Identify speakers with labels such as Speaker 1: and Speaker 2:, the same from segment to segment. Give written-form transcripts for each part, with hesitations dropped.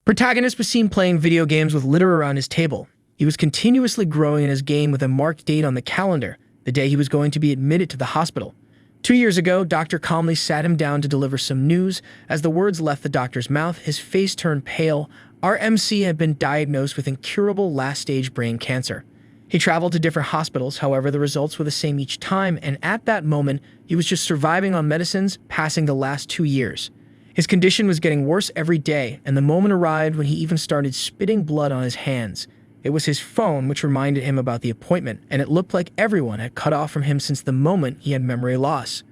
Speaker 1: Protagonist was seen playing video games with litter around his table. He was continuously growing in his game with a marked date on the calendar, the day he was going to be admitted to the hospital. 2 years ago, Doctor calmly sat him down to deliver some news. As the words left the doctor's mouth, his face turned pale. Our MC had been diagnosed with incurable last-stage brain cancer. He traveled to different hospitals, however, the results were the same each time, and at that moment, he was just surviving on medicines, passing the last 2 years. His condition was getting worse every day, and the moment arrived when he even started spitting blood on his hands. It was his phone which reminded him about the appointment, and it looked like everyone had cut off from him since the moment he had memory loss.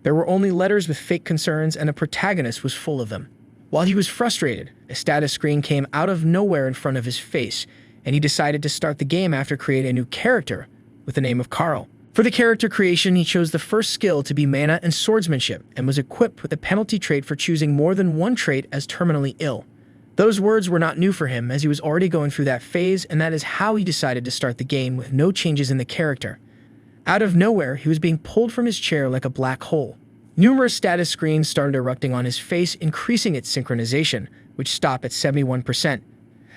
Speaker 1: There were only letters with fake concerns, and the protagonist was full of them. While he was frustrated, a status screen came out of nowhere in front of his face, and he decided to start the game after creating a new character with the name of Carl. For the character creation, he chose the first skill to be mana and swordsmanship, and was equipped with a penalty trait for choosing more than one trait as terminally ill. Those words were not new for him, as he was already going through that phase, and that is how he decided to start the game with no changes in the character. Out of nowhere, he was being pulled from his chair like a black hole. Numerous status screens started erupting on his face, increasing its synchronization, which stopped at 71%.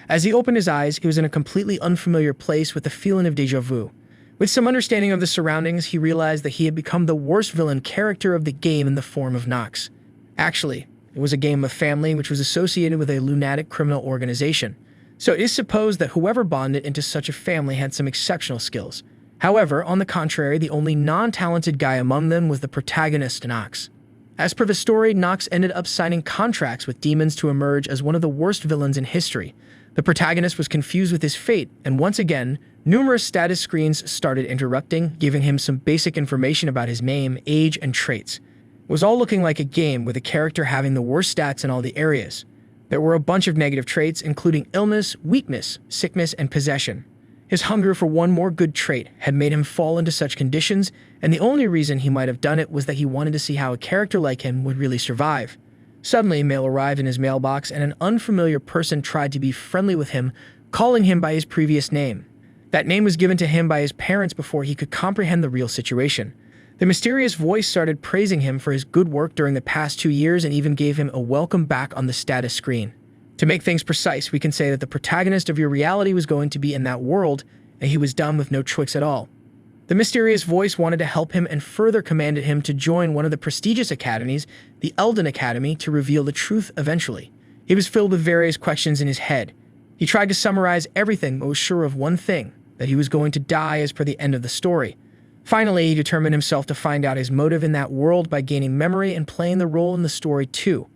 Speaker 1: As he opened his eyes, he was in a completely unfamiliar place with a feeling of déjà vu. With some understanding of the surroundings, he realized that he had become the worst villain character of the game in the form of Nox. Actually, it was a game of family which was associated with a lunatic criminal organization, so it is supposed that whoever bonded into such a family had some exceptional skills. However, on the contrary, the only non-talented guy among them was the protagonist, Nox. As per the story, Nox ended up signing contracts with demons to emerge as one of the worst villains in history. The protagonist was confused with his fate, and once again, numerous status screens started interrupting, giving him some basic information about his name, age, and traits. It was all looking like a game with a character having the worst stats in all the areas. There were a bunch of negative traits, including illness, weakness, sickness, and possession. His hunger for one more good trait had made him fall into such conditions, and the only reason he might have done it was that he wanted to see how a character like him would really survive. Suddenly, mail arrived in his mailbox, and an unfamiliar person tried to be friendly with him, calling him by his previous name. That name was given to him by his parents before he could comprehend the real situation. The mysterious voice started praising him for his good work during the past 2 years and even gave him a welcome back on the status screen. To make things precise, we can say that the protagonist of your reality was going to be in that world, and he was done with no choice at all. The mysterious voice wanted to help him and further commanded him to join one of the prestigious academies, the Elden Academy, to reveal the truth eventually. He was filled with various questions in his head. He tried to summarize everything but was sure of one thing, that he was going to die as per the end of the story. Finally, he determined himself to find out his motive in that world by gaining memory and playing the role in the story too.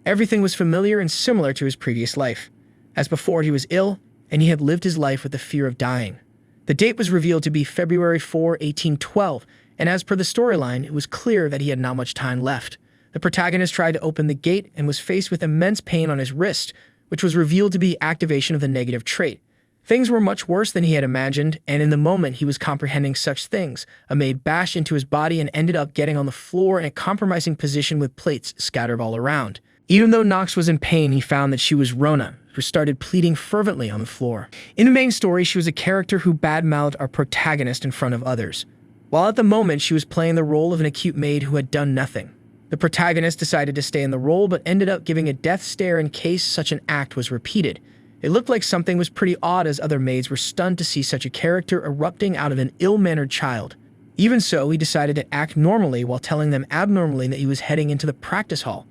Speaker 1: Everything was familiar and similar to his previous life. As before, he was ill, and he had lived his life with the fear of dying. The date was revealed to be February 4, 1812, and as per the storyline, it was clear that he had not much time left. The protagonist tried to open the gate and was faced with immense pain on his wrist, which was revealed to be activation of the negative trait. Things were much worse than he had imagined, and in the moment he was comprehending such things, a maid bashed into his body and ended up getting on the floor in a compromising position with plates scattered all around. Even though Nox was in pain, he found that she was Rona, who started pleading fervently on the floor. In the main story, she was a character who badmouthed our protagonist in front of others, while at the moment she was playing the role of an acute maid who had done nothing. The protagonist decided to stay in the role but ended up giving a death stare in case such an act was repeated. It looked like something was pretty odd as other maids were stunned to see such a character erupting out of an ill-mannered child. Even so, he decided to act normally while telling them abnormally that he was heading into the practice hall.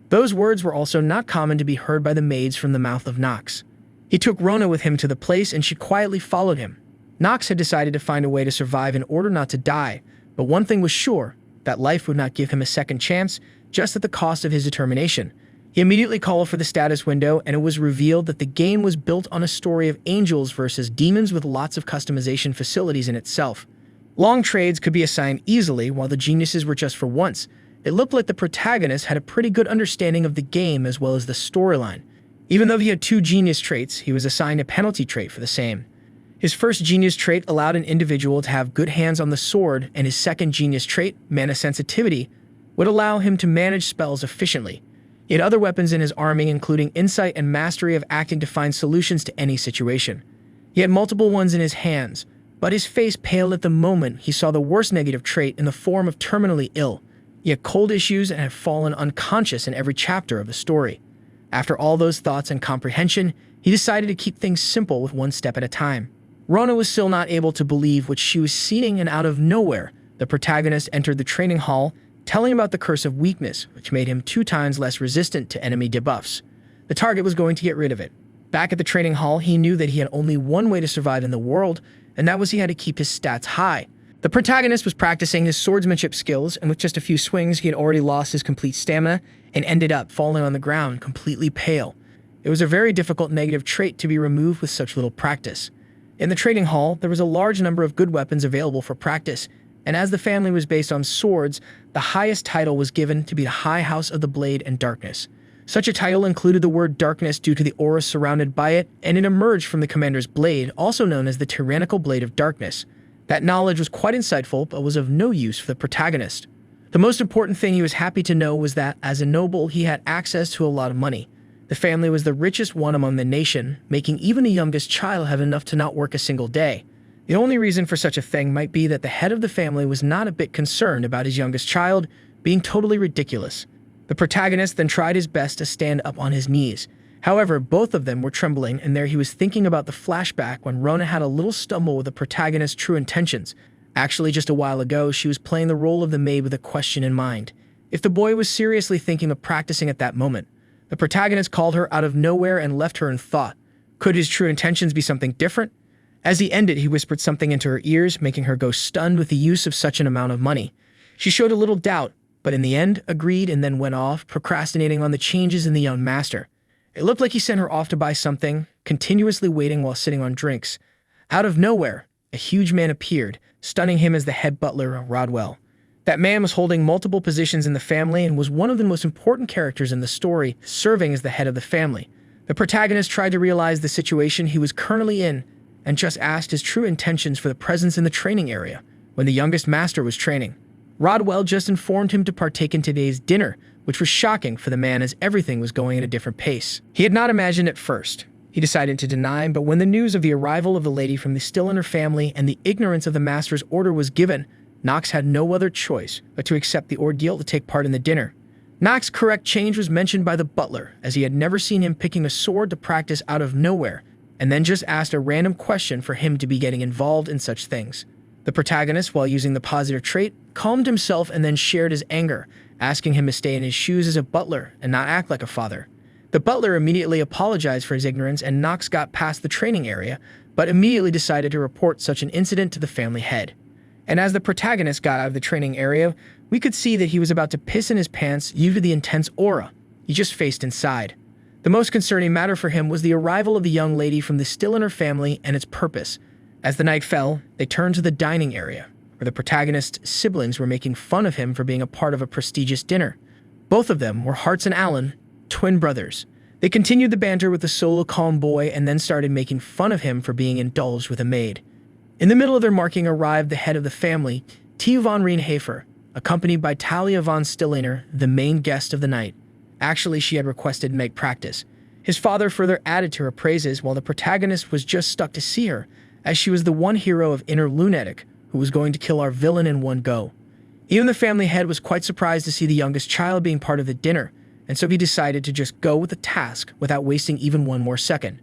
Speaker 1: Those words were also not common to be heard by the maids from the mouth of Nox. He took Rona with him to the place and she quietly followed him. Nox had decided to find a way to survive in order not to die, but one thing was sure, that life would not give him a second chance, just at the cost of his determination. He immediately called for the status window, and it was revealed that the game was built on a story of angels versus demons with lots of customization facilities in itself. Long trades could be assigned easily, while the geniuses were just for once. It looked like the protagonist had a pretty good understanding of the game as well as the storyline. Even though he had 2 genius traits, he was assigned a penalty trait for the same. His first genius trait allowed an individual to have good hands on the sword, and his second genius trait, mana sensitivity, would allow him to manage spells efficiently. He had other weapons in his army, including insight and mastery of acting to find solutions to any situation. He had multiple ones in his hands, but his face paled at the moment he saw the worst negative trait in the form of terminally ill. He had cold issues and had fallen unconscious in every chapter of the story. After all those thoughts and comprehension, he decided to keep things simple with one step at a time. Rona was still not able to believe what she was seeing, and out of nowhere, the protagonist entered the training hall, telling about the curse of weakness, which made him 2 times less resistant to enemy debuffs. The target was going to get rid of it. Back at the training hall, he knew that he had only one way to survive in the world, and that was he had to keep his stats high. The protagonist was practicing his swordsmanship skills, and with just a few swings, he had already lost his complete stamina and ended up falling on the ground completely pale. It was a very difficult negative trait to be removed with such little practice. In the training hall, there was a large number of good weapons available for practice, and as the family was based on swords, the highest title was given to be the High House of the Blade and Darkness. Such a title included the word darkness due to the aura surrounded by it, and it emerged from the commander's blade, also known as the Tyrannical Blade of Darkness. That knowledge was quite insightful, but was of no use for the protagonist. The most important thing he was happy to know was that, as a noble, he had access to a lot of money. The family was the richest one among the nation, making even the youngest child have enough to not work a single day. The only reason for such a thing might be that the head of the family was not a bit concerned about his youngest child being totally ridiculous. The protagonist then tried his best to stand up on his knees. However, both of them were trembling, and there he was thinking about the flashback when Rona had a little stumble with the protagonist's true intentions. Actually, just a while ago, she was playing the role of the maid with a question in mind. If the boy was seriously thinking of practicing at that moment, the protagonist called her out of nowhere and left her in thought. Could his true intentions be something different? As he ended, he whispered something into her ears, making her go stunned with the use of such an amount of money. She showed a little doubt, but in the end, agreed and then went off, procrastinating on the changes in the young master. It looked like he sent her off to buy something, continuously waiting while sitting on drinks. Out of nowhere, a huge man appeared, stunning him as the head butler, Rodwell. That man was holding multiple positions in the family and was one of the most important characters in the story, serving as the head of the family. The protagonist tried to realize the situation he was currently in and just asked his true intentions for the presence in the training area when the youngest master was training. Rodwell just informed him to partake in today's dinner, which was shocking for the man as everything was going at a different pace. He had not imagined at first. He decided to deny, but when the news of the arrival of the lady from the Stilliner family and the ignorance of the master's order was given, Nox had no other choice but to accept the ordeal to take part in the dinner. Nox's correct change was mentioned by the butler, as he had never seen him picking a sword to practice out of nowhere, and then just asked a random question for him to be getting involved in such things. The protagonist, while using the positive trait, calmed himself and then shared his anger, asking him to stay in his shoes as a butler and not act like a father. The butler immediately apologized for his ignorance, and Nox got past the training area, but immediately decided to report such an incident to the family head. And as the protagonist got out of the training area, we could see that he was about to piss in his pants due to the intense aura he just faced inside. The most concerning matter for him was the arrival of the young lady from the Stilliner family and its purpose. As the night fell, they turned to the dining area, where the protagonist's siblings were making fun of him for being a part of a prestigious dinner. Both of them were Hartz and Allen, twin brothers. They continued the banter with the solo calm boy and then started making fun of him for being indulged with a maid. In the middle of their marking arrived the head of the family, T. von Reinhafer, accompanied by Talia von Stilliner, the main guest of the night. Actually, she had requested to make practice. His father further added to her praises, while the protagonist was just stuck to see her, as she was the one hero of Inner Lunatic who was going to kill our villain in one go. Even the family head was quite surprised to see the youngest child being part of the dinner, and so he decided to just go with the task without wasting even one more second.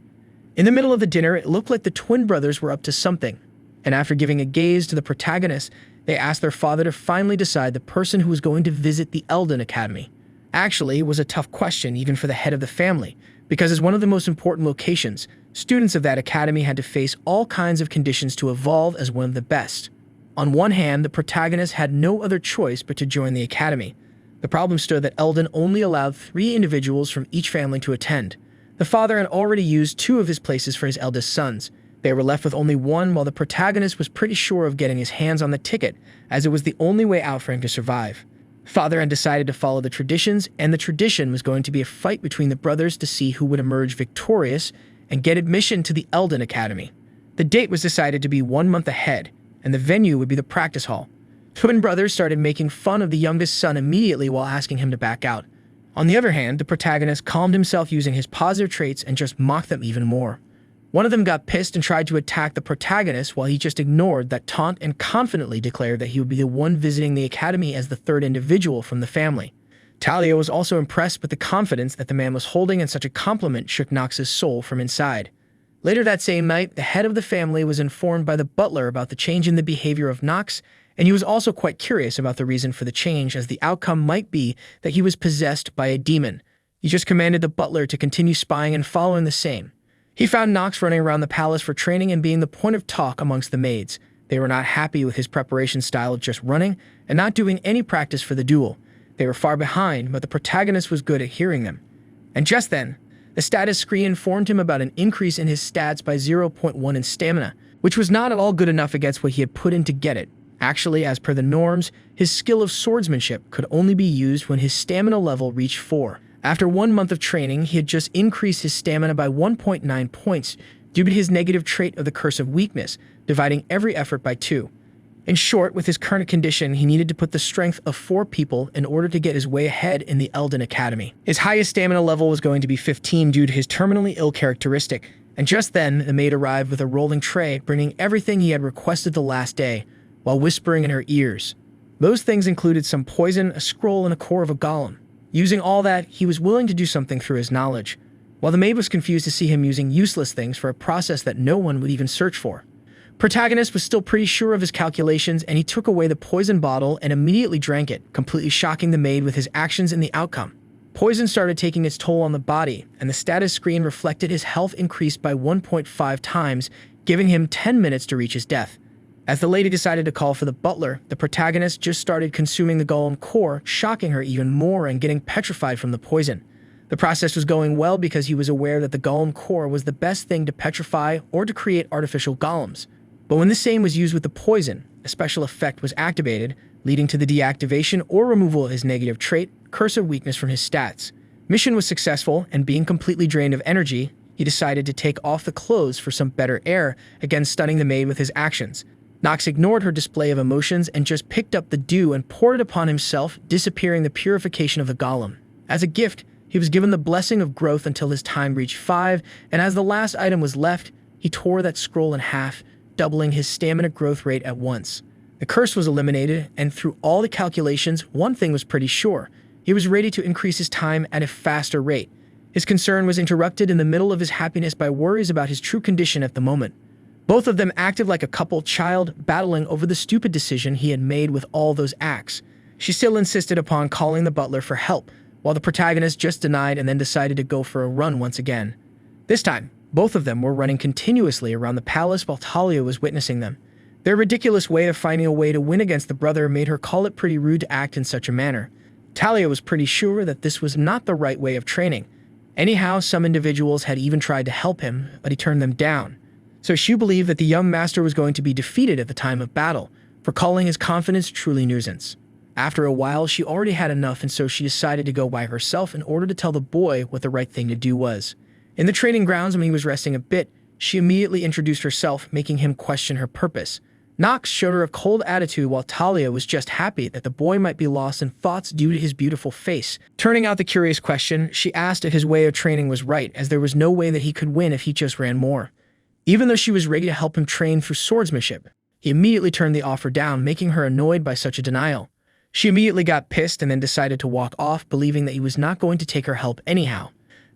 Speaker 1: In the middle of the dinner, it looked like the twin brothers were up to something, and after giving a gaze to the protagonist, they asked their father to finally decide the person who was going to visit the Elden Academy. Actually, it was a tough question even for the head of the family, because as one of the most important locations, students of that academy had to face all kinds of conditions to evolve as one of the best. On one hand, the protagonist had no other choice but to join the academy. The problem stood that Elden only allowed 3 individuals from each family to attend. The father had already used 2 of his places for his eldest sons. They were left with only one, while the protagonist was pretty sure of getting his hands on the ticket, as it was the only way out for him to survive. Father had decided to follow the traditions, and the tradition was going to be a fight between the brothers to see who would emerge victorious and get admission to the Elden Academy. The date was decided to be 1 month ahead, and the venue would be the practice hall. Twin brothers started making fun of the youngest son immediately while asking him to back out. On the other hand, the protagonist calmed himself using his positive traits and just mocked them even more. One of them got pissed and tried to attack the protagonist, while he just ignored that taunt and confidently declared that he would be the one visiting the academy as the 3rd individual from the family. Talia was also impressed with the confidence that the man was holding, and such a compliment shook Nox's soul from inside. Later that same night, the head of the family was informed by the butler about the change in the behavior of Nox, and he was also quite curious about the reason for the change, as the outcome might be that he was possessed by a demon. He just commanded the butler to continue spying and following the same. He found Nox running around the palace for training and being the point of talk amongst the maids. They were not happy with his preparation style of just running and not doing any practice for the duel. They were far behind, but the protagonist was good at hearing them. And just then, the status screen informed him about an increase in his stats by 0.1 in stamina, which was not at all good enough against what he had put in to get it. Actually, as per the norms, his skill of swordsmanship could only be used when his stamina level reached 4. After 1 month of training, he had just increased his stamina by 1.9 points due to his negative trait of the Curse of Weakness, dividing every effort by 2. In short, with his current condition, he needed to put the strength of 4 people in order to get his way ahead in the Elden Academy. His highest stamina level was going to be 15 due to his terminally ill characteristic, and just then, the maid arrived with a rolling tray, bringing everything he had requested the last day, while whispering in her ears. Those things included some poison, a scroll, and a core of a golem. Using all that, he was willing to do something through his knowledge, while the maid was confused to see him using useless things for a process that no one would even search for. Protagonist was still pretty sure of his calculations, and he took away the poison bottle and immediately drank it, completely shocking the maid with his actions and the outcome. Poison started taking its toll on the body, and the status screen reflected his health increased by 1.5 times, giving him 10 minutes to reach his death. As the lady decided to call for the butler, the protagonist just started consuming the golem core, shocking her even more and getting petrified from the poison. The process was going well because he was aware that the golem core was the best thing to petrify or to create artificial golems. But when the same was used with the poison, a special effect was activated, leading to the deactivation or removal of his negative trait, Curse of Weakness, from his stats. Mission was successful, and being completely drained of energy, he decided to take off the clothes for some better air, again stunning the maid with his actions. Nox ignored her display of emotions and just picked up the dew and poured it upon himself, disappearing the purification of the golem. As a gift, he was given the blessing of growth until his time reached 5, and as the last item was left, he tore that scroll in half, doubling his stamina growth rate at once. The curse was eliminated, and through all the calculations, one thing was pretty sure. He was ready to increase his time at a faster rate. His concern was interrupted in the middle of his happiness by worries about his true condition at the moment. Both of them acted like a coupled child, battling over the stupid decision he had made with all those acts. She still insisted upon calling the butler for help, while the protagonist just denied and then decided to go for a run once again. This time, both of them were running continuously around the palace while Talia was witnessing them. Their ridiculous way of finding a way to win against the brother made her call it pretty rude to act in such a manner. Talia was pretty sure that this was not the right way of training. Anyhow, some individuals had even tried to help him, but he turned them down. So she believed that the young master was going to be defeated at the time of battle, for calling his confidence truly nuisance. After a while, she already had enough, and so she decided to go by herself in order to tell the boy what the right thing to do was. In the training grounds, when he was resting a bit, she immediately introduced herself, making him question her purpose. Nox showed her a cold attitude, while Talia was just happy that the boy might be lost in thoughts due to his beautiful face. Turning out the curious question, she asked if his way of training was right, as there was no way that he could win if he just ran more. Even though she was ready to help him train through swordsmanship, he immediately turned the offer down, making her annoyed by such a denial. She immediately got pissed and then decided to walk off, believing that he was not going to take her help anyhow.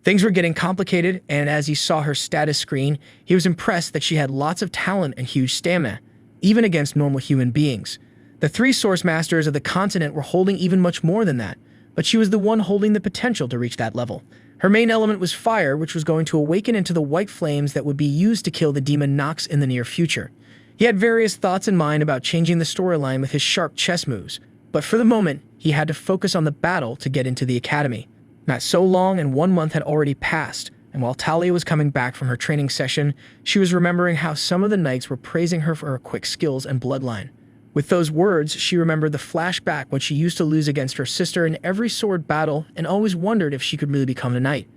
Speaker 1: Things were getting complicated, and as he saw her status screen, he was impressed that she had lots of talent and huge stamina, even against normal human beings. The 3 source masters of the continent were holding even much more than that, but she was the one holding the potential to reach that level. Her main element was fire, which was going to awaken into the white flames that would be used to kill the demon Nox in the near future. He had various thoughts in mind about changing the storyline with his sharp chess moves, but for the moment, he had to focus on the battle to get into the academy. Not so long, and 1 month had already passed, and while Talia was coming back from her training session, she was remembering how some of the knights were praising her for her quick skills and bloodline. With those words, she remembered the flashback when she used to lose against her sister in every sword battle and always wondered if she could really become a knight.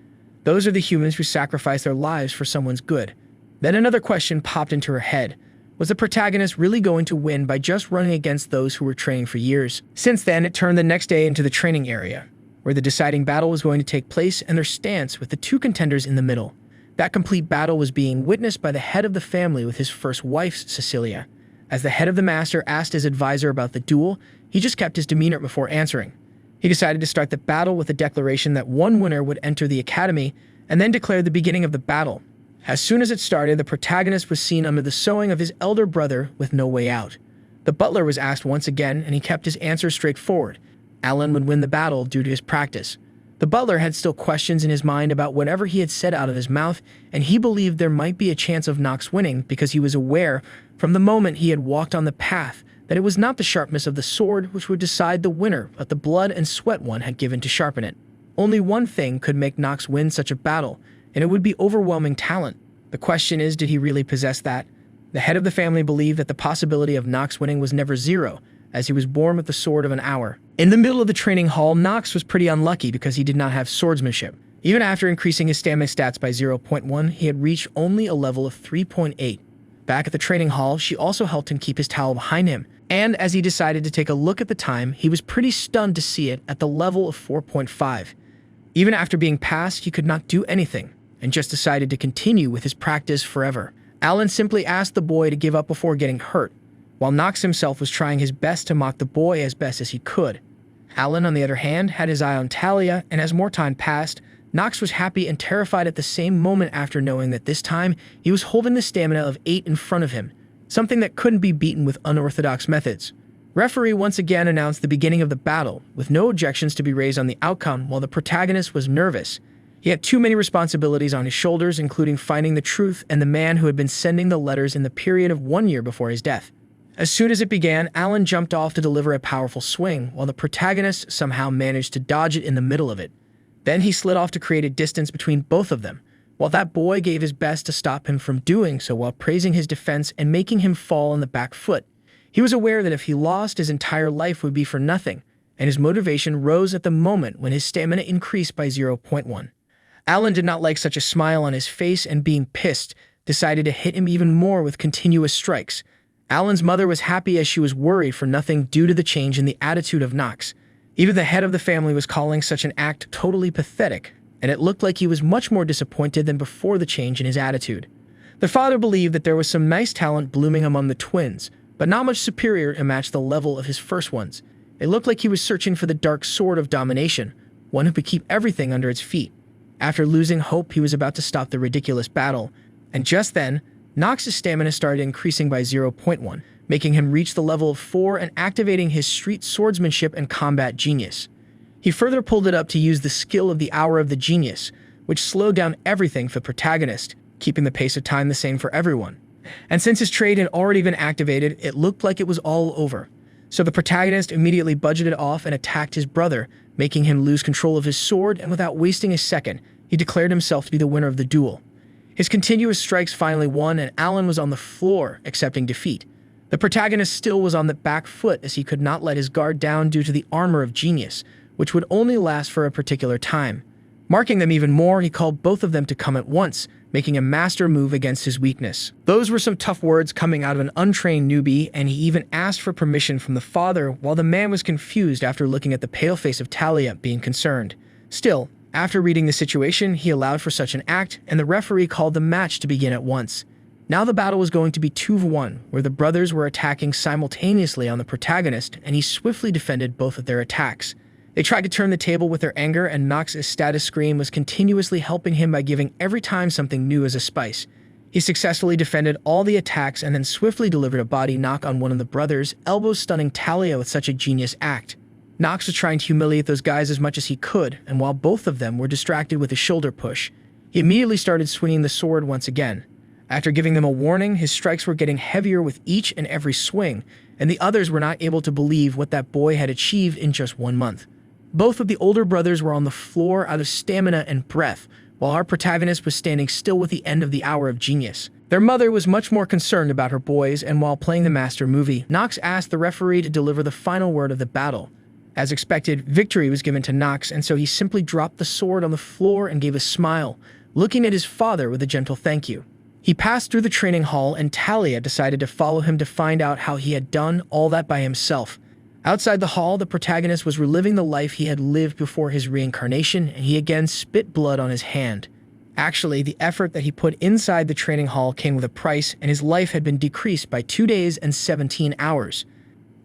Speaker 1: Those are the humans who sacrifice their lives for someone's good. Then another question popped into her head. Was the protagonist really going to win by just running against those who were training for years? Since then, it turned the next day into the training area, where the deciding battle was going to take place, and their stance with the 2 contenders in the middle. That complete battle was being witnessed by the head of the family with his first wife, Cecilia. As the head of the master asked his advisor about the duel, he just kept his demeanor before answering. He decided to start the battle with a declaration that one winner would enter the academy, and then declared the beginning of the battle. As soon as it started, the protagonist was seen under the sewing of his elder brother with no way out. The butler was asked once again, and he kept his answer straightforward. Alan would win the battle due to his practice. The butler had still questions in his mind about whatever he had said out of his mouth, and he believed there might be a chance of Nox winning because he was aware, from the moment he had walked on the path, that it was not the sharpness of the sword which would decide the winner, but the blood and sweat one had given to sharpen it. Only one thing could make Nox win such a battle, and it would be overwhelming talent. The question is, did he really possess that? The head of the family believed that the possibility of Nox winning was never zero, as he was born with the sword of an hour. In the middle of the training hall, Nox was pretty unlucky because he did not have swordsmanship. Even after increasing his stamina stats by 0.1, he had reached only a level of 3.8. Back at the training hall, she also helped him keep his towel behind him, and as he decided to take a look at the time, he was pretty stunned to see it at the level of 4.5. Even after being passed, he could not do anything, and just decided to continue with his practice forever. Alan simply asked the boy to give up before getting hurt, while Nox himself was trying his best to mock the boy as best as he could. Alan, on the other hand, had his eye on Talia, and as more time passed, Nox was happy and terrified at the same moment after knowing that this time he was holding the stamina of 8 in front of him, something that couldn't be beaten with unorthodox methods. Referee once again announced the beginning of the battle, with no objections to be raised on the outcome while the protagonist was nervous. He had too many responsibilities on his shoulders, including finding the truth and the man who had been sending the letters in the period of 1 year before his death. As soon as it began, Alan jumped off to deliver a powerful swing, while the protagonist somehow managed to dodge it in the middle of it. Then he slid off to create a distance between both of them, while that boy gave his best to stop him from doing so while praising his defense and making him fall on the back foot. He was aware that if he lost, his entire life would be for nothing, and his motivation rose at the moment when his stamina increased by 0.1. Alan did not like such a smile on his face and, being pissed, decided to hit him even more with continuous strikes. Alan's mother was happy as she was worried for nothing due to the change in the attitude of Nox. Even the head of the family was calling such an act totally pathetic, and it looked like he was much more disappointed than before the change in his attitude. The father believed that there was some nice talent blooming among the twins, but not much superior to match the level of his first ones. It looked like he was searching for the dark sword of domination, one who could keep everything under its feet. After losing hope, he was about to stop the ridiculous battle, and just then, Nox's stamina started increasing by 0.1, making him reach the level of 4 and activating his street swordsmanship and combat genius. He further pulled it up to use the skill of the Hour of the Genius, which slowed down everything for the protagonist, keeping the pace of time the same for everyone. And since his trade had already been activated, it looked like it was all over. So the protagonist immediately budgeted off and attacked his brother, making him lose control of his sword, and without wasting a second, he declared himself to be the winner of the duel. His continuous strikes finally won, and Alan was on the floor, accepting defeat. The protagonist still was on the back foot as he could not let his guard down due to the armor of genius, which would only last for a particular time. Marking them even more, he called both of them to come at once, making a master move against his weakness. Those were some tough words coming out of an untrained newbie, and he even asked for permission from the father, while the man was confused after looking at the pale face of Talia, being concerned. Still, after reading the situation, he allowed for such an act, and the referee called the match to begin at once. Now the battle was going to be 2-1, where the brothers were attacking simultaneously on the protagonist, and he swiftly defended both of their attacks. They tried to turn the table with their anger, and Nox's status scream was continuously helping him by giving every time something new as a spice. He successfully defended all the attacks and then swiftly delivered a body knock on one of the brothers, elbows stunning Talia with such a genius act. Nox was trying to humiliate those guys as much as he could, and while both of them were distracted with a shoulder push, he immediately started swinging the sword once again. After giving them a warning, his strikes were getting heavier with each and every swing, and the others were not able to believe what that boy had achieved in just 1 month. Both of the older brothers were on the floor out of stamina and breath, while our protagonist was standing still with the end of the Hour of Genius. Their mother was much more concerned about her boys, and while playing the master movie, Nox asked the referee to deliver the final word of the battle. As expected, victory was given to Nox, and so he simply dropped the sword on the floor and gave a smile, looking at his father with a gentle thank you. He passed through the training hall, and Talia decided to follow him to find out how he had done all that by himself. Outside the hall, the protagonist was reliving the life he had lived before his reincarnation, and he again spit blood on his hand. Actually, the effort that he put inside the training hall came with a price, and his life had been decreased by 2 days and 17 hours.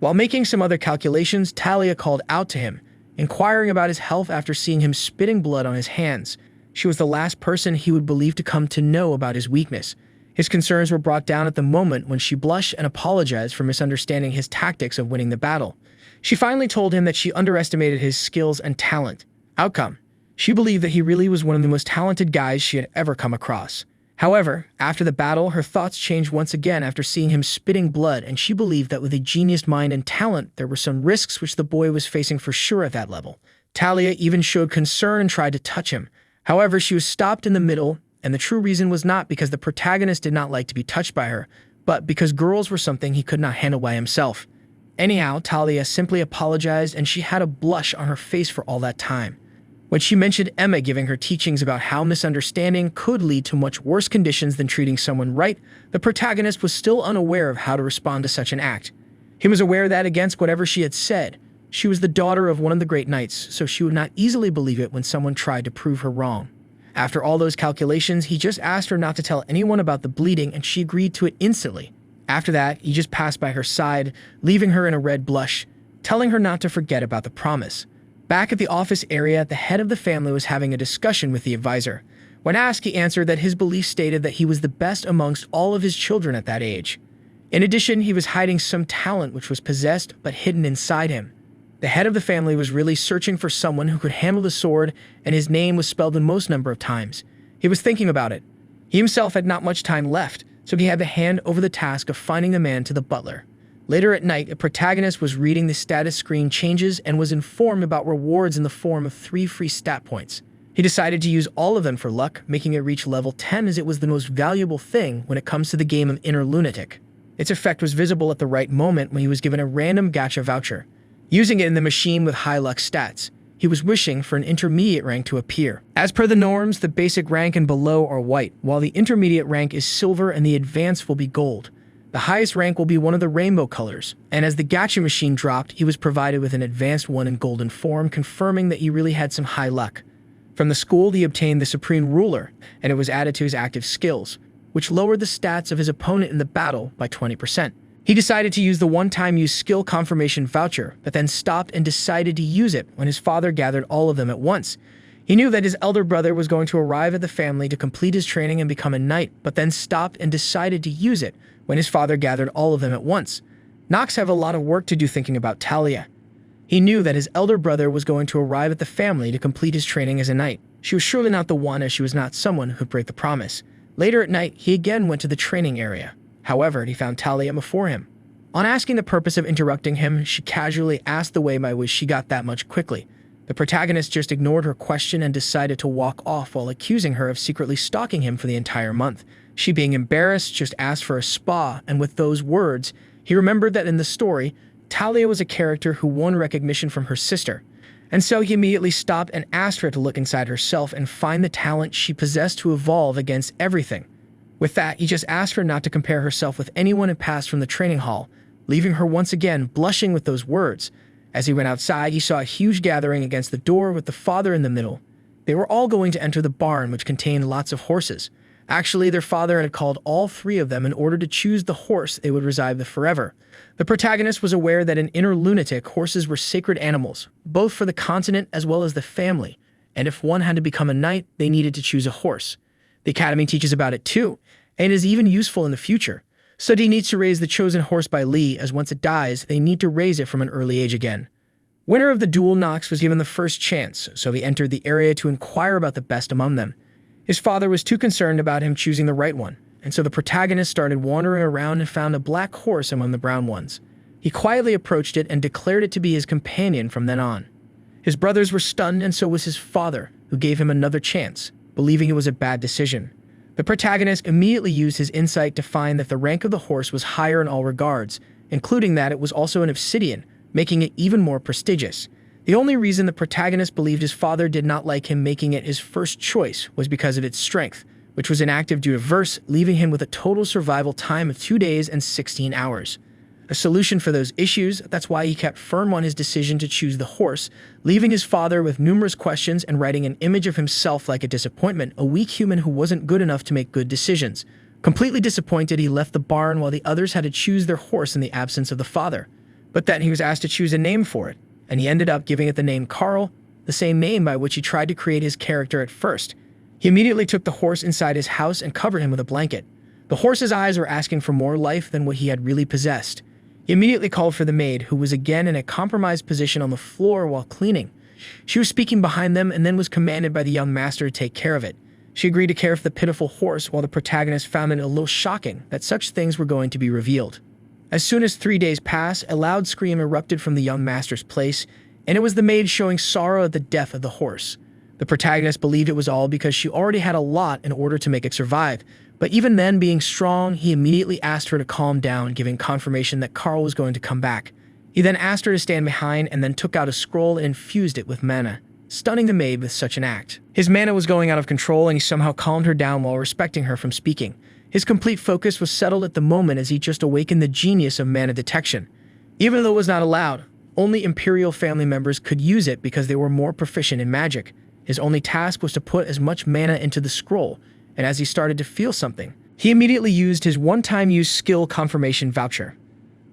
Speaker 1: While making some other calculations, Talia called out to him, inquiring about his health after seeing him spitting blood on his hands. She was the last person he would believe to come to know about his weakness. His concerns were brought down at the moment when she blushed and apologized for misunderstanding his tactics of winning the battle. She finally told him that she underestimated his skills and talent. Outcome: she believed that he really was one of the most talented guys she had ever come across. However, after the battle, her thoughts changed once again after seeing him spitting blood, and she believed that with a genius mind and talent, there were some risks which the boy was facing for sure at that level. Talia even showed concern and tried to touch him. However, she was stopped in the middle, and the true reason was not because the protagonist did not like to be touched by her, but because girls were something he could not handle by himself. Anyhow, Talia simply apologized, and she had a blush on her face for all that time. When she mentioned Emma giving her teachings about how misunderstanding could lead to much worse conditions than treating someone right, the protagonist was still unaware of how to respond to such an act. He was aware that against whatever she had said, she was the daughter of one of the great knights, so she would not easily believe it when someone tried to prove her wrong. After all those calculations, he just asked her not to tell anyone about the bleeding, and she agreed to it instantly. After that, he just passed by her side, leaving her in a red blush, telling her not to forget about the promise. Back at the office area, the head of the family was having a discussion with the advisor. When asked, he answered that his belief stated that he was the best amongst all of his children at that age. In addition, he was hiding some talent which was possessed but hidden inside him. The head of the family was really searching for someone who could handle the sword, and his name was spelled the most number of times. He was thinking about it. He himself had not much time left, so he had to hand over the task of finding the man to the butler. Later at night, a protagonist was reading the status screen changes and was informed about rewards in the form of 3 free stat points. He decided to use all of them for luck, making it reach level 10 as it was the most valuable thing when it comes to the game of Inner Lunatic. Its effect was visible at the right moment when he was given a random gacha voucher. Using it in the machine with high luck stats, he was wishing for an intermediate rank to appear. As per the norms, the basic rank and below are white, while the intermediate rank is silver and the advanced will be gold. The highest rank will be one of the rainbow colors, and as the gacha machine dropped, he was provided with an advanced one in golden form, confirming that he really had some high luck. From the school, he obtained the Supreme Ruler, and it was added to his active skills, which lowered the stats of his opponent in the battle by 20%. He decided to use the one-time use skill confirmation voucher, but then stopped and decided to use it when his father gathered all of them at once. He knew that his elder brother was going to arrive at the family to complete his training and become a knight, but then stopped and decided to use it when his father gathered all of them at once. Nox had a lot of work to do thinking about Talia. He knew that his elder brother was going to arrive at the family to complete his training as a knight. She was surely not the one, as she was not someone who could break the promise. Later at night, he again went to the training area. However, he found Talia before him. On asking the purpose of interrupting him, she casually asked the way by which she got that much quickly. The protagonist just ignored her question and decided to walk off while accusing her of secretly stalking him for the entire month. She, being embarrassed, just asked for a spa, and with those words, he remembered that in the story, Talia was a character who won recognition from her sister. And so he immediately stopped and asked her to look inside herself and find the talent she possessed to evolve against everything. With that, he just asked her not to compare herself with anyone who passed from the training hall, leaving her once again blushing with those words. As he went outside, he saw a huge gathering against the door with the father in the middle. They were all going to enter the barn, which contained lots of horses. Actually, their father had called all 3 of them in order to choose the horse they would reside with forever. The protagonist was aware that in Inner Lunatic, horses were sacred animals, both for the continent as well as the family, and if one had to become a knight, they needed to choose a horse. The academy teaches about it too, and is even useful in the future. Sudi needs to raise the chosen horse by Lee, as once it dies, they need to raise it from an early age again. Winner of the duel, Nox was given the first chance, so he entered the area to inquire about the best among them. His father was too concerned about him choosing the right one, and so the protagonist started wandering around and found a black horse among the brown ones. He quietly approached it and declared it to be his companion from then on. His brothers were stunned, and so was his father, who gave him another chance, believing it was a bad decision. The protagonist immediately used his insight to find that the rank of the horse was higher in all regards, including that it was also an obsidian, making it even more prestigious. The only reason the protagonist believed his father did not like him making it his first choice was because of its strength, which was inactive due to verse, leaving him with a total survival time of 2 days and 16 hours. A solution for those issues, that's why he kept firm on his decision to choose the horse, leaving his father with numerous questions and writing an image of himself like a disappointment, a weak human who wasn't good enough to make good decisions. Completely disappointed, he left the barn while the others had to choose their horse in the absence of the father. But then he was asked to choose a name for it, and he ended up giving it the name Carl, the same name by which he tried to create his character at first. He immediately took the horse inside his house and covered him with a blanket. The horse's eyes were asking for more life than what he had really possessed. He immediately called for the maid, who was again in a compromised position on the floor while cleaning. She was speaking behind them and then was commanded by the young master to take care of it. She agreed to care for the pitiful horse, while the protagonist found it a little shocking that such things were going to be revealed. As soon as 3 days passed, a loud scream erupted from the young master's place, and it was the maid showing sorrow at the death of the horse. The protagonist believed it was all because she already had a lot in order to make it survive, but even then, being strong, he immediately asked her to calm down, giving confirmation that Carl was going to come back. He then asked her to stand behind and then took out a scroll and infused it with mana, stunning the maid with such an act. His mana was going out of control and he somehow calmed her down while respecting her from speaking. His complete focus was settled at the moment as he just awakened the genius of mana detection. Even though it was not allowed, only Imperial family members could use it because they were more proficient in magic. His only task was to put as much mana into the scroll, and as he started to feel something, he immediately used his one-time use skill confirmation voucher.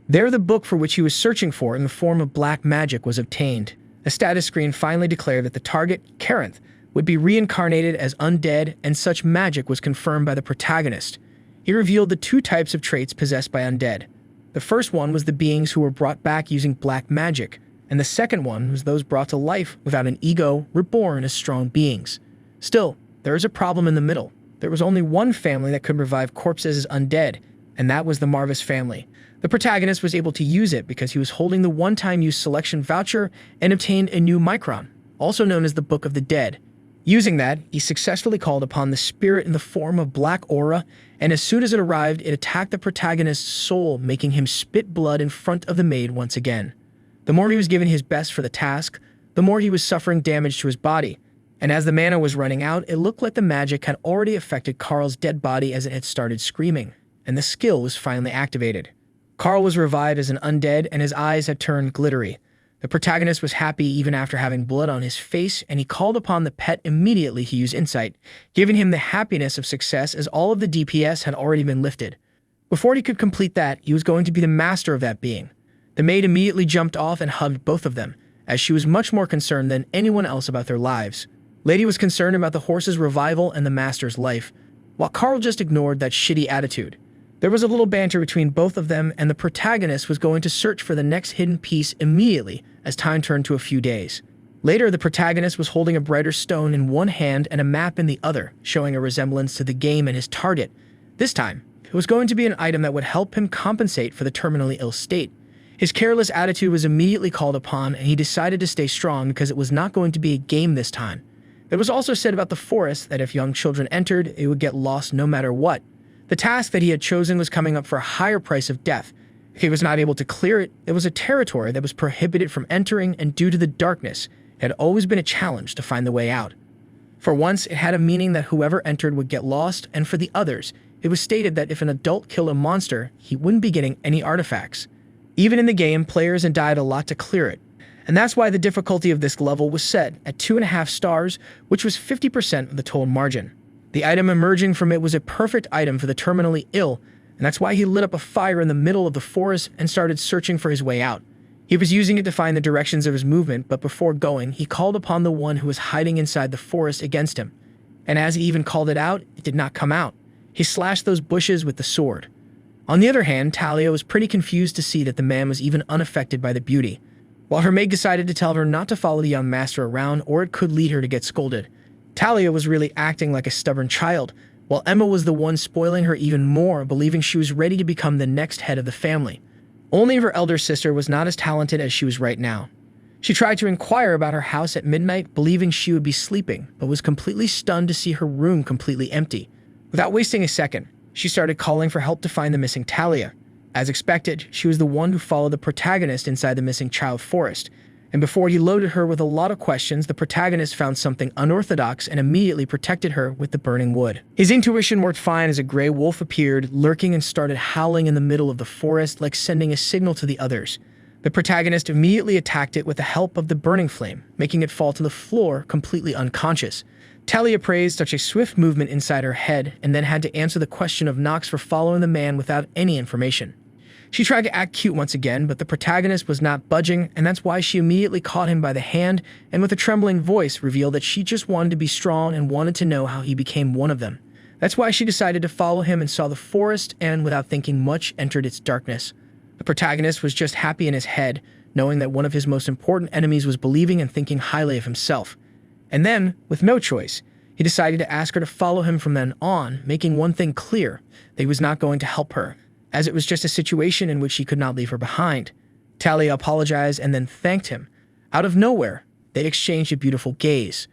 Speaker 1: There, the book for which he was searching for in the form of black magic was obtained. A status screen finally declared that the target, Karenth, would be reincarnated as undead, and such magic was confirmed by the protagonist. He revealed the two types of traits possessed by undead. The first one was the beings who were brought back using black magic, and the second one was those brought to life without an ego, reborn as strong beings. Still, there is a problem in the middle. There was only one family that could revive corpses as undead, and that was the Marvis family. The protagonist was able to use it because he was holding the one-time use selection voucher and obtained a new Micron, also known as the Book of the Dead. Using that, he successfully called upon the spirit in the form of black aura, and as soon as it arrived, it attacked the protagonist's soul, making him spit blood in front of the maid once again. The more he was given his best for the task, the more he was suffering damage to his body. And as the mana was running out, it looked like the magic had already affected Carl's dead body as it had started screaming, and the skill was finally activated. Carl was revived as an undead, and his eyes had turned glittery. The protagonist was happy even after having blood on his face, and he called upon the pet immediately to use insight, giving him the happiness of success as all of the DPS had already been lifted. Before he could complete that, he was going to be the master of that being. The maid immediately jumped off and hugged both of them, as she was much more concerned than anyone else about their lives. Lady was concerned about the horse's revival and the master's life, while Carl just ignored that shitty attitude. There was a little banter between both of them, and the protagonist was going to search for the next hidden piece immediately as time turned to a few days. Later, the protagonist was holding a brighter stone in one hand and a map in the other, showing a resemblance to the game and his target. This time, it was going to be an item that would help him compensate for the terminally ill state. His careless attitude was immediately called upon, and he decided to stay strong because it was not going to be a game this time. It was also said about the forest that if young children entered, it would get lost no matter what. The task that he had chosen was coming up for a higher price of death. If he was not able to clear it, it was a territory that was prohibited from entering, and due to the darkness, it had always been a challenge to find the way out. For once, it had a meaning that whoever entered would get lost, and for the others, it was stated that if an adult killed a monster, he wouldn't be getting any artifacts. Even in the game, players had died a lot to clear it, and that's why the difficulty of this level was set at 2.5 stars, which was 50% of the total margin. The item emerging from it was a perfect item for the terminally ill, and that's why he lit up a fire in the middle of the forest and started searching for his way out. He was using it to find the directions of his movement, but before going, he called upon the one who was hiding inside the forest against him. And as he even called it out, it did not come out. He slashed those bushes with the sword. On the other hand, Talia was pretty confused to see that the man was even unaffected by the beauty. While her maid decided to tell her not to follow the young master around, or it could lead her to get scolded. Talia was really acting like a stubborn child, while Emma was the one spoiling her even more, believing she was ready to become the next head of the family. Only her elder sister was not as talented as she was right now. She tried to inquire about her house at midnight, believing she would be sleeping, but was completely stunned to see her room completely empty. Without wasting a second, she started calling for help to find the missing Talia. As expected, she was the one who followed the protagonist inside the missing child forest, and before he loaded her with a lot of questions, the protagonist found something unorthodox and immediately protected her with the burning wood. His intuition worked fine as a gray wolf appeared, lurking and started howling in the middle of the forest like sending a signal to the others. The protagonist immediately attacked it with the help of the burning flame, making it fall to the floor completely unconscious. Talia praised such a swift movement inside her head and then had to answer the question of Nox for following the man without any information. She tried to act cute once again, but the protagonist was not budging, and that's why she immediately caught him by the hand and with a trembling voice revealed that she just wanted to be strong and wanted to know how he became one of them. That's why she decided to follow him and saw the forest and, without thinking much, entered its darkness. The protagonist was just happy in his head, knowing that one of his most important enemies was believing and thinking highly of himself. And then, with no choice, he decided to ask her to follow him from then on, making one thing clear, that he was not going to help her, as it was just a situation in which he could not leave her behind. Talia apologized and then thanked him. Out of nowhere, they exchanged a beautiful gaze.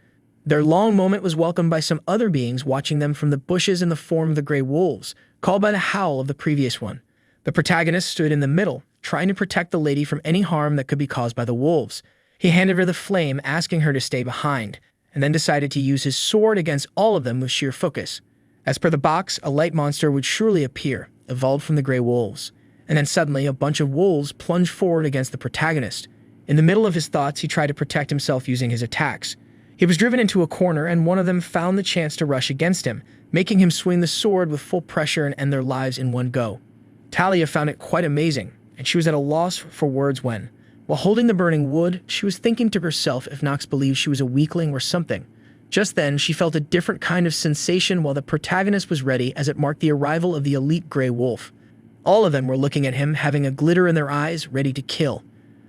Speaker 1: Their long moment was welcomed by some other beings watching them from the bushes in the form of the gray wolves, called by the howl of the previous one. The protagonist stood in the middle, trying to protect the lady from any harm that could be caused by the wolves. He handed her the flame, asking her to stay behind, and then decided to use his sword against all of them with sheer focus. As per the box, a light monster would surely appear, evolved from the gray wolves. And then suddenly, a bunch of wolves plunged forward against the protagonist. In the middle of his thoughts, he tried to protect himself using his attacks. He was driven into a corner, and one of them found the chance to rush against him, making him swing the sword with full pressure and end their lives in one go. Talia found it quite amazing, and she was at a loss for words when, while holding the burning wood, she was thinking to herself if Nox believed she was a weakling or something. Just then, she felt a different kind of sensation while the protagonist was ready, as it marked the arrival of the elite gray wolf. All of them were looking at him, having a glitter in their eyes, ready to kill.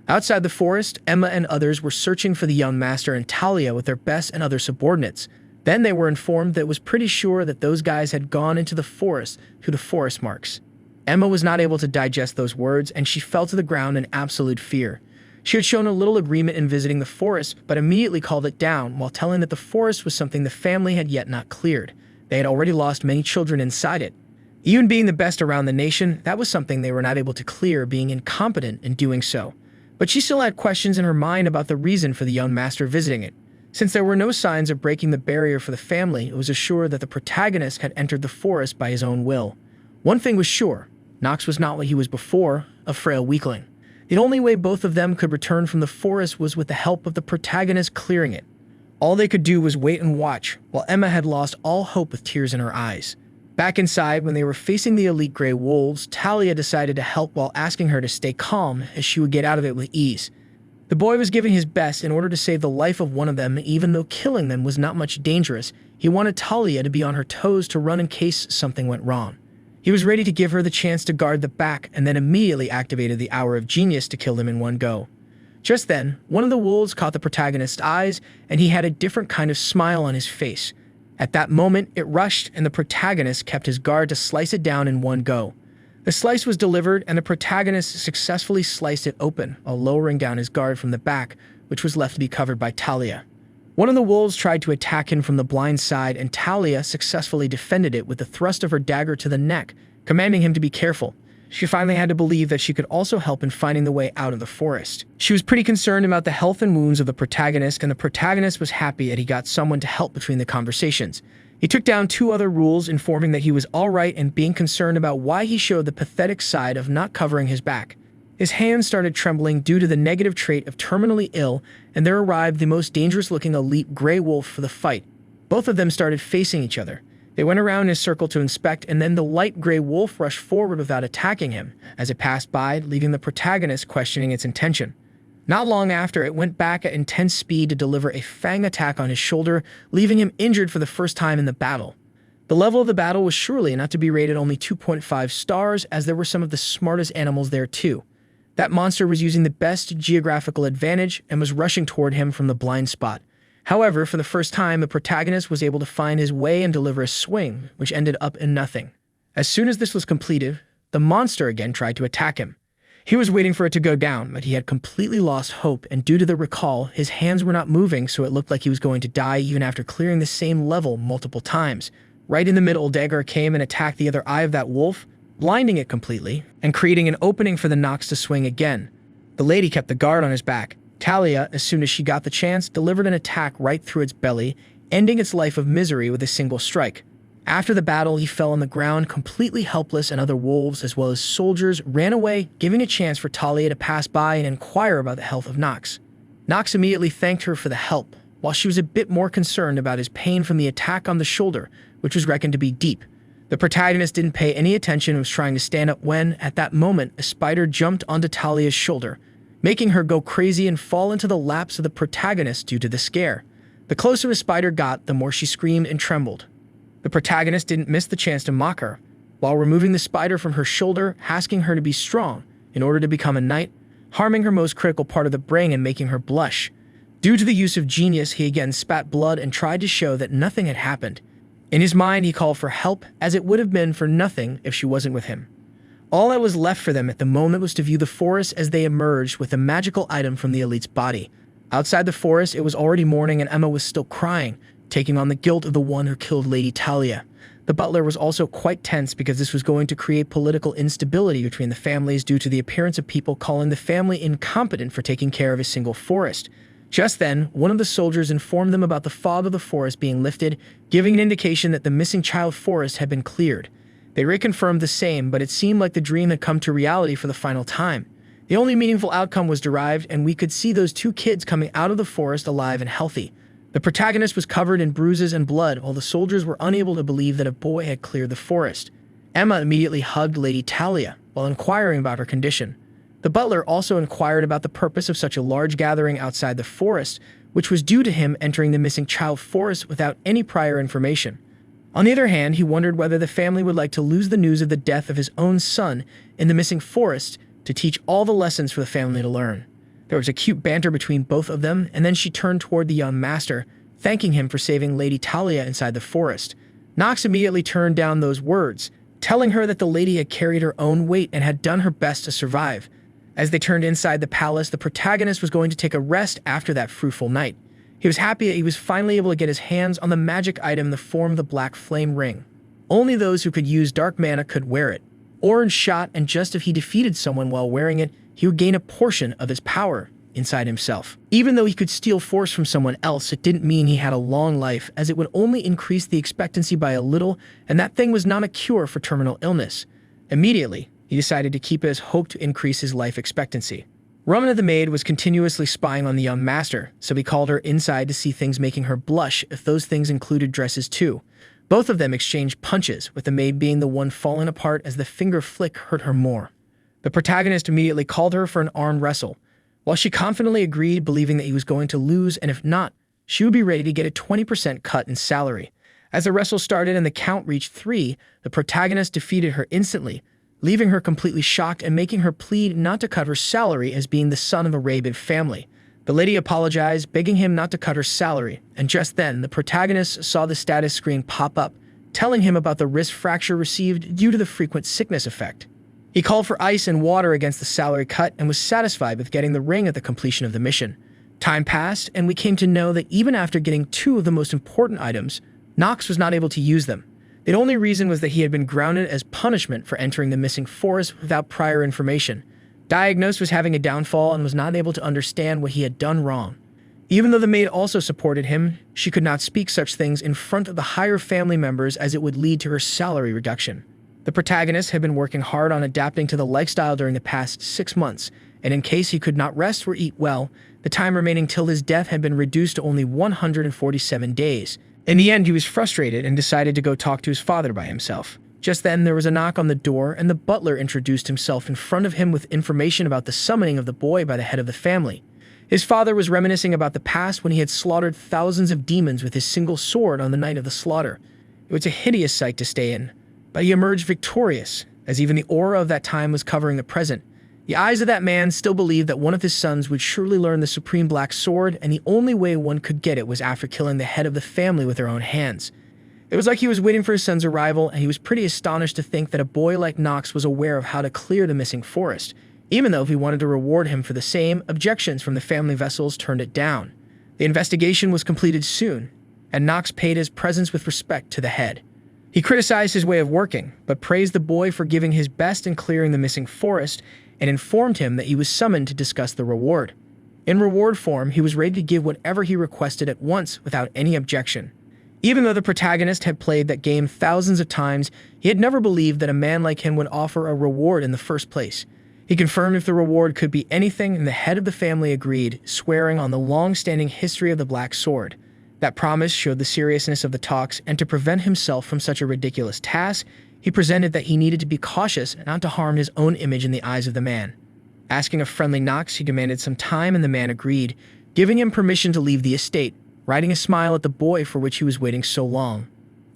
Speaker 1: Outside the forest, Emma and others were searching for the young master and Talia with their best and other subordinates. Then they were informed that it was pretty sure that those guys had gone into the forest through the forest marks. Emma was not able to digest those words, and she fell to the ground in absolute fear. She had shown a little agreement in visiting the forest, but immediately called it down while telling that the forest was something the family had yet not cleared. They had already lost many children inside it. Even being the best around the nation, that was something they were not able to clear, being incompetent in doing so. But she still had questions in her mind about the reason for the young master visiting it. Since there were no signs of breaking the barrier for the family, it was assured that the protagonist had entered the forest by his own will. One thing was sure, Nox was not what he was before, a frail weakling. The only way both of them could return from the forest was with the help of the protagonist clearing it. All they could do was wait and watch, while Emma had lost all hope with tears in her eyes. Back inside, when they were facing the elite gray wolves, Talia decided to help while asking her to stay calm, as she would get out of it with ease. The boy was giving his best in order to save the life of one of them, even though killing them was not much dangerous. He wanted Talia to be on her toes to run in case something went wrong. He was ready to give her the chance to guard the back, and then immediately activated the Hour of Genius to kill them in one go. Just then, one of the wolves caught the protagonist's eyes, and he had a different kind of smile on his face. At that moment, it rushed, and the protagonist kept his guard to slice it down in one go. The slice was delivered, and the protagonist successfully sliced it open, while lowering down his guard from the back, which was left to be covered by Talia. One of the wolves tried to attack him from the blind side, and Talia successfully defended it with a thrust of her dagger to the neck, commanding him to be careful. She finally had to believe that she could also help in finding the way out of the forest. She was pretty concerned about the health and wounds of the protagonist, and the protagonist was happy that he got someone to help between the conversations. He took down 2 other rules, informing that he was alright and being concerned about why he showed the pathetic side of not covering his back. His hands started trembling due to the negative trait of terminally ill, and there arrived the most dangerous-looking elite gray wolf for the fight. Both of them started facing each other. They went around in a circle to inspect, and then the light gray wolf rushed forward without attacking him, as it passed by, leaving the protagonist questioning its intention. Not long after, it went back at intense speed to deliver a fang attack on his shoulder, leaving him injured for the first time in the battle. The level of the battle was surely not to be rated only 2.5 stars, as there were some of the smartest animals there too. That monster was using the best geographical advantage and was rushing toward him from the blind spot. However, for the first time, the protagonist was able to find his way and deliver a swing, which ended up in nothing. As soon as this was completed, the monster again tried to attack him. He was waiting for it to go down, but he had completely lost hope, and due to the recall, his hands were not moving, so it looked like he was going to die even after clearing the same level multiple times. Right in the middle, dagger came and attacked the other eye of that wolf, blinding it completely, and creating an opening for the Nox to swing again. The lady kept the guard on his back. Talia, as soon as she got the chance, delivered an attack right through its belly, ending its life of misery with a single strike. After the battle, he fell on the ground completely helpless, and other wolves, as well as soldiers, ran away, giving a chance for Talia to pass by and inquire about the health of Nox. Nox immediately thanked her for the help, while she was a bit more concerned about his pain from the attack on the shoulder, which was reckoned to be deep. The protagonist didn't pay any attention and was trying to stand up when, at that moment, a spider jumped onto Talia's shoulder, making her go crazy and fall into the laps of the protagonist due to the scare. The closer the spider got, the more she screamed and trembled. The protagonist didn't miss the chance to mock her, while removing the spider from her shoulder, asking her to be strong in order to become a knight, harming her most critical part of the brain and making her blush. Due to the use of genius, he again spat blood and tried to show that nothing had happened. In his mind, he called for help, as it would have been for nothing if she wasn't with him. All that was left for them at the moment was to view the forest as they emerged with a magical item from the elite's body. Outside the forest, it was already morning and Emma was still crying, taking on the guilt of the one who killed Lady Talia. The butler was also quite tense because this was going to create political instability between the families due to the appearance of people calling the family incompetent for taking care of a single forest. Just then, one of the soldiers informed them about the fog of the forest being lifted, giving an indication that the missing child forest had been cleared. They reconfirmed the same, but it seemed like the dream had come to reality for the final time. The only meaningful outcome was derived, and we could see those two kids coming out of the forest alive and healthy. The protagonist was covered in bruises and blood, while the soldiers were unable to believe that a boy had cleared the forest. Emma immediately hugged Lady Talia, while inquiring about her condition. The butler also inquired about the purpose of such a large gathering outside the forest, which was due to him entering the missing child forest without any prior information. On the other hand, he wondered whether the family would like to lose the news of the death of his own son in the missing forest to teach all the lessons for the family to learn. There was a cute banter between both of them, and then she turned toward the young master, thanking him for saving Lady Talia inside the forest. Nox immediately turned down those words, telling her that the lady had carried her own weight and had done her best to survive. As they turned inside the palace, the protagonist was going to take a rest after that fruitful night. He was happy that he was finally able to get his hands on the magic item in the form of the Black Flame Ring. Only those who could use dark mana could wear it. Orange shot, and just if he defeated someone while wearing it, he would gain a portion of his power inside himself. Even though he could steal force from someone else, it didn't mean he had a long life, as it would only increase the expectancy by a little, and that thing was not a cure for terminal illness. Immediately, he decided to keep it as hope to increase his life expectancy. Ramana the maid was continuously spying on the young master, so he called her inside to see things making her blush if those things included dresses too. Both of them exchanged punches, with the maid being the one falling apart as the finger flick hurt her more. The protagonist immediately called her for an arm wrestle, while she confidently agreed, believing that he was going to lose, and if not, she would be ready to get a 20% cut in salary. As the wrestle started and the count reached 3, the protagonist defeated her instantly, leaving her completely shocked and making her plead not to cut her salary as being the son of a rabid family. The lady apologized, begging him not to cut her salary, and just then, the protagonist saw the status screen pop up, telling him about the wrist fracture received due to the frequent sickness effect. He called for ice and water against the salary cut and was satisfied with getting the ring at the completion of the mission. Time passed, and we came to know that even after getting 2 of the most important items, Nox was not able to use them. The only reason was that he had been grounded as punishment for entering the missing forest without prior information. Diagnosed was having a downfall and was not able to understand what he had done wrong. Even though the maid also supported him, she could not speak such things in front of the higher family members as it would lead to her salary reduction. The protagonist had been working hard on adapting to the lifestyle during the past 6 months, and in case he could not rest or eat well, the time remaining till his death had been reduced to only 147 days. In the end, he was frustrated and decided to go talk to his father by himself. Just then, there was a knock on the door, and the butler introduced himself in front of him with information about the summoning of the boy by the head of the family. His father was reminiscing about the past when he had slaughtered thousands of demons with his single sword on the night of the slaughter. It was a hideous sight to stay in, but he emerged victorious, as even the aura of that time was covering the present. The eyes of that man still believed that one of his sons would surely learn the supreme black sword, and the only way one could get it was after killing the head of the family with their own hands. It was like he was waiting for his son's arrival, and he was pretty astonished to think that a boy like Nox was aware of how to clear the missing forest, even though if he wanted to reward him for the same, objections from the family vessels turned it down. The investigation was completed soon, and Nox paid his presence with respect to the head. He criticized his way of working, but praised the boy for giving his best in clearing the missing forest, and informed him that he was summoned to discuss the reward. In reward form, he was ready to give whatever he requested at once without any objection. Even though the protagonist had played that game thousands of times, he had never believed that a man like him would offer a reward in the first place. He confirmed if the reward could be anything, and the head of the family agreed, swearing on the long-standing history of the Black Sword. That promise showed the seriousness of the talks, and to prevent himself from such a ridiculous task, he presented that he needed to be cautious and not to harm his own image in the eyes of the man. Asking a friendly Nox, he demanded some time and the man agreed, giving him permission to leave the estate, writing a smile at the boy for which he was waiting so long.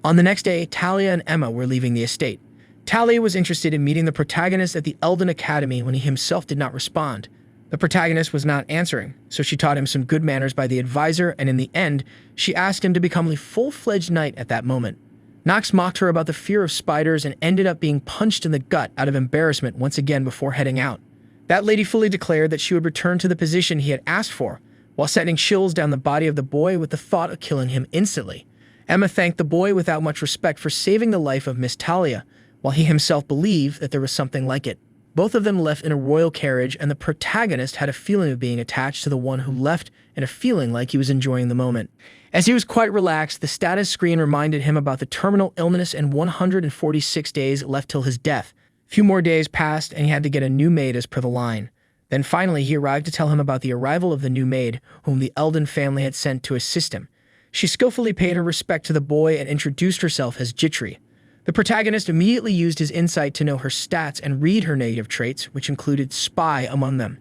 Speaker 1: On the next day, Talia and Emma were leaving the estate. Talia was interested in meeting the protagonist at the Elden Academy when he himself did not respond. The protagonist was not answering, so she taught him some good manners by the advisor, and in the end, she asked him to become a full-fledged knight at that moment. Nox mocked her about the fear of spiders and ended up being punched in the gut out of embarrassment once again before heading out. That lady fully declared that she would return to the position he had asked for, while sending chills down the body of the boy with the thought of killing him instantly. Emma thanked the boy without much respect for saving the life of Miss Talia, while he himself believed that there was something like it. Both of them left in a royal carriage, and the protagonist had a feeling of being attached to the one who left and a feeling like he was enjoying the moment. As he was quite relaxed, the status screen reminded him about the terminal illness and 146 days left till his death. A few more days passed, and he had to get a new maid as per the line. Then finally he arrived to tell him about the arrival of the new maid, whom the Elden family had sent to assist him. She skillfully paid her respect to the boy and introduced herself as Jitri. The protagonist immediately used his insight to know her stats and read her negative traits, which included spy among them.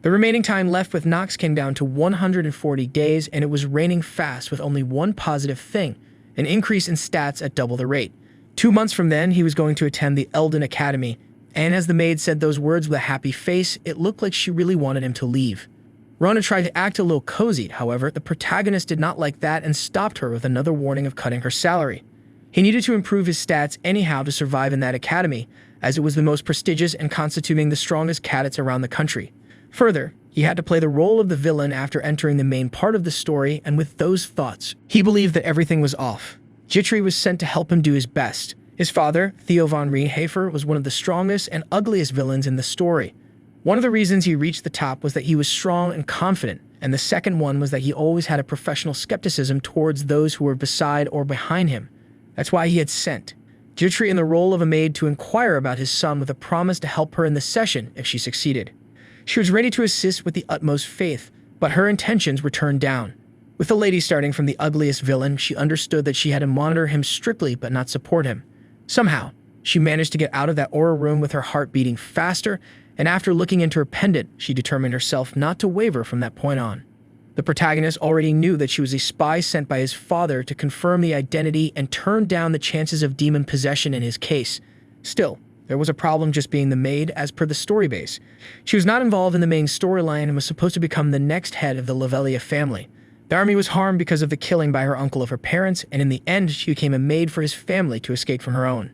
Speaker 1: The remaining time left with Nox came down to 140 days, and it was raining fast with only one positive thing, an increase in stats at double the rate. 2 months from then, he was going to attend the Elden Academy, and as the maid said those words with a happy face, it looked like she really wanted him to leave. Rona tried to act a little cozy, however, the protagonist did not like that and stopped her with another warning of cutting her salary. He needed to improve his stats anyhow to survive in that academy, as it was the most prestigious and constituting the strongest cadets around the country. Further, he had to play the role of the villain after entering the main part of the story, and with those thoughts, he believed that everything was off. Jitri was sent to help him do his best. His father, Theo von Rienhofer, was one of the strongest and ugliest villains in the story. One of the reasons he reached the top was that he was strong and confident, and the second one was that he always had a professional skepticism towards those who were beside or behind him. That's why he had sent Jitri in the role of a maid to inquire about his son with a promise to help her in the session if she succeeded. She was ready to assist with the utmost faith, but her intentions were turned down. With the lady starting from the ugliest villain, she understood that she had to monitor him strictly but not support him. Somehow, she managed to get out of that aura room with her heart beating faster, and after looking into her pendant, she determined herself not to waver from that point on. The protagonist already knew that she was a spy sent by his father to confirm the identity and turn down the chances of demon possession in his case. Still, there was a problem just being the maid as per the story base. She was not involved in the main storyline and was supposed to become the next head of the Lavelia family. The army was harmed because of the killing by her uncle of her parents, and in the end she became a maid for his family to escape from her own.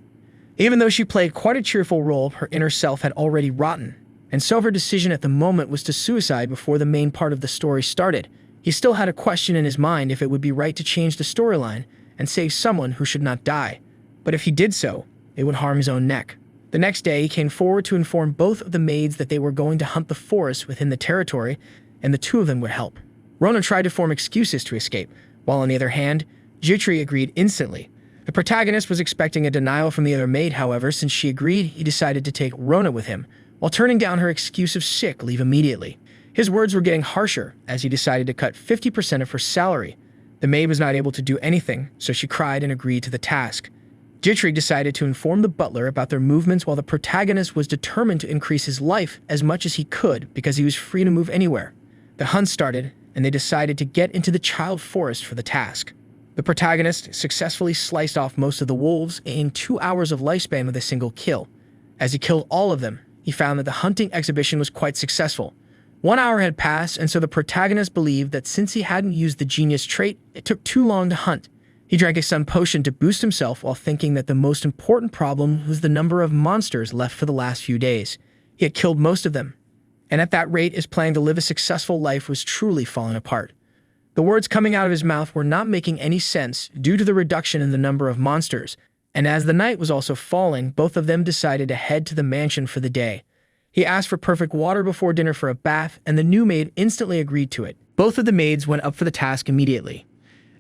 Speaker 1: Even though she played quite a cheerful role, her inner self had already rotten, and so her decision at the moment was to suicide before the main part of the story started. He still had a question in his mind if it would be right to change the storyline and save someone who should not die. But if he did so, it would harm his own neck. The next day, he came forward to inform both of the maids that they were going to hunt the forest within the territory, and the two of them would help. Rona tried to form excuses to escape, while on the other hand, Jitri agreed instantly. The protagonist was expecting a denial from the other maid, however, since she agreed, he decided to take Rona with him, while turning down her excuse of sick leave immediately. His words were getting harsher, as he decided to cut 50% of her salary. The maid was not able to do anything, so she cried and agreed to the task. Jitri decided to inform the butler about their movements while the protagonist was determined to increase his life as much as he could because he was free to move anywhere. The hunt started, and they decided to get into the child forest for the task. The protagonist successfully sliced off most of the wolves in 2 hours of lifespan with a single kill. As he killed all of them, he found that the hunting exhibition was quite successful. 1 hour had passed, and so the protagonist believed that since he hadn't used the genius trait, it took too long to hunt. He drank a sun potion to boost himself while thinking that the most important problem was the number of monsters left for the last few days. He had killed most of them, and at that rate his plan to live a successful life was truly falling apart. The words coming out of his mouth were not making any sense due to the reduction in the number of monsters, and as the night was also falling, both of them decided to head to the mansion for the day. He asked for perfect water before dinner for a bath, and the new maid instantly agreed to it. Both of the maids went up for the task immediately.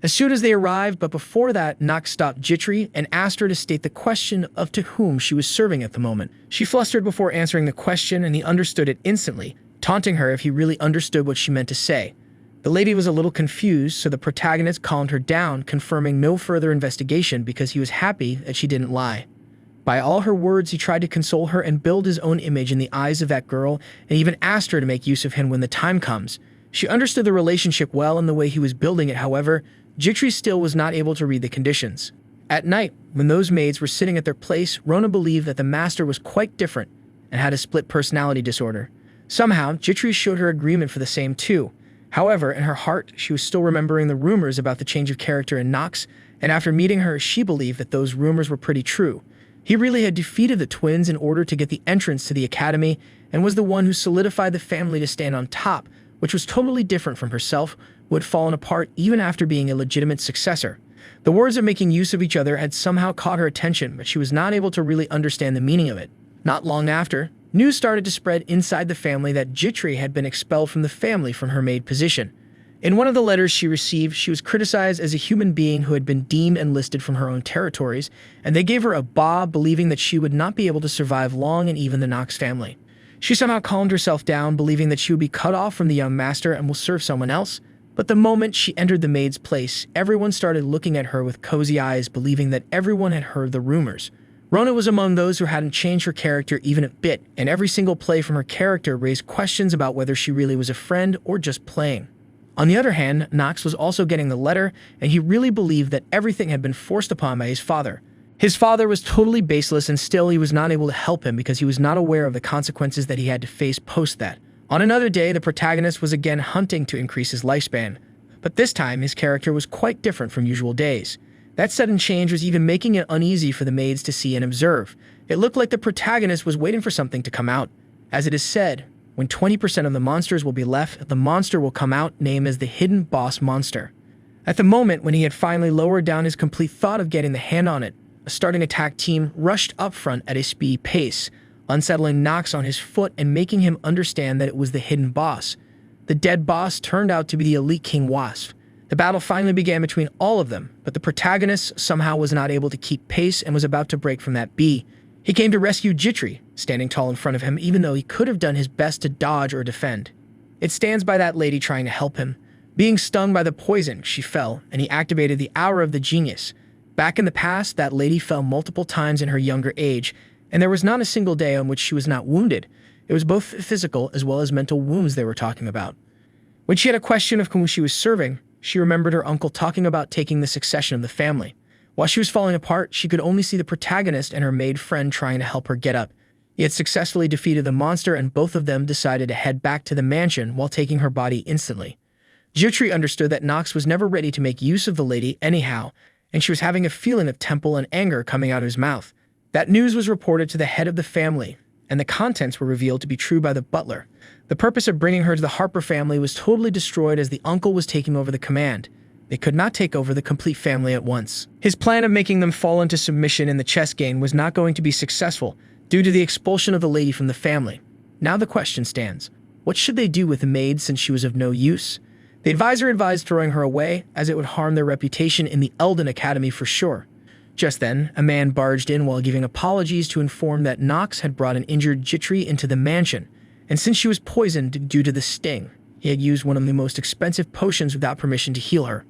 Speaker 1: As soon as they arrived, but before that, Nox stopped Jitri and asked her to state the question of to whom she was serving at the moment. She flustered before answering the question, and he understood it instantly, taunting her if he really understood what she meant to say. The lady was a little confused, so the protagonist calmed her down, confirming no further investigation because he was happy that she didn't lie. By all her words, he tried to console her and build his own image in the eyes of that girl, and even asked her to make use of him when the time comes. She understood the relationship well and the way he was building it. However, Jitri still was not able to read the conditions. At night, when those maids were sitting at their place, Rona believed that the master was quite different and had a split personality disorder. Somehow, Jitri showed her agreement for the same too. However, in her heart, she was still remembering the rumors about the change of character in Nox, and after meeting her, she believed that those rumors were pretty true. He really had defeated the twins in order to get the entrance to the academy and was the one who solidified the family to stand on top, which was totally different from herself, who had fallen apart even after being a legitimate successor. The words of making use of each other had somehow caught her attention, but she was not able to really understand the meaning of it. Not long after, news started to spread inside the family that Jitri had been expelled from the family from her maid position. In one of the letters she received, she was criticized as a human being who had been deemed enlisted from her own territories, and they gave her a ba, believing that she would not be able to survive long in even the Nox family. She somehow calmed herself down, believing that she would be cut off from the young master and will serve someone else. But the moment she entered the maid's place, everyone started looking at her with cozy eyes, believing that everyone had heard the rumors. Rona was among those who hadn't changed her character even a bit, and every single play from her character raised questions about whether she really was a friend or just playing. On the other hand, Nox was also getting the letter, and he really believed that everything had been forced upon by his father. His father was totally baseless, and still he was not able to help him because he was not aware of the consequences that he had to face post that. On another day, the protagonist was again hunting to increase his lifespan, but this time his character was quite different from usual days. That sudden change was even making it uneasy for the maids to see and observe. It looked like the protagonist was waiting for something to come out. As it is said, when 20% of the monsters will be left, the monster will come out, named as the hidden boss monster. At the moment when he had finally lowered down his complete thought of getting the hand on it, a starting attack team rushed up front at a speedy pace, unsettling Nox on his foot and making him understand that it was the hidden boss. The dead boss turned out to be the elite King Wasp. The battle finally began between all of them, but the protagonist somehow was not able to keep pace and was about to break from that bee. He came to rescue Jitri, standing tall in front of him even though he could have done his best to dodge or defend. It stands by that lady trying to help him. Being stung by the poison, she fell, and he activated the Hour of the Genius. Back in the past, that lady fell multiple times in her younger age, and there was not a single day on which she was not wounded. It was both physical as well as mental wounds they were talking about. When she had a question of whom she was serving, she remembered her uncle talking about taking the succession of the family. While she was falling apart, she could only see the protagonist and her maid friend trying to help her get up. He had successfully defeated the monster, and both of them decided to head back to the mansion while taking her body instantly. Jitri understood that Nox was never ready to make use of the lady anyhow, and she was having a feeling of temper and anger coming out of his mouth. That news was reported to the head of the family, and the contents were revealed to be true by the butler. The purpose of bringing her to the Harper family was totally destroyed as the uncle was taking over the command. They could not take over the complete family at once. His plan of making them fall into submission in the chess game was not going to be successful due to the expulsion of the lady from the family. Now the question stands, what should they do with the maid since she was of no use? The advisor advised throwing her away, as it would harm their reputation in the Elden Academy for sure. Just then, a man barged in while giving apologies to inform that Nox had brought an injured Jitri into the mansion, and since she was poisoned due to the sting, he had used one of the most expensive potions without permission to heal her.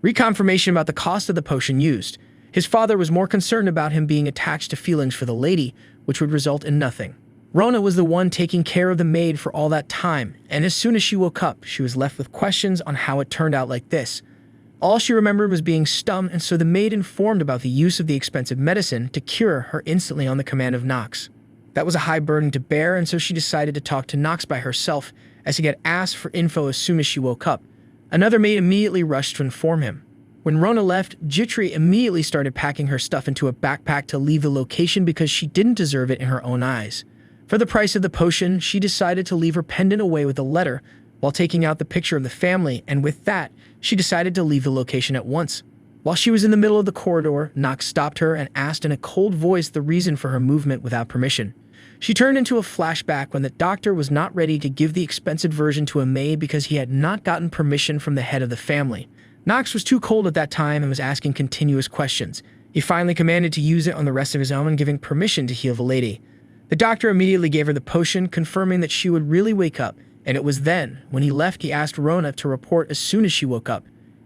Speaker 1: Reconfirmation about the cost of the potion used. His father was more concerned about him being attached to feelings for the lady, which would result in nothing. Rona was the one taking care of the maid for all that time, and as soon as she woke up, she was left with questions on how it turned out like this. All she remembered was being stung, and so the maid informed about the use of the expensive medicine to cure her instantly on the command of Nox. That was a high burden to bear, and so she decided to talk to Nox by herself, as he had asked for info as soon as she woke up. Another maid immediately rushed to inform him. When Rona left, Jitri immediately started packing her stuff into a backpack to leave the location because she didn't deserve it in her own eyes. For the price of the potion, she decided to leave her pendant away with the letter, while taking out the picture of the family, and with that, she decided to leave the location at once. While she was in the middle of the corridor, Nox stopped her and asked in a cold voice the reason for her movement without permission. She turned into a flashback when the doctor was not ready to give the expensive version to a maid because he had not gotten permission from the head of the family. Nox was too cold at that time and was asking continuous questions. He finally commanded to use it on the rest of his own, giving permission to heal the lady. The doctor immediately gave her the potion, confirming that she would really wake up and it was then, when he left, he asked Rona to report as soon as she woke up.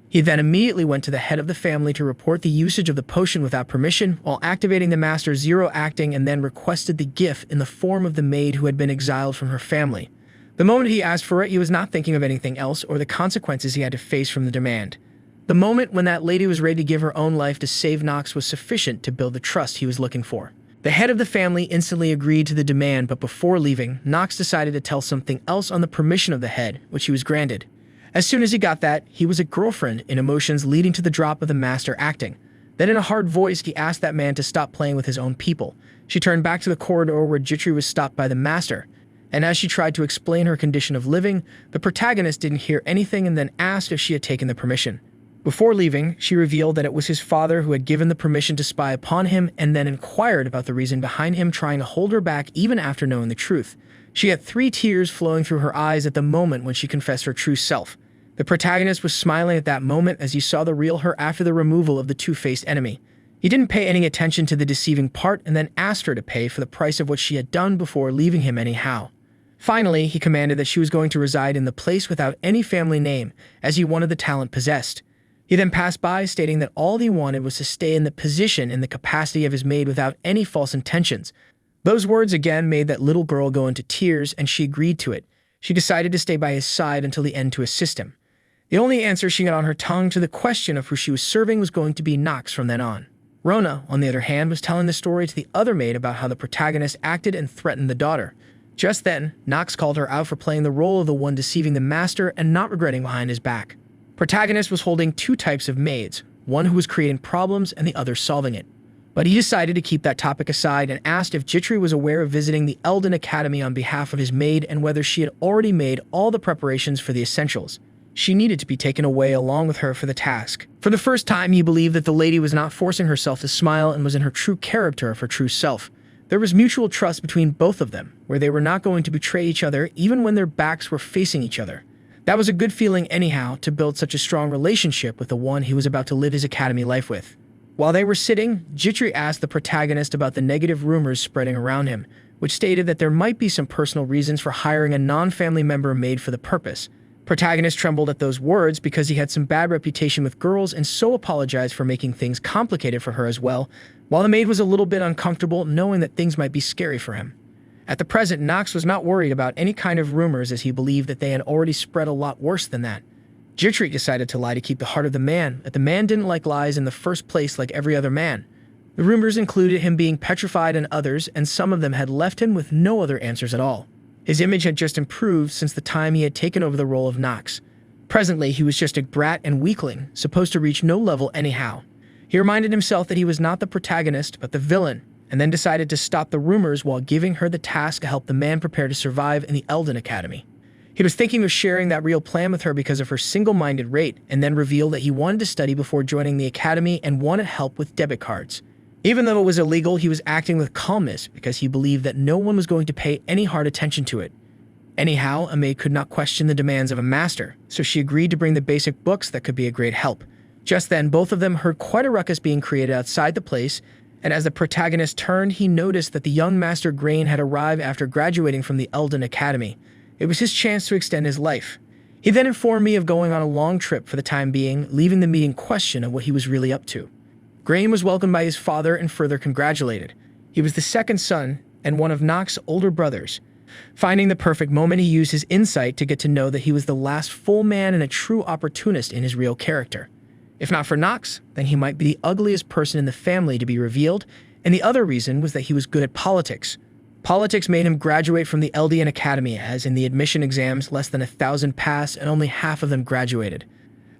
Speaker 1: He then immediately went to the head of the family to report the usage of the potion without permission, while activating the Master's zero acting, and then requested the gift in the form of the maid who had been exiled from her family. The moment he asked for it, he was not thinking of anything else or the consequences he had to face from the demand. The moment when that lady was ready to give her own life to save Nox was sufficient to build the trust he was looking for. The head of the family instantly agreed to the demand, but before leaving, Nox decided to tell something else on the permission of the head, which he was granted. As soon as he got that, he was a girlfriend in emotions, leading to the drop of the Master acting. Then in a hard voice, he asked that man to stop playing with his own people. She turned back to the corridor where Jitri was stopped by the Master, and as she tried to explain her condition of living, the protagonist didn't hear anything and then asked if she had taken the permission. Before leaving, she revealed that it was his father who had given the permission to spy upon him, and then inquired about the reason behind him trying to hold her back even after knowing the truth. She had 3 tears flowing through her eyes at the moment when she confessed her true self. The protagonist was smiling at that moment as he saw the real her after the removal of the two-faced enemy. He didn't pay any attention to the deceiving part and then asked her to pay for the price of what she had done before leaving him anyhow. Finally, he commanded that she was going to reside in the place without any family name, as he wanted the talent possessed. He then passed by, stating that all he wanted was to stay in the position in the capacity of his maid without any false intentions. Those words again made that little girl go into tears, and she agreed to it. She decided to stay by his side until the end to assist him. The only answer she got on her tongue to the question of who she was serving was going to be Nox from then on. Rona, on the other hand, was telling the story to the other maid about how the protagonist acted and threatened the daughter. Just then, Nox called her out for playing the role of the one deceiving the Master and not regretting behind his back. Protagonist was holding 2 types of maids, one who was creating problems and the other solving it. But he decided to keep that topic aside and asked if Jitri was aware of visiting the Elden Academy on behalf of his maid and whether she had already made all the preparations for the essentials. She needed to be taken away along with her for the task. For the first time, he believed that the lady was not forcing herself to smile and was in her true character of her true self. There was mutual trust between both of them, where they were not going to betray each other even when their backs were facing each other. That was a good feeling anyhow, to build such a strong relationship with the one he was about to live his academy life with. While they were sitting, Jitri asked the protagonist about the negative rumors spreading around him, which stated that there might be some personal reasons for hiring a non-family member maid for the purpose. Protagonist trembled at those words because he had some bad reputation with girls and so apologized for making things complicated for her as well, while the maid was a little bit uncomfortable knowing that things might be scary for him. At the present, Nox was not worried about any kind of rumors as he believed that they had already spread a lot worse than that. Jitri decided to lie to keep the heart of the man, that the man didn't like lies in the first place like every other man. The rumors included him being petrified and others, and some of them had left him with no other answers at all. His image had just improved since the time he had taken over the role of Nox. Presently, he was just a brat and weakling, supposed to reach no level anyhow. He reminded himself that he was not the protagonist, but the villain, and then decided to stop the rumors while giving her the task to help the man prepare to survive in the Elden Academy. He was thinking of sharing that real plan with her because of her single-minded rate, and then revealed that he wanted to study before joining the academy and wanted help with debit cards. Even though it was illegal, he was acting with calmness because he believed that no one was going to pay any hard attention to it. Anyhow, a maid could not question the demands of a master, so she agreed to bring the basic books that could be a great help. Just then, both of them heard quite a ruckus being created outside the place, and as the protagonist turned, he noticed that the young Master Grain had arrived after graduating from the Elden Academy. It was his chance to extend his life. He then informed me of going on a long trip for the time being, leaving the meeting question of what he was really up to. Grain was welcomed by his father and further congratulated. He was the second son and one of Nox's older brothers. Finding the perfect moment, he used his insight to get to know that he was the last full man and a true opportunist in his real character. If not for Nox, then he might be the ugliest person in the family to be revealed, and the other reason was that he was good at politics. Politics made him graduate from the Eldian Academy, as in the admission exams less than 1,000 passed and only half of them graduated.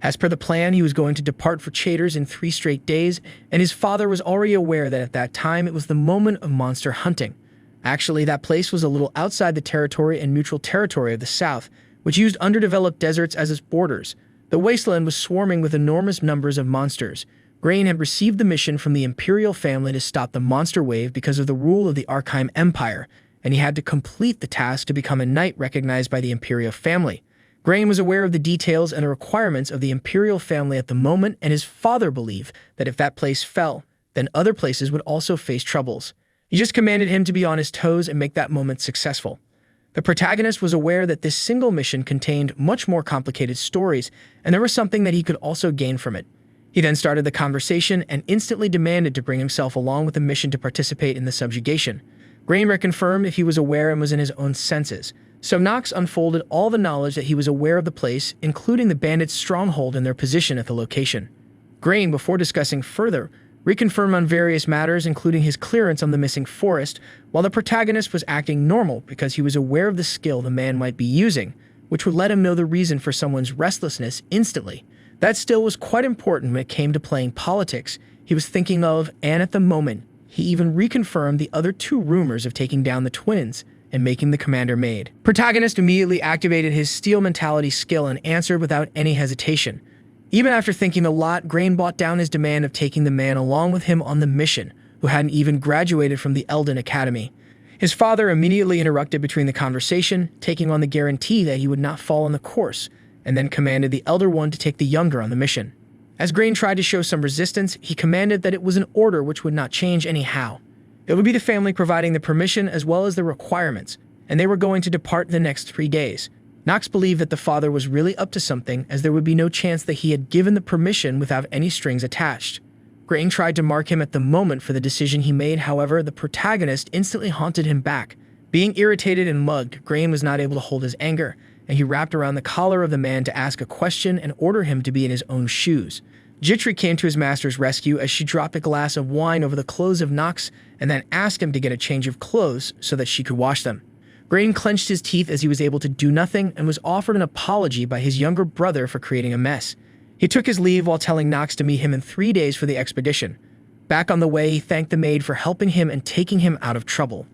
Speaker 1: As per the plan, he was going to depart for Chaders in 3 straight days, and his father was already aware that at that time it was the moment of monster hunting. Actually, that place was a little outside the territory and neutral territory of the South, which used underdeveloped deserts as its borders. The wasteland was swarming with enormous numbers of monsters. Grain had received the mission from the Imperial family to stop the monster wave because of the rule of the Archive Empire, and he had to complete the task to become a knight recognized by the Imperial family. Grain was aware of the details and the requirements of the Imperial family at the moment, and his father believed that if that place fell, then other places would also face troubles. He just commanded him to be on his toes and make that moment successful. The protagonist was aware that this single mission contained much more complicated stories, and there was something that he could also gain from it. He then started the conversation and instantly demanded to bring himself along with the mission to participate in the subjugation. Grain reconfirmed if he was aware and was in his own senses. So Nox unfolded all the knowledge that he was aware of the place, including the bandits' stronghold and their position at the location. Grain, before discussing further, reconfirmed on various matters, including his clearance on the missing forest, while the protagonist was acting normal because he was aware of the skill the man might be using, which would let him know the reason for someone's restlessness instantly. That still was quite important when it came to playing politics he was thinking of, and at the moment, he even reconfirmed the other two rumors of taking down the twins and making the commander maid. Protagonist immediately activated his steel mentality skill and answered without any hesitation. Even after thinking a lot, Grain brought down his demand of taking the man along with him on the mission, who hadn't even graduated from the Elden Academy. His father immediately interrupted between the conversation, taking on the guarantee that he would not fall on the course, and then commanded the elder one to take the younger on the mission. As Grain tried to show some resistance, he commanded that it was an order which would not change anyhow. It would be the family providing the permission as well as the requirements, and they were going to depart the next 3 days. Nox believed that the father was really up to something, as there would be no chance that he had given the permission without any strings attached. Grain tried to mark him at the moment for the decision he made, however, the protagonist instantly haunted him back. Being irritated and mugged, Grain was not able to hold his anger, and he wrapped around the collar of the man to ask a question and order him to be in his own shoes. Jitri came to his master's rescue as she dropped a glass of wine over the clothes of Nox and then asked him to get a change of clothes so that she could wash them. Grain clenched his teeth as he was able to do nothing and was offered an apology by his younger brother for creating a mess. He took his leave while telling Nox to meet him in 3 days for the expedition. Back on the way, he thanked the maid for helping him and taking him out of trouble.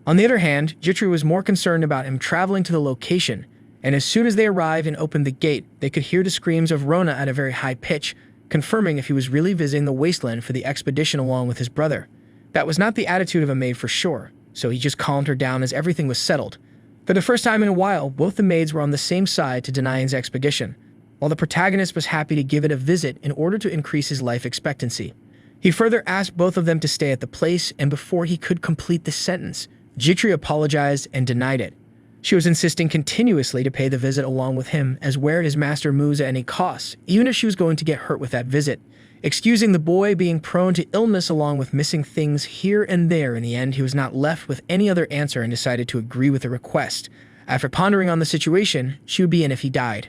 Speaker 1: On the other hand, Jitri was more concerned about him traveling to the location, and as soon as they arrived and opened the gate, they could hear the screams of Rona at a very high pitch, confirming if he was really visiting the wasteland for the expedition along with his brother. That was not the attitude of a maid for sure, so he just calmed her down as everything was settled. For the first time in a while, both the maids were on the same side to deny his expedition, while the protagonist was happy to give it a visit in order to increase his life expectancy. He further asked both of them to stay at the place, and before he could complete the sentence, Jitri apologized and denied it. She was insisting continuously to pay the visit along with him, as wear his master moves at any cost, even if she was going to get hurt with that visit. Excusing the boy being prone to illness along with missing things here and there, in the end he was not left with any other answer and decided to agree with the request. After pondering on the situation, she would be in if he died.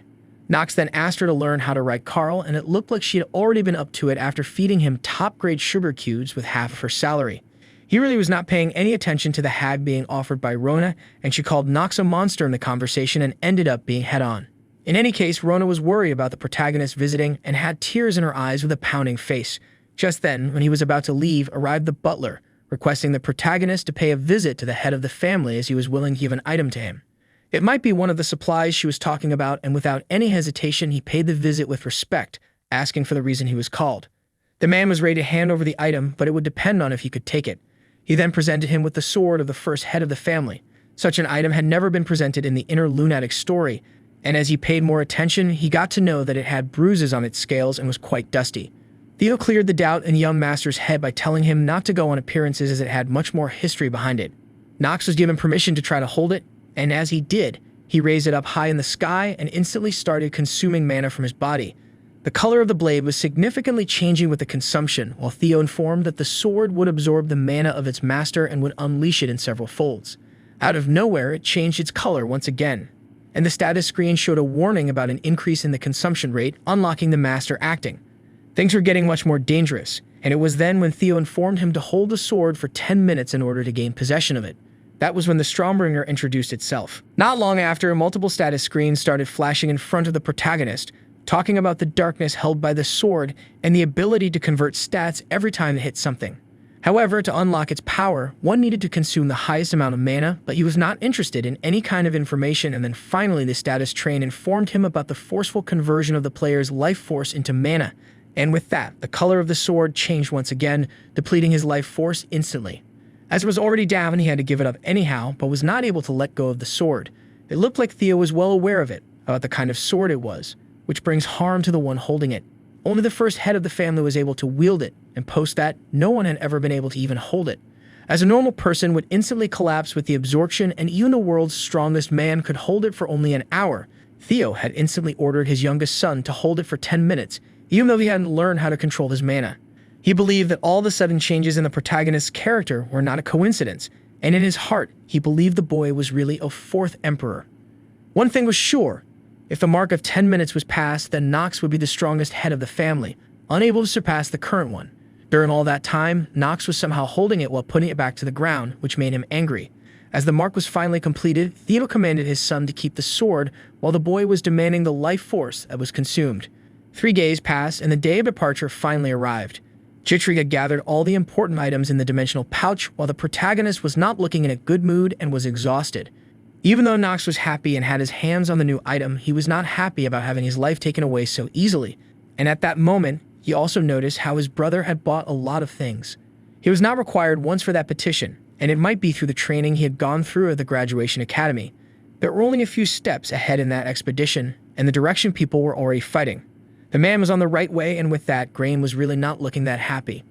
Speaker 1: Nox then asked her to learn how to write Carl, and it looked like she had already been up to it after feeding him top-grade sugar cubes with half of her salary. He really was not paying any attention to the hag being offered by Rona, and she called Nox a monster in the conversation and ended up being head-on. In any case, Rona was worried about the protagonist visiting and had tears in her eyes with a pounding face. Just then, when he was about to leave, arrived the butler, requesting the protagonist to pay a visit to the head of the family as he was willing to give an item to him. It might be one of the supplies she was talking about, and without any hesitation, he paid the visit with respect, asking for the reason he was called. The man was ready to hand over the item, but it would depend on if he could take it. He then presented him with the sword of the first head of the family. Such an item had never been presented in the inner lunatic story, and as he paid more attention, he got to know that it had bruises on its scales and was quite dusty. Theo cleared the doubt in the young master's head by telling him not to go on appearances as it had much more history behind it. Nox was given permission to try to hold it, and as he did, he raised it up high in the sky and instantly started consuming mana from his body. The color of the blade was significantly changing with the consumption, while Theo informed that the sword would absorb the mana of its master and would unleash it in several folds. Out of nowhere, it changed its color once again, and the status screen showed a warning about an increase in the consumption rate, unlocking the master acting. Things were getting much more dangerous, and it was then when Theo informed him to hold the sword for 10 minutes in order to gain possession of it. That was when the Strombringer introduced itself. Not long after, multiple status screens started flashing in front of the protagonist, talking about the darkness held by the sword and the ability to convert stats every time it hit something. However, to unlock its power, one needed to consume the highest amount of mana, but he was not interested in any kind of information, and then finally the status train informed him about the forceful conversion of the player's life force into mana, and with that, the color of the sword changed once again, depleting his life force instantly. As it was already down, he had to give it up anyhow, but was not able to let go of the sword. It looked like Theo was well aware of it, about the kind of sword it was, which brings harm to the one holding it. Only the first head of the family was able to wield it, and post that, no one had ever been able to even hold it. as a normal person would instantly collapse with the absorption, and even the world's strongest man could hold it for only an hour. Theo had instantly ordered his youngest son to hold it for 10 minutes, even though he hadn't learned how to control his mana. He believed that all the sudden changes in the protagonist's character were not a coincidence, and in his heart, he believed the boy was really a fourth emperor. One thing was sure: if the mark of 10 minutes was passed, then Nox would be the strongest head of the family, unable to surpass the current one. During all that time, Nox was somehow holding it while putting it back to the ground, which made him angry. As the mark was finally completed, Theo commanded his son to keep the sword, while the boy was demanding the life force that was consumed. 3 days passed, and the day of departure finally arrived. Jitri had gathered all the important items in the dimensional pouch, while the protagonist was not looking in a good mood and was exhausted. Even though Nox was happy and had his hands on the new item, he was not happy about having his life taken away so easily. And at that moment, he also noticed how his brother had bought a lot of things. He was not required once for that petition, and it might be through the training he had gone through at the graduation academy. But we're only a few steps ahead in that expedition, and the direction people were already fighting. The man was on the right way, and with that, Grain was really not looking that happy.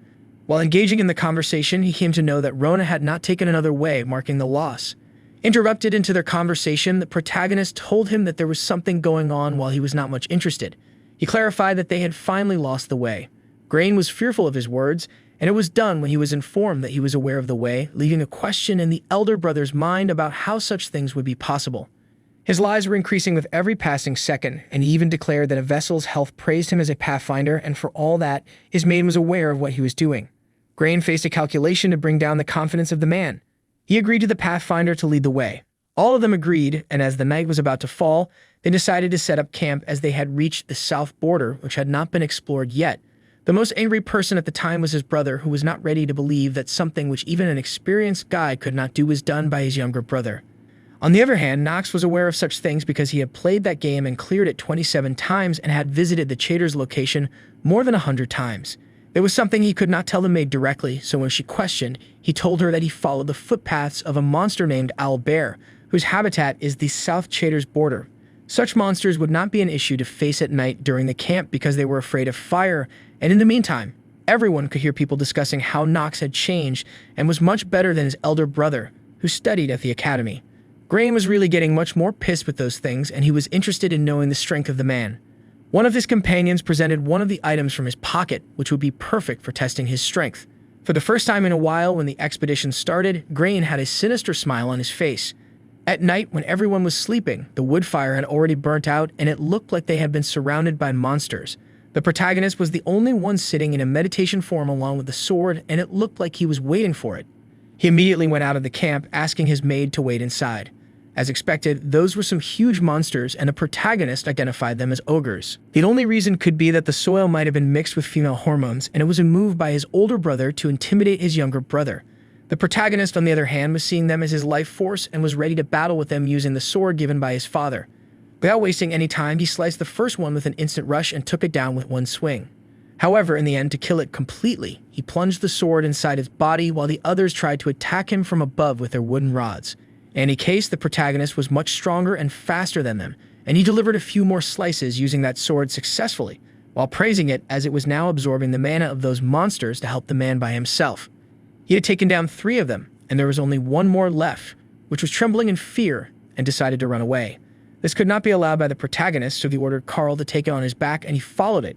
Speaker 1: While engaging in the conversation, he came to know that Rona had not taken another way, marking the loss. Interrupted into their conversation, the protagonist told him that there was something going on while he was not much interested. He clarified that they had finally lost the way. Grain was fearful of his words, and it was done when he was informed that he was aware of the way, leaving a question in the elder brother's mind about how such things would be possible. His lies were increasing with every passing second, and he even declared that a vessel's health praised him as a pathfinder, and for all that, his maiden was aware of what he was doing. Grain faced a calculation to bring down the confidence of the man. He agreed to the pathfinder to lead the way. All of them agreed, and as the night was about to fall, they decided to set up camp as they had reached the south border, which had not been explored yet. The most angry person at the time was his brother, who was not ready to believe that something which even an experienced guide could not do was done by his younger brother. On the other hand, Nox was aware of such things because he had played that game and cleared it 27 times and had visited the Chater's location more than 100 times. There was something he could not tell the maid directly, so when she questioned, he told her that he followed the footpaths of a monster named Owlbear, whose habitat is the South Chater's border. Such monsters would not be an issue to face at night during the camp because they were afraid of fire, and in the meantime, everyone could hear people discussing how Nox had changed and was much better than his elder brother, who studied at the academy. Grain was really getting much more pissed with those things, and he was interested in knowing the strength of the man. One of his companions presented one of the items from his pocket, which would be perfect for testing his strength. For the first time in a while, when the expedition started, Grain had a sinister smile on his face. At night, when everyone was sleeping, the wood fire had already burnt out, and it looked like they had been surrounded by monsters. The protagonist was the only one sitting in a meditation form along with the sword, and it looked like he was waiting for it. He immediately went out of the camp, asking his maid to wait inside. As expected, those were some huge monsters, and the protagonist identified them as ogres. The only reason could be that the soil might have been mixed with female hormones, and it was a move by his older brother to intimidate his younger brother. The protagonist, on the other hand, was seeing them as his life force and was ready to battle with them using the sword given by his father. Without wasting any time, he sliced the first one with an instant rush and took it down with one swing. However, in the end, to kill it completely, he plunged the sword inside its body while the others tried to attack him from above with their wooden rods. In any case, the protagonist was much stronger and faster than them, and he delivered a few more slices using that sword successfully, while praising it as it was now absorbing the mana of those monsters to help the man by himself. He had taken down 3 of them, and there was only one more left, which was trembling in fear and decided to run away. This could not be allowed by the protagonist, so he ordered Carl to take it on his back, and he followed it.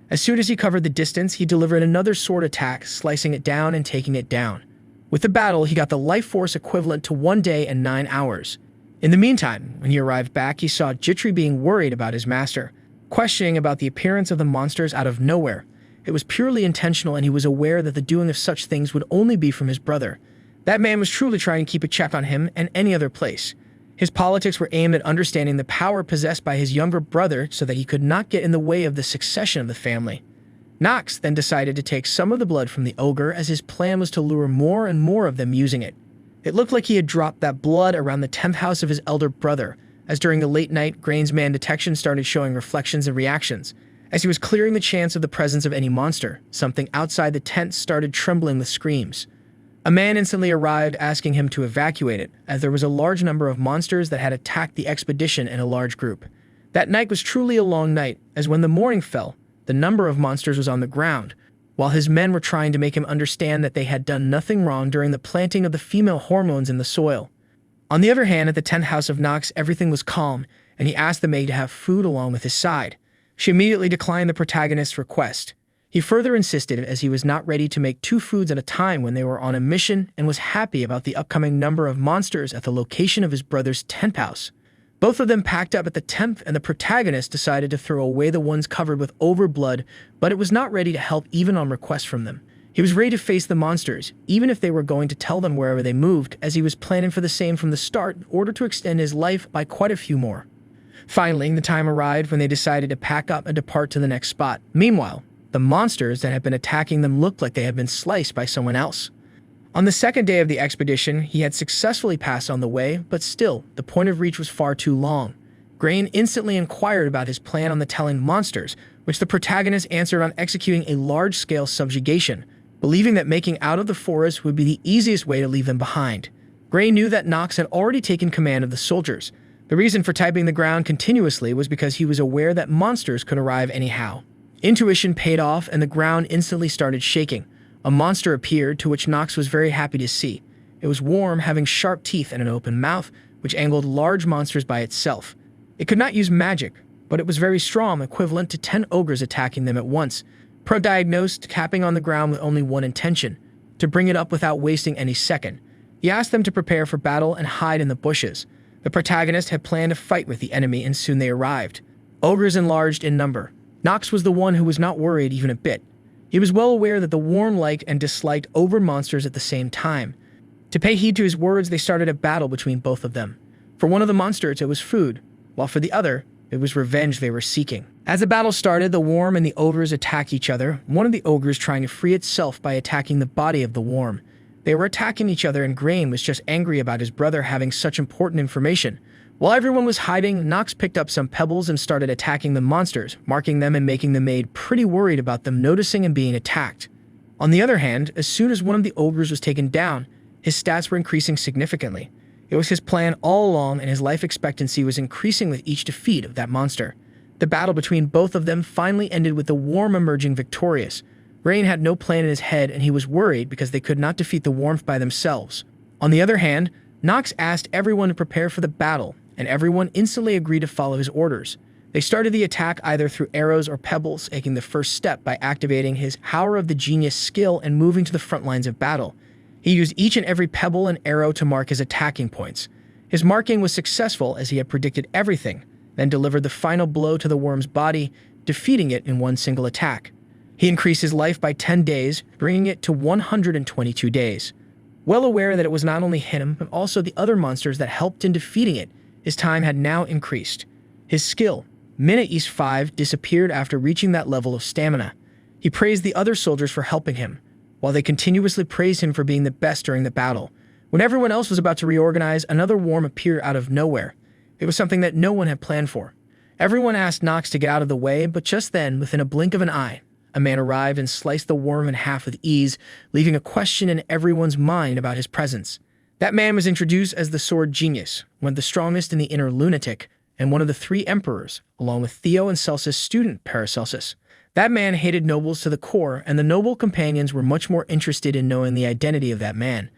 Speaker 1: As soon as he covered the distance, he delivered another sword attack, slicing it down and taking it down. With the battle, he got the life force equivalent to 1 day and 9 hours. In the meantime, when he arrived back, he saw Jitri being worried about his master, questioning about the appearance of the monsters out of nowhere. It was purely intentional, and he was aware that the doing of such things would only be from his brother. That man was truly trying to keep a check on him and any other place. His politics were aimed at understanding the power possessed by his younger brother so that he could not get in the way of the succession of the family. Nox then decided to take some of the blood from the ogre, as his plan was to lure more and more of them using it. It looked like he had dropped that blood around the 10th house of his elder brother, as during the late night, Grain's man detection started showing reflections and reactions. As he was clearing the chance of the presence of any monster, something outside the tent started trembling with screams. A man instantly arrived asking him to evacuate it, as there was a large number of monsters that had attacked the expedition in a large group. That night was truly a long night, as when the morning fell, the number of monsters was on the ground. while his men were trying to make him understand that they had done nothing wrong during the planting of the female hormones in the soil. On the other hand, at the 10th house of Nox, everything was calm, and he asked the maid to have food along with his side. She immediately declined the protagonist's request. He further insisted, as he was not ready to make 2 foods at a time when they were on a mission, and was happy about the upcoming number of monsters at the location of his brother's 10th house. Both of them packed up at the 10th, and the protagonist decided to throw away the ones covered with overblood, but it was not ready to help even on request from them. He was ready to face the monsters, even if they were going to tell them wherever they moved, as he was planning for the same from the start in order to extend his life by quite a few more. Finally, the time arrived when they decided to pack up and depart to the next spot. Meanwhile, the monsters that had been attacking them looked like they had been sliced by someone else. On the second day of the expedition, he had successfully passed on the way, but still, the point of reach was far too long. Grain instantly inquired about his plan on the telling monsters, which the protagonist answered on executing a large-scale subjugation, believing that making out of the forest would be the easiest way to leave them behind. Gray knew that Nox had already taken command of the soldiers. The reason for typing the ground continuously was because he was aware that monsters could arrive anyhow. Intuition paid off, and the ground instantly started shaking. A monster appeared, to which Nox was very happy to see. It was warm, having sharp teeth and an open mouth, which angled large monsters by itself. It could not use magic, but it was very strong, equivalent to 10 ogres attacking them at once. Pro-diagnosed, capping on the ground with only one intention: to bring it up without wasting any second. He asked them to prepare for battle and hide in the bushes. The protagonist had planned to fight with the enemy, and soon they arrived. Ogres enlarged in number. Nox was the one who was not worried even a bit. He was well aware that the worm liked and disliked ogre monsters at the same time. To pay heed to his words, they started a battle between both of them. For one of the monsters, it was food, while for the other, it was revenge they were seeking. As the battle started, the worm and the ogres attacked each other, one of the ogres trying to free itself by attacking the body of the worm. They were attacking each other, and Grain was just angry about his brother having such important information. While everyone was hiding, Nox picked up some pebbles and started attacking the monsters, marking them and making the maid pretty worried about them noticing and being attacked. On the other hand, as soon as one of the ogres was taken down, his stats were increasing significantly. It was his plan all along, and his life expectancy was increasing with each defeat of that monster. The battle between both of them finally ended with the worm emerging victorious. Rain had no plan in his head, and he was worried because they could not defeat the worm by themselves. On the other hand, Nox asked everyone to prepare for the battle, and everyone instantly agreed to follow his orders. They started the attack either through arrows or pebbles, taking the first step by activating his Hour of the Genius skill and moving to the front lines of battle. He used each and every pebble and arrow to mark his attacking points. His marking was successful, as he had predicted everything, then delivered the final blow to the worm's body, defeating it in one single attack. He increased his life by 10 days, bringing it to 122 days. Well aware that it was not only him, but also the other monsters that helped in defeating it, his time had now increased. His skill, Minute East 5, disappeared after reaching that level of stamina. He praised the other soldiers for helping him, while they continuously praised him for being the best during the battle. When everyone else was about to reorganize, another worm appeared out of nowhere. It was something that no one had planned for. Everyone asked Nox to get out of the way, but just then, within a blink of an eye, a man arrived and sliced the worm in half with ease, leaving a question in everyone's mind about his presence. That man was introduced as the Sword Genius, one of the strongest in the Inner Lunatic, and one of the 3 emperors, along with Theo and Celsus' student, Paracelsus. That man hated nobles to the core, and the noble companions were much more interested in knowing the identity of that man.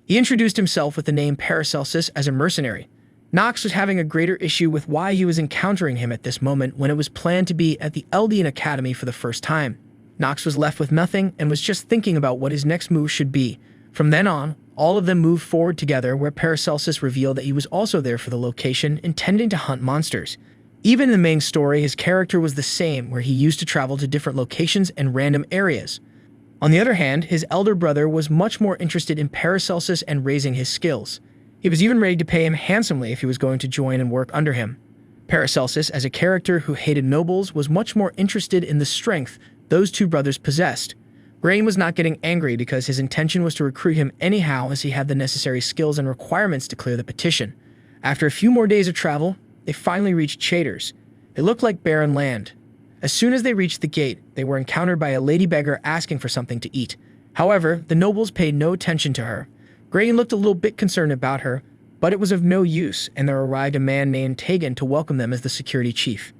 Speaker 1: He introduced himself with the name Paracelsus as a mercenary. Nox was having a greater issue with why he was encountering him at this moment when it was planned to be at the Eldian Academy for the first time. Nox was left with nothing and was just thinking about what his next move should be. From then on, all of them moved forward together, where Paracelsus revealed that he was also there for the location, intending to hunt monsters. Even in the main story, his character was the same, where he used to travel to different locations and random areas. On the other hand, his elder brother was much more interested in Paracelsus and raising his skills. He was even ready to pay him handsomely if he was going to join and work under him. Paracelsus, as a character who hated nobles, was much more interested in the strength those 2 brothers possessed. Grain was not getting angry because his intention was to recruit him anyhow, as he had the necessary skills and requirements to clear the petition. After a few more days of travel, they finally reached Chaders. It looked like barren land. As soon as they reached the gate, they were encountered by a lady beggar asking for something to eat. However, the nobles paid no attention to her. Grain looked a little bit concerned about her, but it was of no use, and there arrived a man named Tegan to welcome them as the security chief.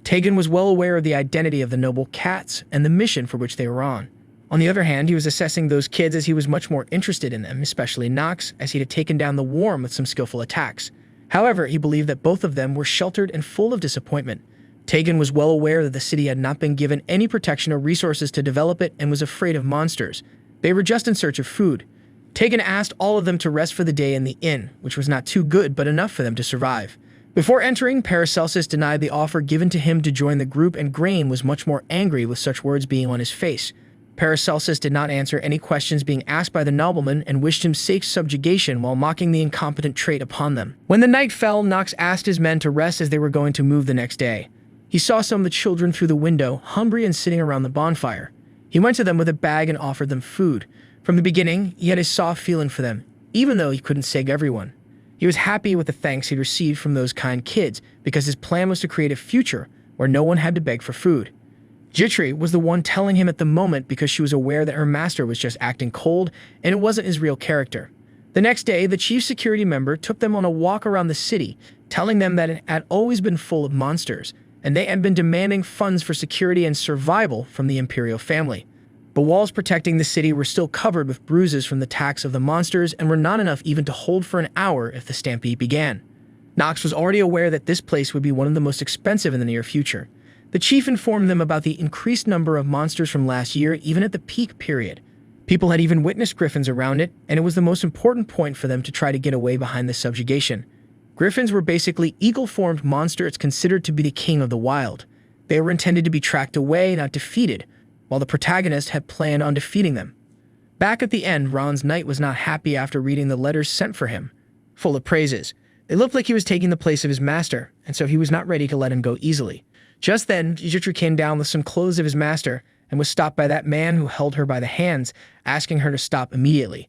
Speaker 1: Tegan was well aware of the identity of the noble cats and the mission for which they were on. On the other hand, he was assessing those kids as he was much more interested in them, especially Nox, as he had taken down the Worm with some skillful attacks. However, he believed that both of them were sheltered and full of disappointment. Tegan was well aware that the city had not been given any protection or resources to develop it and was afraid of monsters. They were just in search of food. Tegan asked all of them to rest for the day in the inn, which was not too good but enough for them to survive. Before entering, Paracelsus denied the offer given to him to join the group, and Grain was much more angry with such words being on his face. Paracelsus did not answer any questions being asked by the nobleman and wished him safe subjugation while mocking the incompetent trait upon them. When the night fell, Nox asked his men to rest as they were going to move the next day. He saw some of the children through the window, hungry and sitting around the bonfire. He went to them with a bag and offered them food. From the beginning, he had a soft feeling for them, even though he couldn't save everyone. He was happy with the thanks he'd received from those kind kids because his plan was to create a future where no one had to beg for food. Jitri was the one telling him at the moment because she was aware that her master was just acting cold and it wasn't his real character. The next day, the chief security member took them on a walk around the city, telling them that it had always been full of monsters, and they had been demanding funds for security and survival from the imperial family. The walls protecting the city were still covered with bruises from the attacks of the monsters and were not enough even to hold for an hour if the stampede began. Nox was already aware that this place would be one of the most expensive in the near future. The chief informed them about the increased number of monsters from last year, even at the peak period. People had even witnessed griffins around it, and it was the most important point for them to try to get away behind this subjugation. Griffins were basically eagle-formed monsters considered to be the king of the wild. They were intended to be tracked away, not defeated, while the protagonist had planned on defeating them. Back at the end, Ron's knight was not happy after reading the letters sent for him, full of praises. It looked like he was taking the place of his master, and so he was not ready to let him go easily. Just then, Jitri came down with some clothes of his master and was stopped by that man who held her by the hands, asking her to stop immediately.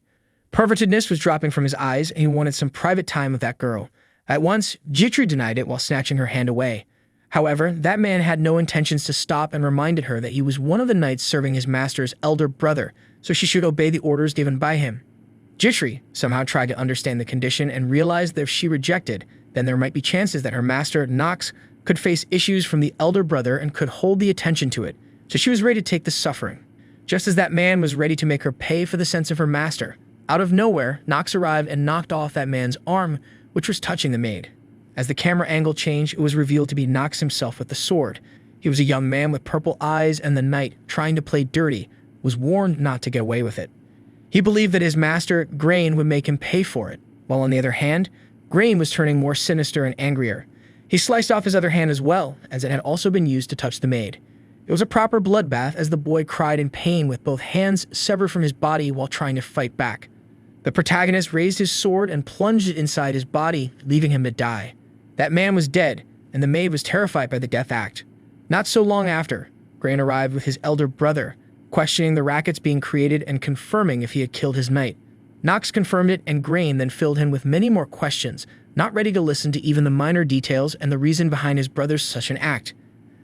Speaker 1: Pervertedness was dropping from his eyes, and he wanted some private time with that girl. At once, Jitri denied it while snatching her hand away. However, that man had no intentions to stop and reminded her that he was one of the knights serving his master's elder brother, so she should obey the orders given by him. Jitri somehow tried to understand the condition and realized that if she rejected, then there might be chances that her master, Nox, could face issues from the elder brother and could hold the attention to it, so she was ready to take the suffering. Just as that man was ready to make her pay for the sense of her master, out of nowhere, Nox arrived and knocked off that man's arm, which was touching the maid. As the camera angle changed, it was revealed to be Nox himself with the sword. He was a young man with purple eyes, and the knight, trying to play dirty, was warned not to get away with it. He believed that his master, Grain, would make him pay for it, while on the other hand, Grain was turning more sinister and angrier. He sliced off his other hand as well, as it had also been used to touch the maid. It was a proper bloodbath as the boy cried in pain with both hands severed from his body while trying to fight back. The protagonist raised his sword and plunged it inside his body, leaving him to die. That man was dead, and the maid was terrified by the death act. Not so long after, Grain arrived with his elder brother, questioning the rackets being created and confirming if he had killed his knight. Nox confirmed it, and Grain then filled him with many more questions, not ready to listen to even the minor details and the reason behind his brother's such an act.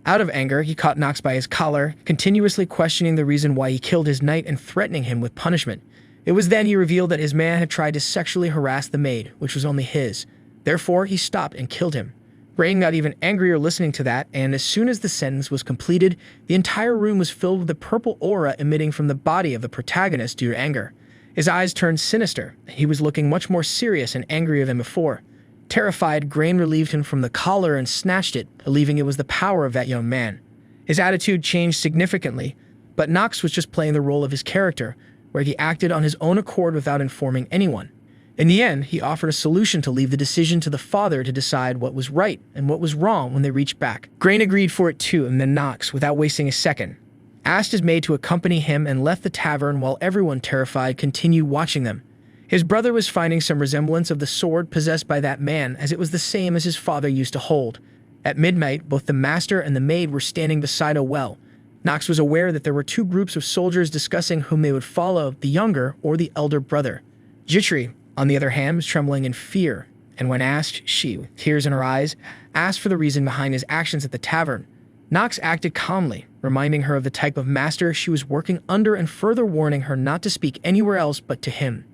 Speaker 1: Out of anger, he caught Nox by his collar, continuously questioning the reason why he killed his knight and threatening him with punishment. It was then he revealed that his man had tried to sexually harass the maid, which was only his. Therefore, he stopped and killed him. Grain got even angrier listening to that, and as soon as the sentence was completed, the entire room was filled with the purple aura emitting from the body of the protagonist due to anger. His eyes turned sinister. He was looking much more serious and angrier than before. Terrified, Grain relieved him from the collar and snatched it, believing it was the power of that young man. His attitude changed significantly, but Nox was just playing the role of his character, where he acted on his own accord without informing anyone. In the end, he offered a solution to leave the decision to the father to decide what was right and what was wrong when they reached back. Grain agreed for it too, and then Nox, without wasting a second, asked his maid to accompany him and left the tavern while everyone, terrified, continued watching them. His brother was finding some resemblance of the sword possessed by that man, as it was the same as his father used to hold. At midnight, both the master and the maid were standing beside a well. Nox was aware that there were two groups of soldiers discussing whom they would follow, the younger or the elder brother. Jitri, on the other hand, was trembling in fear, and when asked, she, with tears in her eyes, asked for the reason behind his actions at the tavern. Nox acted calmly, reminding her of the type of master she was working under and further warning her not to speak anywhere else but to him.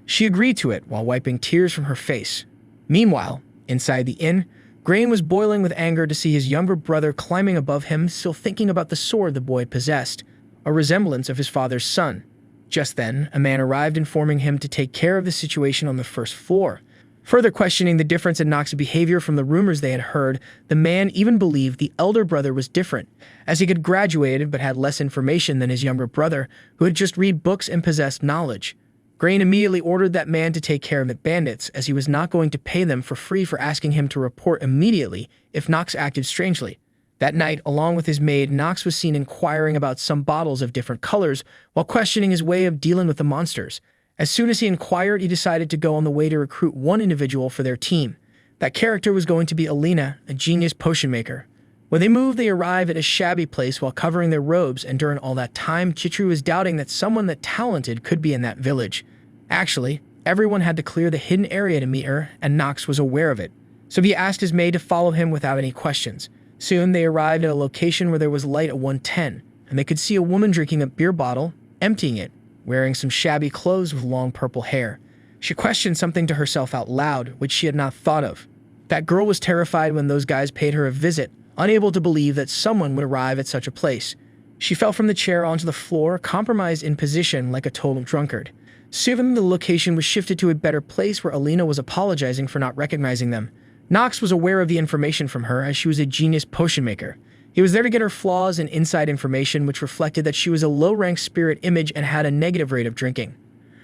Speaker 1: She agreed to it while wiping tears from her face. Meanwhile, inside the inn, Grain was boiling with anger to see his younger brother climbing above him, still thinking about the sword the boy possessed. a resemblance of his father's son. Just then, a man arrived informing him to take care of the situation on the first floor. Further questioning the difference in Nox's behavior from the rumors they had heard, the man even believed the elder brother was different, as he had graduated but had less information than his younger brother, who had just read books and possessed knowledge. Grain immediately ordered that man to take care of the bandits, as he was not going to pay them for free for asking him to report immediately if Nox acted strangely. That night, along with his maid, Nox was seen inquiring about some bottles of different colors while questioning his way of dealing with the monsters. As soon as he inquired, he decided to go on the way to recruit one individual for their team. That character was going to be Alina, a genius potion maker. When they moved, they arrived at a shabby place while covering their robes, and during all that time, Chitru was doubting that someone that talented could be in that village. Actually, everyone had to clear the hidden area to meet her, and Nox was aware of it. So he asked his maid to follow him without any questions. Soon, they arrived at a location where there was light at 110, and they could see a woman drinking a beer bottle, emptying it, wearing some shabby clothes with long purple hair. She questioned something to herself out loud, which she had not thought of. That girl was terrified when those guys paid her a visit, unable to believe that someone would arrive at such a place. She fell from the chair onto the floor, compromised in position like a total drunkard. Soon, the location was shifted to a better place where Alina was apologizing for not recognizing them. Nox was aware of the information from her, as she was a genius potion maker. He was there to get her flaws and inside information, which reflected that she was a low-ranked spirit image and had a negative rate of drinking.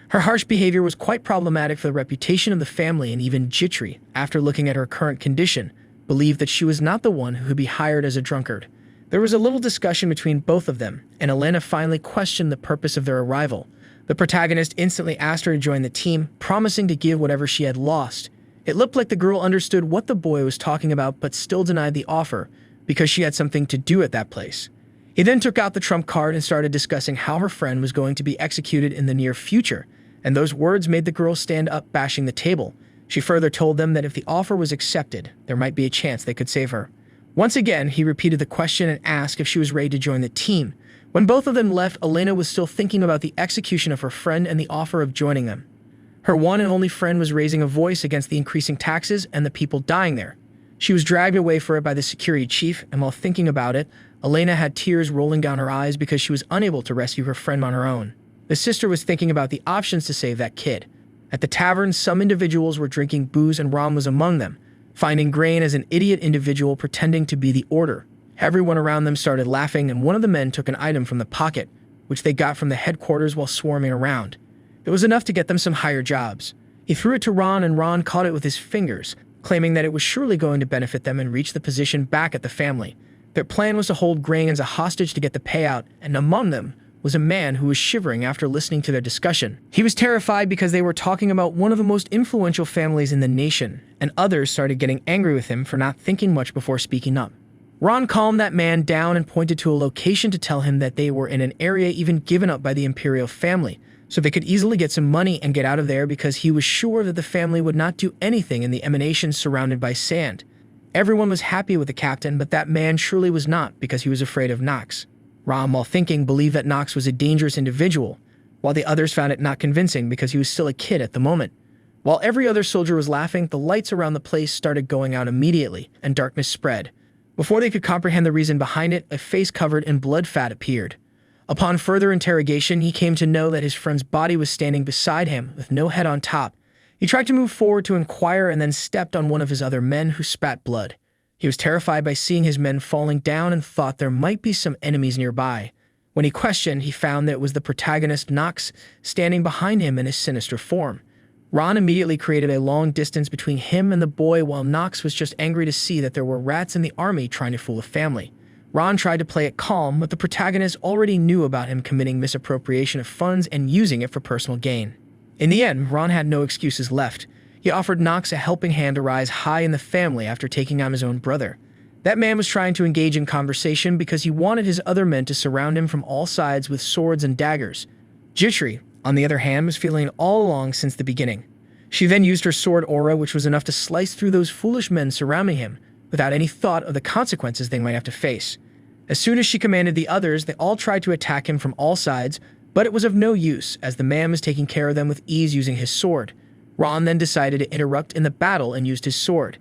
Speaker 1: Her harsh behavior was quite problematic for the reputation of the family, and even Jitri, after looking at her current condition, believed that she was not the one who would be hired as a drunkard. There was a little discussion between both of them, and Elena finally questioned the purpose of their arrival. The protagonist instantly asked her to join the team, promising to give whatever she had lost. It looked like the girl understood what the boy was talking about, but still denied the offer, because she had something to do at that place. He then took out the trump card and started discussing how her friend was going to be executed in the near future, and those words made the girl stand up, bashing the table. She further told them that if the offer was accepted, there might be a chance they could save her. Once again, he repeated the question and asked if she was ready to join the team. When both of them left, Elena was still thinking about the execution of her friend and the offer of joining them. Her one and only friend was raising a voice against the increasing taxes and the people dying there. She was dragged away for it by the security chief, and while thinking about it, Elena had tears rolling down her eyes because she was unable to rescue her friend on her own. The sister was thinking about the options to save that kid. At the tavern, some individuals were drinking booze, and Ram was among them, finding Grain as an idiot individual pretending to be the order. Everyone around them started laughing, and one of the men took an item from the pocket, which they got from the headquarters while swarming around. It was enough to get them some higher jobs. He threw it to Ron, and Ron caught it with his fingers, claiming that it was surely going to benefit them and reach the position back at the family. Their plan was to hold Grain as a hostage to get the payout, and among them was a man who was shivering after listening to their discussion. He was terrified because they were talking about one of the most influential families in the nation, and others started getting angry with him for not thinking much before speaking up. Ron calmed that man down and pointed to a location to tell him that they were in an area even given up by the imperial family, so they could easily get some money and get out of there, because he was sure that the family would not do anything in the emanations surrounded by sand. Everyone was happy with the captain, but that man surely was not, because he was afraid of Nox. Ram, while thinking, believed that Nox was a dangerous individual, while the others found it not convincing because he was still a kid at the moment. While every other soldier was laughing, the lights around the place started going out immediately, and darkness spread. Before they could comprehend the reason behind it, a face covered in blood fat appeared. Upon further interrogation, he came to know that his friend's body was standing beside him, with no head on top. He tried to move forward to inquire and then stepped on one of his other men, who spat blood. He was terrified by seeing his men falling down and thought there might be some enemies nearby. When he questioned, he found that it was the protagonist Nox standing behind him in his sinister form. Ron immediately created a long distance between him and the boy, while Nox was just angry to see that there were rats in the army trying to fool the family. Ron tried to play it calm, but the protagonist already knew about him committing misappropriation of funds and using it for personal gain. In the end, Ron had no excuses left. He offered Nox a helping hand to rise high in the family after taking on his own brother. That man was trying to engage in conversation because he wanted his other men to surround him from all sides with swords and daggers. Jitri, on the other hand, was feeling it all along since the beginning. She then used her sword aura, which was enough to slice through those foolish men surrounding him, without any thought of the consequences they might have to face. As soon as she commanded the others, they all tried to attack him from all sides, but it was of no use, as the man was taking care of them with ease using his sword. Ron then decided to interrupt in the battle and used his sword.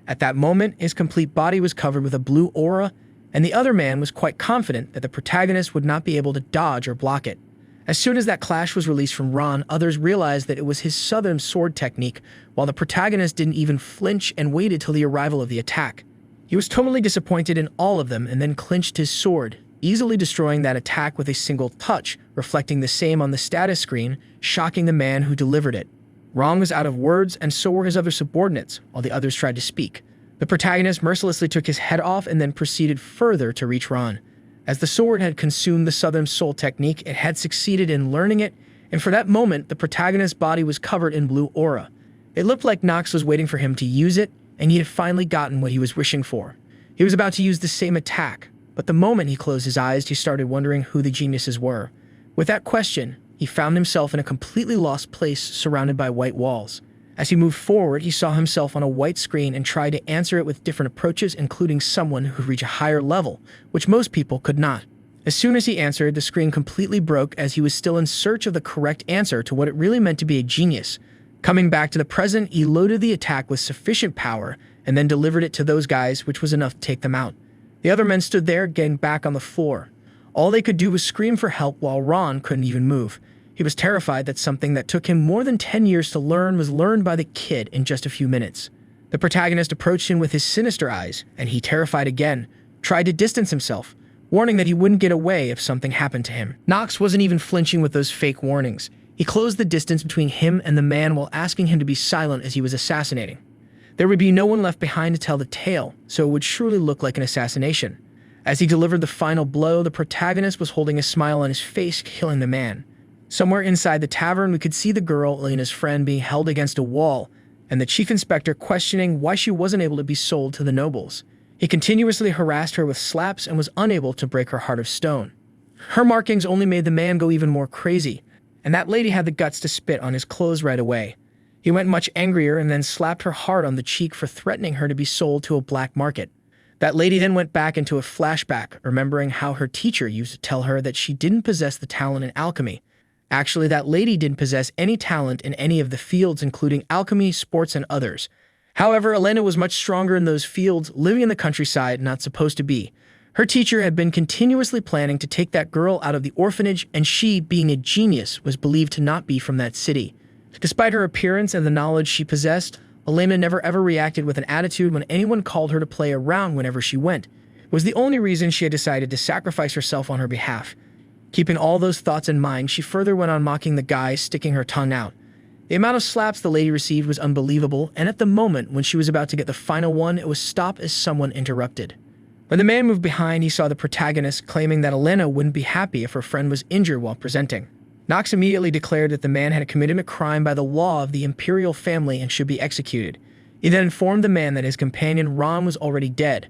Speaker 1: At that moment, his complete body was covered with a blue aura, and the other man was quite confident that the protagonist would not be able to dodge or block it. As soon as that clash was released from Ron, others realized that it was his southern sword technique, while the protagonist didn't even flinch and waited till the arrival of the attack. He was totally disappointed in all of them and then clinched his sword, easily destroying that attack with a single touch, reflecting the same on the status screen, shocking the man who delivered it. Ron was out of words, and so were his other subordinates, while the others tried to speak. The protagonist mercilessly took his head off and then proceeded further to reach Ron. As the sword had consumed the Southern Soul technique, it had succeeded in learning it, and for that moment, the protagonist's body was covered in blue aura. It looked like Nox was waiting for him to use it, and he had finally gotten what he was wishing for. He was about to use the same attack, but the moment he closed his eyes, he started wondering who the geniuses were. With that question, he found himself in a completely lost place surrounded by white walls. As he moved forward, he saw himself on a white screen and tried to answer it with different approaches, including someone who could reach a higher level, which most people could not. As soon as he answered, the screen completely broke as he was still in search of the correct answer to what it really meant to be a genius. Coming back to the present, he loaded the attack with sufficient power and then delivered it to those guys, which was enough to take them out. The other men stood there, getting back on the floor. All they could do was scream for help while Ron couldn't even move. He was terrified that something that took him more than 10 years to learn was learned by the kid in just a few minutes. The protagonist approached him with his sinister eyes, and he, terrified again, tried to distance himself, warning that he wouldn't get away if something happened to him. Nox wasn't even flinching with those fake warnings. He closed the distance between him and the man while asking him to be silent as he was assassinating. There would be no one left behind to tell the tale, so it would surely look like an assassination. As he delivered the final blow, the protagonist was holding a smile on his face, killing the man. Somewhere inside the tavern, we could see the girl, Elena's friend, being held against a wall, and the chief inspector questioning why she wasn't able to be sold to the nobles. He continuously harassed her with slaps and was unable to break her heart of stone. Her markings only made the man go even more crazy, and that lady had the guts to spit on his clothes right away. He went much angrier and then slapped her hard on the cheek for threatening her to be sold to a black market. That lady then went back into a flashback, remembering how her teacher used to tell her that she didn't possess the talent in alchemy. Actually, that lady didn't possess any talent in any of the fields, including alchemy, sports, and others. However, Elena was much stronger in those fields, living in the countryside, not supposed to be. Her teacher had been continuously planning to take that girl out of the orphanage, and she, being a genius, was believed to not be from that city. Despite her appearance and the knowledge she possessed, Elena never ever reacted with an attitude when anyone called her to play around whenever she went. It was the only reason she had decided to sacrifice herself on her behalf. Keeping all those thoughts in mind, she further went on mocking the guy, sticking her tongue out. The amount of slaps the lady received was unbelievable, and at the moment when she was about to get the final one, it was stopped as someone interrupted. When the man moved behind, he saw the protagonist, claiming that Elena wouldn't be happy if her friend was injured while presenting. Nox immediately declared that the man had committed a crime by the law of the imperial family and should be executed. He then informed the man that his companion Ron was already dead.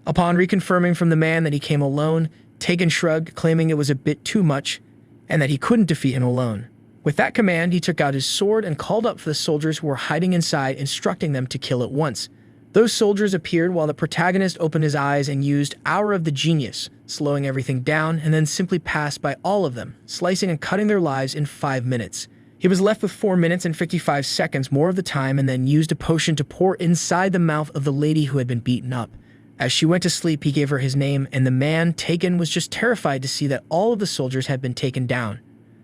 Speaker 1: Upon reconfirming from the man that he came alone, Tegan shrugged, claiming it was a bit too much, and that he couldn't defeat him alone. With that command, he took out his sword and called up for the soldiers who were hiding inside, instructing them to kill at once. Those soldiers appeared while the protagonist opened his eyes and used Hour of the Genius, slowing everything down, and then simply passed by all of them, slicing and cutting their lives in 5 minutes. He was left with 4 minutes and 55 seconds more of the time, and then used a potion to pour inside the mouth of the lady who had been beaten up. As she went to sleep, he gave her his name, and the man, Tegan, was just terrified to see that all of the soldiers had been taken down.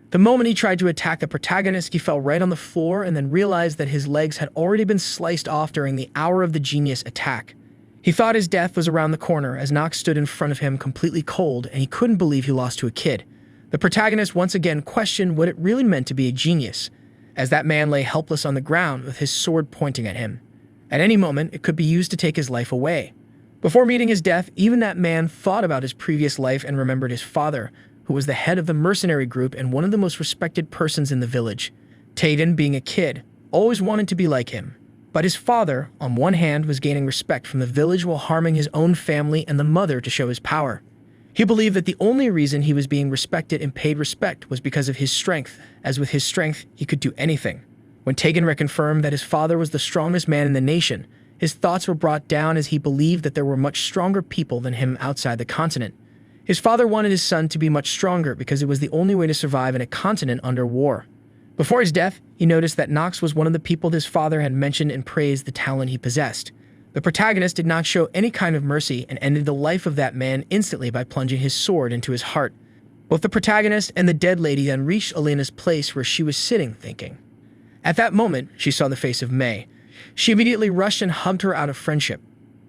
Speaker 1: The moment he tried to attack the protagonist, he fell right on the floor and then realized that his legs had already been sliced off during the Hour of the Genius attack. He thought his death was around the corner as Nox stood in front of him completely cold, and he couldn't believe he lost to a kid. The protagonist once again questioned what it really meant to be a genius, as that man lay helpless on the ground with his sword pointing at him. At any moment, it could be used to take his life away. Before meeting his death, even that man thought about his previous life and remembered his father, who was the head of the mercenary group and one of the most respected persons in the village. Tegan, being a kid, always wanted to be like him. But his father, on one hand, was gaining respect from the village while harming his own family and the mother to show his power. He believed that the only reason he was being respected and paid respect was because of his strength, as with his strength, he could do anything. When Tegan reconfirmed that his father was the strongest man in the nation, his thoughts were brought down as he believed that there were much stronger people than him outside the continent. His father wanted his son to be much stronger because it was the only way to survive in a continent under war. Before his death, he noticed that Nox was one of the people his father had mentioned and praised the talent he possessed. The protagonist did not show any kind of mercy and ended the life of that man instantly by plunging his sword into his heart. Both the protagonist and the dead lady then reached Elena's place where she was sitting, thinking. At that moment, she saw the face of May. She immediately rushed and hugged her out of friendship.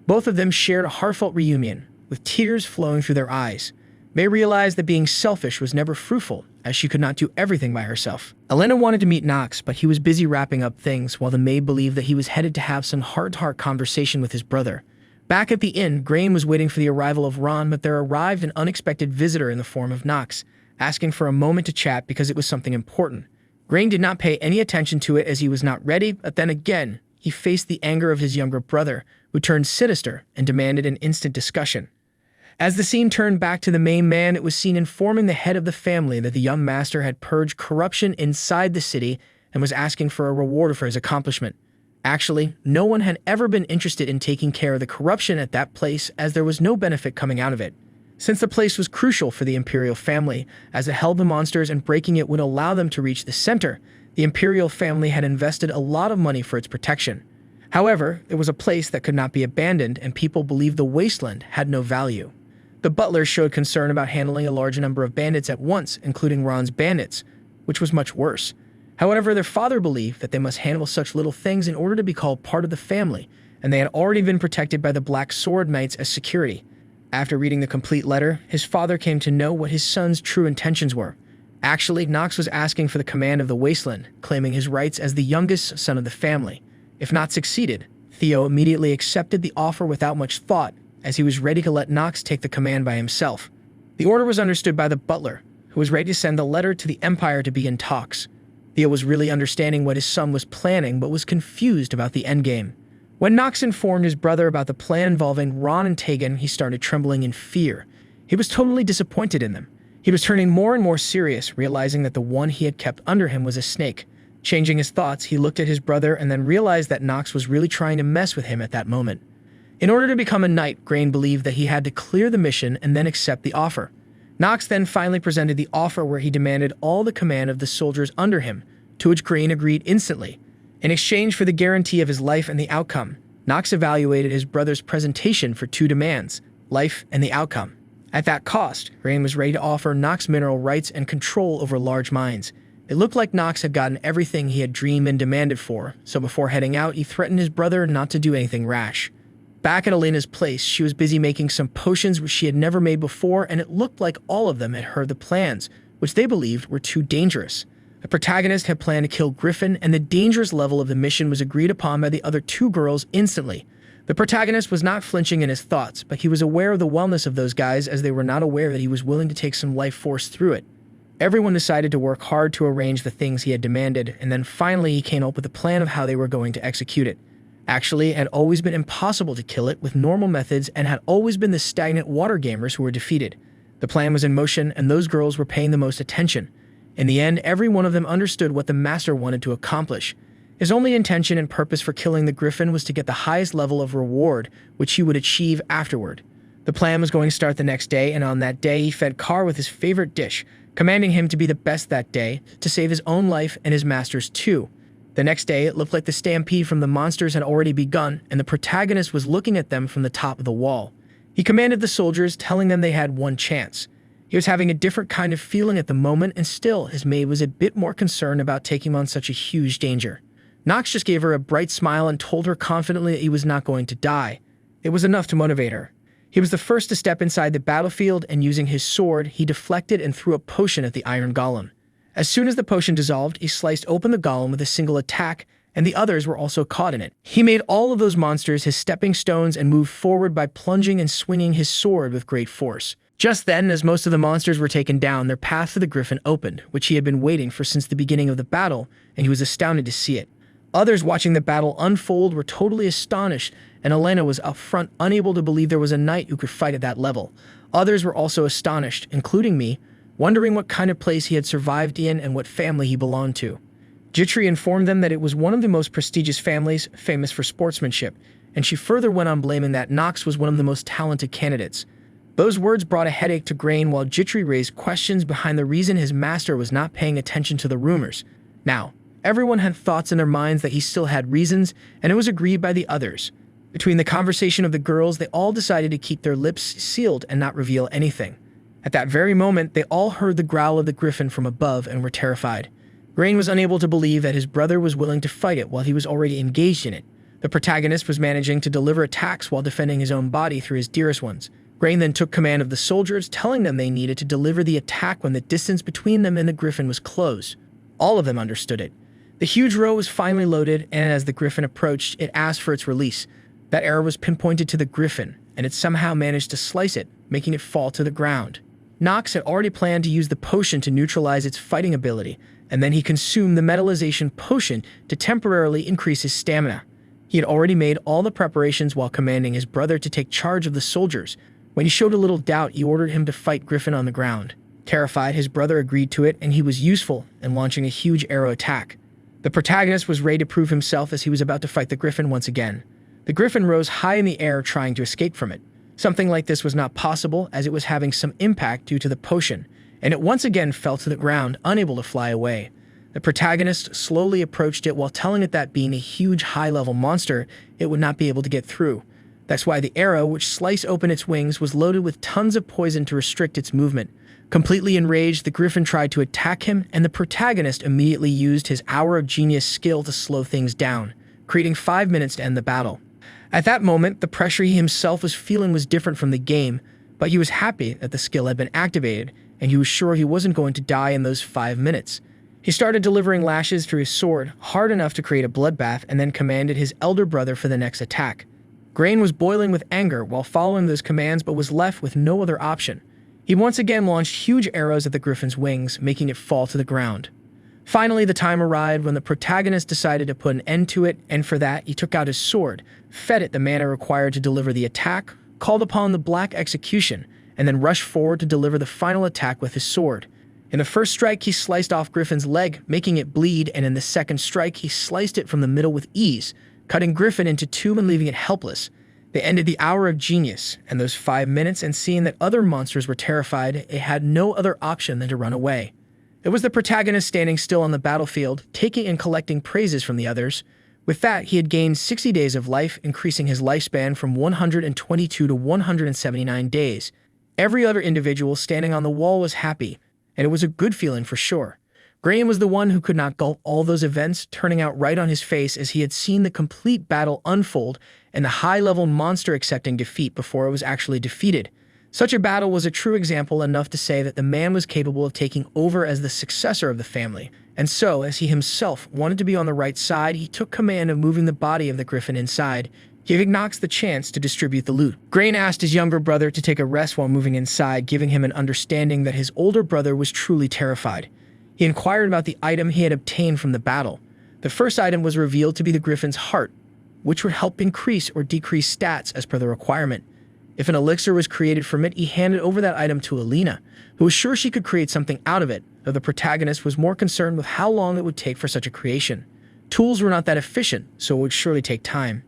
Speaker 1: Both of them shared a heartfelt reunion, with tears flowing through their eyes. May realized that being selfish was never fruitful, as she could not do everything by herself. Elena wanted to meet Nox, but he was busy wrapping up things, while the maid believed that he was headed to have some heart-to-heart conversation with his brother. Back at the inn, Grain was waiting for the arrival of Ron, but there arrived an unexpected visitor in the form of Nox, asking for a moment to chat because it was something important. Grain did not pay any attention to it as he was not ready, but then again, he faced the anger of his younger brother, who turned sinister and demanded an instant discussion. As the scene turned back to the main man, it was seen informing the head of the family that the young master had purged corruption inside the city and was asking for a reward for his accomplishment. Actually, no one had ever been interested in taking care of the corruption at that place, as there was no benefit coming out of it. Since the place was crucial for the imperial family, as it held the monsters and breaking it would allow them to reach the center, the imperial family had invested a lot of money for its protection. However, it was a place that could not be abandoned, and people believed the wasteland had no value. The butler showed concern about handling a large number of bandits at once, including Ron's bandits, which was much worse. However, their father believed that they must handle such little things in order to be called part of the family, and they had already been protected by the Black Sword Knights as security. After reading the complete letter, his father came to know what his son's true intentions were. Actually, Nox was asking for the command of the wasteland, claiming his rights as the youngest son of the family. If not succeeded, Theo immediately accepted the offer without much thought, as he was ready to let Nox take the command by himself. The order was understood by the butler, who was ready to send the letter to the Empire to begin talks. Theo was really understanding what his son was planning, but was confused about the endgame. When Nox informed his brother about the plan involving Ron and Tegan, he started trembling in fear. He was totally disappointed in them. He was turning more and more serious, realizing that the one he had kept under him was a snake. Changing his thoughts, he looked at his brother and then realized that Nox was really trying to mess with him at that moment. In order to become a knight, Grain believed that he had to clear the mission and then accept the offer. Nox then finally presented the offer where he demanded all the command of the soldiers under him, to which Grain agreed instantly. In exchange for the guarantee of his life and the outcome, Nox evaluated his brother's presentation for two demands, life and the outcome. At that cost, Grain was ready to offer Nox mineral rights and control over large mines. It looked like Nox had gotten everything he had dreamed and demanded for, so before heading out, he threatened his brother not to do anything rash. Back at Elena's place, she was busy making some potions which she had never made before, and it looked like all of them had heard the plans, which they believed were too dangerous. The protagonist had planned to kill Griffin, and the dangerous level of the mission was agreed upon by the other two girls instantly. The protagonist was not flinching in his thoughts, but he was aware of the wellness of those guys, as they were not aware that he was willing to take some life force through it. Everyone decided to work hard to arrange the things he had demanded, and then finally he came up with a plan of how they were going to execute it. Actually, it had always been impossible to kill it with normal methods, and had always been the stagnant water gamers who were defeated. The plan was in motion, and those girls were paying the most attention. In the end, every one of them understood what the master wanted to accomplish. His only intention and purpose for killing the Griffin was to get the highest level of reward, which he would achieve afterward. The plan was going to start the next day, and on that day he fed Carr with his favorite dish, commanding him to be the best that day, to save his own life and his master's too. The next day, it looked like the stampede from the monsters had already begun, and the protagonist was looking at them from the top of the wall. He commanded the soldiers, telling them they had one chance. He was having a different kind of feeling at the moment, and still, his maid was a bit more concerned about taking on such a huge danger. Nox just gave her a bright smile and told her confidently that he was not going to die. It was enough to motivate her. He was the first to step inside the battlefield, and using his sword, he deflected and threw a potion at the iron golem. As soon as the potion dissolved, he sliced open the golem with a single attack, and the others were also caught in it. He made all of those monsters his stepping stones and moved forward by plunging and swinging his sword with great force. Just then, as most of the monsters were taken down, their path to the Griffin opened, which he had been waiting for since the beginning of the battle, and he was astounded to see it. Others watching the battle unfold were totally astonished, and Elena was up front, unable to believe there was a knight who could fight at that level. Others were also astonished, including me, wondering what kind of place he had survived in and what family he belonged to. Jitri informed them that it was one of the most prestigious families, famous for sportsmanship, and she further went on blaming that Nox was one of the most talented candidates. Those words brought a headache to Grain, while Jitri raised questions behind the reason his master was not paying attention to the rumors. Now, everyone had thoughts in their minds that he still had reasons, and it was agreed by the others. Between the conversation of the girls, they all decided to keep their lips sealed and not reveal anything. At that very moment, they all heard the growl of the griffin from above and were terrified. Grain was unable to believe that his brother was willing to fight it while he was already engaged in it. The protagonist was managing to deliver attacks while defending his own body through his dearest ones. Grain then took command of the soldiers, telling them they needed to deliver the attack when the distance between them and the griffin was closed. All of them understood it. The huge row was finally loaded, and as the griffin approached, it asked for its release. That arrow was pinpointed to the griffin, and it somehow managed to slice it, making it fall to the ground. Nox had already planned to use the potion to neutralize its fighting ability, and then he consumed the metallization potion to temporarily increase his stamina. He had already made all the preparations while commanding his brother to take charge of the soldiers. When he showed a little doubt, he ordered him to fight Griffin on the ground. Terrified, his brother agreed to it, and he was useful in launching a huge arrow attack. The protagonist was ready to prove himself as he was about to fight the Griffin once again. The Griffin rose high in the air, trying to escape from it. Something like this was not possible, as it was having some impact due to the potion, and it once again fell to the ground, unable to fly away. The protagonist slowly approached it while telling it that being a huge high-level monster, it would not be able to get through. That's why the arrow, which sliced open its wings, was loaded with tons of poison to restrict its movement. Completely enraged, the Griffin tried to attack him, and the protagonist immediately used his Hour of Genius skill to slow things down, creating 5 minutes to end the battle. At that moment, the pressure he himself was feeling was different from the game, but he was happy that the skill had been activated, and he was sure he wasn't going to die in those 5 minutes. He started delivering lashes through his sword, hard enough to create a bloodbath, and then commanded his elder brother for the next attack. Grain was boiling with anger while following those commands, but was left with no other option. He once again launched huge arrows at the Griffin's wings, making it fall to the ground. Finally, the time arrived when the protagonist decided to put an end to it, and for that, he took out his sword, fed it the mana required to deliver the attack, called upon the Black Execution, and then rushed forward to deliver the final attack with his sword. In the first strike, he sliced off Griffin's leg, making it bleed, and in the second strike, he sliced it from the middle with ease, cutting Griffin into two and leaving it helpless. They ended the Hour of Genius, and those 5 minutes, and seeing that other monsters were terrified, it had no other option than to run away. It was the protagonist standing still on the battlefield, taking and collecting praises from the others. With that, he had gained 60 days of life, increasing his lifespan from 122 to 179 days. Every other individual standing on the wall was happy, and it was a good feeling for sure. Graham was the one who could not gulp all those events, turning out right on his face as he had seen the complete battle unfold and the high-level monster accepting defeat before it was actually defeated. Such a battle was a true example enough to say that the man was capable of taking over as the successor of the family. And so, as he himself wanted to be on the right side, he took command of moving the body of the Griffin inside, giving Nox the chance to distribute the loot. Grain asked his younger brother to take a rest while moving inside, giving him an understanding that his older brother was truly terrified. He inquired about the item he had obtained from the battle. The first item was revealed to be the Griffin's heart, which would help increase or decrease stats as per the requirement. If an elixir was created from it, he handed over that item to Alina, who was sure she could create something out of it, though the protagonist was more concerned with how long it would take for such a creation. Tools were not that efficient, so it would surely take time.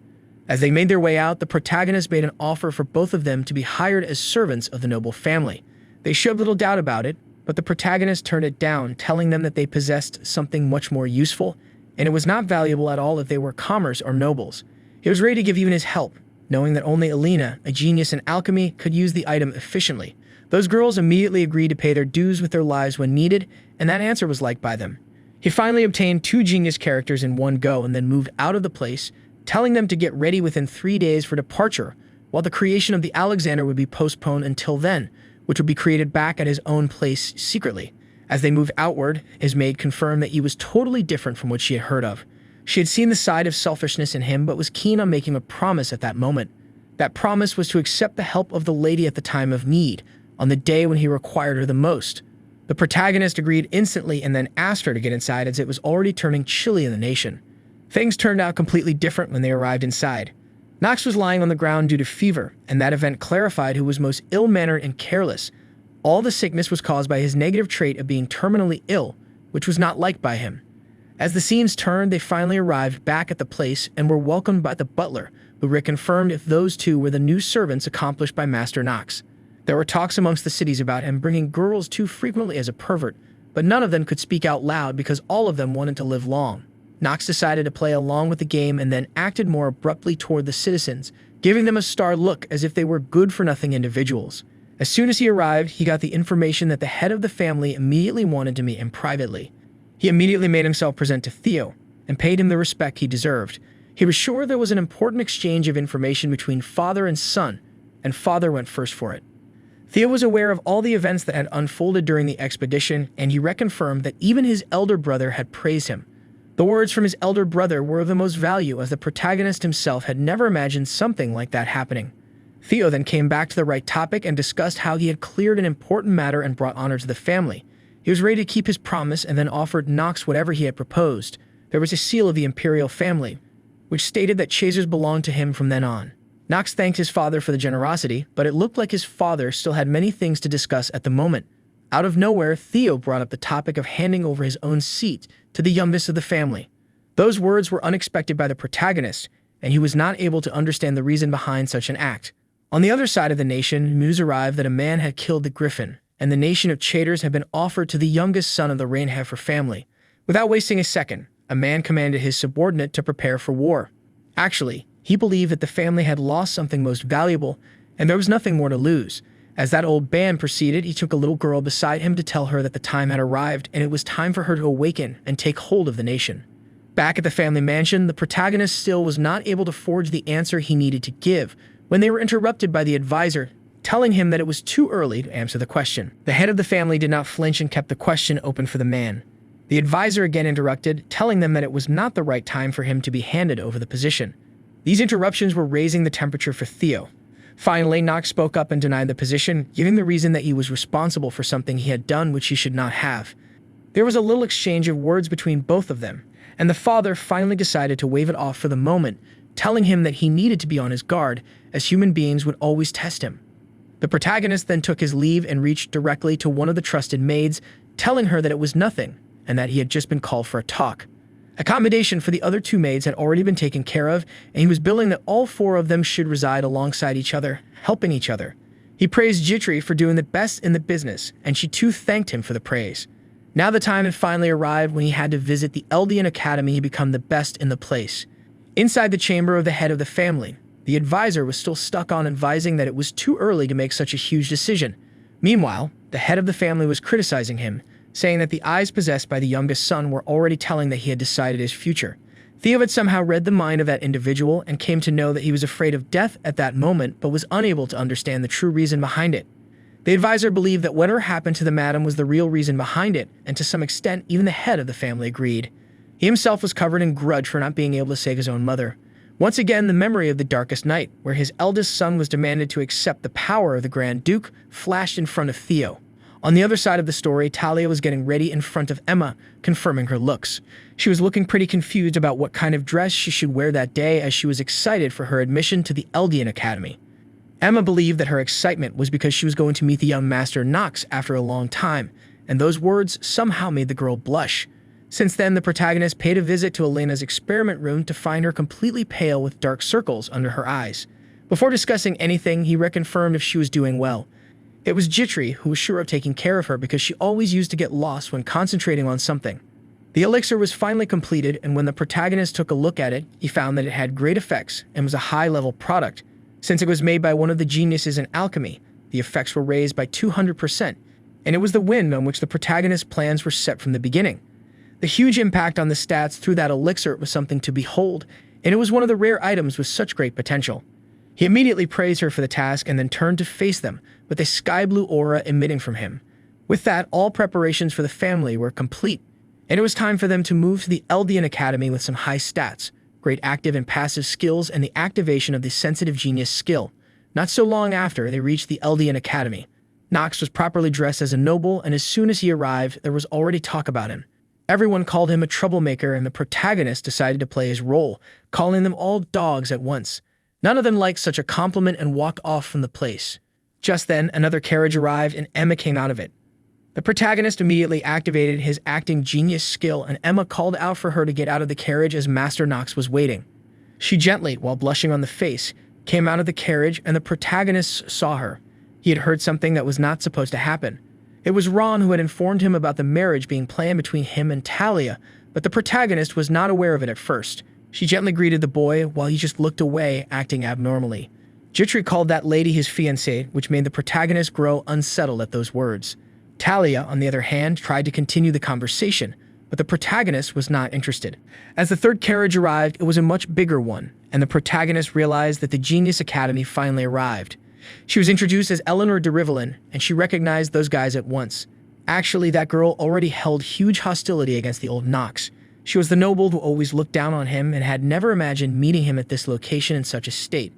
Speaker 1: As they made their way out, the protagonist made an offer for both of them to be hired as servants of the noble family. They showed little doubt about it, but the protagonist turned it down, telling them that they possessed something much more useful, and it was not valuable at all if they were commerce or nobles. He was ready to give even his help, knowing that only Alina, a genius in alchemy, could use the item efficiently. Those girls immediately agreed to pay their dues with their lives when needed, and that answer was liked by them. He finally obtained 2 genius characters in one go and then moved out of the place, telling them to get ready within 3 days for departure, while the creation of the Alexander would be postponed until then, which would be created back at his own place secretly. As they moved outward, his maid confirmed that he was totally different from what she had heard of. She had seen the side of selfishness in him, but was keen on making a promise at that moment. That promise was to accept the help of the lady at the time of need, on the day when he required her the most. The protagonist agreed instantly and then asked her to get inside as it was already turning chilly in the nation. Things turned out completely different when they arrived inside. Nox was lying on the ground due to fever, and that event clarified who was most ill-mannered and careless. All the sickness was caused by his negative trait of being terminally ill, which was not liked by him. As the scenes turned, they finally arrived back at the place and were welcomed by the butler, who reconfirmed if those two were the new servants accomplished by Master Nox. There were talks amongst the cities about him bringing girls too frequently as a pervert, but none of them could speak out loud because all of them wanted to live long. Nox decided to play along with the game and then acted more abruptly toward the citizens, giving them a star look as if they were good-for-nothing individuals. As soon as he arrived, he got the information that the head of the family immediately wanted to meet him privately. He immediately made himself present to Theo and paid him the respect he deserved. He was sure there was an important exchange of information between father and son, and father went first for it. Theo was aware of all the events that had unfolded during the expedition, and he reconfirmed that even his elder brother had praised him. The words from his elder brother were of the most value, as the protagonist himself had never imagined something like that happening. Theo then came back to the right topic and discussed how he had cleared an important matter and brought honor to the family. He was ready to keep his promise and then offered Nox whatever he had proposed. There was a seal of the imperial family, which stated that chasers belonged to him from then on. Nox thanked his father for the generosity, but it looked like his father still had many things to discuss at the moment. Out of nowhere, Theo brought up the topic of handing over his own seat to the youngest of the family. Those words were unexpected by the protagonist, and he was not able to understand the reason behind such an act. On the other side of the nation, news arrived that a man had killed the griffin, and the nation of Chaders had been offered to the youngest son of the Rainheifer family. Without wasting a second, a man commanded his subordinate to prepare for war. Actually, he believed that the family had lost something most valuable, and there was nothing more to lose. As that old band proceeded, he took a little girl beside him to tell her that the time had arrived and it was time for her to awaken and take hold of the nation. Back at the family mansion, the protagonist still was not able to forge the answer he needed to give when they were interrupted by the advisor, telling him that it was too early to answer the question. The head of the family did not flinch and kept the question open for the man. The advisor again interrupted, telling them that it was not the right time for him to be handed over the position. These interruptions were raising the temperature for Theo. Finally, Nox spoke up and denied the position, giving the reason that he was responsible for something he had done which he should not have. There was a little exchange of words between both of them, and the father finally decided to wave it off for the moment, telling him that he needed to be on his guard, as human beings would always test him. The protagonist then took his leave and reached directly to one of the trusted maids, telling her that it was nothing, and that he had just been called for a talk. Accommodation for the other two maids had already been taken care of, and he was billing that all four of them should reside alongside each other, helping each other. He praised Jitri for doing the best in the business, and she too thanked him for the praise. Now the time had finally arrived when he had to visit the Eldian Academy to become the best in the place. Inside the chamber of the head of the family, the advisor was still stuck on advising that it was too early to make such a huge decision. Meanwhile, the head of the family was criticizing him, saying that the eyes possessed by the youngest son were already telling that he had decided his future. Theo had somehow read the mind of that individual and came to know that he was afraid of death at that moment but was unable to understand the true reason behind it. The advisor believed that whatever happened to the madam was the real reason behind it, and to some extent even the head of the family agreed. He himself was covered in grudge for not being able to save his own mother. Once again, the memory of the darkest night, where his eldest son was demanded to accept the power of the Grand Duke, flashed in front of Theo. On the other side of the story, Talia was getting ready in front of Emma, confirming her looks. She was looking pretty confused about what kind of dress she should wear that day, as she was excited for her admission to the Eldian Academy. Emma believed that her excitement was because she was going to meet the young master Nox after a long time, and those words somehow made the girl blush. Since then, the protagonist paid a visit to Elena's experiment room to find her completely pale with dark circles under her eyes. Before discussing anything, he reconfirmed if she was doing well. It was Jitri who was sure of taking care of her because she always used to get lost when concentrating on something. The elixir was finally completed, and when the protagonist took a look at it, he found that it had great effects and was a high-level product. Since it was made by one of the geniuses in alchemy, the effects were raised by 200%, and it was the wind on which the protagonist's plans were set from the beginning. The huge impact on the stats through that elixir was something to behold, and it was one of the rare items with such great potential. He immediately praised her for the task and then turned to face them, with a sky-blue aura emitting from him. With that, all preparations for the family were complete, and it was time for them to move to the Eldian Academy with some high stats, great active and passive skills, and the activation of the sensitive genius skill. Not so long after, they reached the Eldian Academy. Nox was properly dressed as a noble, and as soon as he arrived, there was already talk about him. Everyone called him a troublemaker, and the protagonist decided to play his role, calling them all dogs at once. None of them liked such a compliment and walked off from the place. Just then, another carriage arrived, and Emma came out of it. The protagonist immediately activated his acting genius skill, and Emma called out for her to get out of the carriage as Master Nox was waiting. She gently, while blushing on the face, came out of the carriage, and the protagonist saw her. He had heard something that was not supposed to happen. It was Ron who had informed him about the marriage being planned between him and Talia, but the protagonist was not aware of it at first. She gently greeted the boy while he just looked away, acting abnormally. Jitri called that lady his fiancée, which made the protagonist grow unsettled at those words. Talia, on the other hand, tried to continue the conversation, but the protagonist was not interested. As the third carriage arrived, it was a much bigger one, and the protagonist realized that the Genius Academy finally arrived. She was introduced as Eleanor de Rivellin, and she recognized those guys at once. Actually, that girl already held huge hostility against the old Knox. She was the noble who always looked down on him and had never imagined meeting him at this location in such a state.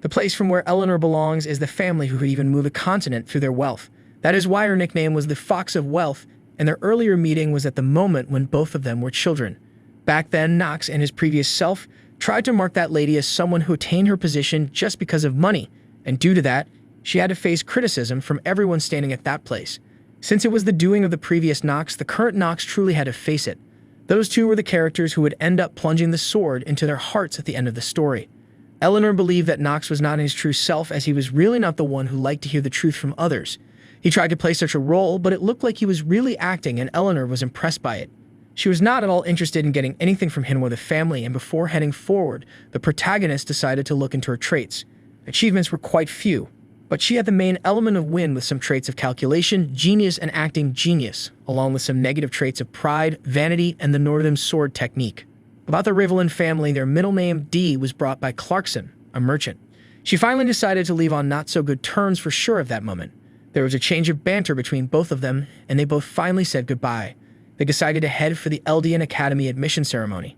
Speaker 1: The place from where Eleanor belongs is the family who could even move a continent through their wealth. That is why her nickname was the Fox of Wealth, and their earlier meeting was at the moment when both of them were children. Back then, Knox and his previous self tried to mark that lady as someone who attained her position just because of money, and due to that, she had to face criticism from everyone standing at that place. Since it was the doing of the previous Knox, the current Knox truly had to face it. Those two were the characters who would end up plunging the sword into their hearts at the end of the story. Eleanor believed that Knox was not his true self, as he was really not the one who liked to hear the truth from others. He tried to play such a role, but it looked like he was really acting, and Eleanor was impressed by it. She was not at all interested in getting anything from him or the family, and before heading forward, the protagonist decided to look into her traits. Achievements were quite few, but she had the main element of win with some traits of calculation, genius, and acting genius, along with some negative traits of pride, vanity, and the northern sword technique. About the Rivellin family, their middle name, D, was brought by Clarkson, a merchant. She finally decided to leave on not-so-good terms for sure at that moment. There was a change of banter between both of them, and they both finally said goodbye. They decided to head for the Eldian Academy admission ceremony.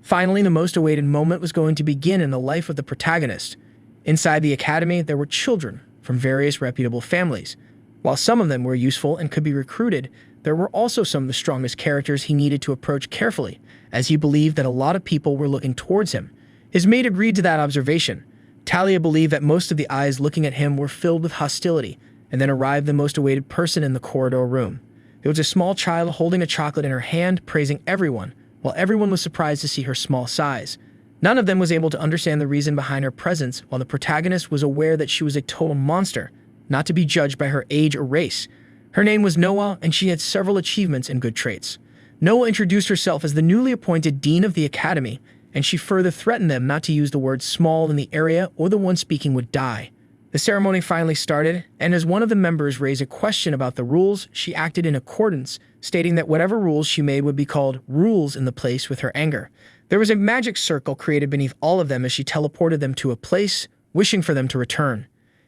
Speaker 1: Finally, the most awaited moment was going to begin in the life of the protagonist. Inside the academy, there were children from various reputable families. While some of them were useful and could be recruited, there were also some of the strongest characters he needed to approach carefully, as he believed that a lot of people were looking towards him. His mate agreed to that observation. Talia believed that most of the eyes looking at him were filled with hostility, and then arrived the most awaited person in the corridor room. There was a small child holding a chocolate in her hand, praising everyone, while everyone was surprised to see her small size. None of them was able to understand the reason behind her presence, while the protagonist was aware that she was a total monster, not to be judged by her age or race. Her name was Noah, and she had several achievements and good traits. Noah introduced herself as the newly appointed dean of the academy, and she further threatened them not to use the word small in the area or the one speaking would die. The ceremony finally started, and as one of the members raised a question about the rules, she acted in accordance, stating that whatever rules she made would be called rules in the place with her anger. There was a magic circle created beneath all of them as she teleported them to a place, wishing for them to return.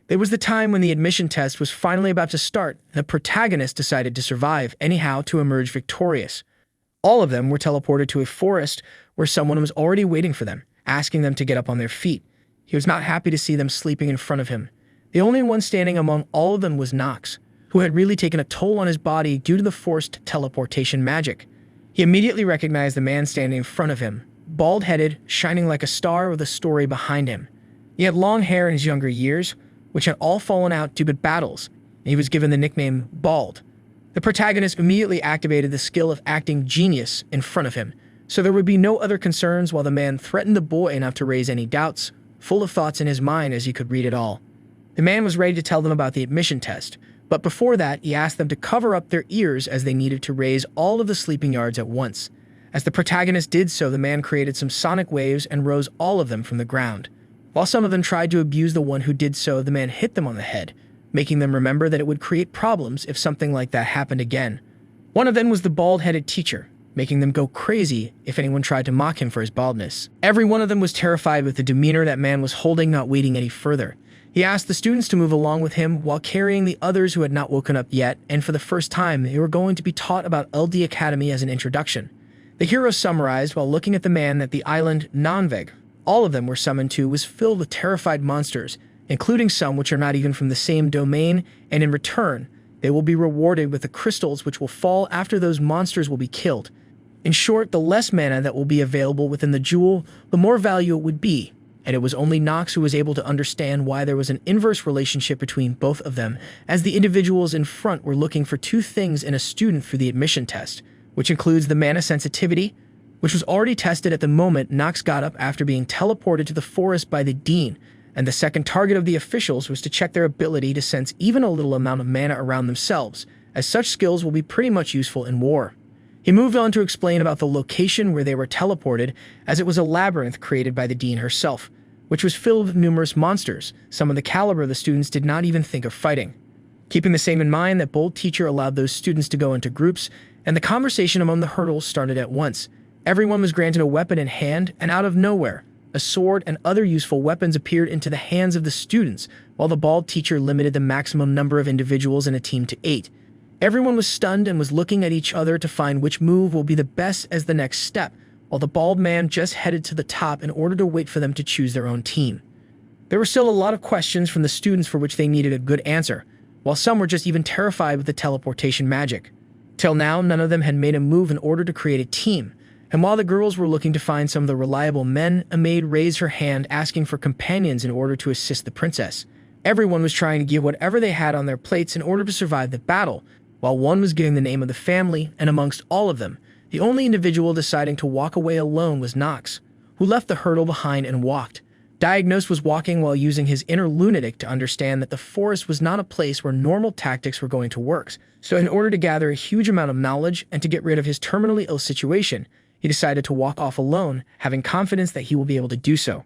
Speaker 1: It was the time when the admission test was finally about to start, and the protagonist decided to survive anyhow to emerge victorious. All of them were teleported to a forest where someone was already waiting for them, asking them to get up on their feet. He was not happy to see them sleeping in front of him. The only one standing among all of them was Knox, who had really taken a toll on his body due to the forced teleportation magic. He immediately recognized the man standing in front of him, bald-headed, shining like a star with a story behind him. He had long hair in his younger years, which had all fallen out due to battles, and he was given the nickname Bald. The protagonist immediately activated the skill of acting genius in front of him, so there would be no other concerns while the man threatened the boy enough to raise any doubts, full of thoughts in his mind as he could read it all. The man was ready to tell them about the admission test, but before that, he asked them to cover up their ears as they needed to raise all of the sleeping yards at once. As the protagonist did so, the man created some sonic waves and rose all of them from the ground. While some of them tried to abuse the one who did so, the man hit them on the head, making them remember that it would create problems if something like that happened again. One of them was the bald-headed teacher, making them go crazy if anyone tried to mock him for his baldness. Every one of them was terrified with the demeanor that man was holding, not waiting any further. He asked the students to move along with him while carrying the others who had not woken up yet, and for the first time, they were going to be taught about LD Academy as an introduction. The hero summarized while looking at the man that the island Naver, all of them were summoned to, was filled with terrified monsters, including some which are not even from the same domain, and in return, they will be rewarded with the crystals which will fall after those monsters will be killed. In short, the less mana that will be available within the jewel, the more value it would be. And it was only Knox who was able to understand why there was an inverse relationship between both of them, as the individuals in front were looking for two things in a student for the admission test, which includes the mana sensitivity, which was already tested at the moment Knox got up after being teleported to the forest by the dean, and the second target of the officials was to check their ability to sense even a little amount of mana around themselves, as such skills will be pretty much useful in war. He moved on to explain about the location where they were teleported, as it was a labyrinth created by the dean herself, which was filled with numerous monsters, some of the caliber the students did not even think of fighting. Keeping the same in mind, that bold teacher allowed those students to go into groups, and the conversation among the hurdles started at once. Everyone was granted a weapon in hand, and out of nowhere, a sword and other useful weapons appeared into the hands of the students, while the bald teacher limited the maximum number of individuals in a team to 8. Everyone was stunned and was looking at each other to find which move will be the best as the next step, while the bald man just headed to the top in order to wait for them to choose their own team. There were still a lot of questions from the students for which they needed a good answer, while some were just even terrified with the teleportation magic. Till now, none of them had made a move in order to create a team, and while the girls were looking to find some of the reliable men, a maid raised her hand asking for companions in order to assist the princess. Everyone was trying to give whatever they had on their plates in order to survive the battle, while one was giving the name of the family, and amongst all of them, the only individual deciding to walk away alone was Nox, who left the hurdle behind and walked. Diagnosed was walking while using his inner lunatic to understand that the forest was not a place where normal tactics were going to work. So in order to gather a huge amount of knowledge and to get rid of his terminally ill situation, he decided to walk off alone, having confidence that he will be able to do so.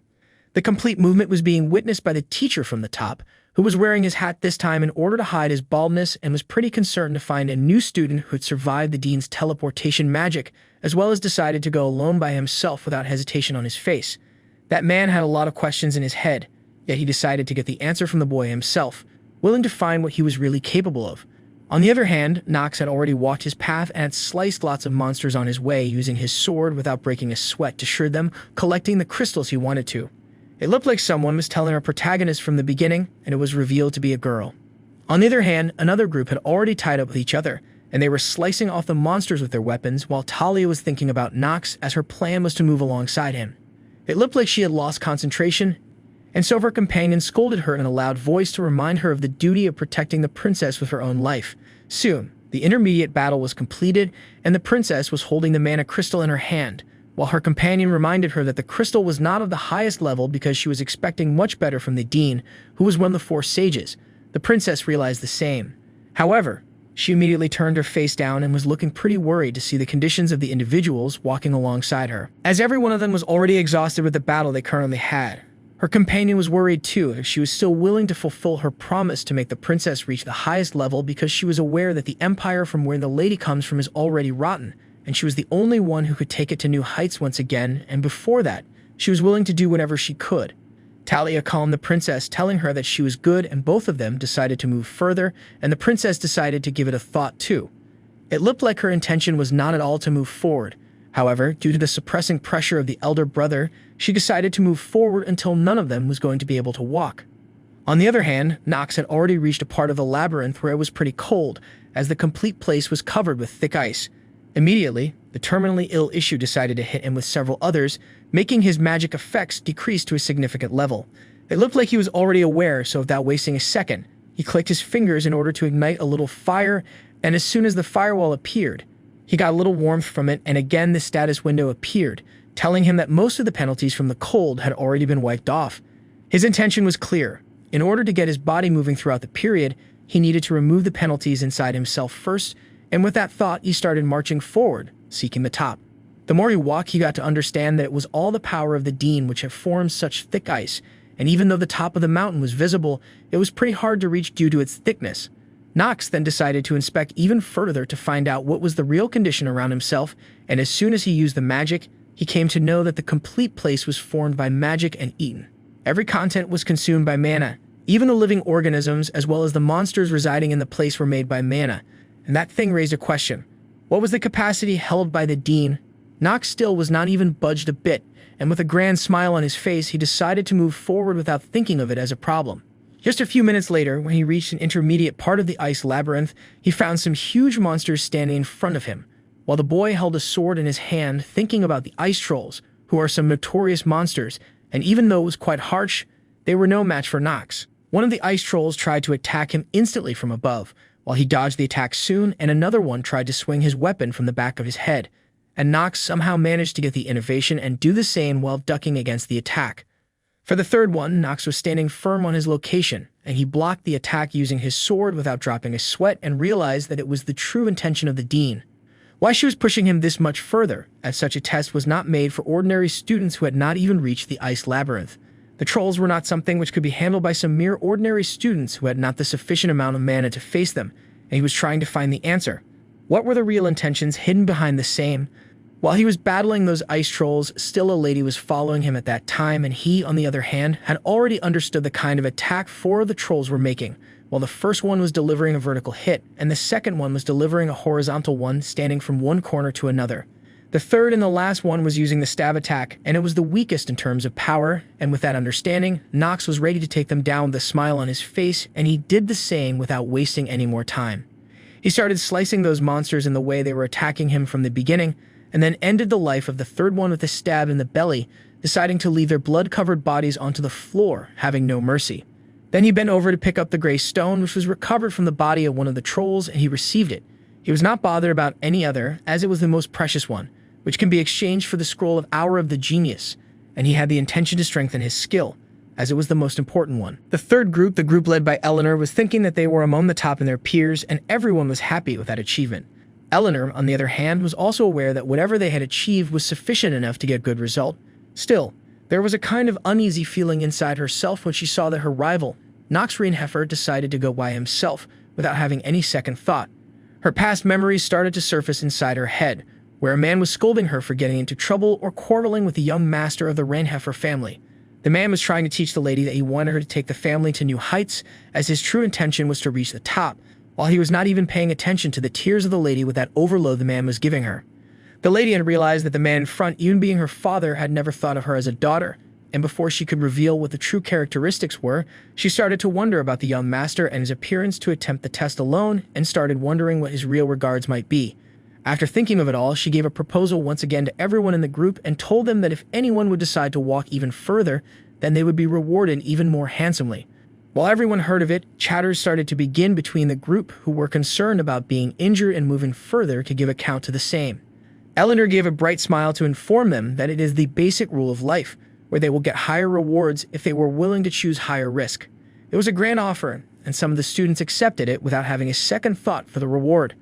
Speaker 1: The complete movement was being witnessed by the teacher from the top, who was wearing his hat this time in order to hide his baldness and was pretty concerned to find a new student who had survived the dean's teleportation magic, as well as decided to go alone by himself without hesitation on his face. That man had a lot of questions in his head, yet he decided to get the answer from the boy himself, willing to find what he was really capable of. On the other hand, Nox had already walked his path and had sliced lots of monsters on his way using his sword without breaking a sweat to shear them, collecting the crystals he wanted to. It looked like someone was telling our protagonist from the beginning, and it was revealed to be a girl. On the other hand, another group had already tied up with each other, and they were slicing off the monsters with their weapons, while Talia was thinking about Nox as her plan was to move alongside him. It looked like she had lost concentration, and so her companion scolded her in a loud voice to remind her of the duty of protecting the princess with her own life. Soon, the intermediate battle was completed, and the princess was holding the mana crystal in her hand, while her companion reminded her that the crystal was not of the highest level because she was expecting much better from the dean, who was one of the 4 sages. The princess realized the same. However, she immediately turned her face down and was looking pretty worried to see the conditions of the individuals walking alongside her, as every one of them was already exhausted with the battle they currently had. Her companion was worried too, if she was still willing to fulfill her promise to make the princess reach the highest level, because she was aware that the empire from where the lady comes from is already rotten, and she was the only one who could take it to new heights once again, and before that, she was willing to do whatever she could. Talia calmed the princess, telling her that she was good, and both of them decided to move further, and the princess decided to give it a thought too. It looked like her intention was not at all to move forward. However, due to the suppressing pressure of the elder brother, she decided to move forward until none of them was going to be able to walk. On the other hand, Nox had already reached a part of the labyrinth where it was pretty cold, as the complete place was covered with thick ice. Immediately, the terminally ill issue decided to hit him with several others, making his magic effects decrease to a significant level. It looked like he was already aware, so without wasting a second, he clicked his fingers in order to ignite a little fire, and as soon as the firewall appeared, he got a little warmth from it, and again the status window appeared, telling him that most of the penalties from the cold had already been wiped off. His intention was clear. In order to get his body moving throughout the period, he needed to remove the penalties inside himself first, and with that thought, he started marching forward, seeking the top. The more he walked, he got to understand that it was all the power of the dean which had formed such thick ice, and even though the top of the mountain was visible, it was pretty hard to reach due to its thickness. Nox then decided to inspect even further to find out what was the real condition around himself, and as soon as he used the magic, he came to know that the complete place was formed by magic and eaten. Every content was consumed by mana. Even the living organisms as well as the monsters residing in the place were made by mana. And that thing raised a question. What was the capacity held by the dean? Nox still was not even budged a bit, and with a grand smile on his face, he decided to move forward without thinking of it as a problem. Just a few minutes later, when he reached an intermediate part of the ice labyrinth, he found some huge monsters standing in front of him, while the boy held a sword in his hand, thinking about the ice trolls, who are some notorious monsters, and even though it was quite harsh, they were no match for Nox. One of the ice trolls tried to attack him instantly from above, while he dodged the attack soon, and another one tried to swing his weapon from the back of his head, and Nox somehow managed to get the innovation and do the same while ducking against the attack. For the third one, Nox was standing firm on his location, and he blocked the attack using his sword without dropping a sweat and realized that it was the true intention of the dean. Why she was pushing him this much further, as such a test was not made for ordinary students who had not even reached the ice labyrinth. The trolls were not something which could be handled by some mere ordinary students who had not the sufficient amount of mana to face them, and he was trying to find the answer. What were the real intentions hidden behind the same? While he was battling those ice trolls, still a lady was following him at that time, and he, on the other hand, had already understood the kind of attack 4 of the trolls were making. While the first one was delivering a vertical hit, and the second one was delivering a horizontal one, standing from one corner to another. The third and the last one was using the stab attack, and it was the weakest in terms of power, and with that understanding, Nox was ready to take them down with a smile on his face, and he did the same without wasting any more time. He started slicing those monsters in the way they were attacking him from the beginning, and then ended the life of the third one with a stab in the belly, deciding to leave their blood-covered bodies onto the floor, having no mercy. Then he bent over to pick up the gray stone, which was recovered from the body of one of the trolls, and he received it. He was not bothered about any other, as it was the most precious one, which can be exchanged for the scroll of Hour of the Genius, and he had the intention to strengthen his skill, as it was the most important one. The third group, the group led by Eleanor, was thinking that they were among the top in their peers, and everyone was happy with that achievement. Eleanor, on the other hand, was also aware that whatever they had achieved was sufficient enough to get a good result. Still, there was a kind of uneasy feeling inside herself when she saw that her rival, Nox Reinheffer, decided to go by himself without having any second thought. Her past memories started to surface inside her head, where a man was scolding her for getting into trouble or quarreling with the young master of the Reinheffer family. The man was trying to teach the lady that he wanted her to take the family to new heights, as his true intention was to reach the top, while he was not even paying attention to the tears of the lady with that overload the man was giving her. The lady had realized that the man in front, even being her father, had never thought of her as a daughter, and before she could reveal what the true characteristics were, she started to wonder about the young master and his appearance to attempt the test alone, and started wondering what his real regards might be. After thinking of it all, she gave a proposal once again to everyone in the group and told them that if anyone would decide to walk even further, then they would be rewarded even more handsomely. While everyone heard of it, chatters started to begin between the group, who were concerned about being injured and moving further to give account to the same. Eleanor gave a bright smile to inform them that it is the basic rule of life, where they will get higher rewards if they were willing to choose higher risk. It was a grand offer, and some of the students accepted it without having a second thought for the reward.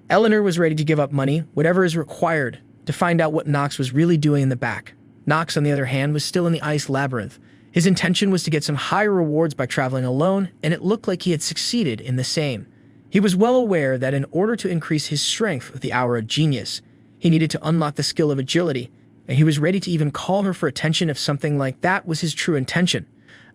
Speaker 1: Eleanor was ready to give up money, whatever is required, to find out what Nox was really doing in the back. Nox, on the other hand, was still in the ice labyrinth. His intention was to get some higher rewards by traveling alone, and it looked like he had succeeded in the same. He was well aware that in order to increase his strength with the Hour of Genius, he needed to unlock the skill of agility, and he was ready to even call her for attention if something like that was his true intention.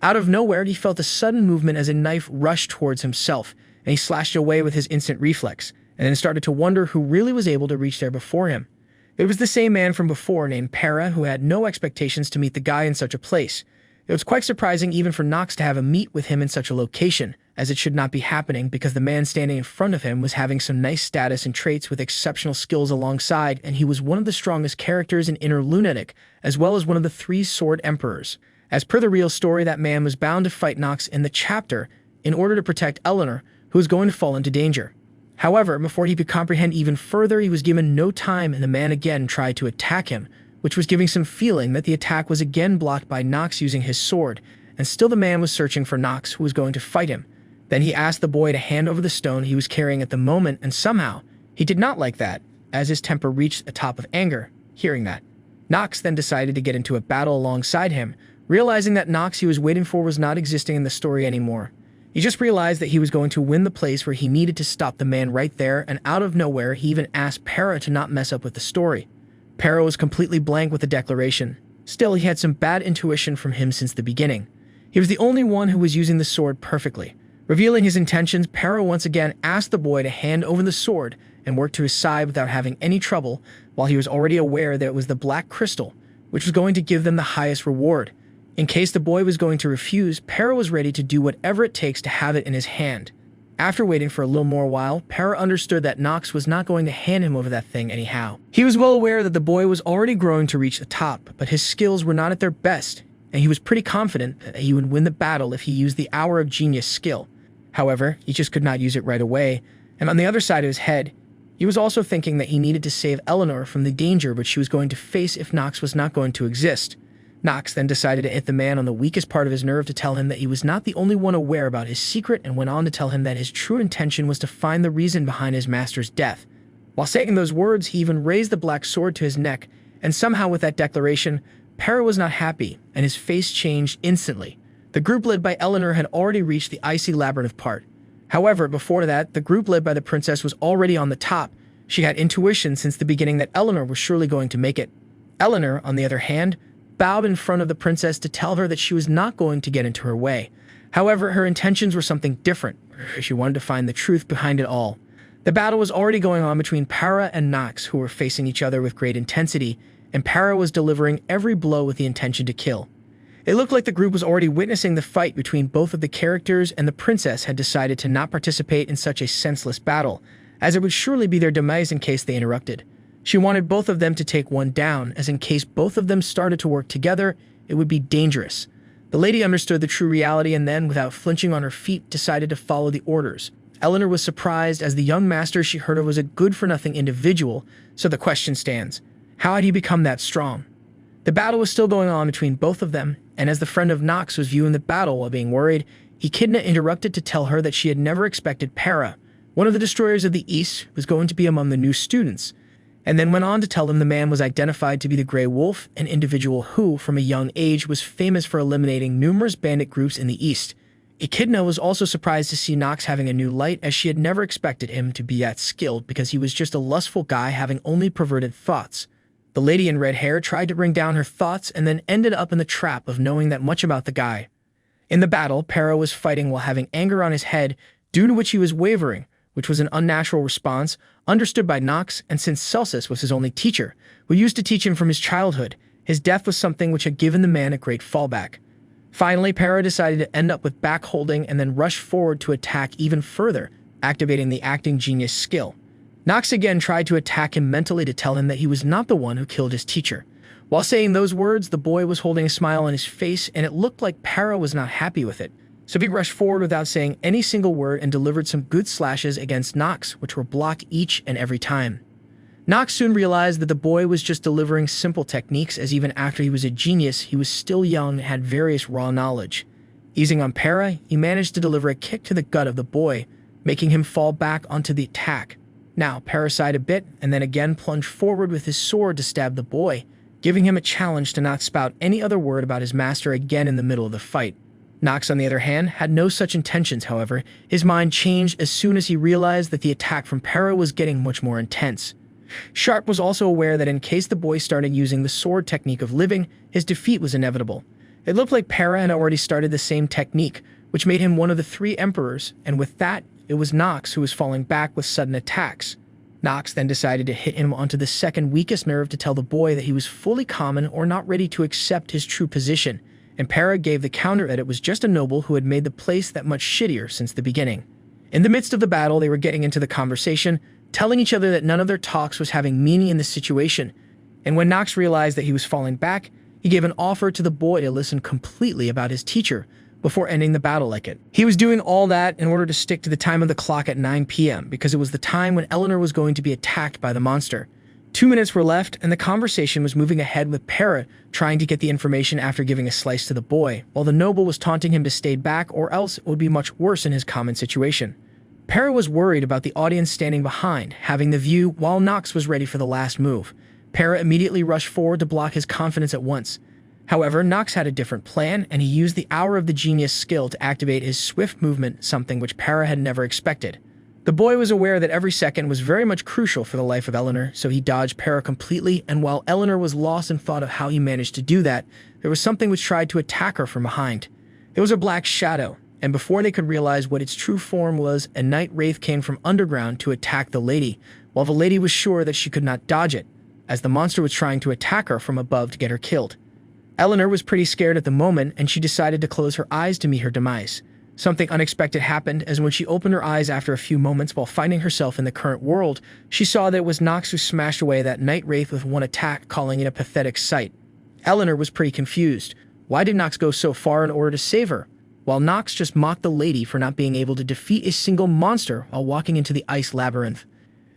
Speaker 1: Out of nowhere, he felt a sudden movement as a knife rushed towards himself, and he slashed away with his instant reflex, and then started to wonder who really was able to reach there before him. It was the same man from before named Para, who had no expectations to meet the guy in such a place. It was quite surprising even for Nox to have a meet with him in such a location, as it should not be happening because the man standing in front of him was having some nice status and traits with exceptional skills alongside, and he was one of the strongest characters in Inner Lunatic, as well as one of the 3 Sword Emperors. As per the real story, that man was bound to fight Nox in the chapter in order to protect Eleanor, who was going to fall into danger. However, before he could comprehend even further, he was given no time, and the man again tried to attack him, which was giving some feeling that the attack was again blocked by Nox using his sword, and still the man was searching for Nox, who was going to fight him. Then he asked the boy to hand over the stone he was carrying at the moment, and somehow, he did not like that, as his temper reached a top of anger, hearing that. Nox then decided to get into a battle alongside him, realizing that Nox he was waiting for was not existing in the story anymore. He just realized that he was going to win the place where he needed to stop the man right there, and out of nowhere, he even asked Para to not mess up with the story. Para was completely blank with the declaration. Still, he had some bad intuition from him since the beginning. He was the only one who was using the sword perfectly. Revealing his intentions, Para once again asked the boy to hand over the sword and work to his side without having any trouble, while he was already aware that it was the black crystal, which was going to give them the highest reward. In case the boy was going to refuse, Para was ready to do whatever it takes to have it in his hand. After waiting for a little more while, Para understood that Nox was not going to hand him over that thing anyhow. He was well aware that the boy was already growing to reach the top, but his skills were not at their best, and he was pretty confident that he would win the battle if he used the Hour of Genius skill. However, he just could not use it right away, and on the other side of his head, he was also thinking that he needed to save Eleanor from the danger which she was going to face if Nox was not going to exist. Nox then decided to hit the man on the weakest part of his nerve to tell him that he was not the only one aware about his secret, and went on to tell him that his true intention was to find the reason behind his master's death. While saying those words, he even raised the black sword to his neck, and somehow with that declaration, Para was not happy, and his face changed instantly. The group led by Eleanor had already reached the icy labyrinth part. However, before that, the group led by the princess was already on the top. She had intuition since the beginning that Eleanor was surely going to make it. Eleanor, on the other hand, bowed in front of the princess to tell her that she was not going to get into her way. However, her intentions were something different. She wanted to find the truth behind it all. The battle was already going on between Para and Nox, who were facing each other with great intensity, and Para was delivering every blow with the intention to kill. It looked like the group was already witnessing the fight between both of the characters, and the princess had decided to not participate in such a senseless battle, as it would surely be their demise in case they interrupted. She wanted both of them to take one down, as in case both of them started to work together, it would be dangerous. The lady understood the true reality and then, without flinching on her feet, decided to follow the orders. Eleanor was surprised, as the young master she heard of was a good-for-nothing individual, so the question stands, how had he become that strong? The battle was still going on between both of them, and as the friend of Nox was viewing the battle while being worried, Echidna interrupted to tell her that she had never expected Para, one of the destroyers of the East, was going to be among the new students, and then went on to tell them the man was identified to be the Grey Wolf, an individual who, from a young age, was famous for eliminating numerous bandit groups in the East. Echidna was also surprised to see Nox having a new light, as she had never expected him to be that skilled because he was just a lustful guy having only perverted thoughts. The lady in red hair tried to bring down her thoughts and then ended up in the trap of knowing that much about the guy. In the battle, Para was fighting while having anger on his head, due to which he was wavering, which was an unnatural response, understood by Nox, and since Celsus was his only teacher, who used to teach him from his childhood, his death was something which had given the man a great fallback. Finally, Para decided to end up with back holding and then rush forward to attack even further, activating the acting genius skill. Nox again tried to attack him mentally to tell him that he was not the one who killed his teacher. While saying those words, the boy was holding a smile on his face, and it looked like Para was not happy with it. So he rushed forward without saying any single word and delivered some good slashes against Nox, which were blocked each and every time. Nox soon realized that the boy was just delivering simple techniques, as even after he was a genius, he was still young and had various raw knowledge. Easing on Para, he managed to deliver a kick to the gut of the boy, making him fall back onto the attack. Now, Para sighed a bit and then again plunged forward with his sword to stab the boy, giving him a challenge to not spout any other word about his master again in the middle of the fight. Nox, on the other hand, had no such intentions, however. His mind changed as soon as he realized that the attack from Para was getting much more intense. Sharp was also aware that in case the boy started using the sword technique of living, his defeat was inevitable. It looked like Para had already started the same technique, which made him one of the three emperors, and with that, it was Nox who was falling back with sudden attacks. Nox then decided to hit him onto the second weakest nerve to tell the boy that he was fully common or not ready to accept his true position, and Para gave the counter that it was just a noble who had made the place that much shittier since the beginning. In the midst of the battle, they were getting into the conversation, telling each other that none of their talks was having meaning in this situation, and when Nox realized that he was falling back, he gave an offer to the boy to listen completely about his teacher before ending the battle like it. He was doing all that in order to stick to the time of the clock at 9 p.m. because it was the time when Eleanor was going to be attacked by the monster. 2 minutes were left, and the conversation was moving ahead with Para trying to get the information after giving a slice to the boy, while the noble was taunting him to stay back or else it would be much worse in his common situation. Para was worried about the audience standing behind, having the view, while Nox was ready for the last move. Para immediately rushed forward to block his confidence at once. However, Nox had a different plan, and he used the Hour of the Genius skill to activate his swift movement, something which Para had never expected. The boy was aware that every second was very much crucial for the life of Eleanor, so he dodged Para completely, and while Eleanor was lost in thought of how he managed to do that, there was something which tried to attack her from behind. It was a black shadow, and before they could realize what its true form was, a night wraith came from underground to attack the lady, while the lady was sure that she could not dodge it, as the monster was trying to attack her from above to get her killed. Eleanor was pretty scared at the moment, and she decided to close her eyes to meet her demise. Something unexpected happened, as when she opened her eyes after a few moments while finding herself in the current world, she saw that it was Nox who smashed away that night wraith with one attack, calling it a pathetic sight. Eleanor was pretty confused. Why did Nox go so far in order to save her? While Nox just mocked the lady for not being able to defeat a single monster while walking into the ice labyrinth.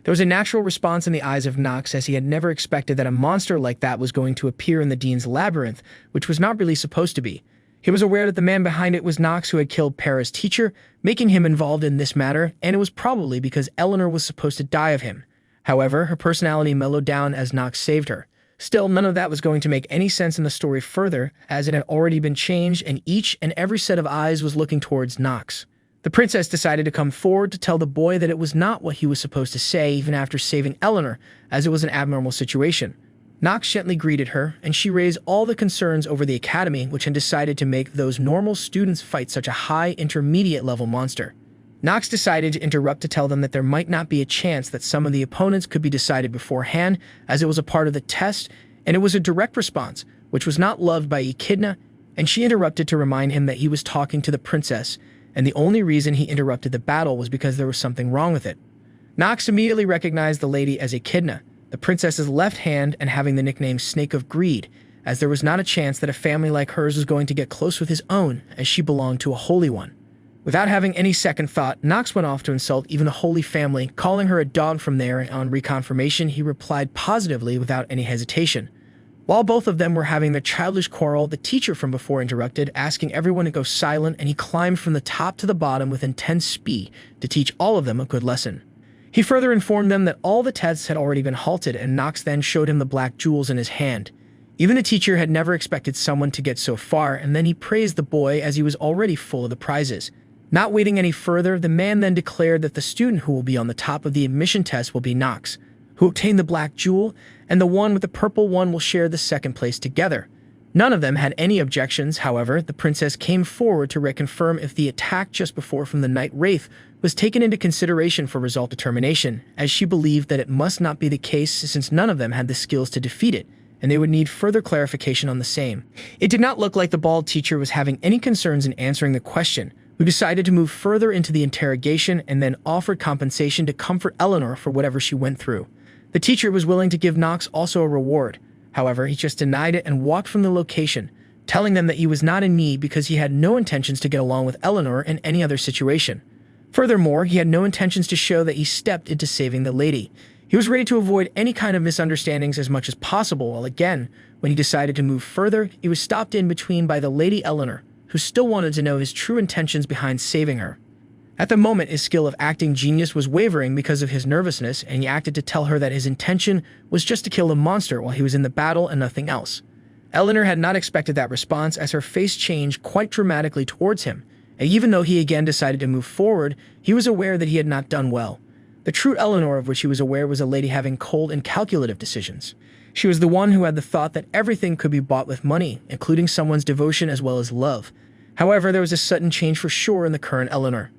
Speaker 1: There was a natural response in the eyes of Nox, as he had never expected that a monster like that was going to appear in the Dean's labyrinth, which was not really supposed to be. He was aware that the man behind it was Nox, who had killed Para's teacher, making him involved in this matter, and it was probably because Eleanor was supposed to die of him. However, her personality mellowed down as Nox saved her. Still, none of that was going to make any sense in the story further, as it had already been changed and each and every set of eyes was looking towards Nox. The princess decided to come forward to tell the boy that it was not what he was supposed to say even after saving Eleanor, as it was an abnormal situation. Nox gently greeted her, and she raised all the concerns over the academy, which had decided to make those normal students fight such a high intermediate-level monster. Nox decided to interrupt to tell them that there might not be a chance that some of the opponents could be decided beforehand, as it was a part of the test, and it was a direct response, which was not loved by Echidna, and she interrupted to remind him that he was talking to the princess, and the only reason he interrupted the battle was because there was something wrong with it. Nox immediately recognized the lady as Echidna, the princess's left hand and having the nickname Snake of Greed, as there was not a chance that a family like hers was going to get close with his own, as she belonged to a holy one. Without having any second thought, Nox went off to insult even a holy family, calling her a dog from there, and on reconfirmation he replied positively without any hesitation. While both of them were having their childish quarrel, the teacher from before interrupted, asking everyone to go silent, and he climbed from the top to the bottom with intense speed to teach all of them a good lesson. He further informed them that all the tests had already been halted, and Nox then showed him the black jewels in his hand. Even the teacher had never expected someone to get so far, and then he praised the boy as he was already full of the prizes. Not waiting any further, the man then declared that the student who will be on the top of the admission test will be Nox, who obtained the black jewel, and the one with the purple one will share the second place together. None of them had any objections. However, the princess came forward to reconfirm if the attack just before from the Night Wraith was taken into consideration for result determination, as she believed that it must not be the case since none of them had the skills to defeat it, and they would need further clarification on the same. It did not look like the bald teacher was having any concerns in answering the question, who decided to move further into the interrogation and then offered compensation to comfort Eleanor for whatever she went through. The teacher was willing to give Nox also a reward. However, he just denied it and walked from the location, telling them that he was not in need because he had no intentions to get along with Eleanor in any other situation. Furthermore, he had no intentions to show that he stepped into saving the lady. He was ready to avoid any kind of misunderstandings as much as possible, while again, when he decided to move further, he was stopped in between by the Lady Eleanor, who still wanted to know his true intentions behind saving her. At the moment, his skill of acting genius was wavering because of his nervousness, and he acted to tell her that his intention was just to kill the monster while he was in the battle and nothing else. Eleanor had not expected that response, as her face changed quite dramatically towards him, and even though he again decided to move forward, he was aware that he had not done well. The true Eleanor of which he was aware was a lady having cold and calculative decisions. She was the one who had the thought that everything could be bought with money, including someone's devotion as well as love. However, there was a sudden change for sure in the current Eleanor.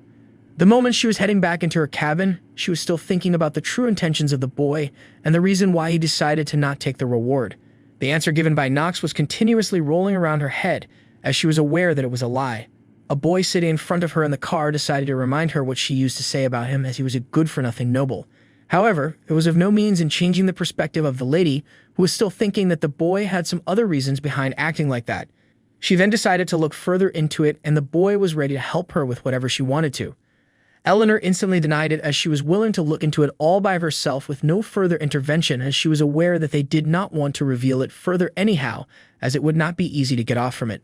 Speaker 1: The moment she was heading back into her cabin, she was still thinking about the true intentions of the boy and the reason why he decided to not take the reward. The answer given by Nox was continuously rolling around her head, as she was aware that it was a lie. A boy sitting in front of her in the car decided to remind her what she used to say about him, as he was a good-for-nothing noble. However, it was of no means in changing the perspective of the lady, who was still thinking that the boy had some other reasons behind acting like that. She then decided to look further into it, and the boy was ready to help her with whatever she wanted to. Eleanor instantly denied it, as she was willing to look into it all by herself with no further intervention, as she was aware that they did not want to reveal it further anyhow, as it would not be easy to get off from it.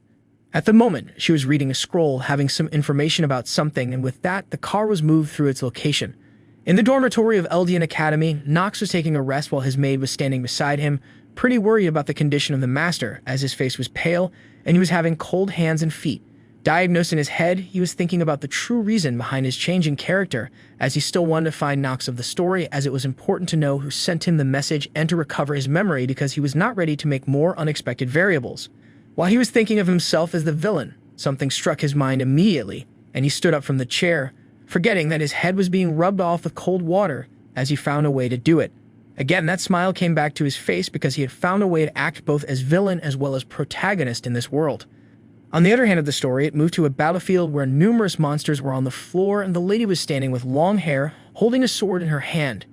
Speaker 1: At the moment, she was reading a scroll, having some information about something, and with that, the car was moved through its location. In the dormitory of Eldian Academy, Nox was taking a rest while his maid was standing beside him, pretty worried about the condition of the master, as his face was pale, and he was having cold hands and feet. Diagnosed in his head, he was thinking about the true reason behind his change in character, as he still wanted to find Nox of the story, as it was important to know who sent him the message and to recover his memory, because he was not ready to make more unexpected variables. While he was thinking of himself as the villain, something struck his mind immediately, and he stood up from the chair, forgetting that his head was being rubbed off with cold water, as he found a way to do it. Again, that smile came back to his face because he had found a way to act both as villain as well as protagonist in this world. On the other hand of the story, it moved to a battlefield where numerous monsters were on the floor, and the lady was standing with long hair, holding a sword in her hand.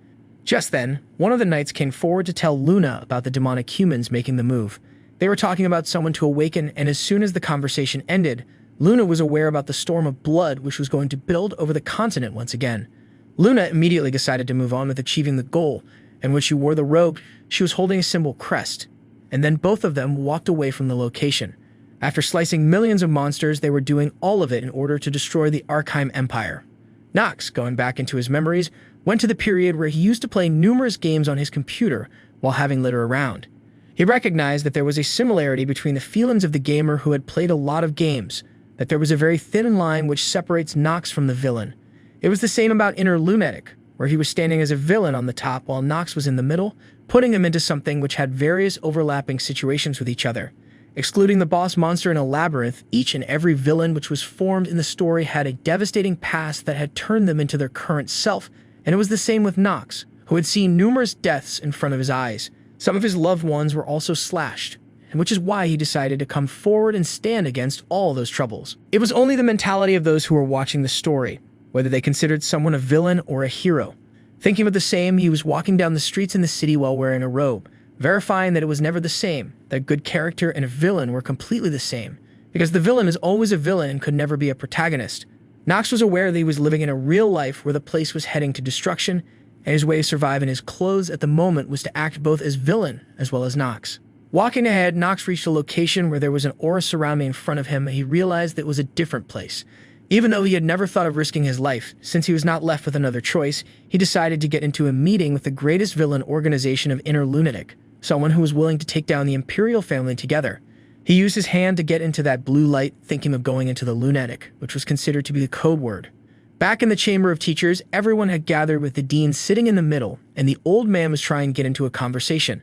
Speaker 1: Just then, one of the knights came forward to tell Luna about the demonic humans making the move. They were talking about someone to awaken, and as soon as the conversation ended, Luna was aware about the storm of blood which was going to build over the continent once again. Luna immediately decided to move on with achieving the goal, and when she wore the robe, she was holding a symbol crest. And then both of them walked away from the location. After slicing millions of monsters, they were doing all of it in order to destroy the Arkheim Empire. Nox, going back into his memories, went to the period where he used to play numerous games on his computer while having litter around. He recognized that there was a similarity between the feelings of the gamer who had played a lot of games, that there was a very thin line which separates Nox from the villain. It was the same about Inner Lunatic, where he was standing as a villain on the top while Nox was in the middle, putting him into something which had various overlapping situations with each other. Excluding the boss monster in a labyrinth, each and every villain which was formed in the story had a devastating past that had turned them into their current self, and it was the same with Nox, who had seen numerous deaths in front of his eyes. Some of his loved ones were also slashed, and which is why he decided to come forward and stand against all those troubles. It was only the mentality of those who were watching the story, whether they considered someone a villain or a hero. Thinking of the same, he was walking down the streets in the city while wearing a robe, verifying that it was never the same, that good character and a villain were completely the same, because the villain is always a villain and could never be a protagonist. Nox was aware that he was living in a real life where the place was heading to destruction, and his way to survive in his clothes at the moment was to act both as villain as well as Nox. Walking ahead, Nox reached a location where there was an aura surrounding in front of him, and he realized that it was a different place. Even though he had never thought of risking his life, since he was not left with another choice, he decided to get into a meeting with the greatest villain organization of Inner Lunatic, someone who was willing to take down the Imperial family together. He used his hand to get into that blue light, thinking of going into the Lunatic, which was considered to be the code word. Back in the Chamber of Teachers, everyone had gathered with the dean sitting in the middle, and the old man was trying to get into a conversation.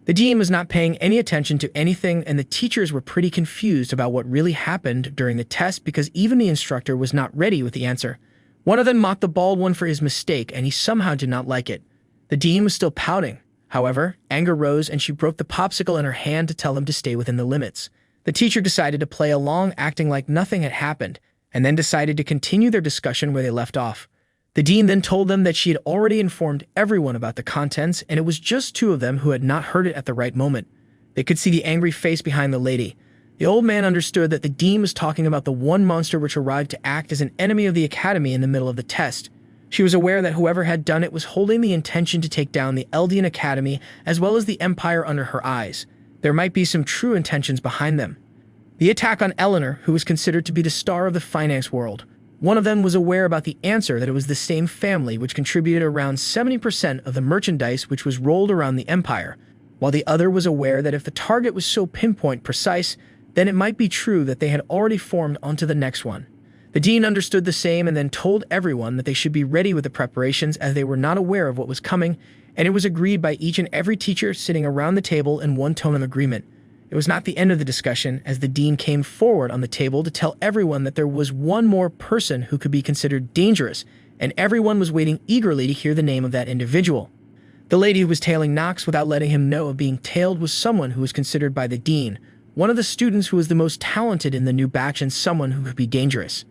Speaker 1: The dean was not paying any attention to anything, and the teachers were pretty confused about what really happened during the test because even the instructor was not ready with the answer. One of them mocked the bald one for his mistake, and he somehow did not like it. The dean was still pouting. However, anger rose, and she broke the popsicle in her hand to tell him to stay within the limits. The teacher decided to play along, acting like nothing had happened, and then decided to continue their discussion where they left off. The dean then told them that she had already informed everyone about the contents, and it was just two of them who had not heard it at the right moment. They could see the angry face behind the lady. The old man understood that the dean was talking about the one monster which arrived to act as an enemy of the academy in the middle of the test. She was aware that whoever had done it was holding the intention to take down the Eldian Academy as well as the Empire under her eyes. There might be some true intentions behind them. The attack on Eleanor, who was considered to be the star of the finance world. One of them was aware about the answer that it was the same family which contributed around 70% of the merchandise which was rolled around the empire, while the other was aware that if the target was so pinpoint precise, then it might be true that they had already formed onto the next one. The dean understood the same and then told everyone that they should be ready with the preparations as they were not aware of what was coming, and it was agreed by each and every teacher sitting around the table in one tone of agreement. It was not the end of the discussion, as the dean came forward on the table to tell everyone that there was one more person who could be considered dangerous, and everyone was waiting eagerly to hear the name of that individual. The lady who was tailing Nox without letting him know of being tailed was someone who was considered by the dean, one of the students who was the most talented in the new batch and someone who could be dangerous.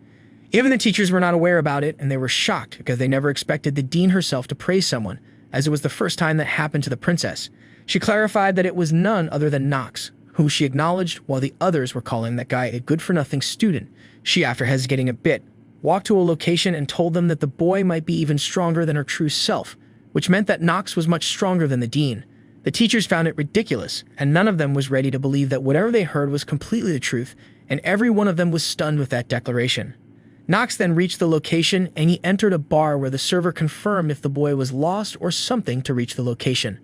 Speaker 1: Even the teachers were not aware about it, and they were shocked because they never expected the dean herself to praise someone, as it was the first time that happened to the princess. She clarified that it was none other than Nox, whom she acknowledged, while the others were calling that guy a good-for-nothing student. She, after hesitating a bit, walked to a location and told them that the boy might be even stronger than her true self, which meant that Nox was much stronger than the dean. The teachers found it ridiculous, and none of them was ready to believe that whatever they heard was completely the truth, and every one of them was stunned with that declaration. Nox then reached the location, and he entered a bar where the server confirmed if the boy was lost or something to reach the location.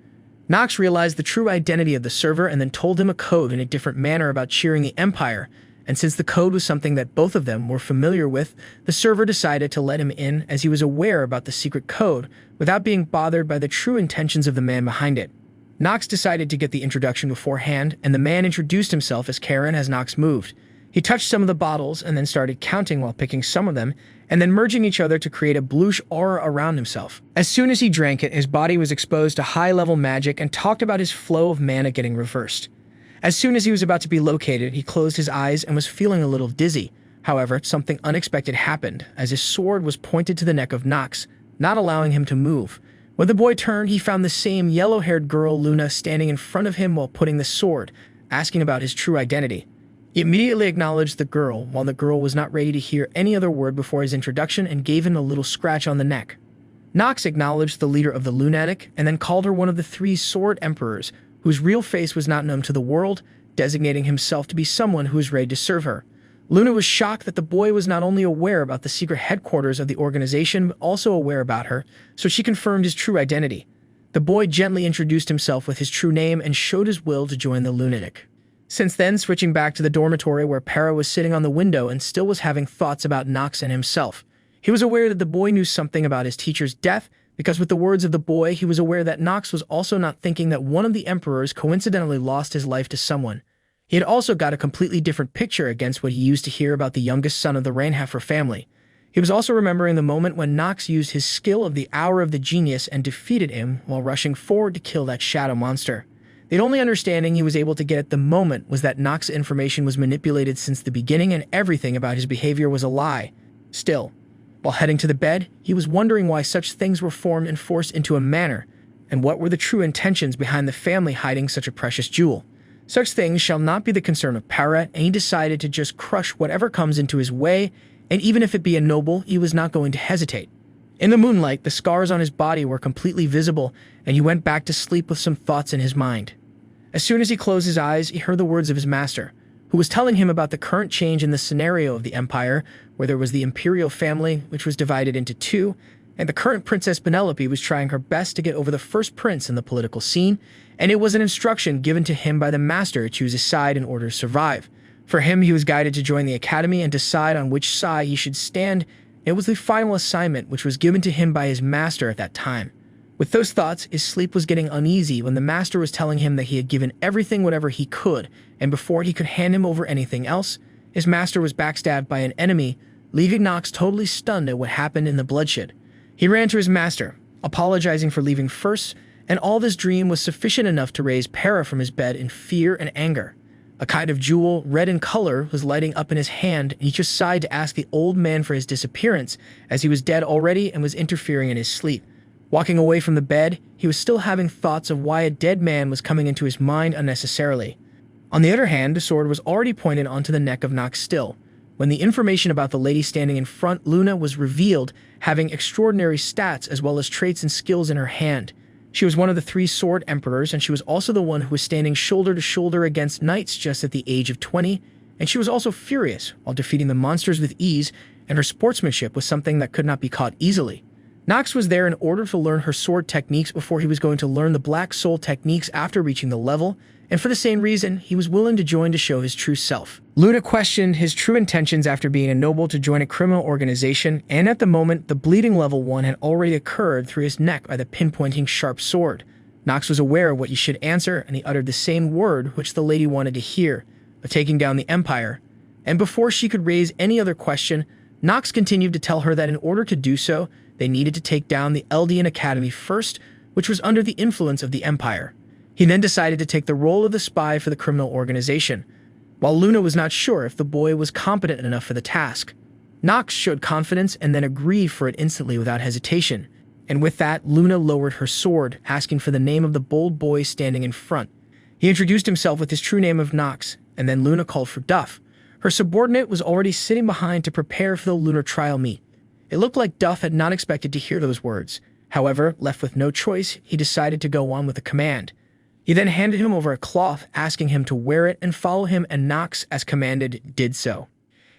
Speaker 1: Nox realized the true identity of the server and then told him a code in a different manner about cheering the Empire, and since the code was something that both of them were familiar with, the server decided to let him in as he was aware about the secret code without being bothered by the true intentions of the man behind it. Nox decided to get the introduction beforehand, and the man introduced himself as Karen as Nox moved. He touched some of the bottles and then started counting while picking some of them, and then merging each other to create a bluish aura around himself. As soon as he drank it, his body was exposed to high-level magic and talked about his flow of mana getting reversed. As soon as he was about to be located, he closed his eyes and was feeling a little dizzy. However, something unexpected happened, as his sword was pointed to the neck of Nox, not allowing him to move. When the boy turned, he found the same yellow-haired girl, Luna, standing in front of him while putting the sword, asking about his true identity. He immediately acknowledged the girl, while the girl was not ready to hear any other word before his introduction and gave him a little scratch on the neck. Nox acknowledged the leader of the Lunatic and then called her one of the 3 Sword Emperors, whose real face was not known to the world, designating himself to be someone who was ready to serve her. Luna was shocked that the boy was not only aware about the secret headquarters of the organization, but also aware about her, so she confirmed his true identity. The boy gently introduced himself with his true name and showed his will to join the lunatic. Since then, switching back to the dormitory where Para was sitting on the window and still was having thoughts about Nox and himself. He was aware that the boy knew something about his teacher's death, because with the words of the boy, he was aware that Nox was also not thinking that one of the emperors coincidentally lost his life to someone. He had also got a completely different picture against what he used to hear about the youngest son of the Rainhaffer family. He was also remembering the moment when Nox used his skill of the Hour of the Genius and defeated him while rushing forward to kill that shadow monster. The only understanding he was able to get at the moment was that Nox's information was manipulated since the beginning and everything about his behavior was a lie. Still, while heading to the bed, he was wondering why such things were formed and forced into a manner, and what were the true intentions behind the family hiding such a precious jewel. Such things shall not be the concern of Para, and he decided to just crush whatever comes into his way, and even if it be a noble, he was not going to hesitate. In the moonlight, the scars on his body were completely visible, and he went back to sleep with some thoughts in his mind. As soon as he closed his eyes, he heard the words of his master, who was telling him about the current change in the scenario of the empire, where there was the imperial family, which was divided into two, and the current Princess Penelope was trying her best to get over the first prince in the political scene, and it was an instruction given to him by the master to choose a side in order to survive. For him, he was guided to join the academy and decide on which side he should stand. It was the final assignment which was given to him by his master at that time. With those thoughts, his sleep was getting uneasy when the master was telling him that he had given everything whatever he could, and before he could hand him over anything else, his master was backstabbed by an enemy, leaving Nox totally stunned at what happened in the bloodshed. He ran to his master, apologizing for leaving first, and all this dream was sufficient enough to raise Para from his bed in fear and anger. A kind of jewel, red in color, was lighting up in his hand, and he just sighed to ask the old man for his disappearance, as he was dead already and was interfering in his sleep. Walking away from the bed, he was still having thoughts of why a dead man was coming into his mind unnecessarily. On the other hand, the sword was already pointed onto the neck of Nox still. When the information about the lady standing in front, Luna, was revealed, having extraordinary stats as well as traits and skills in her hand. She was one of the 3 sword emperors, and she was also the one who was standing shoulder to shoulder against knights just at the age of 20, and she was also furious while defeating the monsters with ease, and her sportsmanship was something that could not be caught easily. Nox was there in order to learn her sword techniques before he was going to learn the Black Soul techniques after reaching the level, and for the same reason, he was willing to join to show his true self. Luna questioned his true intentions after being a noble to join a criminal organization, and at the moment, the bleeding level 1 had already occurred through his neck by the pinpointing sharp sword. Nox was aware of what he should answer, and he uttered the same word which the lady wanted to hear, of taking down the Empire. And before she could raise any other question, Nox continued to tell her that in order to do so, they needed to take down the Eldian Academy first, which was under the influence of the Empire. He then decided to take the role of the spy for the criminal organization, while Luna was not sure if the boy was competent enough for the task. Nox showed confidence and then agreed for it instantly without hesitation, and with that, Luna lowered her sword, asking for the name of the bold boy standing in front. He introduced himself with his true name of Nox, and then Luna called for Duff. Her subordinate was already sitting behind to prepare for the lunar trial meet. It looked like Duff had not expected to hear those words. However, left with no choice, he decided to go on with the command. He then handed him over a cloth, asking him to wear it and follow him, and Nox, as commanded, did so.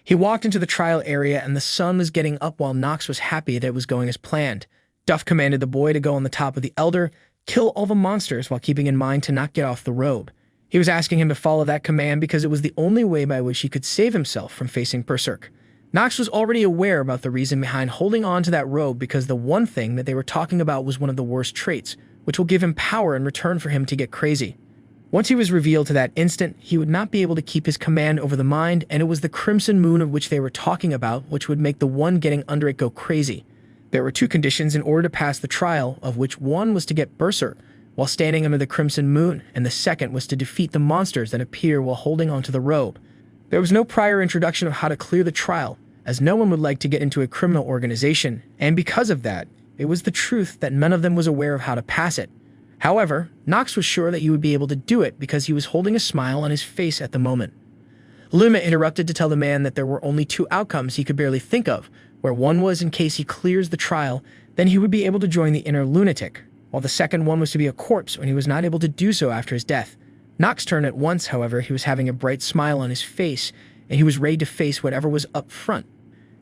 Speaker 1: He walked into the trial area, and the sun was getting up while Nox was happy that it was going as planned. Duff commanded the boy to go on the top of the Elder, kill all the monsters while keeping in mind to not get off the robe. He was asking him to follow that command because it was the only way by which he could save himself from facing Berserk. Nox was already aware about the reason behind holding on to that robe, because the one thing that they were talking about was one of the worst traits, which will give him power in return for him to get crazy. Once he was revealed to that instant, he would not be able to keep his command over the mind, and it was the Crimson Moon of which they were talking about, which would make the one getting under it go crazy. There were 2 conditions in order to pass the trial, of which one was to get Berserk while standing under the Crimson Moon, and the second was to defeat the monsters that appear while holding onto the robe. There was no prior introduction of how to clear the trial, as no one would like to get into a criminal organization, and because of that, it was the truth that none of them was aware of how to pass it. However, Nox was sure that he would be able to do it because he was holding a smile on his face at the moment. Luma interrupted to tell the man that there were only 2 outcomes he could barely think of, where one was in case he clears the trial, then he would be able to join the inner lunatic, while the second one was to be a corpse when he was not able to do so after his death. Nox's turn at once, however, he was having a bright smile on his face, and he was ready to face whatever was up front.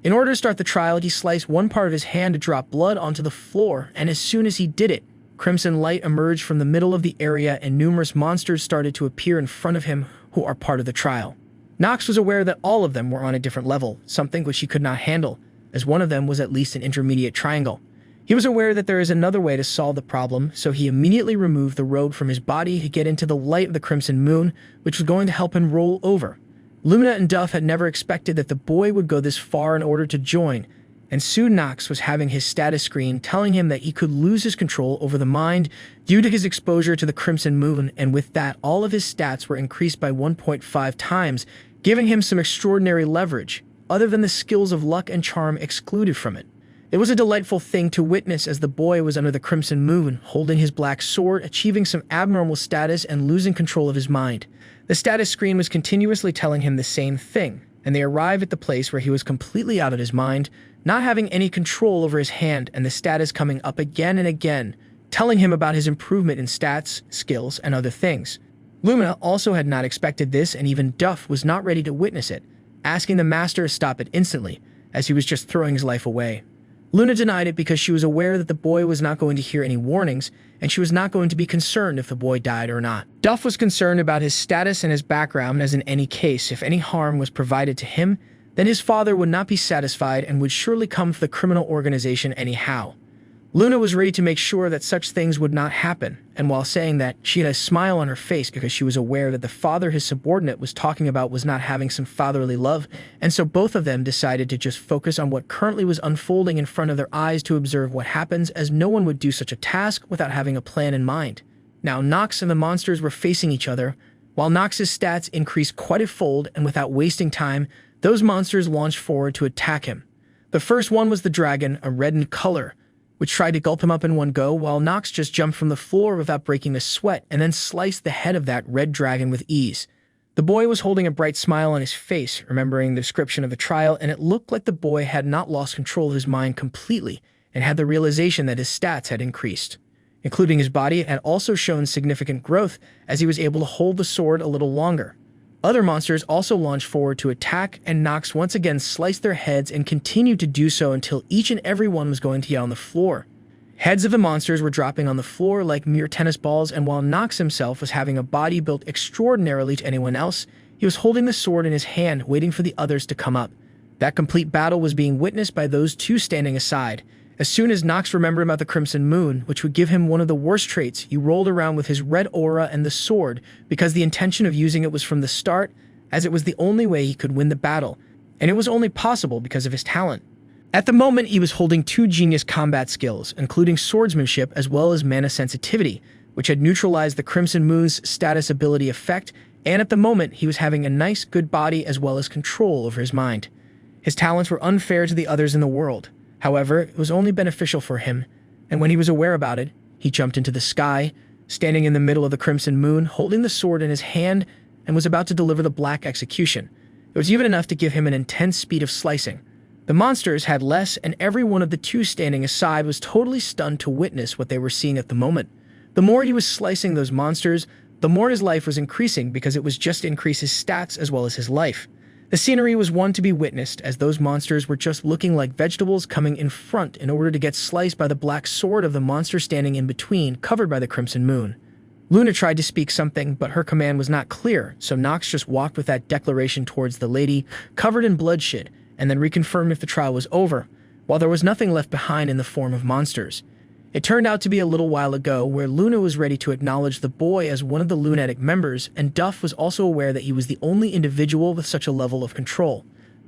Speaker 1: In order to start the trial, he sliced one part of his hand to drop blood onto the floor, and as soon as he did it, crimson light emerged from the middle of the area and numerous monsters started to appear in front of him who are part of the trial. Nox was aware that all of them were on a different level, something which he could not handle, as one of them was at least an intermediate triangle. He was aware that there is another way to solve the problem, so he immediately removed the robe from his body to get into the light of the crimson moon, which was going to help him roll over. Luna and Duff had never expected that the boy would go this far in order to join, and soon Nox was having his status screen telling him that he could lose his control over the mind due to his exposure to the crimson moon, and with that, all of his stats were increased by 1.5 times, giving him some extraordinary leverage, other than the skills of luck and charm excluded from it. It was a delightful thing to witness as the boy was under the crimson moon, holding his black sword, achieving some abnormal status and losing control of his mind. The status screen was continuously telling him the same thing, and they arrived at the place where he was completely out of his mind, not having any control over his hand, and the status coming up again and again, telling him about his improvement in stats, skills, and other things. Lumina also had not expected this, and even Duff was not ready to witness it, asking the master to stop it instantly, as he was just throwing his life away. Luna denied it because she was aware that the boy was not going to hear any warnings, and she was not going to be concerned if the boy died or not. Duff was concerned about his status and his background, as in any case, if any harm was provided to him, then his father would not be satisfied and would surely come for the criminal organization anyhow. Luna was ready to make sure that such things would not happen, and while saying that, she had a smile on her face because she was aware that the father his subordinate was talking about was not having some fatherly love, and so both of them decided to just focus on what currently was unfolding in front of their eyes to observe what happens, as no one would do such a task without having a plan in mind. Now Nox and the monsters were facing each other. While Nox's stats increased quite a fold, and without wasting time, those monsters launched forward to attack him. The first one was the dragon, a red in color, which tried to gulp him up in one go, while Nox just jumped from the floor without breaking a sweat and then sliced the head of that red dragon with ease. The boy was holding a bright smile on his face, remembering the description of the trial, and it looked like the boy had not lost control of his mind completely and had the realization that his stats had increased. Including his body had also shown significant growth as he was able to hold the sword a little longer. Other monsters also launched forward to attack, and Nox once again sliced their heads and continued to do so until each and every one was going to get on the floor. Heads of the monsters were dropping on the floor like mere tennis balls, and while Nox himself was having a body built extraordinarily to anyone else, he was holding the sword in his hand, waiting for the others to come up. That complete battle was being witnessed by those two standing aside. As soon as Nox remembered about the crimson moon, which would give him one of the worst traits, he rolled around with his red aura and the sword, because the intention of using it was from the start, as it was the only way he could win the battle, and it was only possible because of his talent. At the moment, he was holding two genius combat skills, including swordsmanship as well as mana sensitivity, which had neutralized the crimson moon's status ability effect, and at the moment, he was having a nice, good body as well as control over his mind. His talents were unfair to the others in the world. However, it was only beneficial for him, and when he was aware about it, he jumped into the sky, standing in the middle of the crimson moon, holding the sword in his hand, and was about to deliver the black execution. It was even enough to give him an intense speed of slicing. The monsters had less, and every one of the two standing aside was totally stunned to witness what they were seeing at the moment. The more he was slicing those monsters, the more his life was increasing because it was just to increase his stats as well as his life. The scenery was one to be witnessed, as those monsters were just looking like vegetables coming in front in order to get sliced by the black sword of the monster standing in between, covered by the crimson moon. Luna tried to speak something, but her command was not clear, so Nox just walked with that declaration towards the lady, covered in bloodshed, and then reconfirmed if the trial was over, while there was nothing left behind in the form of monsters. It turned out to be a little while ago where Luna was ready to acknowledge the boy as one of the lunatic members, and Duff was also aware that he was the only individual with such a level of control.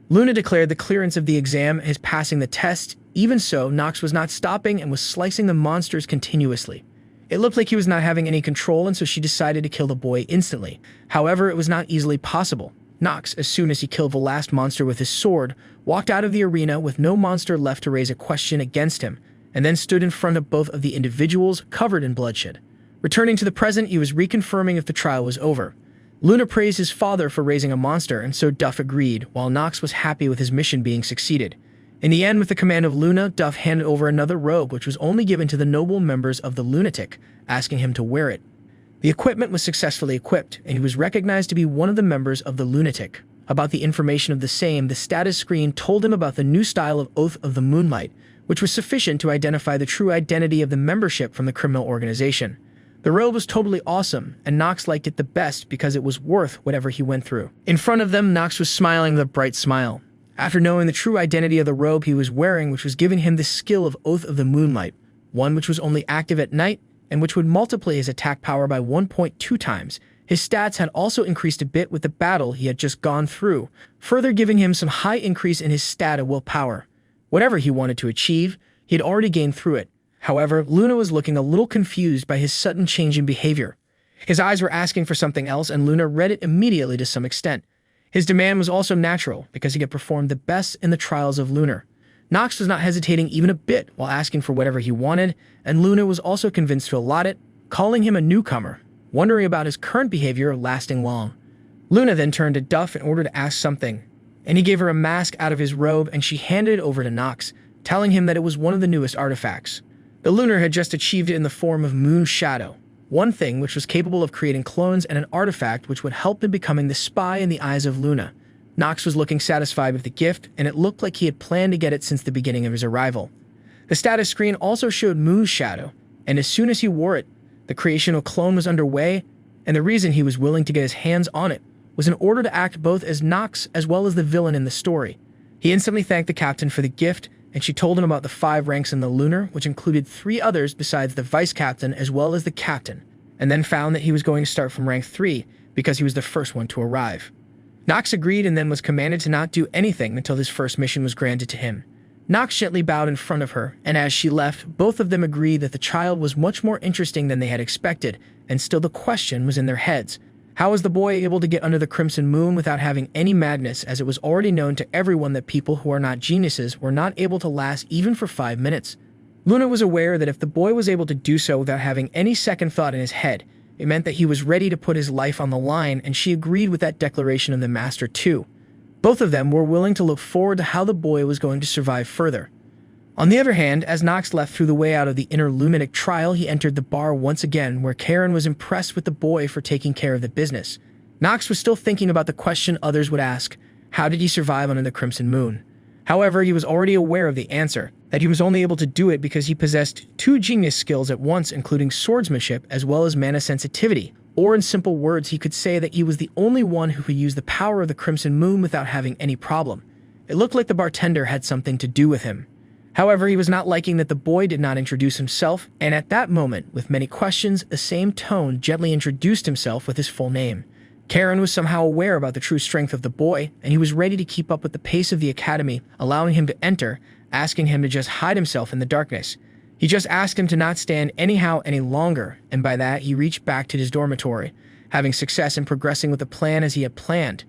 Speaker 1: Luna declared the clearance of the exam as passing the test. Even so, Nox was not stopping and was slicing the monsters continuously. It looked like he was not having any control, and so she decided to kill the boy instantly. However, it was not easily possible. Nox, as soon as he killed the last monster with his sword, walked out of the arena with no monster left to raise a question against him, and then stood in front of both of the individuals covered in bloodshed. Returning to the present, he was reconfirming if the trial was over. Luna praised his father for raising a monster, and so Duff agreed, while Nox was happy with his mission being succeeded. In the end, with the command of Luna, Duff handed over another robe which was only given to the noble members of the lunatic, asking him to wear it. The equipment was successfully equipped, and he was recognized to be one of the members of the lunatic. about the information of the same, the status screen told him about the new style of Oath of the Moonlight, which was sufficient to identify the true identity of the membership from the criminal organization. The robe was totally awesome, and Nox liked it the best because it was worth whatever he went through. In front of them, Nox was smiling with a bright smile. After knowing the true identity of the robe he was wearing, which was giving him the skill of Oath of the Moonlight, one which was only active at night, and which would multiply his attack power by 1.2 times, his stats had also increased a bit with the battle he had just gone through, further giving him some high increase in his stat of willpower. Whatever he wanted to achieve, he had already gained through it. However, Luna was looking a little confused by his sudden change in behavior. His eyes were asking for something else, and Luna read it immediately to some extent. His demand was also natural, because he had performed the best in the trials of Lunar. Nox was not hesitating even a bit while asking for whatever he wanted, and Luna was also convinced to allot it, calling him a newcomer, wondering about his current behavior lasting long. Luna then turned to Duff in order to ask something, and he gave her a mask out of his robe and she handed it over to Nox, telling him that it was one of the newest artifacts. The Lunar had just achieved it in the form of Moon Shadow, one thing which was capable of creating clones, and an artifact which would help in becoming the spy in the eyes of Luna. Nox was looking satisfied with the gift, and it looked like he had planned to get it since the beginning of his arrival. The status screen also showed Moon Shadow, and as soon as he wore it, the creation of a clone was underway, and the reason he was willing to get his hands on it was in order to act both as Nox as well as the villain in the story. He instantly thanked the captain for the gift, and she told him about the 5 ranks in the Lunar, which included 3 others besides the vice captain as well as the captain, and then found that he was going to start from rank 3 because he was the first one to arrive. Nox agreed and then was commanded to not do anything until this first mission was granted to him. Nox gently bowed in front of her, and as she left, both of them agreed that the child was much more interesting than they had expected, and still the question was in their heads. How was the boy able to get under the Crimson Moon without having any madness, as it was already known to everyone that people who are not geniuses were not able to last even for 5 minutes? Luna was aware that if the boy was able to do so without having any second thought in his head, it meant that he was ready to put his life on the line, and she agreed with that declaration of the Master too. Both of them were willing to look forward to how the boy was going to survive further. On the other hand, as Nox left through the way out of the inner Luminec trial, he entered the bar once again, where Karen was impressed with the boy for taking care of the business. Nox was still thinking about the question others would ask: how did he survive under the Crimson Moon? However, he was already aware of the answer, that he was only able to do it because he possessed 2 genius skills at once, including swordsmanship as well as mana sensitivity, or in simple words, he could say that he was the only one who could use the power of the Crimson Moon without having any problem. It looked like the bartender had something to do with him. However, he was not liking that the boy did not introduce himself, and at that moment, with many questions, the same tone gently introduced himself with his full name. Karen was somehow aware about the true strength of the boy, and he was ready to keep up with the pace of the academy, allowing him to enter, asking him to just hide himself in the darkness. He just asked him to not stand anyhow any longer, and by that he reached back to his dormitory, having success in progressing with the plan as he had planned.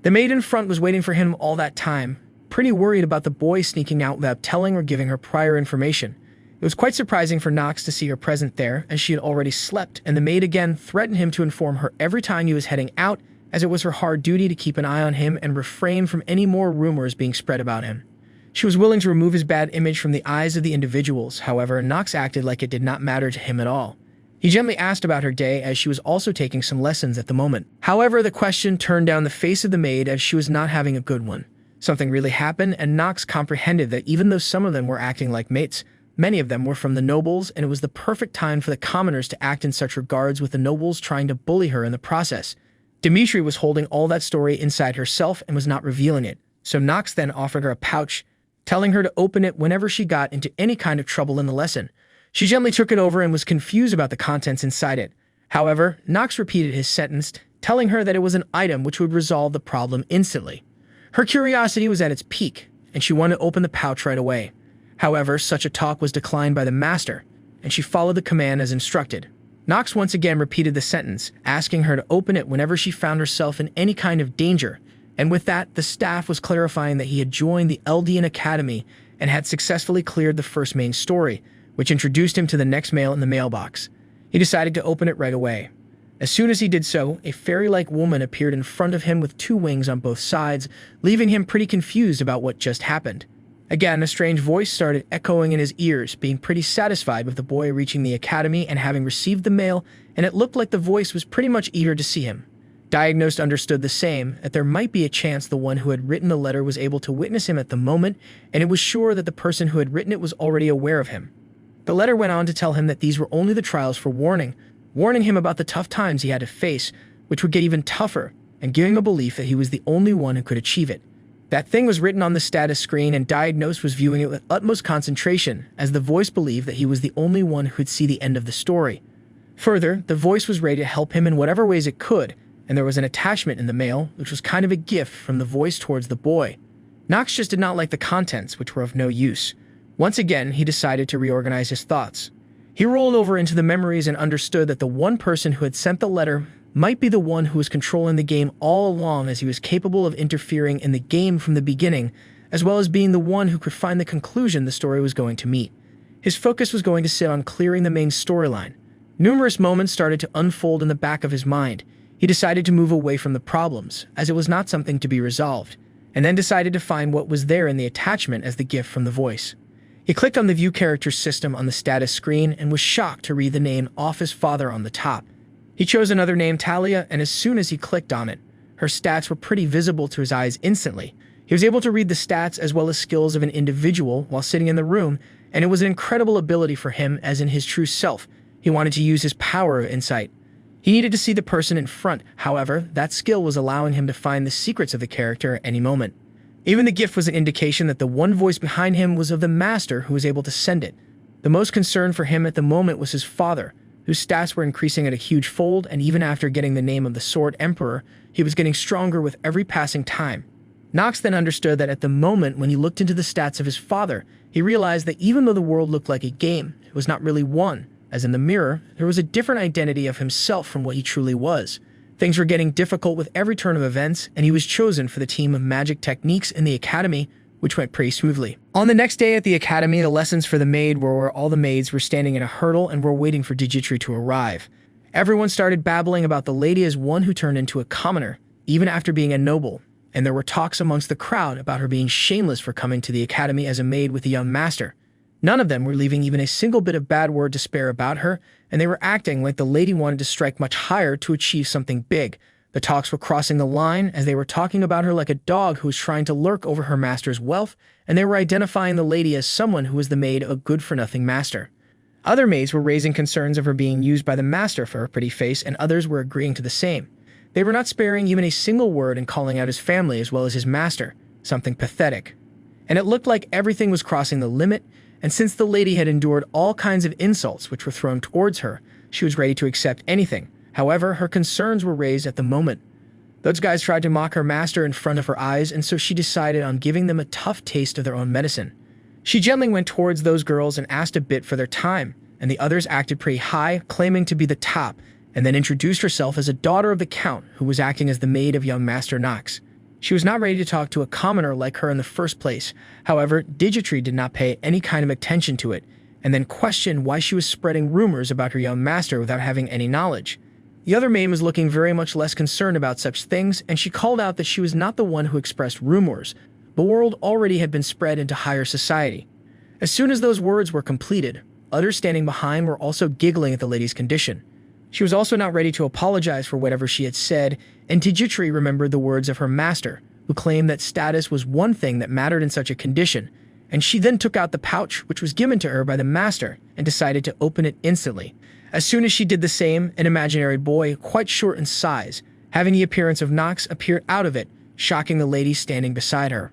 Speaker 1: The maid in front was waiting for him all that time, pretty worried about the boy sneaking out without telling or giving her prior information. It was quite surprising for Nox to see her present there, as she had already slept, and the maid again threatened him to inform her every time he was heading out, as it was her hard duty to keep an eye on him and refrain from any more rumors being spread about him. She was willing to remove his bad image from the eyes of the individuals. However, Nox acted like it did not matter to him at all. He gently asked about her day, as she was also taking some lessons at the moment. However, the question turned down the face of the maid, as she was not having a good one. Something really happened, and Nox comprehended that even though some of them were acting like mates, many of them were from the nobles, and it was the perfect time for the commoners to act in such regards, with the nobles trying to bully her in the process. Dimitri was holding all that story inside herself and was not revealing it, so Nox then offered her a pouch, telling her to open it whenever she got into any kind of trouble in the lesson. She gently took it over and was confused about the contents inside it. However, Nox repeated his sentence, telling her that it was an item which would resolve the problem instantly. Her curiosity was at its peak, and she wanted to open the pouch right away. However, such a talk was declined by the master, and she followed the command as instructed. Nox once again repeated the sentence, asking her to open it whenever she found herself in any kind of danger, and with that, the staff was clarifying that he had joined the Eldian Academy and had successfully cleared the first main story, which introduced him to the next mail in the mailbox. He decided to open it right away. As soon as he did so, a fairy-like woman appeared in front of him with 2 wings on both sides, leaving him pretty confused about what just happened. Again, a strange voice started echoing in his ears, being pretty satisfied with the boy reaching the academy and having received the mail, and it looked like the voice was pretty much eager to see him. Diagnosed understood the same, that there might be a chance the one who had written the letter was able to witness him at the moment, and it was sure that the person who had written it was already aware of him. The letter went on to tell him that these were only the trials for warning him about the tough times he had to face, which would get even tougher, and giving a belief that he was the only one who could achieve it. That thing was written on the status screen, and Diagnosed was viewing it with utmost concentration, as the voice believed that he was the only one who could see the end of the story. Further, the voice was ready to help him in whatever ways it could, and there was an attachment in the mail, which was kind of a gift from the voice towards the boy. Nox just did not like the contents, which were of no use. Once again, he decided to reorganize his thoughts. He rolled over into the memories and understood that the one person who had sent the letter might be the one who was controlling the game all along, as he was capable of interfering in the game from the beginning, as well as being the one who could find the conclusion the story was going to meet. His focus was going to sit on clearing the main storyline. Numerous moments started to unfold in the back of his mind. He decided to move away from the problems, as it was not something to be resolved, and then decided to find what was there in the attachment as the gift from the voice. He clicked on the View Characters system on the status screen and was shocked to read the name off his father on the top. He chose another name, Talia, and as soon as he clicked on it, her stats were pretty visible to his eyes instantly. He was able to read the stats as well as skills of an individual while sitting in the room, and it was an incredible ability for him, as in his true self. He wanted to use his power of insight. He needed to see the person in front, however, that skill was allowing him to find the secrets of the character at any moment. Even the gift was an indication that the one voice behind him was of the master who was able to send it. The most concern for him at the moment was his father, whose stats were increasing at a huge fold, and even after getting the name of the Sword Emperor, he was getting stronger with every passing time. Nox then understood that at the moment when he looked into the stats of his father, he realized that even though the world looked like a game, it was not really one, as in the mirror, there was a different identity of himself from what he truly was. Things were getting difficult with every turn of events, and he was chosen for the team of magic techniques in the academy, which went pretty smoothly. On the next day at the academy, the lessons for the maid were where all the maids were standing in a hurdle and were waiting for Digitri to arrive. Everyone started babbling about the lady as one who turned into a commoner, even after being a noble, and there were talks amongst the crowd about her being shameless for coming to the academy as a maid with a young master. None of them were leaving even a single bit of bad word to spare about her, and they were acting like the lady wanted to strike much higher to achieve something big. The talks were crossing the line, as they were talking about her like a dog who was trying to lurk over her master's wealth, and they were identifying the lady as someone who was the maid of a good-for-nothing master. Other maids were raising concerns of her being used by the master for her pretty face, and others were agreeing to the same. They were not sparing even a single word in calling out his family as well as his master, something pathetic. And it looked like everything was crossing the limit, and since the lady had endured all kinds of insults which were thrown towards her, she was ready to accept anything. However, her concerns were raised at the moment. Those guys tried to mock her master in front of her eyes, and so she decided on giving them a tough taste of their own medicine. She gently went towards those girls and asked a bit for their time, and the others acted pretty high, claiming to be the top, and then introduced herself as a daughter of the Count, who was acting as the maid of young Master Nox. She was not ready to talk to a commoner like her in the first place. However, Digitri did not pay any kind of attention to it, and then questioned why she was spreading rumors about her young master without having any knowledge. The other maid was looking very much less concerned about such things, and she called out that she was not the one who expressed rumors. The world already had been spread into higher society. As soon as those words were completed, others standing behind were also giggling at the lady's condition. She was also not ready to apologize for whatever she had said, and Digitri remembered the words of her master, who claimed that status was one thing that mattered in such a condition, and she then took out the pouch which was given to her by the master and decided to open it instantly. As soon as she did the same, an imaginary boy, quite short in size, having the appearance of Nox, appeared out of it, shocking the lady standing beside her.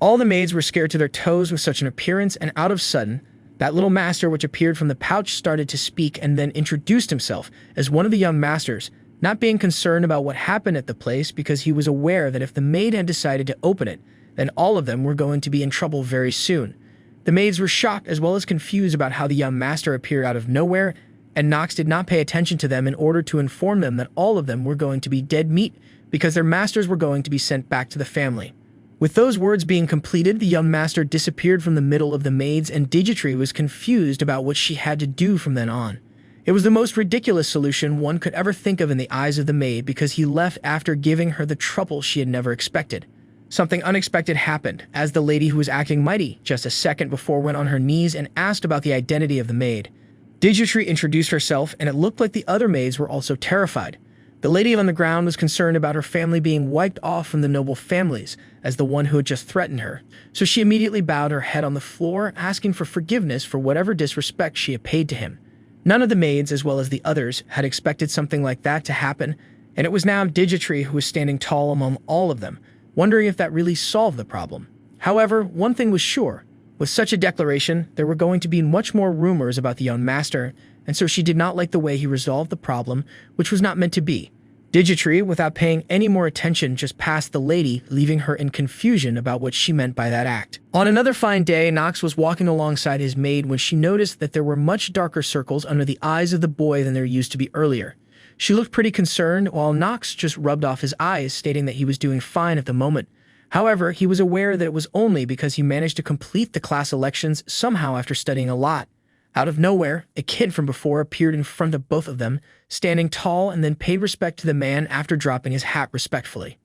Speaker 1: All the maids were scared to their toes with such an appearance, and out of sudden, that little master which appeared from the pouch started to speak and then introduced himself as one of the young masters, not being concerned about what happened at the place because he was aware that if the maid had decided to open it, then all of them were going to be in trouble very soon. The maids were shocked as well as confused about how the young master appeared out of nowhere, and Nox did not pay attention to them in order to inform them that all of them were going to be dead meat because their masters were going to be sent back to the family. With those words being completed, the young master disappeared from the middle of the maids, and Digitri was confused about what she had to do from then on. It was the most ridiculous solution one could ever think of in the eyes of the maid because he left after giving her the trouble she had never expected. Something unexpected happened, as the lady who was acting mighty just a second before went on her knees and asked about the identity of the maid. Digitri introduced herself, and it looked like the other maids were also terrified. The lady on the ground was concerned about her family being wiped off from the noble families as the one who had just threatened her, so she immediately bowed her head on the floor, asking for forgiveness for whatever disrespect she had paid to him. None of the maids, as well as the others, had expected something like that to happen, and it was now Digitree who was standing tall among all of them, wondering if that really solved the problem. However, one thing was sure. With such a declaration, there were going to be much more rumors about the young master, and so she did not like the way he resolved the problem, which was not meant to be. Digitree, without paying any more attention, just passed the lady, leaving her in confusion about what she meant by that act. On another fine day, Nox was walking alongside his maid when she noticed that there were much darker circles under the eyes of the boy than there used to be earlier. She looked pretty concerned, while Nox just rubbed off his eyes, stating that he was doing fine at the moment. However, he was aware that it was only because he managed to complete the class elections somehow after studying a lot. Out of nowhere, a kid from before appeared in front of both of them, standing tall, and then paid respect to the man after dropping his hat respectfully.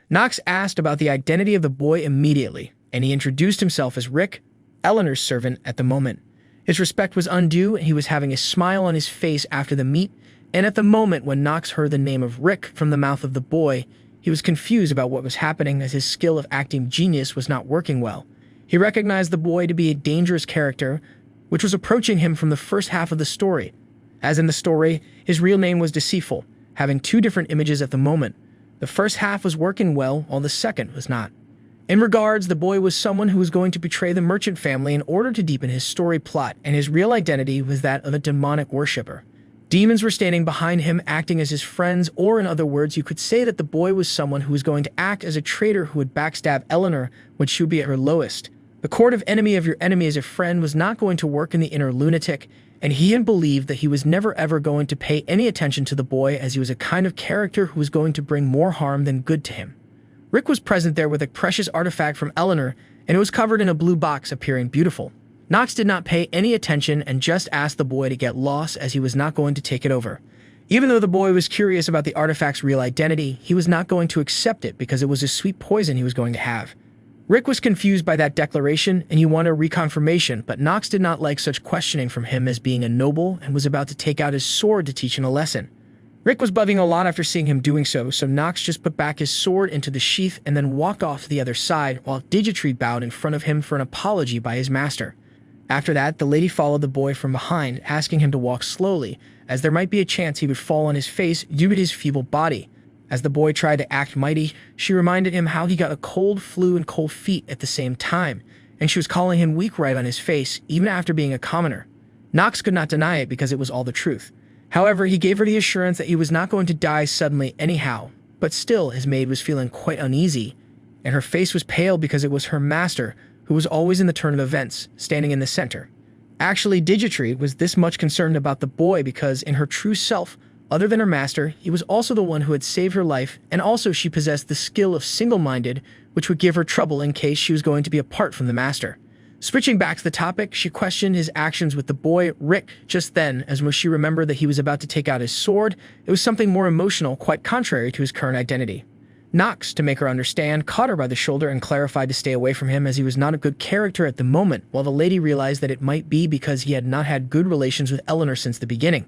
Speaker 1: Nox asked about the identity of the boy immediately, and he introduced himself as Rick, Eleanor's servant at the moment. His respect was undue, and he was having a smile on his face after the meet, and at the moment when Nox heard the name of Rick from the mouth of the boy, he was confused about what was happening as his skill of acting genius was not working well. He recognized the boy to be a dangerous character, which was approaching him from the first half of the story. As in the story, his real name was Deceitful, having two different images at the moment. The first half was working well, while the second was not. In regards, the boy was someone who was going to betray the merchant family in order to deepen his story plot, and his real identity was that of a demonic worshipper. Demons were standing behind him, acting as his friends, or in other words, you could say that the boy was someone who was going to act as a traitor who would backstab Eleanor when she would be at her lowest. The court of enemy of your enemy as a friend was not going to work in the inner lunatic, and he had believed that he was never ever going to pay any attention to the boy, as he was a kind of character who was going to bring more harm than good to him. Rick was present there with a precious artifact from Eleanor, and it was covered in a blue box, appearing beautiful. Nox did not pay any attention and just asked the boy to get lost, as he was not going to take it over. Even though the boy was curious about the artifact's real identity, he was not going to accept it because it was a sweet poison he was going to have. Rick was confused by that declaration, and he wanted a reconfirmation, but Nox did not like such questioning from him as being a noble and was about to take out his sword to teach him a lesson. Rick was buzzing a lot after seeing him doing so Nox just put back his sword into the sheath and then walked off to the other side, while Digitree bowed in front of him for an apology by his master. After that, the lady followed the boy from behind, asking him to walk slowly, as there might be a chance he would fall on his face due to his feeble body. As the boy tried to act mighty, she reminded him how he got a cold flu and cold feet at the same time, and she was calling him weak right on his face, even after being a commoner. Nox could not deny it because it was all the truth. However, he gave her the assurance that he was not going to die suddenly anyhow, but still his maid was feeling quite uneasy, and her face was pale because it was her master, who was always in the turn of events, standing in the center. Actually, Digitree was this much concerned about the boy because, in her true self, other than her master, he was also the one who had saved her life, and also she possessed the skill of single-minded, which would give her trouble in case she was going to be apart from the master. Switching back to the topic, she questioned his actions with the boy, Rick, just then, as when she remembered that he was about to take out his sword, it was something more emotional, quite contrary to his current identity. Nox, to make her understand, caught her by the shoulder and clarified to stay away from him as he was not a good character at the moment, while the lady realized that it might be because he had not had good relations with Eleanor since the beginning.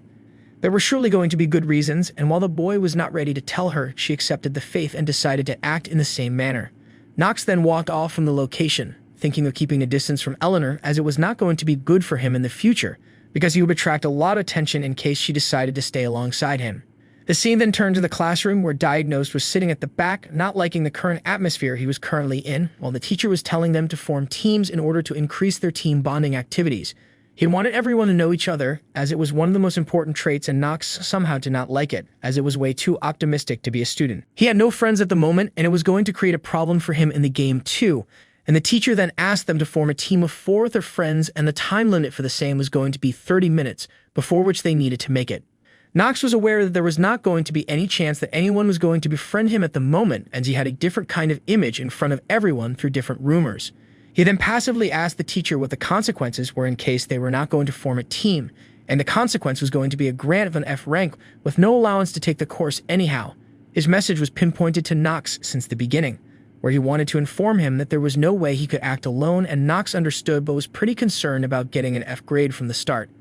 Speaker 1: There were surely going to be good reasons, and while the boy was not ready to tell her, she accepted the faith and decided to act in the same manner. Nox then walked off from the location, thinking of keeping a distance from Eleanor, as it was not going to be good for him in the future, because he would attract a lot of attention in case she decided to stay alongside him. The scene then turned to the classroom, where Diagnosed was sitting at the back, not liking the current atmosphere he was currently in, while the teacher was telling them to form teams in order to increase their team bonding activities. He wanted everyone to know each other, as it was one of the most important traits, and Nox somehow did not like it, as it was way too optimistic to be a student. He had no friends at the moment, and it was going to create a problem for him in the game too, and the teacher then asked them to form a team of 4 with their friends, and the time limit for the same was going to be 30 minutes, before which they needed to make it. Nox was aware that there was not going to be any chance that anyone was going to befriend him at the moment, as he had a different kind of image in front of everyone through different rumors. He then passively asked the teacher what the consequences were in case they were not going to form a team, and the consequence was going to be a grant of an F rank with no allowance to take the course anyhow. His message was pinpointed to Nox since the beginning, where he wanted to inform him that there was no way he could act alone, and Nox understood but was pretty concerned about getting an F grade from the start.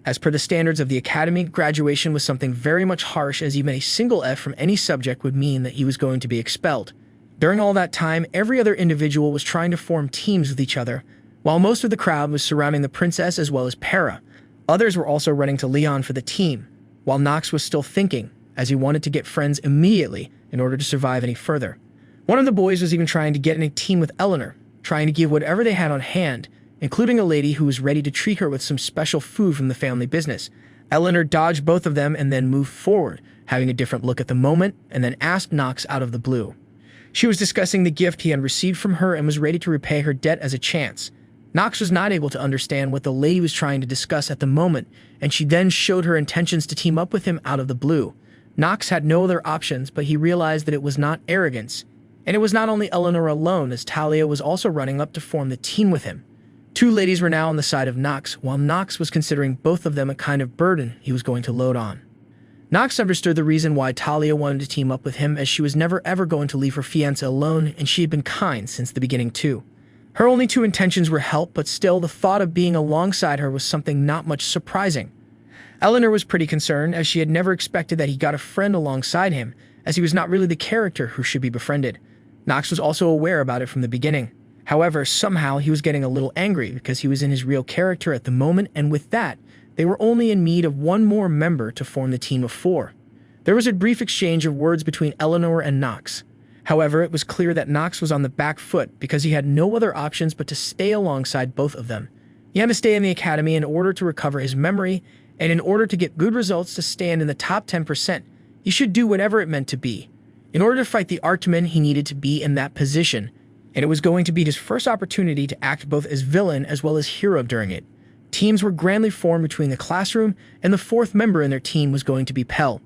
Speaker 1: As per the standards of the academy, graduation was something very much harsh, as even a single F from any subject would mean that he was going to be expelled. During all that time, every other individual was trying to form teams with each other, while most of the crowd was surrounding the princess as well as Para. Others were also running to Leon for the team, while Nox was still thinking, as he wanted to get friends immediately in order to survive any further. One of the boys was even trying to get in a team with Eleanor, trying to give whatever they had on hand, including a lady who was ready to treat her with some special food from the family business. Eleanor dodged both of them and then moved forward, having a different look at the moment, and then asked Nox out of the blue. She was discussing the gift he had received from her and was ready to repay her debt as a chance. Nox was not able to understand what the lady was trying to discuss at the moment, and she then showed her intentions to team up with him out of the blue. Nox had no other options, but he realized that it was not arrogance. And it was not only Eleanor alone, as Talia was also running up to form the team with him. Two ladies were now on the side of Nox, while Nox was considering both of them a kind of burden he was going to load on. Nox understood the reason why Talia wanted to team up with him, as she was never ever going to leave her fiancé alone, and she had been kind since the beginning too. Her only two intentions were help, but still the thought of being alongside her was something not much surprising. Eleanor was pretty concerned, as she had never expected that he got a friend alongside him, as he was not really the character who should be befriended. Nox was also aware about it from the beginning. However, somehow he was getting a little angry because he was in his real character at the moment, and with that, they were only in need of one more member to form the team of 4. There was a brief exchange of words between Eleanor and Nox. However, it was clear that Nox was on the back foot because he had no other options but to stay alongside both of them. He had to stay in the academy in order to recover his memory, and in order to get good results to stand in the top 10%, he should do whatever it meant to be. In order to fight the Archman, he needed to be in that position, and it was going to be his first opportunity to act both as villain as well as hero during it. Teams were grandly formed between the classroom, and the 4th member in their team was going to be Pell.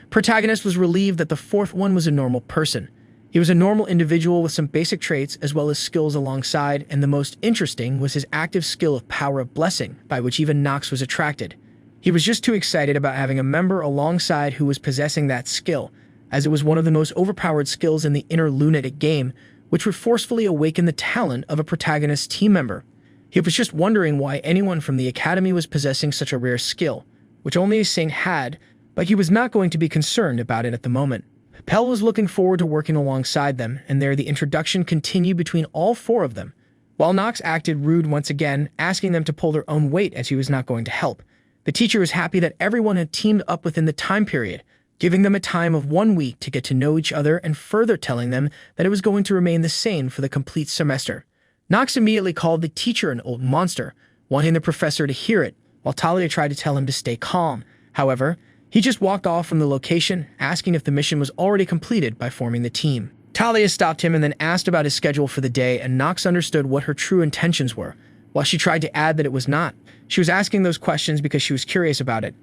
Speaker 1: Protagonist was relieved that the 4th one was a normal person. He was a normal individual with some basic traits as well as skills alongside, and the most interesting was his active skill of Power of Blessing, by which even Nox was attracted. He was just too excited about having a member alongside who was possessing that skill, as it was one of the most overpowered skills in the inner lunatic game, which would forcefully awaken the talent of a protagonist team member. He was just wondering why anyone from the academy was possessing such a rare skill, which only a saint had, but he was not going to be concerned about it at the moment. Pell was looking forward to working alongside them, and there the introduction continued between all 4 of them. While Nox acted rude once again, asking them to pull their own weight as he was not going to help. The teacher was happy that everyone had teamed up within the time period, giving them a time of 1 week to get to know each other and further telling them that it was going to remain the same for the complete semester. Nox immediately called the teacher an old monster, wanting the professor to hear it, while Talia tried to tell him to stay calm. However, he just walked off from the location, asking if the mission was already completed by forming the team. Talia stopped him and then asked about his schedule for the day, and Nox understood what her true intentions were, while she tried to add that it was not. She was asking those questions because she was curious about it.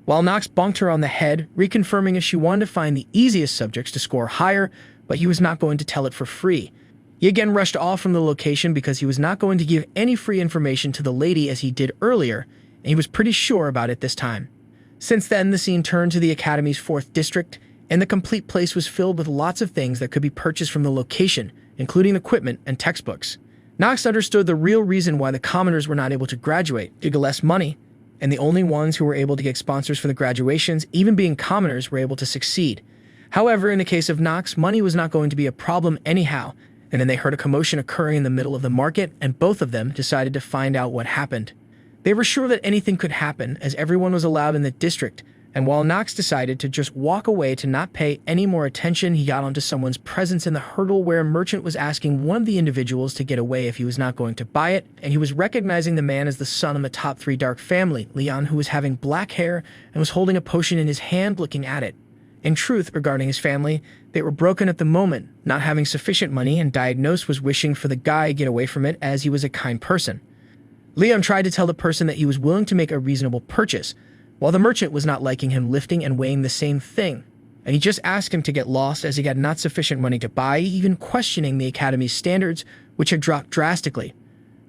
Speaker 1: While Nox bonked her on the head, reconfirming if she wanted to find the easiest subjects to score higher, but he was not going to tell it for free. He again rushed off from the location because he was not going to give any free information to the lady as he did earlier, and he was pretty sure about it this time. Since then, the scene turned to the Academy's 4th district, and the complete place was filled with lots of things that could be purchased from the location, including equipment and textbooks. Nox understood the real reason why the commoners were not able to graduate, due to less money, and the only ones who were able to get sponsors for the graduations, even being commoners, were able to succeed. However, in the case of Nox, money was not going to be a problem anyhow, and then they heard a commotion occurring in the middle of the market, and both of them decided to find out what happened. They were sure that anything could happen, as everyone was allowed in the district, and while Nox decided to just walk away to not pay any more attention, he got onto someone's presence in the hurdle where a merchant was asking one of the individuals to get away if he was not going to buy it, and he was recognizing the man as the son of a top 3 dark family, Leon, who was having black hair and was holding a potion in his hand looking at it. In truth, regarding his family, they were broken at the moment, not having sufficient money, and Diagnosed was wishing for the guy to get away from it as he was a kind person. Leon tried to tell the person that he was willing to make a reasonable purchase, while the merchant was not liking him lifting and weighing the same thing, and he just asked him to get lost as he had not sufficient money to buy, even questioning the Academy's standards, which had dropped drastically.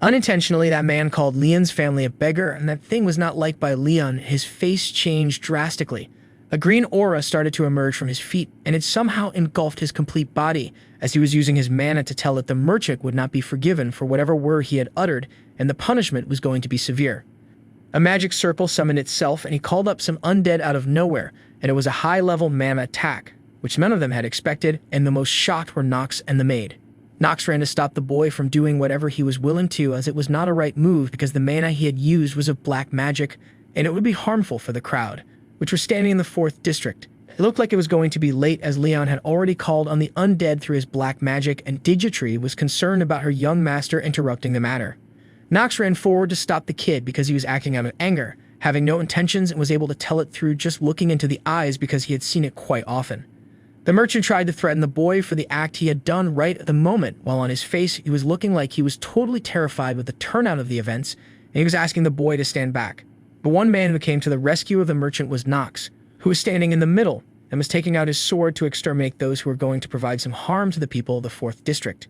Speaker 1: Unintentionally, that man called Leon's family a beggar, and that thing was not liked by Leon. His face changed drastically. A green aura started to emerge from his feet, and it somehow engulfed his complete body, as he was using his mana to tell that the merchant would not be forgiven for whatever word he had uttered, and the punishment was going to be severe. A magic circle summoned itself, and he called up some undead out of nowhere, and it was a high-level Manhwa attack, which none of them had expected, and the most shocked were Nox and the maid. Nox ran to stop the boy from doing whatever he was willing to, as it was not a right move because the mana he had used was of black magic, and it would be harmful for the crowd, which were standing in the 4th district. It looked like it was going to be late, as Leon had already called on the undead through his black magic, and Digitree was concerned about her young master interrupting the matter. Nox ran forward to stop the kid because he was acting out of anger, having no intentions, and was able to tell it through just looking into the eyes because he had seen it quite often. The merchant tried to threaten the boy for the act he had done right at the moment, while on his face he was looking like he was totally terrified with the turnout of the events, and he was asking the boy to stand back. But one man who came to the rescue of the merchant was Nox, who was standing in the middle and was taking out his sword to exterminate those who were going to provide some harm to the people of the 4th district.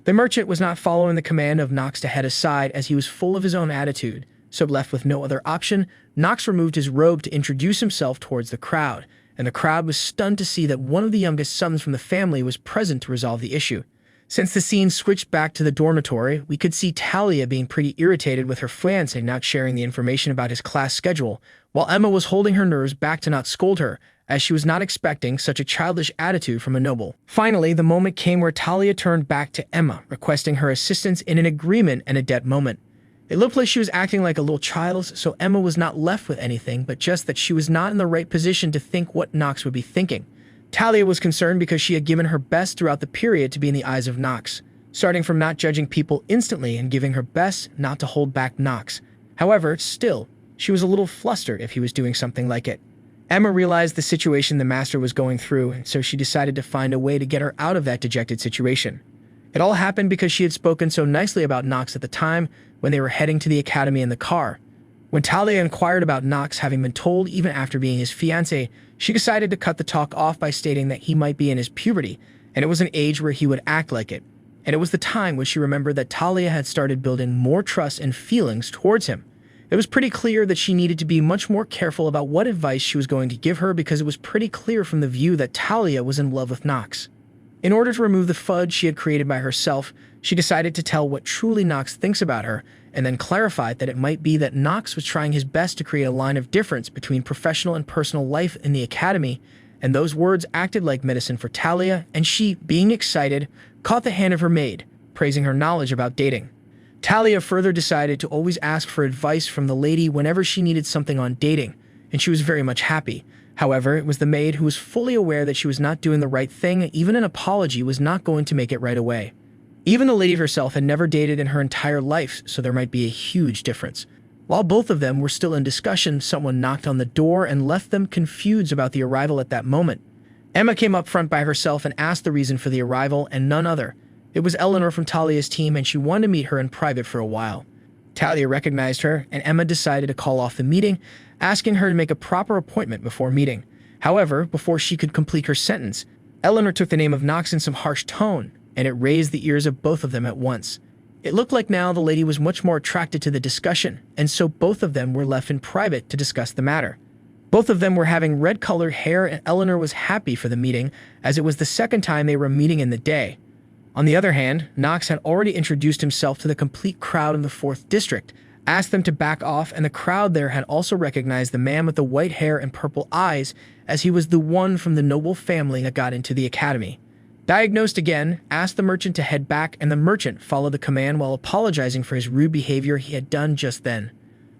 Speaker 1: The merchant was not following the command of Nox to head aside, as he was full of his own attitude, so left with no other option, Nox removed his robe to introduce himself towards the crowd, and the crowd was stunned to see that one of the youngest sons from the family was present to resolve the issue. Since the scene switched back to the dormitory, we could see Talia being pretty irritated with her fiancé not sharing the information about his class schedule, while Emma was holding her nerves back to not scold her, as she was not expecting such a childish attitude from a noble. Finally, the moment came where Talia turned back to Emma, requesting her assistance in an agreement and a debt moment. It looked like she was acting like a little child, so Emma was not left with anything, but just that she was not in the right position to think what Nox would be thinking. Talia was concerned because she had given her best throughout the period to be in the eyes of Nox, starting from not judging people instantly and giving her best not to hold back Nox. However, still, she was a little flustered if he was doing something like it. Emma realized the situation the master was going through, and so she decided to find a way to get her out of that dejected situation. It all happened because she had spoken so nicely about Nox at the time when they were heading to the academy in the car. When Talia inquired about Nox having been told even after being his fiancé, she decided to cut the talk off by stating that he might be in his puberty, and it was an age where he would act like it. And it was the time when she remembered that Talia had started building more trust and feelings towards him. It was pretty clear that she needed to be much more careful about what advice she was going to give her, because it was pretty clear from the view that Talia was in love with Nox. In order to remove the fudge she had created by herself, she decided to tell what truly Nox thinks about her, and then clarified that it might be that Nox was trying his best to create a line of difference between professional and personal life in the academy, and those words acted like medicine for Talia, and she, being excited, caught the hand of her maid, praising her knowledge about dating. Talia further decided to always ask for advice from the lady whenever she needed something on dating, and she was very much happy. However, it was the maid who was fully aware that she was not doing the right thing, and even an apology was not going to make it right away. Even the lady herself had never dated in her entire life, so there might be a huge difference. While both of them were still in discussion, someone knocked on the door and left them confused about the arrival at that moment. Emma came up front by herself and asked the reason for the arrival, and none other. It was Eleanor from Talia's team, and she wanted to meet her in private for a while. Talia recognized her, and Emma decided to call off the meeting, asking her to make a proper appointment before meeting. However, before she could complete her sentence, Eleanor took the name of Nox in some harsh tone, and it raised the ears of both of them at once. It looked like now the lady was much more attracted to the discussion, and so both of them were left in private to discuss the matter. Both of them were having red-colored hair, and Eleanor was happy for the meeting, as it was the second time they were meeting in the day. On the other hand, Nox had already introduced himself to the complete crowd in the 4th district, asked them to back off, and the crowd there had also recognized the man with the white hair and purple eyes, as he was the one from the noble family that got into the academy. Diagnosed again, asked the merchant to head back, and the merchant followed the command while apologizing for his rude behavior he had done just then.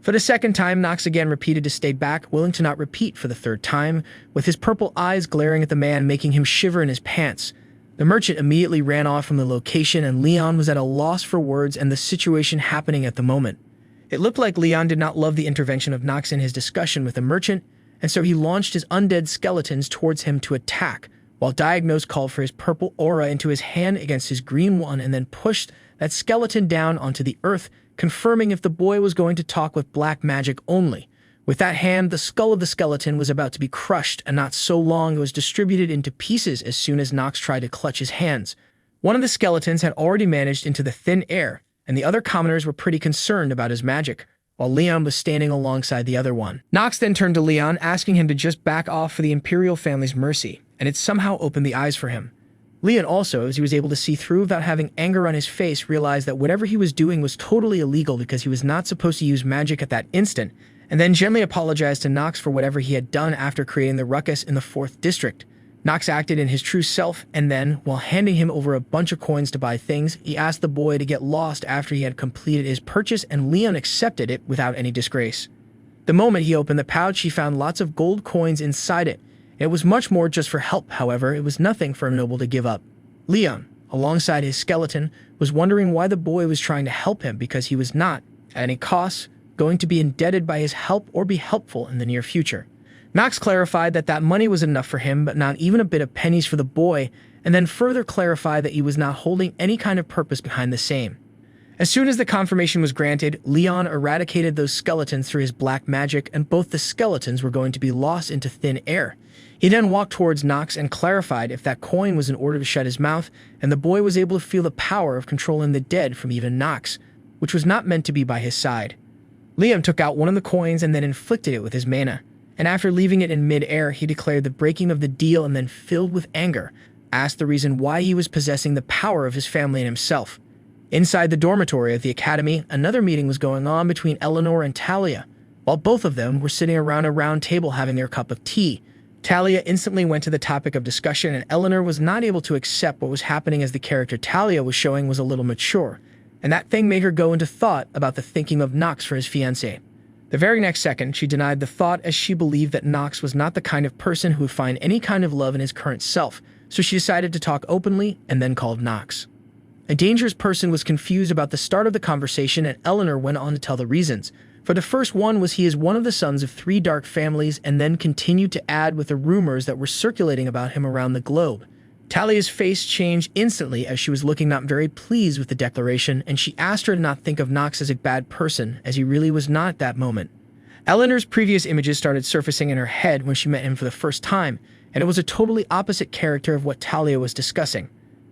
Speaker 1: For the second time, Nox again repeated to stay back, willing to not repeat for the third time, with his purple eyes glaring at the man, making him shiver in his pants. The merchant immediately ran off from the location, and Leon was at a loss for words and the situation happening at the moment. It looked like Leon did not love the intervention of Nox in his discussion with the merchant, and so he launched his undead skeletons towards him to attack, while Diagnosed called for his purple aura into his hand against his green one and then pushed that skeleton down onto the earth, confirming if the boy was going to talk with black magic only. With that hand, the skull of the skeleton was about to be crushed, and not so long it was distributed into pieces as soon as Nox tried to clutch his hands. One of the skeletons had already managed into the thin air, and the other commoners were pretty concerned about his magic, while Leon was standing alongside the other one. Nox then turned to Leon, asking him to just back off for the Imperial family's mercy, and it somehow opened the eyes for him. Leon also, as he was able to see through without having anger on his face, realized that whatever he was doing was totally illegal because he was not supposed to use magic at that instant, and then gently apologized to Nox for whatever he had done after creating the ruckus in the 4th district. Nox acted in his true self, and then, while handing him over a bunch of coins to buy things, he asked the boy to get lost after he had completed his purchase, and Leon accepted it without any disgrace. The moment he opened the pouch, he found lots of gold coins inside it. It was much more just for help, however, it was nothing for a noble to give up. Leon, alongside his skeleton, was wondering why the boy was trying to help him because he was not, at any cost, going to be indebted by his help or be helpful in the near future. Nox clarified that that money was enough for him, but not even a bit of pennies for the boy, and then further clarified that he was not holding any kind of purpose behind the same. As soon as the confirmation was granted, Leon eradicated those skeletons through his black magic, and both the skeletons were going to be lost into thin air. He then walked towards Nox and clarified if that coin was in order to shut his mouth, and the boy was able to feel the power of controlling the dead from even Nox, which was not meant to be by his side. Liam took out one of the coins and then inflicted it with his mana, and after leaving it in mid-air, he declared the breaking of the deal and then, filled with anger, asked the reason why he was possessing the power of his family and himself. Inside the dormitory of the academy, another meeting was going on between Eleanor and Talia. While both of them were sitting around a round table having their cup of tea, Talia instantly went to the topic of discussion, and Eleanor was not able to accept what was happening as the character Talia was showing was a little mature, and that thing made her go into thought about the thinking of Nox for his fiancé. The very next second, she denied the thought as she believed that Nox was not the kind of person who would find any kind of love in his current self, so she decided to talk openly and then called Nox. A dangerous person was confused about the start of the conversation, and Eleanor went on to tell the reasons. For the first one was he is one of the sons of 3 dark families, and then continued to add with the rumors that were circulating about him around the globe. Talia's face changed instantly as she was looking not very pleased with the declaration, and she asked her to not think of Nox as a bad person, as he really was not at that moment. Eleanor's previous images started surfacing in her head when she met him for the first time, and it was a totally opposite character of what Talia was discussing.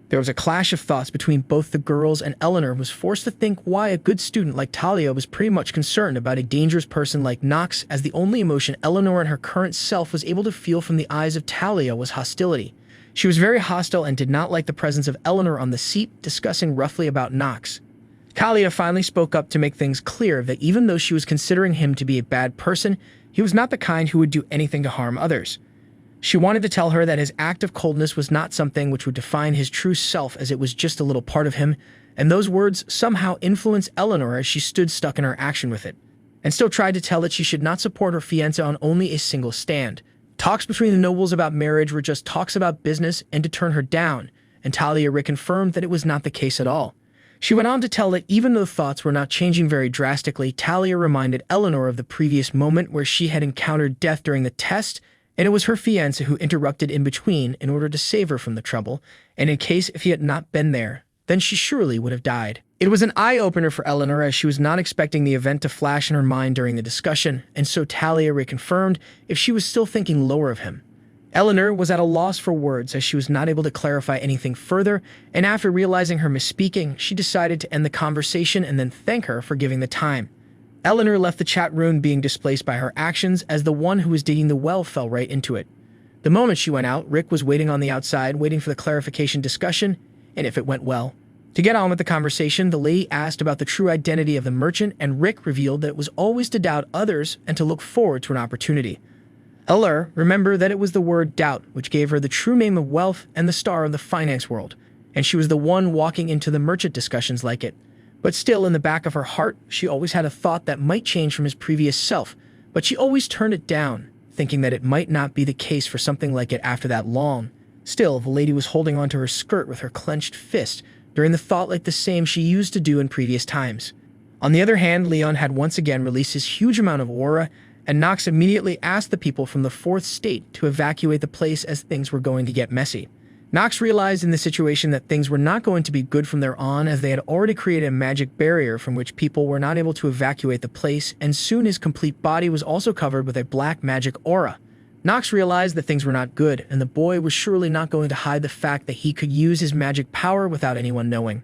Speaker 1: There was a clash of thoughts between both the girls, and Eleanor was forced to think why a good student like Talia was pretty much concerned about a dangerous person like Nox, as the only emotion Eleanor and her current self was able to feel from the eyes of Talia was hostility. She was very hostile and did not like the presence of Eleanor on the seat, discussing roughly about Nox. Talia finally spoke up to make things clear that even though she was considering him to be a bad person, he was not the kind who would do anything to harm others. She wanted to tell her that his act of coldness was not something which would define his true self, as it was just a little part of him, and those words somehow influenced Eleanor as she stood stuck in her action with it, and still tried to tell that she should not support her fiancé on only a single stand. Talks between the nobles about marriage were just talks about business and to turn her down, and Talia reconfirmed that it was not the case at all. She went on to tell that even though thoughts were not changing very drastically, Talia reminded Eleanor of the previous moment where she had encountered death during the test, and it was her fiancé who interrupted in between in order to save her from the trouble, and in case if he had not been there, then she surely would have died. It was an eye-opener for Eleanor, as she was not expecting the event to flash in her mind during the discussion, and so Talia reconfirmed if she was still thinking lower of him. Eleanor was at a loss for words, as she was not able to clarify anything further, and after realizing her misspeaking, she decided to end the conversation and then thank her for giving the time. Eleanor left the chat room being displaced by her actions, as the one who was digging the well fell right into it. The moment she went out, Rick was waiting on the outside, waiting for the clarification discussion, and if it went well. To get on with the conversation, the lady asked about the true identity of the merchant, and Rick revealed that it was always to doubt others and to look forward to an opportunity. Eleanor remembered that it was the word doubt which gave her the true name of wealth and the star of the finance world, and she was the one walking into the merchant discussions like it. But still, in the back of her heart, she always had a thought that might change from his previous self, but she always turned it down, thinking that it might not be the case for something like it after that long. Still, the lady was holding onto her skirt with her clenched fist, during the thought like the same she used to do in previous times. On the other hand, Leon had once again released his huge amount of aura, and Nox immediately asked the people from the 4th state to evacuate the place as things were going to get messy. Nox realized in the situation that things were not going to be good from there on, as they had already created a magic barrier from which people were not able to evacuate the place, and soon his complete body was also covered with a black magic aura. Nox realized that things were not good, and the boy was surely not going to hide the fact that he could use his magic power without anyone knowing.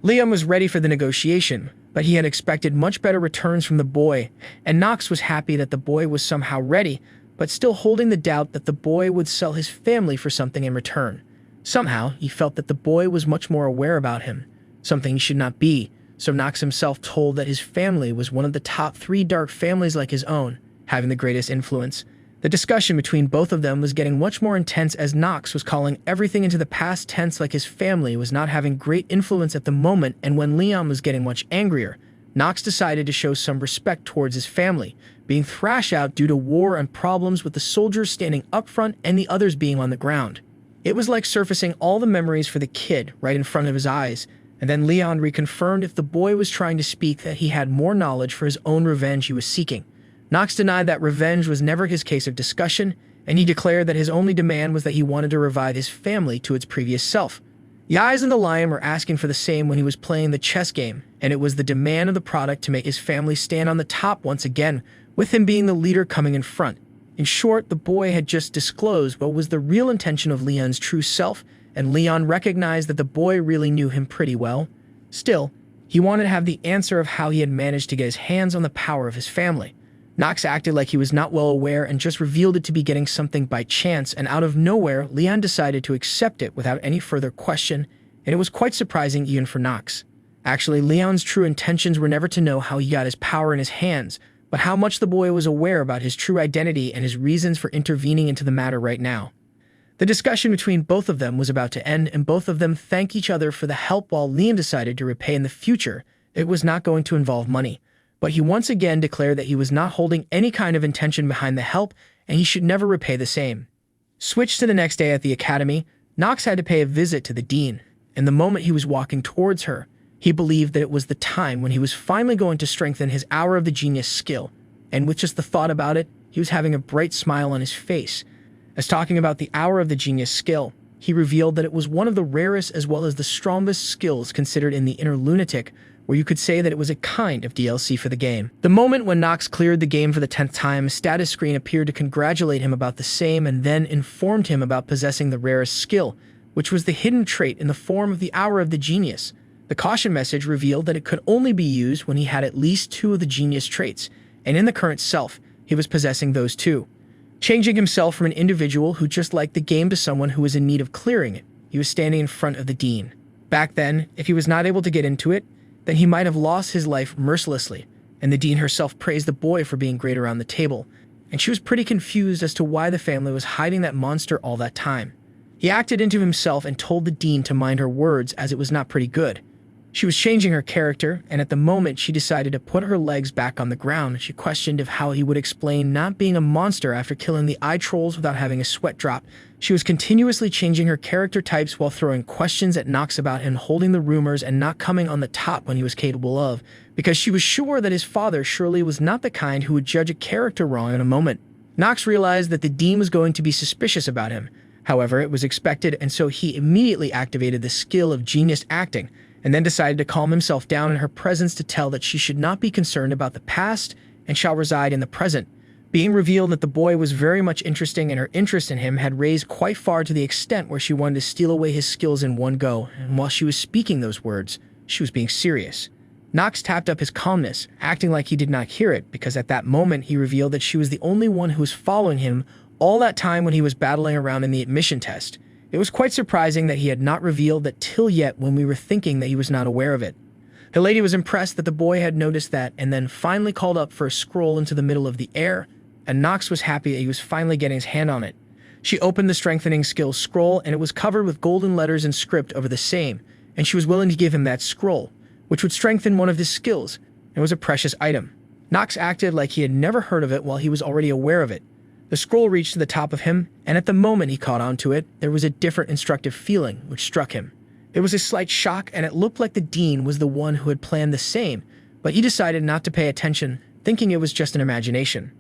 Speaker 1: Liam was ready for the negotiation, but he had expected much better returns from the boy, and Nox was happy that the boy was somehow ready, but still holding the doubt that the boy would sell his family for something in return. Somehow, he felt that the boy was much more aware about him, something he should not be, so Knox himself told that his family was one of the top 3 dark families like his own, having the greatest influence. The discussion between both of them was getting much more intense as Knox was calling everything into the past tense like his family was not having great influence at the moment, and when Leon was getting much angrier, Knox decided to show some respect towards his family, being thrashed out due to war and problems with the soldiers standing up front and the others being on the ground. It was like surfacing all the memories for the kid right in front of his eyes, and then Leon reconfirmed if the boy was trying to speak that he had more knowledge for his own revenge he was seeking. Knox denied that revenge was never his case of discussion, and he declared that his only demand was that he wanted to revive his family to its previous self. The eyes and the lion were asking for the same when he was playing the chess game, and it was the demand of the product to make his family stand on the top once again, with him being the leader coming in front. In short, the boy had just disclosed what was the real intention of Leon's true self, and Leon recognized that the boy really knew him pretty well. Still, he wanted to have the answer of how he had managed to get his hands on the power of his family. Knox acted like he was not well aware and just revealed it to be getting something by chance, and out of nowhere, Leon decided to accept it without any further question, and it was quite surprising even for Knox. Actually, Leon's true intentions were never to know how he got his power in his hands, but how much the boy was aware about his true identity and his reasons for intervening into the matter right now. The discussion between both of them was about to end, and both of them thanked each other for the help while Leon decided to repay in the future. It was not going to involve money. But he once again declared that he was not holding any kind of intention behind the help, and he should never repay the same. Switched to the next day at the academy, Knox had to pay a visit to the dean, and the moment he was walking towards her, he believed that it was the time when he was finally going to strengthen his Hour of the Genius skill, and with just the thought about it, he was having a bright smile on his face. As talking about the Hour of the Genius skill, he revealed that it was one of the rarest as well as the strongest skills considered in the Inner Lunatic, where you could say that it was a kind of DLC for the game. The moment when Knox cleared the game for the 10th time, a status screen appeared to congratulate him about the same and then informed him about possessing the rarest skill, which was the hidden trait in the form of the Hour of the Genius. The caution message revealed that it could only be used when he had at least 2 of the genius traits, and in the current self, he was possessing those 2. Changing himself from an individual who just liked the game to someone who was in need of clearing it, he was standing in front of the dean. Back then, if he was not able to get into it, then he might have lost his life mercilessly, and the dean herself praised the boy for being great around the table, and she was pretty confused as to why the family was hiding that monster all that time. He acted into himself and told the dean to mind her words as it was not pretty good. She was changing her character, and at the moment she decided to put her legs back on the ground. She questioned if how he would explain not being a monster after killing the eye trolls without having a sweat drop. She was continuously changing her character types while throwing questions at Knox about him holding the rumors and not coming on the top when he was capable of, because she was sure that his father surely was not the kind who would judge a character wrong in a moment. Knox realized that the dean was going to be suspicious about him. However, it was expected, and so he immediately activated the skill of genius acting, and then decided to calm himself down in her presence to tell that she should not be concerned about the past and shall reside in the present. Being revealed that the boy was very much interesting and her interest in him had raised quite far to the extent where she wanted to steal away his skills in one go, and while she was speaking those words, she was being serious. Knox tapped up his calmness, acting like he did not hear it, because at that moment he revealed that she was the only one who was following him all that time when he was battling around in the admission test. It was quite surprising that he had not revealed that till yet when we were thinking that he was not aware of it. The lady was impressed that the boy had noticed that and then finally called up for a scroll into the middle of the air, and Knox was happy that he was finally getting his hand on it. She opened the strengthening skills scroll and it was covered with golden letters and script over the same, and she was willing to give him that scroll, which would strengthen one of his skills. It was a precious item. Knox acted like he had never heard of it while he was already aware of it. The scroll reached to the top of him, and at the moment he caught onto it, there was a different instructive feeling which struck him. It was a slight shock, and it looked like the dean was the one who had planned the same, but he decided not to pay attention, thinking it was just an imagination.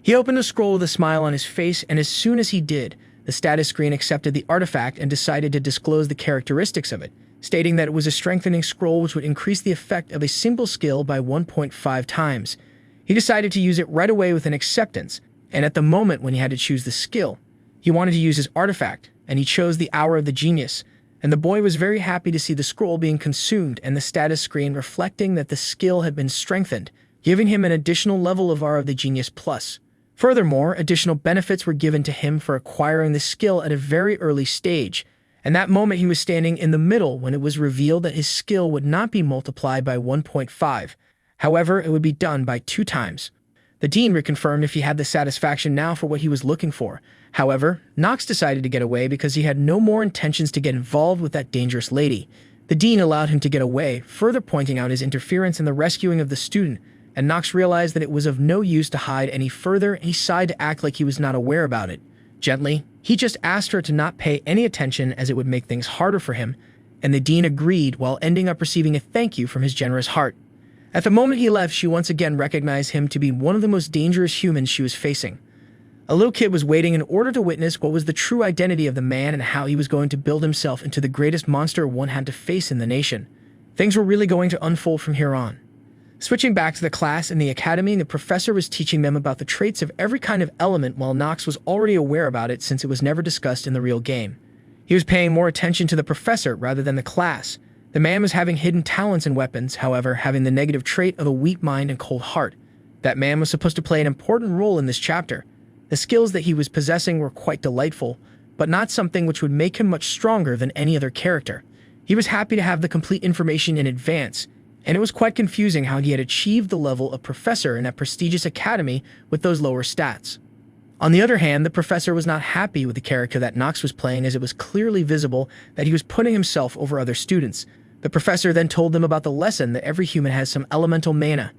Speaker 1: He opened the scroll with a smile on his face, and as soon as he did, the status screen accepted the artifact and decided to disclose the characteristics of it, stating that it was a strengthening scroll which would increase the effect of a single skill by 1.5 times. He decided to use it right away with an acceptance, and at the moment when he had to choose the skill, he wanted to use his artifact, and he chose the Hour of the Genius, and the boy was very happy to see the scroll being consumed and the status screen reflecting that the skill had been strengthened, giving him an additional level of Hour of the Genius Plus. Furthermore, additional benefits were given to him for acquiring the skill at a very early stage, And that moment he was standing in the middle when it was revealed that his skill would not be multiplied by 1.5. However, it would be done by 2 times. The dean reconfirmed if he had the satisfaction now for what he was looking for. However, Knox decided to get away because he had no more intentions to get involved with that dangerous lady. The dean allowed him to get away, further pointing out his interference in the rescuing of the student, and Knox realized that it was of no use to hide any further, and he sighed to act like he was not aware about it. Gently, he just asked her to not pay any attention as it would make things harder for him, and the dean agreed while ending up receiving a thank you from his generous heart. At the moment he left, she once again recognized him to be one of the most dangerous humans she was facing. A little kid was waiting in order to witness what was the true identity of the man and how he was going to build himself into the greatest monster one had to face in the nation. Things were really going to unfold from here on. Switching back to the class in the academy, the professor was teaching them about the traits of every kind of element while Knox was already aware about it since it was never discussed in the real game. He was paying more attention to the professor rather than the class. The man was having hidden talents and weapons, however, having the negative trait of a weak mind and cold heart. That man was supposed to play an important role in this chapter. The skills that he was possessing were quite delightful, but not something which would make him much stronger than any other character. He was happy to have the complete information in advance, and it was quite confusing how he had achieved the level of professor in that prestigious academy with those lower stats. On the other hand, the professor was not happy with the character that Knox was playing, as it was clearly visible that he was putting himself over other students. The professor then told them about the lesson that every human has some elemental mana,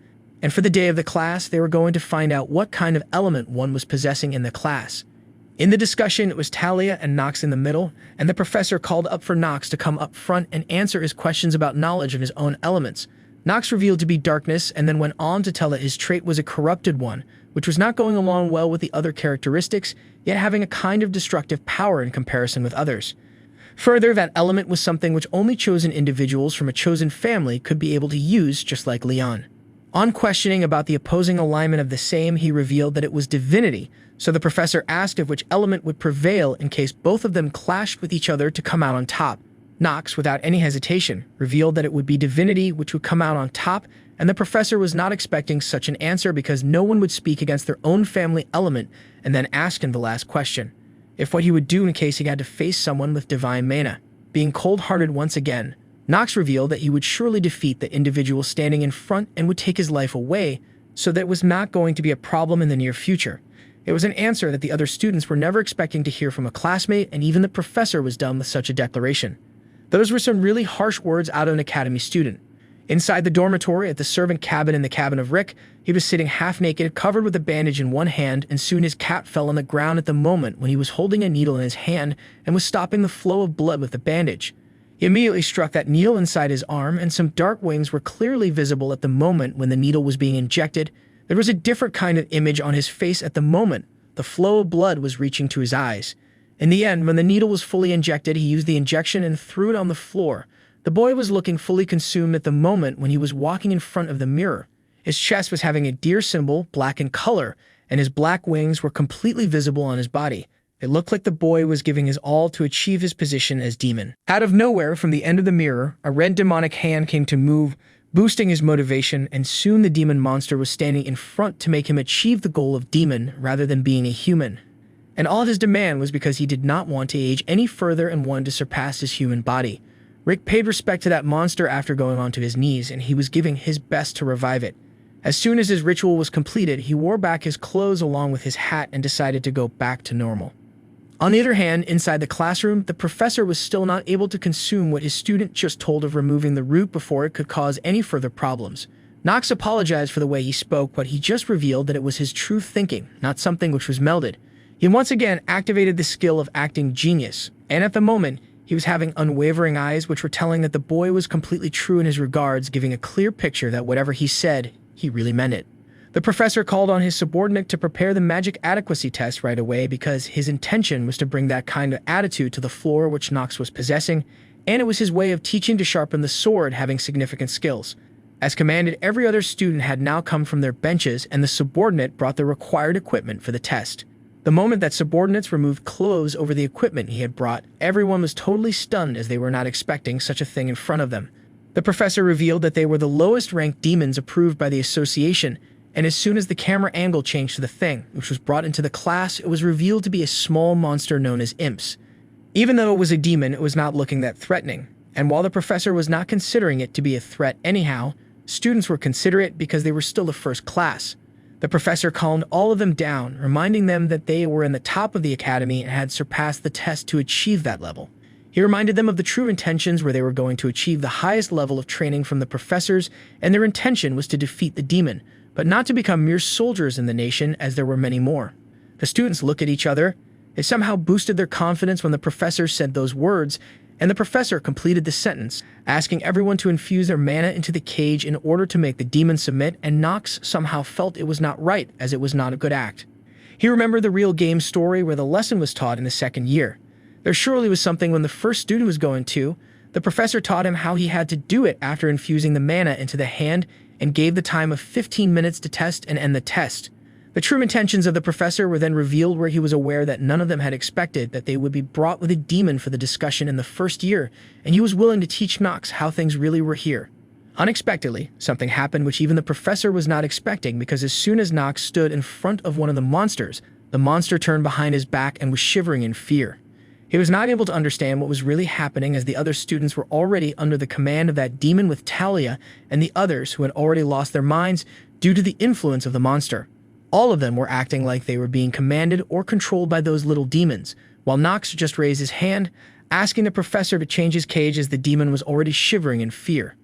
Speaker 1: and for the day of the class, they were going to find out what kind of element one was possessing in the class. In the discussion, it was Talia and Knox in the middle, and the professor called up for Knox to come up front and answer his questions about knowledge of his own elements. Knox revealed to be darkness and then went on to tell that his trait was a corrupted one, which was not going along well with the other characteristics, yet having a kind of destructive power in comparison with others. Further, that element was something which only chosen individuals from a chosen family could be able to use, just like Leon. On questioning about the opposing alignment of the same, he revealed that it was divinity, so the professor asked if which element would prevail in case both of them clashed with each other to come out on top. Knox, without any hesitation, revealed that it would be divinity which would come out on top, and the professor was not expecting such an answer because no one would speak against their own family element, and then asked him the last question, if what he would do in case he had to face someone with divine mana. Being cold-hearted once again, Knox revealed that he would surely defeat the individual standing in front and would take his life away, so that it was not going to be a problem in the near future. It was an answer that the other students were never expecting to hear from a classmate, and even the professor was done with such a declaration. Those were some really harsh words out of an academy student. Inside the dormitory, at the servant cabin in the cabin of Rick, he was sitting half-naked, covered with a bandage in one hand, and soon his cap fell on the ground at the moment when he was holding a needle in his hand and was stopping the flow of blood with the bandage. He immediately struck that needle inside his arm, and some dark wings were clearly visible at the moment when the needle was being injected. There was a different kind of image on his face at the moment. The flow of blood was reaching to his eyes. In the end, when the needle was fully injected, he used the injection and threw it on the floor. The boy was looking fully consumed at the moment when he was walking in front of the mirror. His chest was having a deer symbol, black in color, and his black wings were completely visible on his body. It looked like the boy was giving his all to achieve his position as demon. Out of nowhere, from the end of the mirror, a red demonic hand came to move, boosting his motivation, and soon the demon monster was standing in front to make him achieve the goal of demon rather than being a human. And all of his demand was because he did not want to age any further and wanted to surpass his human body. Rick paid respect to that monster after going onto his knees, and he was giving his best to revive it. As soon as his ritual was completed, he wore back his clothes along with his hat and decided to go back to normal. On the other hand, inside the classroom, the professor was still not able to consume what his student just told of removing the root before it could cause any further problems. Knox apologized for the way he spoke, but he just revealed that it was his true thinking, not something which was melded. He once again activated the skill of acting genius, and at the moment, he was having unwavering eyes which were telling that the boy was completely true in his regards, giving a clear picture that whatever he said, he really meant it. The professor called on his subordinate to prepare the magic adequacy test right away because his intention was to bring that kind of attitude to the floor which Knox was possessing, and it was his way of teaching to sharpen the sword, having significant skills. As commanded, every other student had now come from their benches, and the subordinate brought the required equipment for the test. The moment that subordinates removed clothes over the equipment he had brought, everyone was totally stunned as they were not expecting such a thing in front of them. The professor revealed that they were the lowest-ranked demons approved by the association, and as soon as the camera angle changed to the thing, which was brought into the class, it was revealed to be a small monster known as imps. Even though it was a demon, it was not looking that threatening, and while the professor was not considering it to be a threat anyhow, students were considerate because they were still the first class. The professor calmed all of them down, reminding them that they were in the top of the academy and had surpassed the test to achieve that level. He reminded them of the true intentions where they were going to achieve the highest level of training from the professors, and their intention was to defeat the demon, but not to become mere soldiers in the nation as there were many more. The students looked at each other. It somehow boosted their confidence when the professor said those words, and the professor completed the sentence, asking everyone to infuse their mana into the cage in order to make the demon submit, and Nox somehow felt it was not right, as it was not a good act. He remembered the real game story where the lesson was taught in the second year. There surely was something when the first student was going to. The professor taught him how he had to do it after infusing the mana into the hand and gave the time of 15 minutes to test and end the test. The true intentions of the professor were then revealed, where he was aware that none of them had expected that they would be brought with a demon for the discussion in the first year, and he was willing to teach Nox how things really were here. Unexpectedly, something happened which even the professor was not expecting, because as soon as Nox stood in front of one of the monster turned behind his back and was shivering in fear. He was not able to understand what was really happening, as the other students were already under the command of that demon with Talia and the others who had already lost their minds due to the influence of the monster. All of them were acting like they were being commanded or controlled by those little demons, while Nox just raised his hand, asking the professor to change his cage as the demon was already shivering in fear.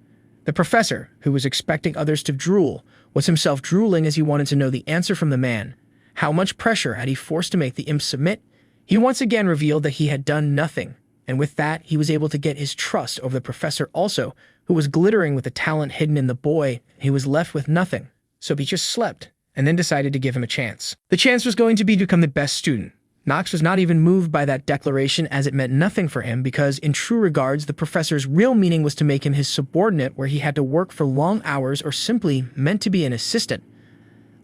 Speaker 1: The professor, who was expecting others to drool, was himself drooling as he wanted to know the answer from the man. How much pressure had he forced to make the imp submit? He once again revealed that he had done nothing, and with that he was able to get his trust over the professor also, who was glittering with the talent hidden in the boy. He was left with nothing, so he just slept, and then decided to give him a chance. The chance was going to be to become the best student. Nox was not even moved by that declaration, as it meant nothing for him, because in true regards the professor's real meaning was to make him his subordinate, where he had to work for long hours or simply meant to be an assistant.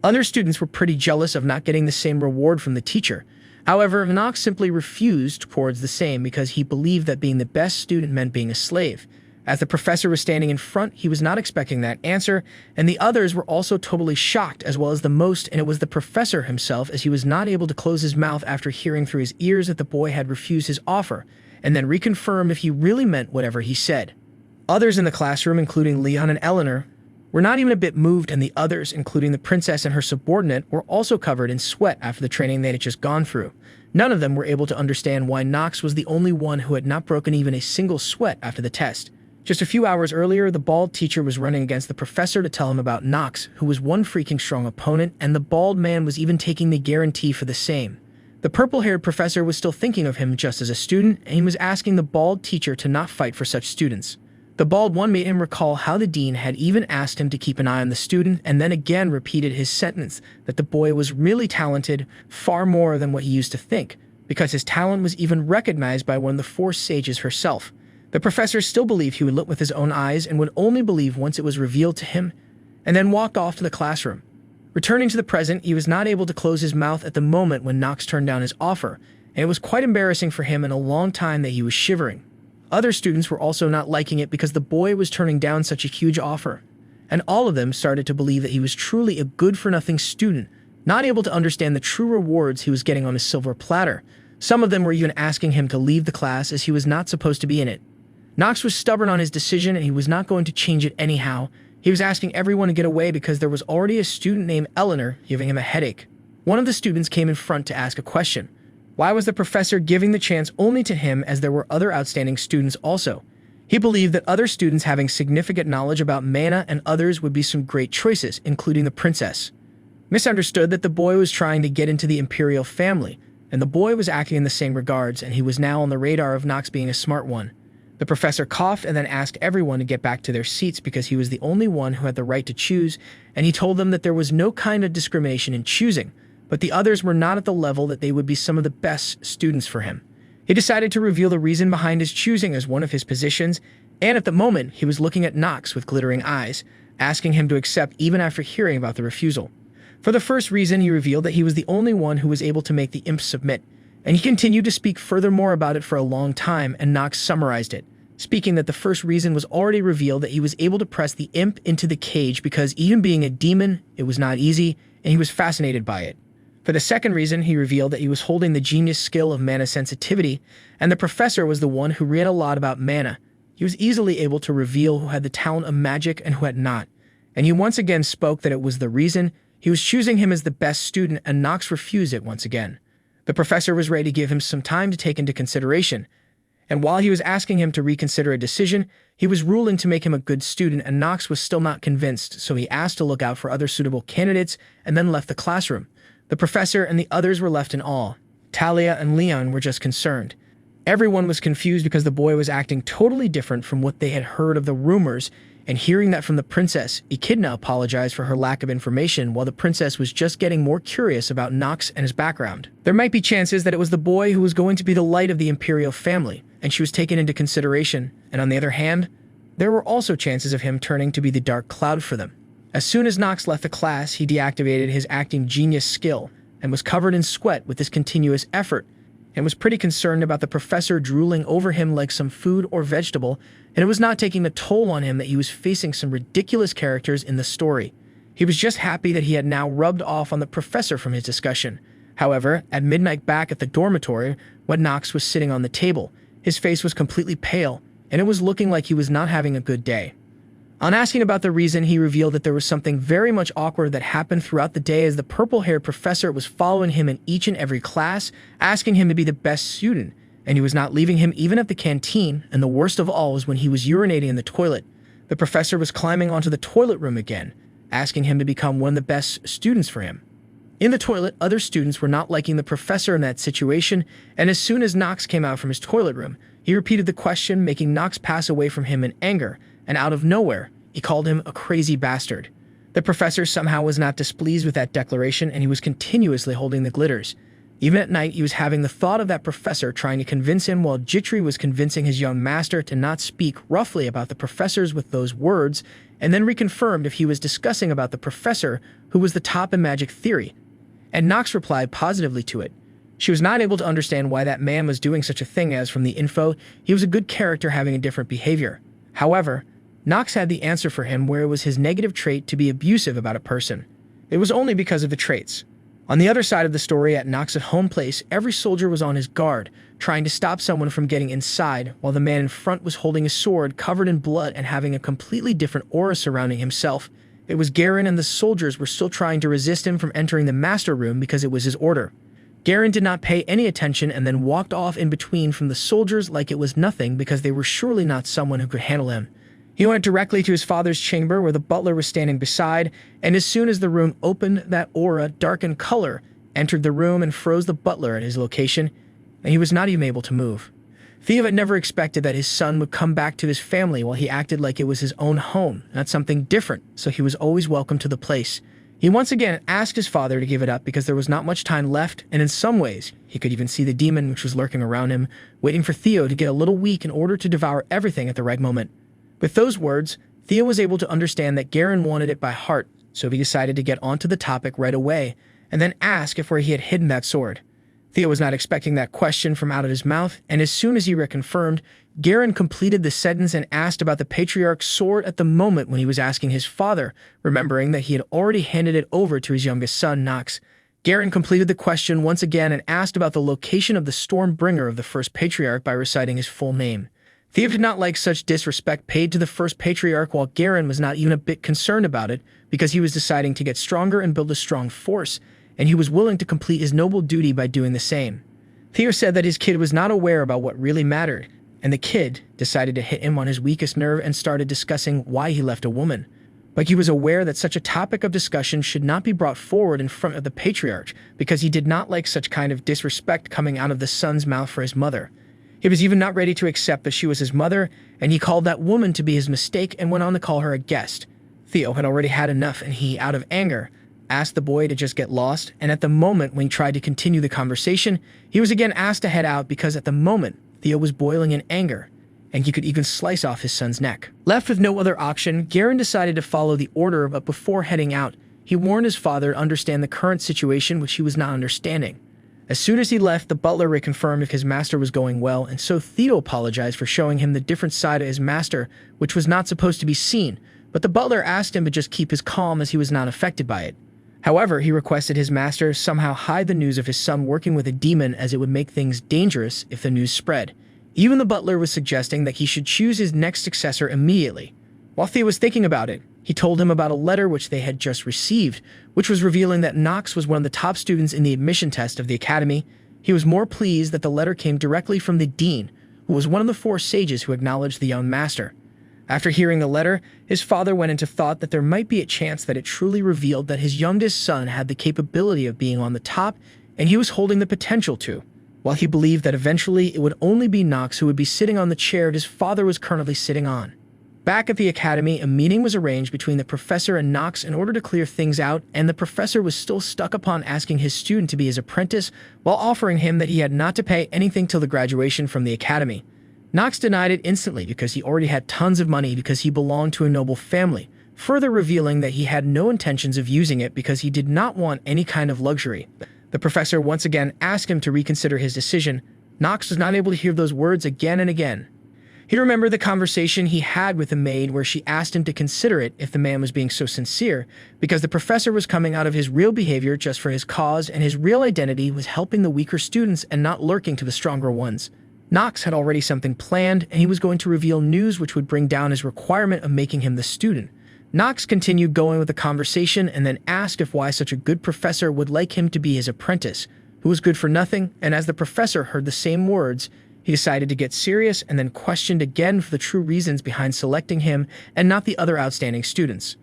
Speaker 1: Other students were pretty jealous of not getting the same reward from the teacher. However, Nox simply refused towards the same because he believed that being the best student meant being a slave. As the professor was standing in front, he was not expecting that answer, and the others were also totally shocked, as well as the most, and it was the professor himself, as he was not able to close his mouth after hearing through his ears that the boy had refused his offer, and then reconfirmed if he really meant whatever he said. Others in the classroom, including Leon and Eleanor, were not even a bit moved, and the others, including the princess and her subordinate, were also covered in sweat after the training they had just gone through. None of them were able to understand why Nox was the only one who had not broken even a single sweat after the test. Just a few hours earlier, the bald teacher was running against the professor to tell him about Nox, who was one freaking strong opponent, and the bald man was even taking the guarantee for the same. The purple-haired professor was still thinking of him just as a student, and he was asking the bald teacher to not fight for such students. The bald one made him recall how the dean had even asked him to keep an eye on the student, and then again repeated his sentence that the boy was really talented, far more than what he used to think, because his talent was even recognized by one of the four sages herself. The professor still believed he would look with his own eyes and would only believe once it was revealed to him, and then walked off to the classroom. Returning to the present, he was not able to close his mouth at the moment when Nox turned down his offer, and it was quite embarrassing for him in a long time that he was shivering. Other students were also not liking it because the boy was turning down such a huge offer, and all of them started to believe that he was truly a good-for-nothing student, not able to understand the true rewards he was getting on a silver platter. Some of them were even asking him to leave the class as he was not supposed to be in it. Nox was stubborn on his decision, and he was not going to change it anyhow. He was asking everyone to get away because there was already a student named Eleanor giving him a headache. One of the students came in front to ask a question. Why was the professor giving the chance only to him, as there were other outstanding students also? He believed that other students having significant knowledge about mana and others would be some great choices, including the princess. Misunderstood that the boy was trying to get into the imperial family, and the boy was acting in the same regards, and he was now on the radar of Nox being a smart one. The professor coughed and then asked everyone to get back to their seats because he was the only one who had the right to choose, and he told them that there was no kind of discrimination in choosing, but the others were not at the level that they would be some of the best students for him. He decided to reveal the reason behind his choosing as one of his positions, and at the moment he was looking at Nox with glittering eyes, asking him to accept even after hearing about the refusal. For the first reason, he revealed that he was the only one who was able to make the imp submit, and he continued to speak furthermore about it for a long time, and Nox summarized it, speaking that the first reason was already revealed, that he was able to press the imp into the cage because even being a demon, it was not easy, and he was fascinated by it. For the second reason, he revealed that he was holding the genius skill of mana sensitivity, and the professor was the one who read a lot about mana. He was easily able to reveal who had the talent of magic and who had not, and he once again spoke that it was the reason he was choosing him as the best student, and Nox refused it once again. The professor was ready to give him some time to take into consideration, and while he was asking him to reconsider a decision, he was ruling to make him a good student, and Nox was still not convinced, so he asked to look out for other suitable candidates and then left the classroom. The professor and the others were left in awe. Talia and Leon were just concerned. Everyone was confused because the boy was acting totally different from what they had heard of the rumors, and hearing that from the princess, Echidna apologized for her lack of information while the princess was just getting more curious about Nox and his background. There might be chances that it was the boy who was going to be the light of the imperial family, and she was taken into consideration, and on the other hand, there were also chances of him turning to be the dark cloud for them. As soon as Nox left the class, he deactivated his acting genius skill and was covered in sweat with this continuous effort, and was pretty concerned about the professor drooling over him like some food or vegetable, and it was not taking the toll on him that he was facing some ridiculous characters in the story. He was just happy that he had now rubbed off on the professor from his discussion. However, at midnight back at the dormitory, when Nox was sitting on the table, his face was completely pale, and it was looking like he was not having a good day. On asking about the reason, he revealed that there was something very much awkward that happened throughout the day as the purple-haired professor was following him in each and every class, asking him to be the best student, and he was not leaving him even at the canteen, and the worst of all was when he was urinating in the toilet. The professor was climbing onto the toilet room again, asking him to become one of the best students for him. In the toilet, other students were not liking the professor in that situation, and as soon as Nox came out from his toilet room, he repeated the question, making Nox pass away from him in anger, and out of nowhere, he called him a crazy bastard. The professor somehow was not displeased with that declaration, and he was continuously holding the glitters. Even at night, he was having the thought of that professor trying to convince him, while Jitri was convincing his young master to not speak roughly about the professors with those words, and then reconfirmed if he was discussing about the professor who was the top in magic theory. And Nox replied positively to it. She was not able to understand why that man was doing such a thing, as from the info, he was a good character having a different behavior. However, Nox had the answer for him, where it was his negative trait to be abusive about a person. It was only because of the traits. On the other side of the story, at Nox's home place, every soldier was on his guard, trying to stop someone from getting inside, while the man in front was holding a sword covered in blood and having a completely different aura surrounding himself. It was Garen, and the soldiers were still trying to resist him from entering the master room because it was his order. Garen did not pay any attention and then walked off in between from the soldiers like it was nothing, because they were surely not someone who could handle him. He went directly to his father's chamber, where the butler was standing beside, and as soon as the room opened, that aura, dark in color, entered the room and froze the butler at his location, and he was not even able to move. Theo had never expected that his son would come back to his family while he acted like it was his own home, not something different, so he was always welcome to the place. He once again asked his father to give it up because there was not much time left, and in some ways, he could even see the demon which was lurking around him, waiting for Theo to get a little weak in order to devour everything at the right moment. With those words, Theo was able to understand that Garen wanted it by heart, so he decided to get onto the topic right away, and then ask if where he had hidden that sword. Theo was not expecting that question from out of his mouth, and as soon as he reconfirmed, Garen completed the sentence and asked about the patriarch's sword at the moment when he was asking his father, remembering that he had already handed it over to his youngest son, Nox. Garen completed the question once again and asked about the location of the Stormbringer of the first patriarch by reciting his full name. Theo did not like such disrespect paid to the first patriarch, while Garen was not even a bit concerned about it, because he was deciding to get stronger and build a strong force, and he was willing to complete his noble duty by doing the same. Theo said that his kid was not aware about what really mattered, and the kid decided to hit him on his weakest nerve and started discussing why he left a woman. But he was aware that such a topic of discussion should not be brought forward in front of the patriarch, because he did not like such kind of disrespect coming out of the son's mouth for his mother. He was even not ready to accept that she was his mother, and he called that woman to be his mistake and went on to call her a guest. Theo had already had enough, and he, out of anger, asked the boy to just get lost, and at the moment when he tried to continue the conversation, he was again asked to head out, because at the moment, Theo was boiling in anger, and he could even slice off his son's neck. Left with no other option, Garen decided to follow the order, but before heading out, he warned his father to understand the current situation, which he was not understanding. As soon as he left, the butler reconfirmed if his master was going well, and so Theo apologized for showing him the different side of his master, which was not supposed to be seen, but the butler asked him to just keep his calm as he was not affected by it. However, he requested his master somehow hide the news of his son working with a demon, as it would make things dangerous if the news spread. Even the butler was suggesting that he should choose his next successor immediately. While Theo was thinking about it, he told him about a letter which they had just received, which was revealing that Nox was one of the top students in the admission test of the academy. He was more pleased that the letter came directly from the dean, who was one of the 4 sages who acknowledged the young master. After hearing the letter, his father went into thought that there might be a chance that it truly revealed that his youngest son had the capability of being on the top, and he was holding the potential to. While he believed that eventually it would only be Nox who would be sitting on the chair his father was currently sitting on. Back at the academy, a meeting was arranged between the professor and Nox in order to clear things out, and the professor was still stuck upon asking his student to be his apprentice while offering him that he had not to pay anything till the graduation from the academy. Nox denied it instantly because he already had tons of money because he belonged to a noble family, further revealing that he had no intentions of using it because he did not want any kind of luxury. The professor once again asked him to reconsider his decision. Nox was not able to hear those words again and again. He remembered the conversation he had with the maid where she asked him to consider it if the man was being so sincere, because the professor was coming out of his real behavior just for his cause, and his real identity was helping the weaker students and not lurking to the stronger ones. Nox had already something planned, and he was going to reveal news which would bring down his requirement of making him the student. Nox continued going with the conversation and then asked if why such a good professor would like him to be his apprentice, who was good for nothing, and as the professor heard the same words, he decided to get serious and then questioned again for the true reasons behind selecting him and not the other outstanding students.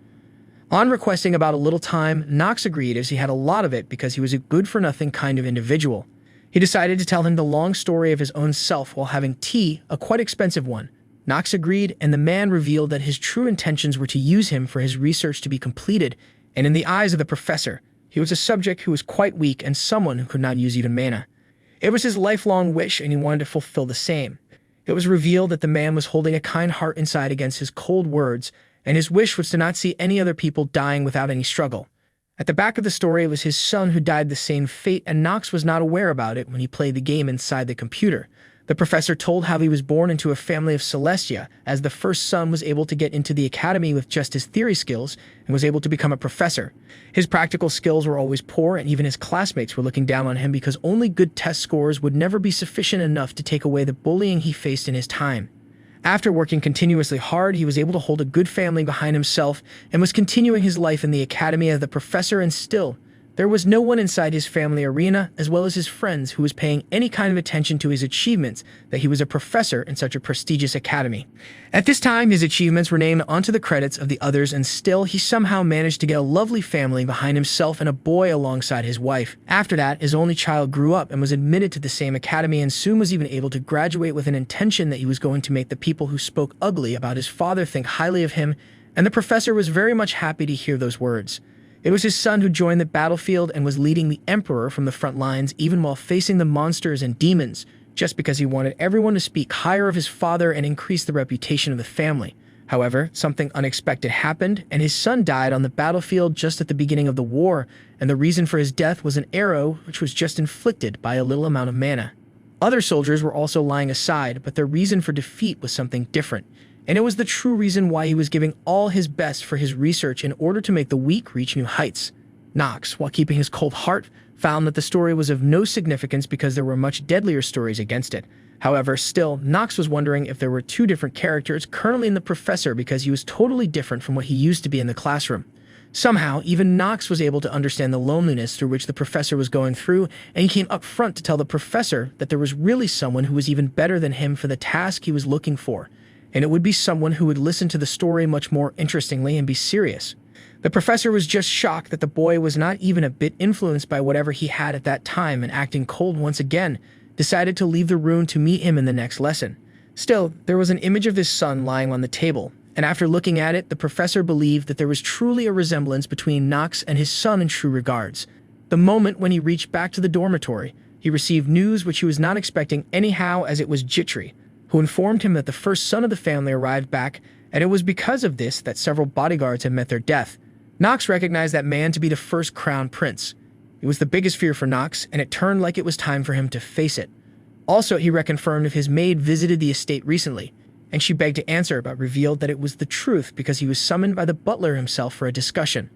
Speaker 1: On requesting about a little time, Nox agreed as he had a lot of it because he was a good-for-nothing kind of individual. He decided to tell him the long story of his own self while having tea, a quite expensive one. Nox agreed, and the man revealed that his true intentions were to use him for his research to be completed, and in the eyes of the professor, he was a subject who was quite weak and someone who could not use even mana. It was his lifelong wish, and he wanted to fulfill the same. It was revealed that the man was holding a kind heart inside against his cold words, and his wish was to not see any other people dying without any struggle. At the back of the story, it was his son who died the same fate, and Nox was not aware about it when he played the game inside the computer. The professor told how he was born into a family of Celestia, as the first son was able to get into the academy with just his theory skills and was able to become a professor. His practical skills were always poor, and even his classmates were looking down on him because only good test scores would never be sufficient enough to take away the bullying he faced in his time. After working continuously hard, he was able to hold a good family behind himself and was continuing his life in the academy as the professor, and still, there was no one inside his family arena, as well as his friends, who was paying any kind of attention to his achievements, that he was a professor in such a prestigious academy. At this time, his achievements were named onto the credits of the others, and still, he somehow managed to get a lovely family behind himself and a boy alongside his wife. After that, his only child grew up and was admitted to the same academy, and soon was even able to graduate with an intention that he was going to make the people who spoke ugly about his father think highly of him, and the professor was very much happy to hear those words. It was his son who joined the battlefield and was leading the Emperor from the front lines even while facing the monsters and demons, just because he wanted everyone to speak higher of his father and increase the reputation of the family. However, something unexpected happened, and his son died on the battlefield just at the beginning of the war, and the reason for his death was an arrow which was just inflicted by a little amount of mana. Other soldiers were also lying aside, but their reason for defeat was something different. And it was the true reason why he was giving all his best for his research in order to make the weak reach new heights. Nox, while keeping his cold heart, found that the story was of no significance because there were much deadlier stories against it. However, still, Nox was wondering if there were 2 different characters currently in the professor because he was totally different from what he used to be in the classroom. Somehow, even Nox was able to understand the loneliness through which the professor was going through, and he came up front to tell the professor that there was really someone who was even better than him for the task he was looking for. And it would be someone who would listen to the story much more interestingly and be serious. The professor was just shocked that the boy was not even a bit influenced by whatever he had at that time, and acting cold once again, decided to leave the room to meet him in the next lesson. Still, there was an image of his son lying on the table, and after looking at it, the professor believed that there was truly a resemblance between Nox and his son in true regards. The moment when he reached back to the dormitory, he received news which he was not expecting anyhow, as it was Jitri, who informed him that the first son of the family arrived back, and it was because of this that several bodyguards had met their death. Nox recognized that man to be the first crown prince. It was the biggest fear for Nox, and it turned like it was time for him to face it. Also, he reconfirmed if his maid visited the estate recently, and she begged to answer but revealed that it was the truth because he was summoned by the butler himself for a discussion.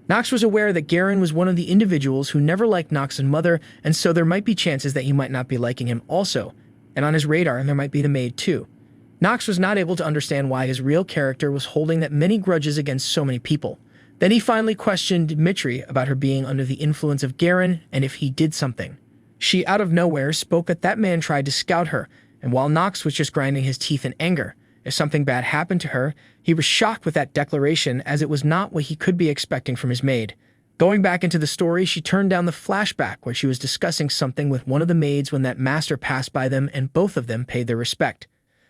Speaker 1: Nox was aware that Garen was one of the individuals who never liked Nox's mother, and so there might be chances that he might not be liking him also, and on his radar there might be the maid too. Nox was not able to understand why his real character was holding that many grudges against so many people. Then he finally questioned Dmitri about her being under the influence of Garen and if he did something. She, out of nowhere, spoke that man tried to scout her, and while Nox was just grinding his teeth in anger, if something bad happened to her, he was shocked with that declaration as it was not what he could be expecting from his maid. Going back into the story, she turned down the flashback where she was discussing something with one of the maids when that master passed by them and both of them paid their respect.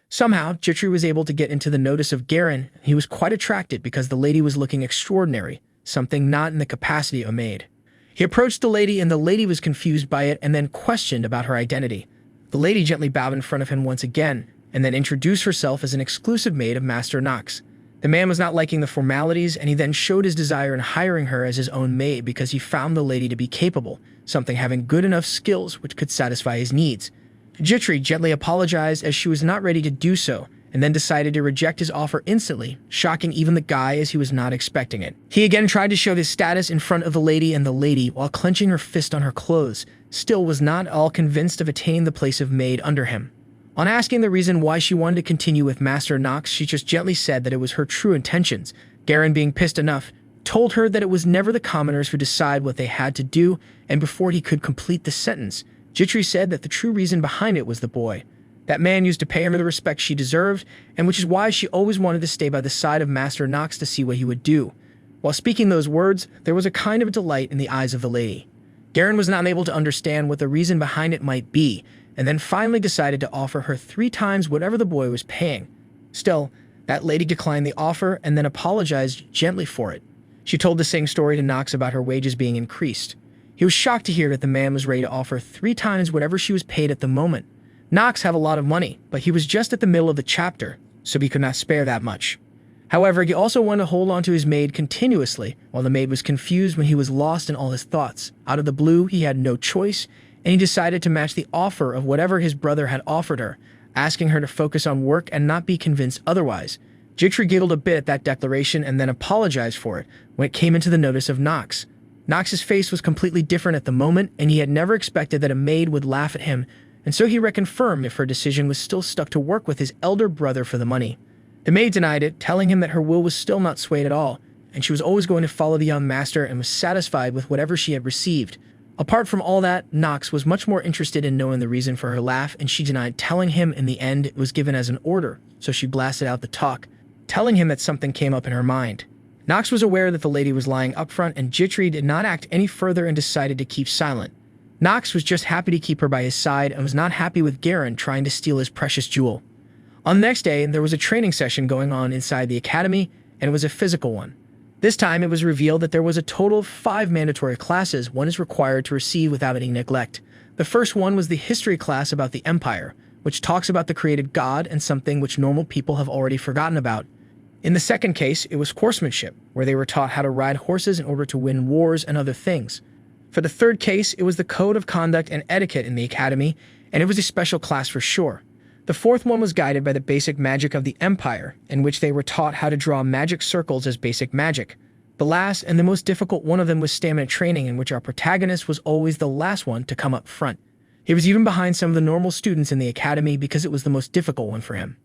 Speaker 1: Somehow, Jitri was able to get into the notice of Garen. He was quite attracted because the lady was looking extraordinary, something not in the capacity of a maid. He approached the lady and the lady was confused by it and then questioned about her identity. The lady gently bowed in front of him once again, and then introduced herself as an exclusive maid of Master Nox. The man was not liking the formalities, and he then showed his desire in hiring her as his own maid because he found the lady to be capable, something having good enough skills which could satisfy his needs. Jitri gently apologized as she was not ready to do so, and then decided to reject his offer instantly, shocking even the guy as he was not expecting it. He again tried to show his status in front of the lady, and the lady, while clenching her fist on her clothes, still was not all convinced of attaining the place of maid under him. On asking the reason why she wanted to continue with Master Nox, she just gently said that it was her true intentions. Garen, being pissed enough, told her that it was never the commoners who decide what they had to do, and before he could complete the sentence, Jitri said that the true reason behind it was the boy. That man used to pay her the respect she deserved, and which is why she always wanted to stay by the side of Master Nox to see what he would do. While speaking those words, there was a kind of delight in the eyes of the lady. Garen was not able to understand what the reason behind it might be, and then finally decided to offer her 3 times whatever the boy was paying. Still, that lady declined the offer and then apologized gently for it. She told the same story to Nox about her wages being increased. He was shocked to hear that the man was ready to offer 3 times whatever she was paid at the moment. Nox had a lot of money, but he was just at the middle of the chapter, so he could not spare that much. However, he also wanted to hold on to his maid continuously, while the maid was confused when he was lost in all his thoughts. Out of the blue, he had no choice, and he decided to match the offer of whatever his brother had offered her, asking her to focus on work and not be convinced otherwise. Jitri giggled a bit at that declaration and then apologized for it when it came into the notice of Nox. Nox's face was completely different at the moment, and he had never expected that a maid would laugh at him, and so he reconfirmed if her decision was still stuck to work with his elder brother for the money. The maid denied it, telling him that her will was still not swayed at all, and she was always going to follow the young master and was satisfied with whatever she had received. Apart from all that, Nox was much more interested in knowing the reason for her laugh, and she denied telling him. In the end, it was given as an order, so she blasted out the talk, telling him that something came up in her mind. Nox was aware that the lady was lying up front, and Jitri did not act any further and decided to keep silent. Nox was just happy to keep her by his side and was not happy with Garen trying to steal his precious jewel. On the next day, there was a training session going on inside the academy, and it was a physical one. This time, it was revealed that there was a total of 5 mandatory classes one is required to receive without any neglect. The first one was the history class about the Empire, which talks about the created god and something which normal people have already forgotten about. In the second case, it was horsemanship, where they were taught how to ride horses in order to win wars and other things. For the third case, it was the code of conduct and etiquette in the academy, and it was a special class for sure. The fourth one was guided by the basic magic of the Empire, in which they were taught how to draw magic circles as basic magic. The last and the most difficult one of them was stamina training, in which our protagonist was always the last one to come up front. He was even behind some of the normal students in the academy because it was the most difficult one for him.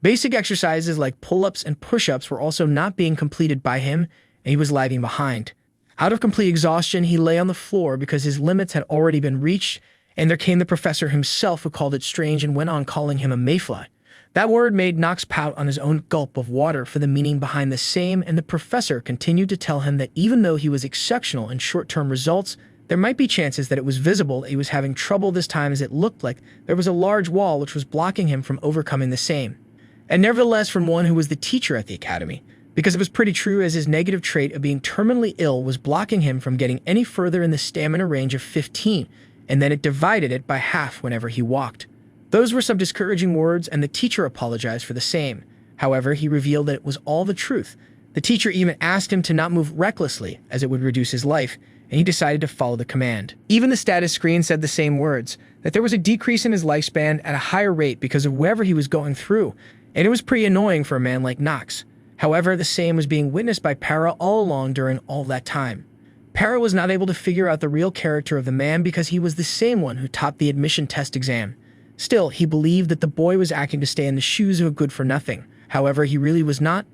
Speaker 1: Basic exercises like pull-ups and push-ups were also not being completed by him, and he was lagging behind. Out of complete exhaustion, he lay on the floor because his limits had already been reached, and there came the professor himself, who called it strange and went on calling him a mayfly. That word made Nox pout on his own gulp of water for the meaning behind the same, and the professor continued to tell him that even though he was exceptional in short-term results, there might be chances that it was visible that he was having trouble this time, as it looked like there was a large wall which was blocking him from overcoming the same. And nevertheless, from one who was the teacher at the academy, because it was pretty true, as his negative trait of being terminally ill was blocking him from getting any further in the stamina range of 15, and then it divided it by half whenever he walked. Those were some discouraging words, and the teacher apologized for the same. However, he revealed that it was all the truth. The teacher even asked him to not move recklessly, as it would reduce his life, and he decided to follow the command. Even the status screen said the same words, that there was a decrease in his lifespan at a higher rate because of whatever he was going through, and it was pretty annoying for a man like Nox. However, the same was being witnessed by Para all along during all that time. Para was not able to figure out the real character of the man because he was the same one who taught the admission test exam. Still, he believed that the boy was acting to stay in the shoes of a good-for-nothing. However, he really was not.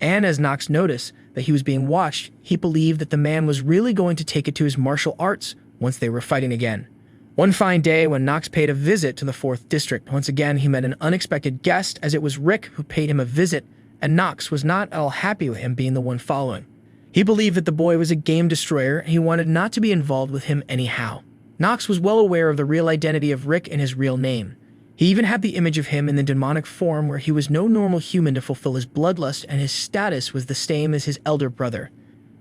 Speaker 1: And as Nox noticed that he was being watched, he believed that the man was really going to take it to his martial arts once they were fighting again. One fine day, when Nox paid a visit to the 4th District, once again he met an unexpected guest, as it was Rick who paid him a visit, and Nox was not at all happy with him being the one following. He believed that the boy was a game destroyer, and he wanted not to be involved with him anyhow. Nox was well aware of the real identity of Rick and his real name. He even had the image of him in the demonic form where he was no normal human to fulfill his bloodlust, and his status was the same as his elder brother.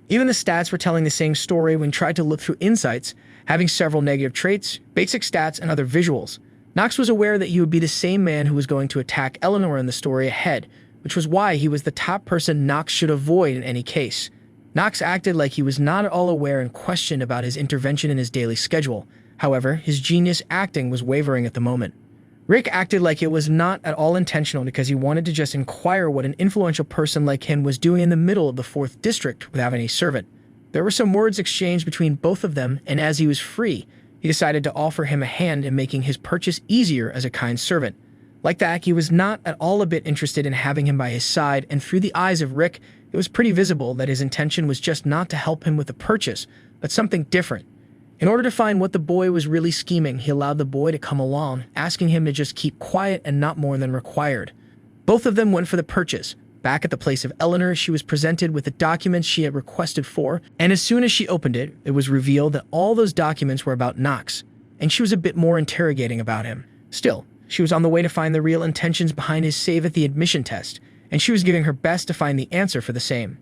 Speaker 1: Even the stats were telling the same story when tried to look through insights, having several negative traits, basic stats, and other visuals. Nox was aware that he would be the same man who was going to attack Eleanor in the story ahead, which was why he was the top person Nox should avoid in any case. Nox acted like he was not at all aware and questioned about his intervention in his daily schedule. However, his genius acting was wavering at the moment. Rick acted like it was not at all intentional because he wanted to just inquire what an influential person like him was doing in the middle of the 4th District without any servant. There were some words exchanged between both of them, and as he was free, he decided to offer him a hand in making his purchase easier as a kind servant. Like that, he was not at all a bit interested in having him by his side, and through the eyes of Rick, it was pretty visible that his intention was just not to help him with the purchase, but something different. In order to find what the boy was really scheming, he allowed the boy to come along, asking him to just keep quiet and not more than required. Both of them went for the purchase. Back at the place of Eleanor, she was presented with the documents she had requested for, and as soon as she opened it, it was revealed that all those documents were about Nox, and she was a bit more interrogating about him. Still, she was on the way to find the real intentions behind his save at the admission test, and she was giving her best to find the answer for the same.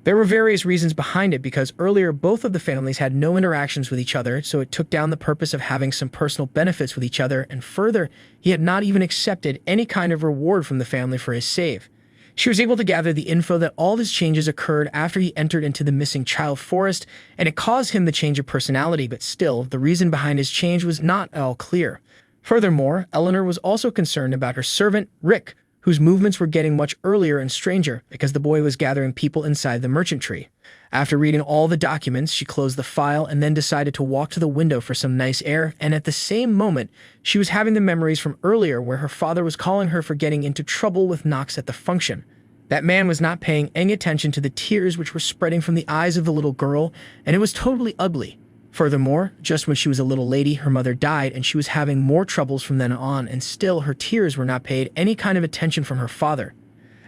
Speaker 1: There were various reasons behind it because earlier both of the families had no interactions with each other, so it took down the purpose of having some personal benefits with each other, and further, he had not even accepted any kind of reward from the family for his save. She was able to gather the info that all his changes occurred after he entered into the missing child forest, and it caused him the change of personality, but still, the reason behind his change was not at all clear. Furthermore, Eleanor was also concerned about her servant, Rick, whose movements were getting much earlier and stranger because the boy was gathering people inside the merchant tree. After reading all the documents, she closed the file and then decided to walk to the window for some nice air, and at the same moment, she was having the memories from earlier where her father was calling her for getting into trouble with Nox at the function. That man was not paying any attention to the tears which were spreading from the eyes of the little girl, and it was totally ugly. Furthermore, just when she was a little lady, her mother died, and she was having more troubles from then on, and still her tears were not paid any kind of attention from her father.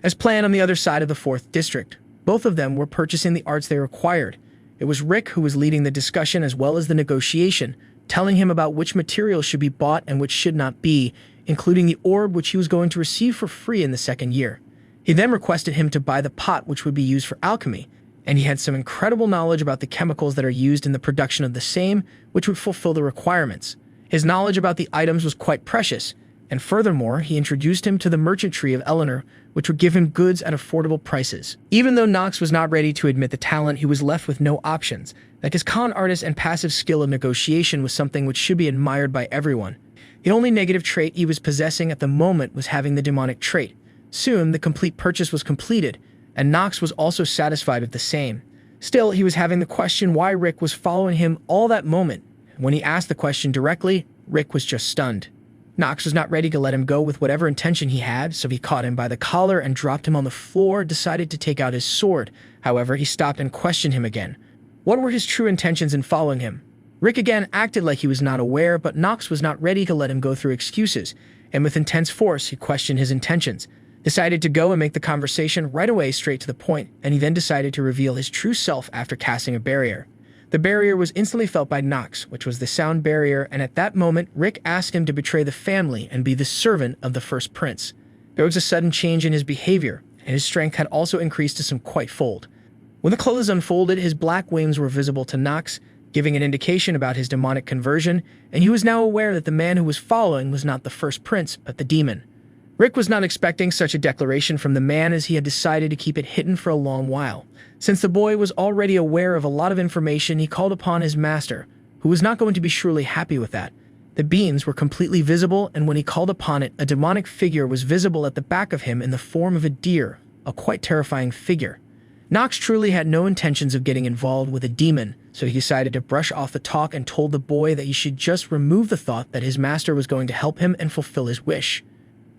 Speaker 1: As planned on the other side of the 4th District, both of them were purchasing the arts they required. It was Rick who was leading the discussion as well as the negotiation, telling him about which materials should be bought and which should not be, including the orb which he was going to receive for free in the 2nd year. He then requested him to buy the pot which would be used for alchemy, and he had some incredible knowledge about the chemicals that are used in the production of the same, which would fulfill the requirements. His knowledge about the items was quite precious, and furthermore, he introduced him to the merchant tree of Eleanor, which would give him goods at affordable prices. Even though Nox was not ready to admit the talent, he was left with no options. Like his con artist and passive skill of negotiation was something which should be admired by everyone. The only negative trait he was possessing at the moment was having the demonic trait. Soon, the complete purchase was completed, and Nox was also satisfied with the same. Still, he was having the question why Rick was following him all that moment. When he asked the question directly, Rick was just stunned. Nox was not ready to let him go with whatever intention he had, so he caught him by the collar and dropped him on the floor, decided to take out his sword. However, he stopped and questioned him again. What were his true intentions in following him? Rick again acted like he was not aware, but Nox was not ready to let him go through excuses, and with intense force, he questioned his intentions. Decided to go and make the conversation right away straight to the point, and he then decided to reveal his true self after casting a barrier. The barrier was instantly felt by Nox, which was the sound barrier, and at that moment, Rick asked him to betray the family and be the servant of the first prince. There was a sudden change in his behavior, and his strength had also increased to some quite fold. When the clothes unfolded, his black wings were visible to Nox, giving an indication about his demonic conversion, and he was now aware that the man who was following was not the first prince, but the demon. Rick was not expecting such a declaration from the man, as he had decided to keep it hidden for a long while. Since the boy was already aware of a lot of information, he called upon his master, who was not going to be surely happy with that. The beams were completely visible, and when he called upon it, a demonic figure was visible at the back of him in the form of a deer, a quite terrifying figure. Nox truly had no intentions of getting involved with a demon, so he decided to brush off the talk and told the boy that he should just remove the thought that his master was going to help him and fulfill his wish.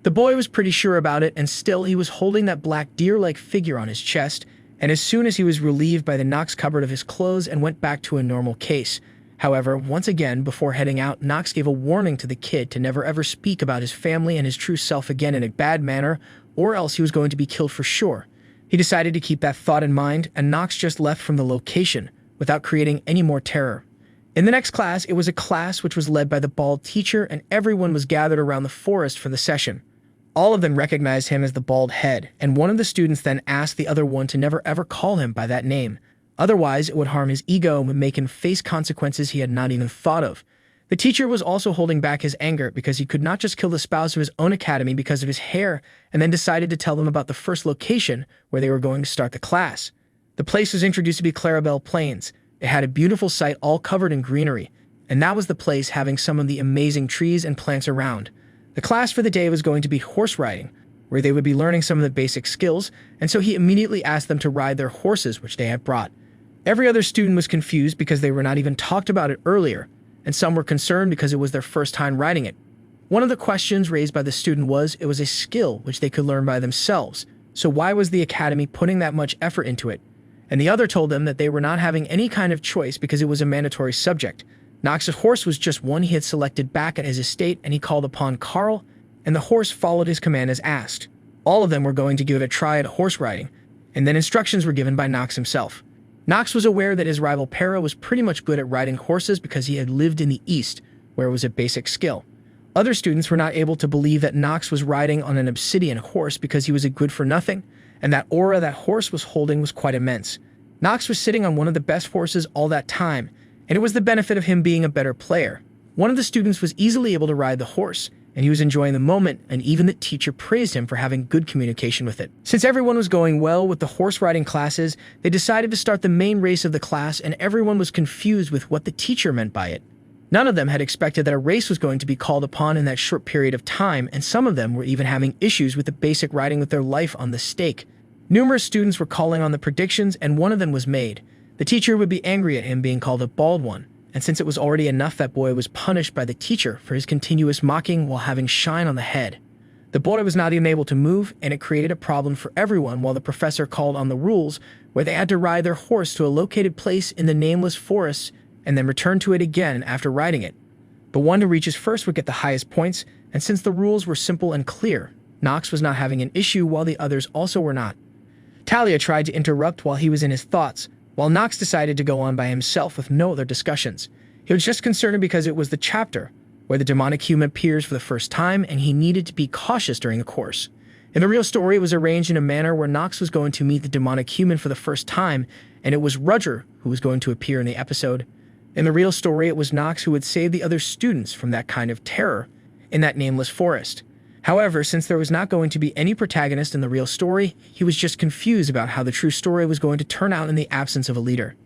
Speaker 1: The boy was pretty sure about it, and still he was holding that black deer-like figure on his chest, and as soon as he was relieved by the Nox cupboard of his clothes and went back to a normal case. However, once again, before heading out, Nox gave a warning to the kid to never ever speak about his family and his true self again in a bad manner, or else he was going to be killed for sure. He decided to keep that thought in mind, and Nox just left from the location, without creating any more terror. In the next class, it was a class which was led by the bald teacher, and everyone was gathered around the forest for the session. All of them recognized him as the bald head, and one of the students then asked the other one to never ever call him by that name. Otherwise, it would harm his ego and would make him face consequences he had not even thought of. The teacher was also holding back his anger because he could not just kill the spouse of his own academy because of his hair, and then decided to tell them about the first location where they were going to start the class. The place was introduced to be Clarabelle Plains. It had a beautiful site all covered in greenery, and that was the place having some of the amazing trees and plants around. The class for the day was going to be horse riding, where they would be learning some of the basic skills, and so he immediately asked them to ride their horses which they had brought. Every other student was confused because they were not even talked about it earlier, and some were concerned because it was their first time riding it. One of the questions raised by the student was it was a skill which they could learn by themselves, so why was the academy putting that much effort into it? And the other told them that they were not having any kind of choice because it was a mandatory subject. Nox's horse was just one he had selected back at his estate, and he called upon Carl, and the horse followed his command as asked. All of them were going to give it a try at horse riding, and then instructions were given by Nox himself. Nox was aware that his rival Para was pretty much good at riding horses because he had lived in the East, where it was a basic skill. Other students were not able to believe that Nox was riding on an obsidian horse because he was a good-for-nothing, and that aura that horse was holding was quite immense. Nox was sitting on one of the best horses all that time, and it was the benefit of him being a better player. One of the students was easily able to ride the horse, and he was enjoying the moment, and even the teacher praised him for having good communication with it. Since everyone was going well with the horse riding classes, they decided to start the main race of the class, and everyone was confused with what the teacher meant by it. None of them had expected that a race was going to be called upon in that short period of time, and some of them were even having issues with the basic riding with their life on the stake. Numerous students were calling on the predictions, and one of them was made. The teacher would be angry at him being called a bald one, and since it was already enough that boy was punished by the teacher for his continuous mocking while having shine on the head. The boy was not even able to move, and it created a problem for everyone while the professor called on the rules where they had to ride their horse to a located place in the nameless forest and then return to it again after riding it. The one to reach first would get the highest points, and since the rules were simple and clear, Nox was not having an issue while the others also were not. Talia tried to interrupt while he was in his thoughts, while Nox decided to go on by himself with no other discussions. He was just concerned because it was the chapter where the demonic human appears for the first time, and he needed to be cautious during the course. In the real story, it was arranged in a manner where Nox was going to meet the demonic human for the first time, and it was Roger who was going to appear in the episode. In the real story, it was Nox who would save the other students from that kind of terror in that nameless forest. However, since there was not going to be any protagonist in the real story, he was just confused about how the true story was going to turn out in the absence of a leader.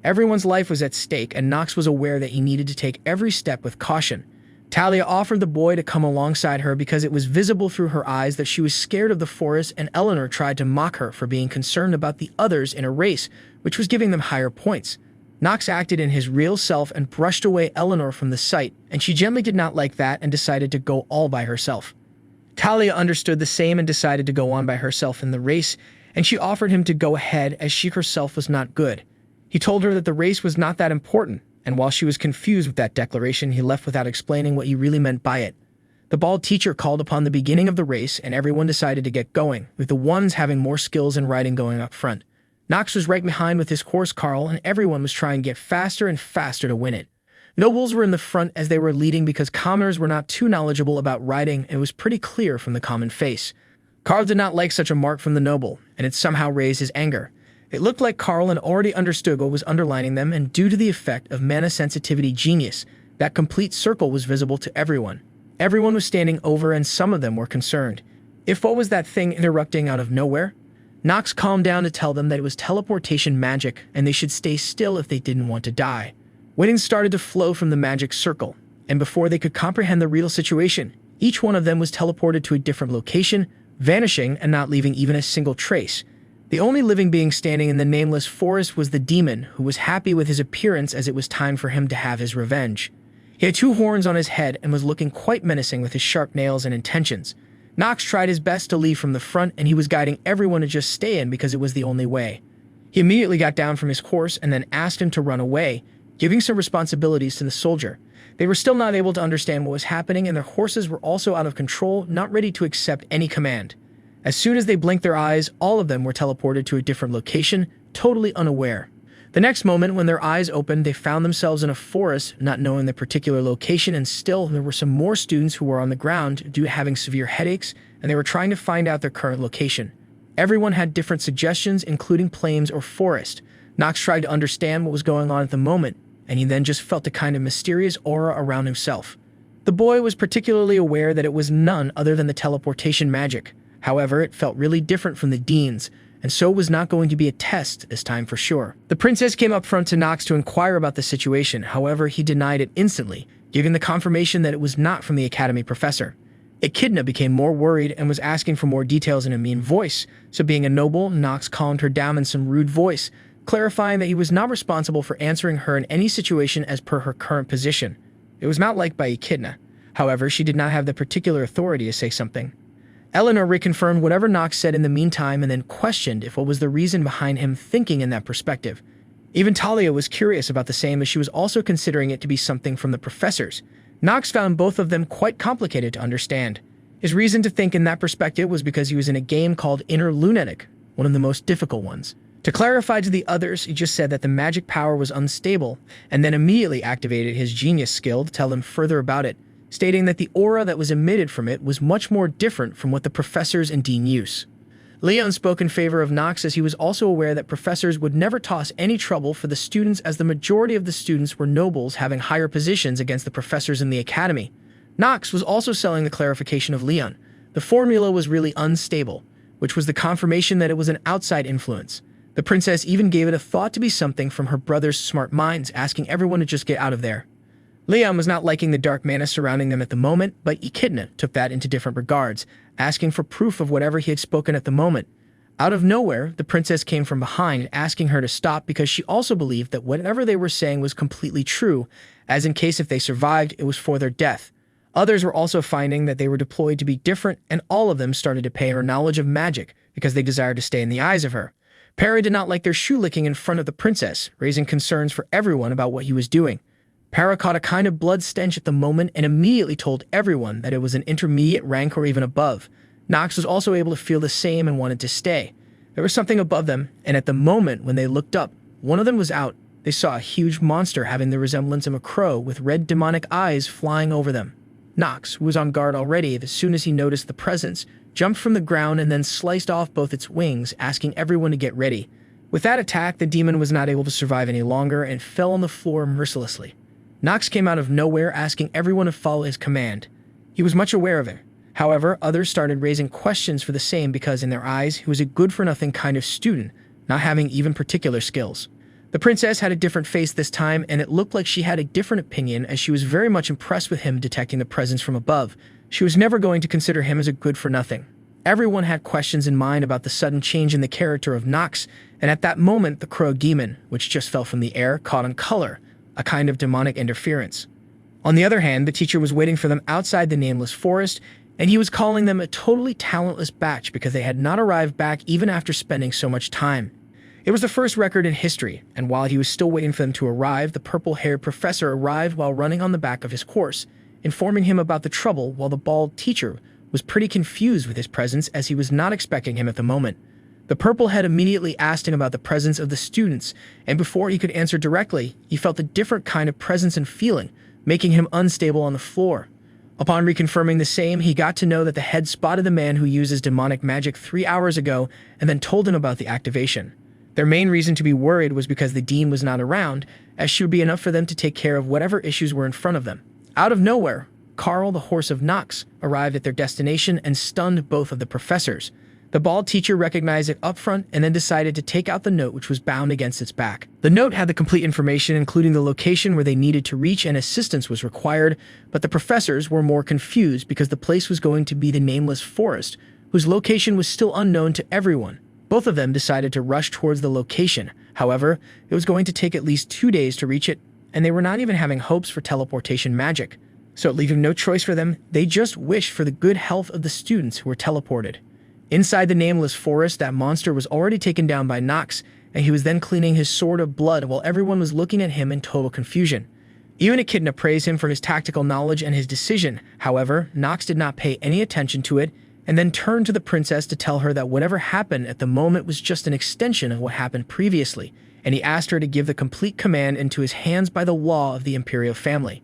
Speaker 1: Everyone's life was at stake, and Nox was aware that he needed to take every step with caution. Talia offered the boy to come alongside her because it was visible through her eyes that she was scared of the forest, and Eleanor tried to mock her for being concerned about the others in a race, which was giving them higher points. Nox acted in his real self and brushed away Eleanor from the sight, and she gently did not like that and decided to go all by herself. Talia understood the same and decided to go on by herself in the race, and she offered him to go ahead as she herself was not good. He told her that the race was not that important, and while she was confused with that declaration, he left without explaining what he really meant by it. The bald teacher called upon the beginning of the race, and everyone decided to get going, with the ones having more skills in riding going up front. Nox was right behind with his horse Carl, and everyone was trying to get faster and faster to win it. Nobles were in the front as they were leading because commoners were not too knowledgeable about riding, and it was pretty clear from the common face. Carl did not like such a mark from the noble, and it somehow raised his anger. It looked like Carl had already understood what was underlining them, and due to the effect of mana sensitivity genius, that complete circle was visible to everyone. Everyone was standing over, and some of them were concerned. If what was that thing interrupting out of nowhere? Nox calmed down to tell them that it was teleportation magic, and they should stay still if they didn't want to die. Winds started to flow from the magic circle, and before they could comprehend the real situation, each one of them was teleported to a different location, vanishing and not leaving even a single trace. The only living being standing in the nameless forest was the demon, who was happy with his appearance as it was time for him to have his revenge. He had 2 horns on his head and was looking quite menacing with his sharp nails and intentions. Nox tried his best to leave from the front, and he was guiding everyone to just stay in because it was the only way. He immediately got down from his horse and then asked him to run away, giving some responsibilities to the soldier. They were still not able to understand what was happening, and their horses were also out of control, not ready to accept any command. As soon as they blinked their eyes, all of them were teleported to a different location, totally unaware. The next moment, when their eyes opened, they found themselves in a forest, not knowing the particular location, and still there were some more students who were on the ground due to having severe headaches, and they were trying to find out their current location. Everyone had different suggestions, including plains or forest. Nox tried to understand what was going on at the moment, and he then just felt a kind of mysterious aura around himself. The boy was particularly aware that it was none other than the teleportation magic. However, it felt really different from the Dean's, and so it was not going to be a test this time for sure. The princess came up front to Nox to inquire about the situation. However, he denied it instantly, giving the confirmation that it was not from the academy professor. Echidna became more worried and was asking for more details in a mean voice, so being a noble, Nox calmed her down in some rude voice, clarifying that he was not responsible for answering her in any situation as per her current position. It was not liked by Echidna. However, she did not have the particular authority to say something. Eleanor reconfirmed whatever Nox said in the meantime and then questioned if what was the reason behind him thinking in that perspective. Even Talia was curious about the same, as she was also considering it to be something from the professors. Nox found both of them quite complicated to understand. His reason to think in that perspective was because he was in a game called Inner Lunatic, one of the most difficult ones. To clarify to the others, he just said that the magic power was unstable, and then immediately activated his genius skill to tell them further about it, stating that the aura that was emitted from it was much more different from what the professors and Dean use. Leon spoke in favor of Nox, as he was also aware that professors would never toss any trouble for the students, as the majority of the students were nobles having higher positions against the professors in the academy. Nox was also selling the clarification of Leon. The formula was really unstable, which was the confirmation that it was an outside influence. The princess even gave it a thought to be something from her brother's smart minds, asking everyone to just get out of there. Leon was not liking the dark mana surrounding them at the moment, but Echidna took that into different regards, asking for proof of whatever he had spoken at the moment. Out of nowhere, the princess came from behind, asking her to stop because she also believed that whatever they were saying was completely true, as in case if they survived, it was for their death. Others were also finding that they were deployed to be different, and all of them started to pay her knowledge of magic because they desired to stay in the eyes of her. Perry did not like their shoe licking in front of the princess, raising concerns for everyone about what he was doing. Para caught a kind of blood stench at the moment and immediately told everyone that it was an intermediate rank or even above. Nox was also able to feel the same and wanted to stay. There was something above them, and at the moment when they looked up, one of them was out. They saw a huge monster having the resemblance of a crow with red demonic eyes flying over them. Nox, who was on guard already as soon as he noticed the presence, jumped from the ground and then sliced off both its wings, asking everyone to get ready. With that attack, the demon was not able to survive any longer and fell on the floor mercilessly. Nox came out of nowhere, asking everyone to follow his command. He was much aware of it. However, others started raising questions for the same because in their eyes, he was a good-for-nothing kind of student, not having even particular skills. The princess had a different face this time, and it looked like she had a different opinion, as she was very much impressed with him detecting the presence from above. She was never going to consider him as a good-for-nothing. Everyone had questions in mind about the sudden change in the character of Nox, and at that moment, the crow demon, which just fell from the air, caught on color, a kind of demonic interference. On the other hand, the teacher was waiting for them outside the nameless forest, and he was calling them a totally talentless batch because they had not arrived back even after spending so much time. It was the first record in history, and while he was still waiting for them to arrive, the purple-haired professor arrived while running on the back of his horse, informing him about the trouble, while the bald teacher was pretty confused with his presence as he was not expecting him at the moment. The purple head immediately asked him about the presence of the students, and before he could answer directly, he felt a different kind of presence and feeling, making him unstable on the floor. Upon reconfirming the same, he got to know that the head spotted the man who uses demonic magic 3 hours ago and then told him about the activation. Their main reason to be worried was because the dean was not around, as she would be enough for them to take care of whatever issues were in front of them. Out of nowhere, Carl, the horse of Nox, arrived at their destination and stunned both of the professors. The bald teacher recognized it up front and then decided to take out the note, which was bound against its back. The note had the complete information, including the location where they needed to reach and assistance was required, but the professors were more confused because the place was going to be the nameless forest, whose location was still unknown to everyone. Both of them decided to rush towards the location. However, it was going to take at least 2 days to reach it, and they were not even having hopes for teleportation magic. So leaving no choice for them, they just wished for the good health of the students who were teleported. Inside the nameless forest, that monster was already taken down by Nox, and he was then cleaning his sword of blood while everyone was looking at him in total confusion. Even Echidna praised him for his tactical knowledge and his decision. However, Nox did not pay any attention to it, and then turned to the princess to tell her that whatever happened at the moment was just an extension of what happened previously, and he asked her to give the complete command into his hands by the law of the imperial family.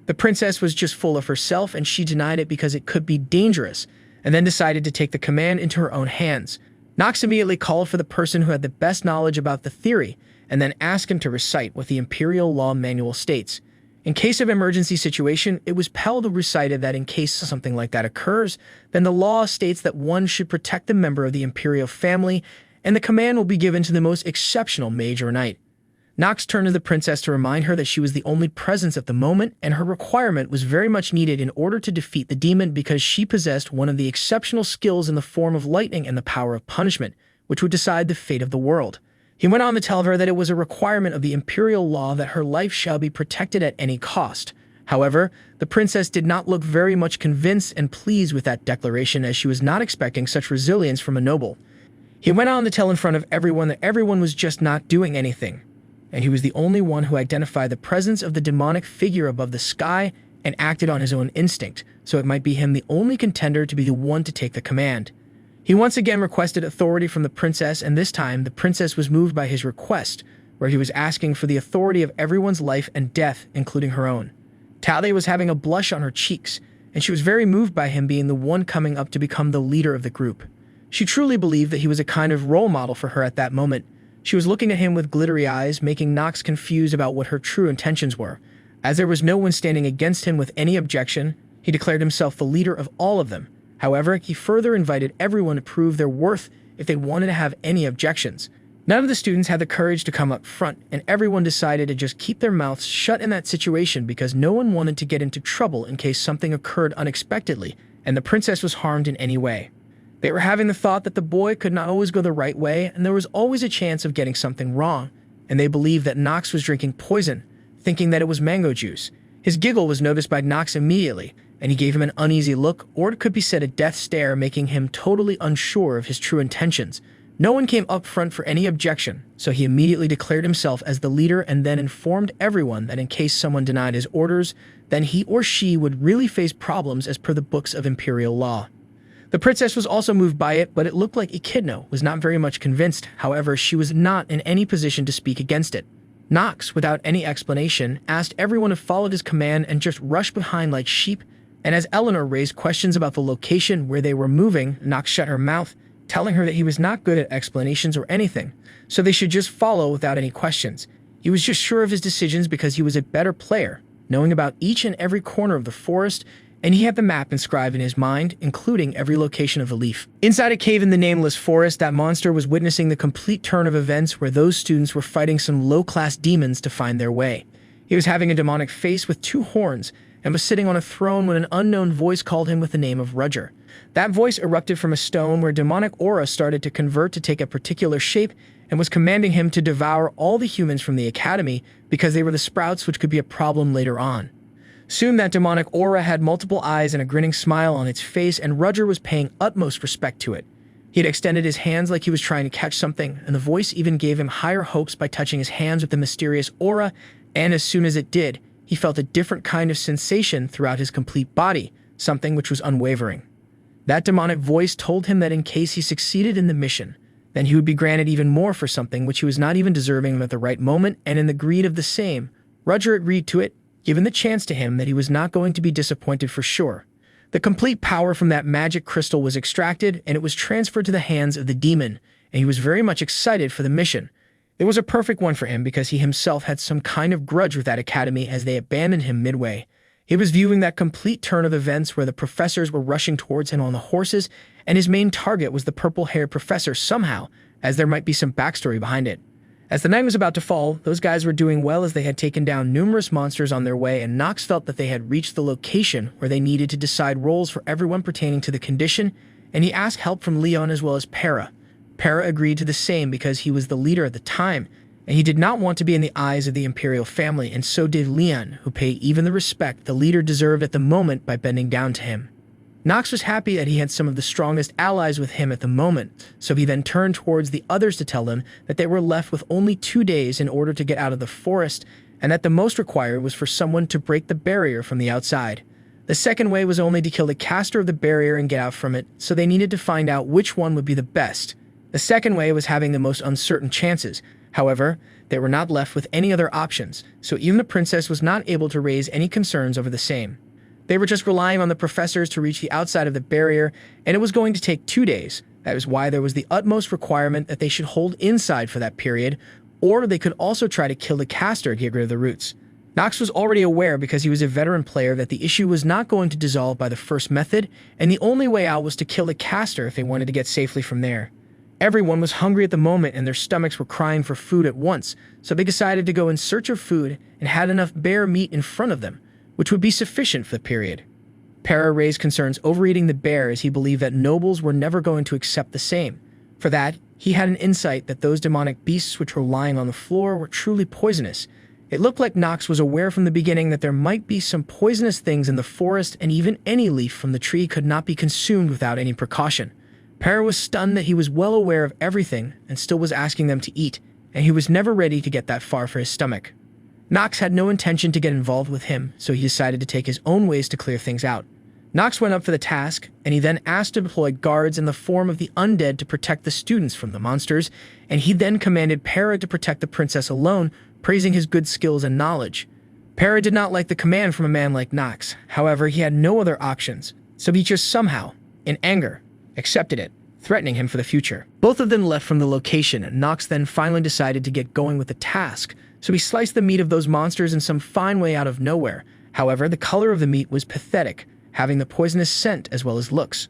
Speaker 1: The princess was just full of herself, and she denied it because it could be dangerous, and then decided to take the command into her own hands. Nox immediately called for the person who had the best knowledge about the theory, and then asked him to recite what the imperial law manual states. In case of emergency situation, it was Pell who recited that in case something like that occurs, then the law states that one should protect the member of the imperial family, and the command will be given to the most exceptional mage or knight. Nox turned to the princess to remind her that she was the only presence at the moment, and her requirement was very much needed in order to defeat the demon because she possessed one of the exceptional skills in the form of lightning and the power of punishment, which would decide the fate of the world. He went on to tell her that it was a requirement of the imperial law that her life shall be protected at any cost. However, the princess did not look very much convinced and pleased with that declaration, as she was not expecting such resilience from a noble. He went on to tell in front of everyone that everyone was just not doing anything, and he was the only one who identified the presence of the demonic figure above the sky and acted on his own instinct, so it might be him the only contender to be the one to take the command. He once again requested authority from the princess, and this time the princess was moved by his request, where he was asking for the authority of everyone's life and death, including her own. Tale was having a blush on her cheeks, and she was very moved by him being the one coming up to become the leader of the group. She truly believed that he was a kind of role model for her at that moment. She was looking at him with glittery eyes, making Nox confused about what her true intentions were. As there was no one standing against him with any objection, he declared himself the leader of all of them. However, he further invited everyone to prove their worth if they wanted to have any objections. None of the students had the courage to come up front, and everyone decided to just keep their mouths shut in that situation because no one wanted to get into trouble in case something occurred unexpectedly and the princess was harmed in any way. They were having the thought that the boy could not always go the right way, and there was always a chance of getting something wrong, and they believed that Nox was drinking poison, thinking that it was mango juice. His giggle was noticed by Nox immediately, and he gave him an uneasy look, or it could be said a death stare, making him totally unsure of his true intentions. No one came up front for any objection, so he immediately declared himself as the leader and then informed everyone that in case someone denied his orders, then he or she would really face problems as per the books of imperial law. The princess was also moved by it, but it looked like Echidna was not very much convinced. However, she was not in any position to speak against it. Nox, without any explanation, asked everyone to follow his command and just rush behind like sheep, and as Eleanor raised questions about the location where they were moving, Nox shut her mouth, telling her that he was not good at explanations or anything, so they should just follow without any questions. He was just sure of his decisions because he was a better player, knowing about each and every corner of the forest, and he had the map inscribed in his mind, including every location of the leaf. Inside a cave in the nameless forest, that monster was witnessing the complete turn of events where those students were fighting some low-class demons to find their way. He was having a demonic face with 2 horns, and was sitting on a throne when an unknown voice called him with the name of Rudger. That voice erupted from a stone where demonic aura started to convert to take a particular shape and was commanding him to devour all the humans from the academy because they were the sprouts which could be a problem later on. Soon that demonic aura had multiple eyes and a grinning smile on its face, and Rudger was paying utmost respect to it. He had extended his hands like he was trying to catch something, and the voice even gave him higher hopes by touching his hands with the mysterious aura, and as soon as it did, he felt a different kind of sensation throughout his complete body, something which was unwavering. That demonic voice told him that in case he succeeded in the mission, then he would be granted even more for something which he was not even deserving at the right moment, and in the greed of the same, Rudger agreed to it, given the chance to him that he was not going to be disappointed for sure. The complete power from that magic crystal was extracted, and it was transferred to the hands of the demon, and he was very much excited for the mission. It was a perfect one for him because he himself had some kind of grudge with that academy as they abandoned him midway. He was viewing that complete turn of events where the professors were rushing towards him on the horses, and his main target was the purple-haired professor somehow, as there might be some backstory behind it. As the night was about to fall, those guys were doing well as they had taken down numerous monsters on their way, and Nox felt that they had reached the location where they needed to decide roles for everyone pertaining to the condition, and he asked help from Leon as well as Para. Para agreed to the same because he was the leader at the time, and he did not want to be in the eyes of the imperial family, and so did Leon, who paid even the respect the leader deserved at the moment by bending down to him. Nox was happy that he had some of the strongest allies with him at the moment, so he then turned towards the others to tell them that they were left with only 2 days in order to get out of the forest, and that the most required was for someone to break the barrier from the outside. The second way was only to kill the caster of the barrier and get out from it, so they needed to find out which one would be the best. The second way was having the most uncertain chances. However, they were not left with any other options, so even the princess was not able to raise any concerns over the same. They were just relying on the professors to reach the outside of the barrier, and it was going to take 2 days. That is why there was the utmost requirement that they should hold inside for that period, or they could also try to kill the caster to get rid of the roots. Nox was already aware, because he was a veteran player, that the issue was not going to dissolve by the first method, and the only way out was to kill the caster if they wanted to get safely from there. Everyone was hungry at the moment, and their stomachs were crying for food at once, so they decided to go in search of food and had enough bear meat in front of them, which would be sufficient for the period. Para raised concerns overeating the bear, as he believed that nobles were never going to accept the same. For that, he had an insight that those demonic beasts which were lying on the floor were truly poisonous. It looked like Nox was aware from the beginning that there might be some poisonous things in the forest, and even any leaf from the tree could not be consumed without any precaution. Para was stunned that he was well aware of everything and still was asking them to eat, and he was never ready to get that far for his stomach. Nox had no intention to get involved with him, so he decided to take his own ways to clear things out. Nox went up for the task, and he then asked to deploy guards in the form of the undead to protect the students from the monsters, and he then commanded Para to protect the princess alone, praising his good skills and knowledge. Para did not like the command from a man like Nox. However, he had no other options, so he just somehow, in anger, accepted it, threatening him for the future. Both of them left from the location, and Nox then finally decided to get going with the task, so he sliced the meat of those monsters in some fine way out of nowhere. However, the color of the meat was pathetic, having the poisonous scent as well as looks.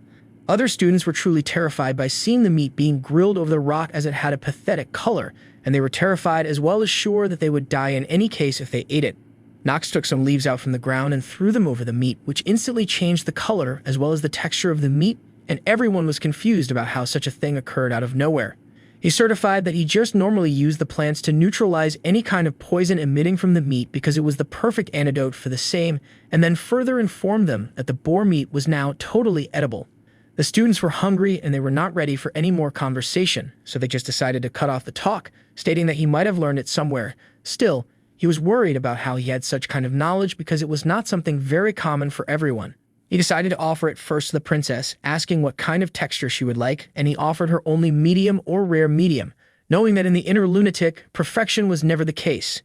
Speaker 1: Other students were truly terrified by seeing the meat being grilled over the rock, as it had a pathetic color, and they were terrified as well as sure that they would die in any case if they ate it. Nox took some leaves out from the ground and threw them over the meat, which instantly changed the color as well as the texture of the meat, and everyone was confused about how such a thing occurred out of nowhere. He certified that he just normally used the plants to neutralize any kind of poison emitting from the meat because it was the perfect antidote for the same, and then further informed them that the boar meat was now totally edible. The students were hungry and they were not ready for any more conversation, so they just decided to cut off the talk, stating that he might have learned it somewhere. Still, he was worried about how he had such kind of knowledge because it was not something very common for everyone. He decided to offer it first to the princess, asking what kind of texture she would like, and he offered her only medium or rare medium, knowing that in the inner lunatic, perfection was never the case.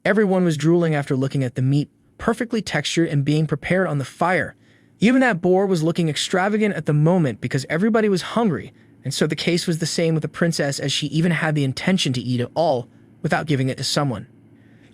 Speaker 1: Everyone was drooling after looking at the meat, perfectly textured and being prepared on the fire. Even that boar was looking extravagant at the moment because everybody was hungry, and so the case was the same with the princess, as she even had the intention to eat it all without giving it to someone.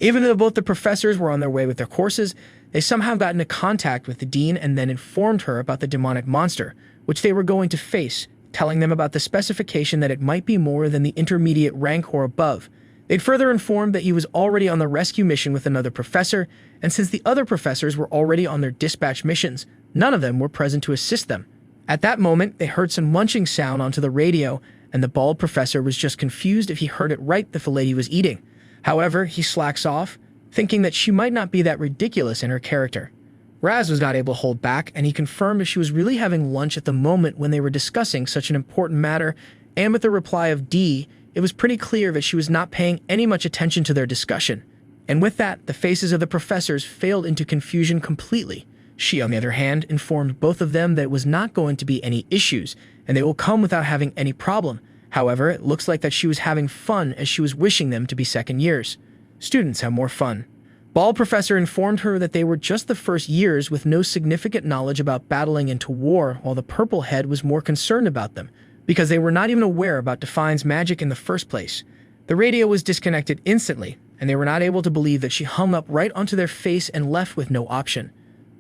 Speaker 1: Even though both the professors were on their way with their courses, they somehow got into contact with the dean and then informed her about the demonic monster, which they were going to face, telling them about the specification that it might be more than the intermediate rank or above. They'd further informed that he was already on the rescue mission with another professor, and since the other professors were already on their dispatch missions, none of them were present to assist them. At that moment, they heard some munching sound onto the radio, and the bald professor was just confused if he heard it right that the lady was eating. However, he slacks off, thinking that she might not be that ridiculous in her character. Raz was not able to hold back, and he confirmed if she was really having lunch at the moment when they were discussing such an important matter, and with the reply of D, it was pretty clear that she was not paying any much attention to their discussion. And with that, the faces of the professors failed into confusion completely. She, on the other hand, informed both of them that it was not going to be any issues, and they will come without having any problem. However, it looks like that she was having fun, as she was wishing them to be second years. Students have more fun. Bald Professor informed her that they were just the first years with no significant knowledge about battling into war, while the Purple Head was more concerned about them, because they were not even aware about Define's magic in the first place. The radio was disconnected instantly, and they were not able to believe that she hung up right onto their face and left with no option.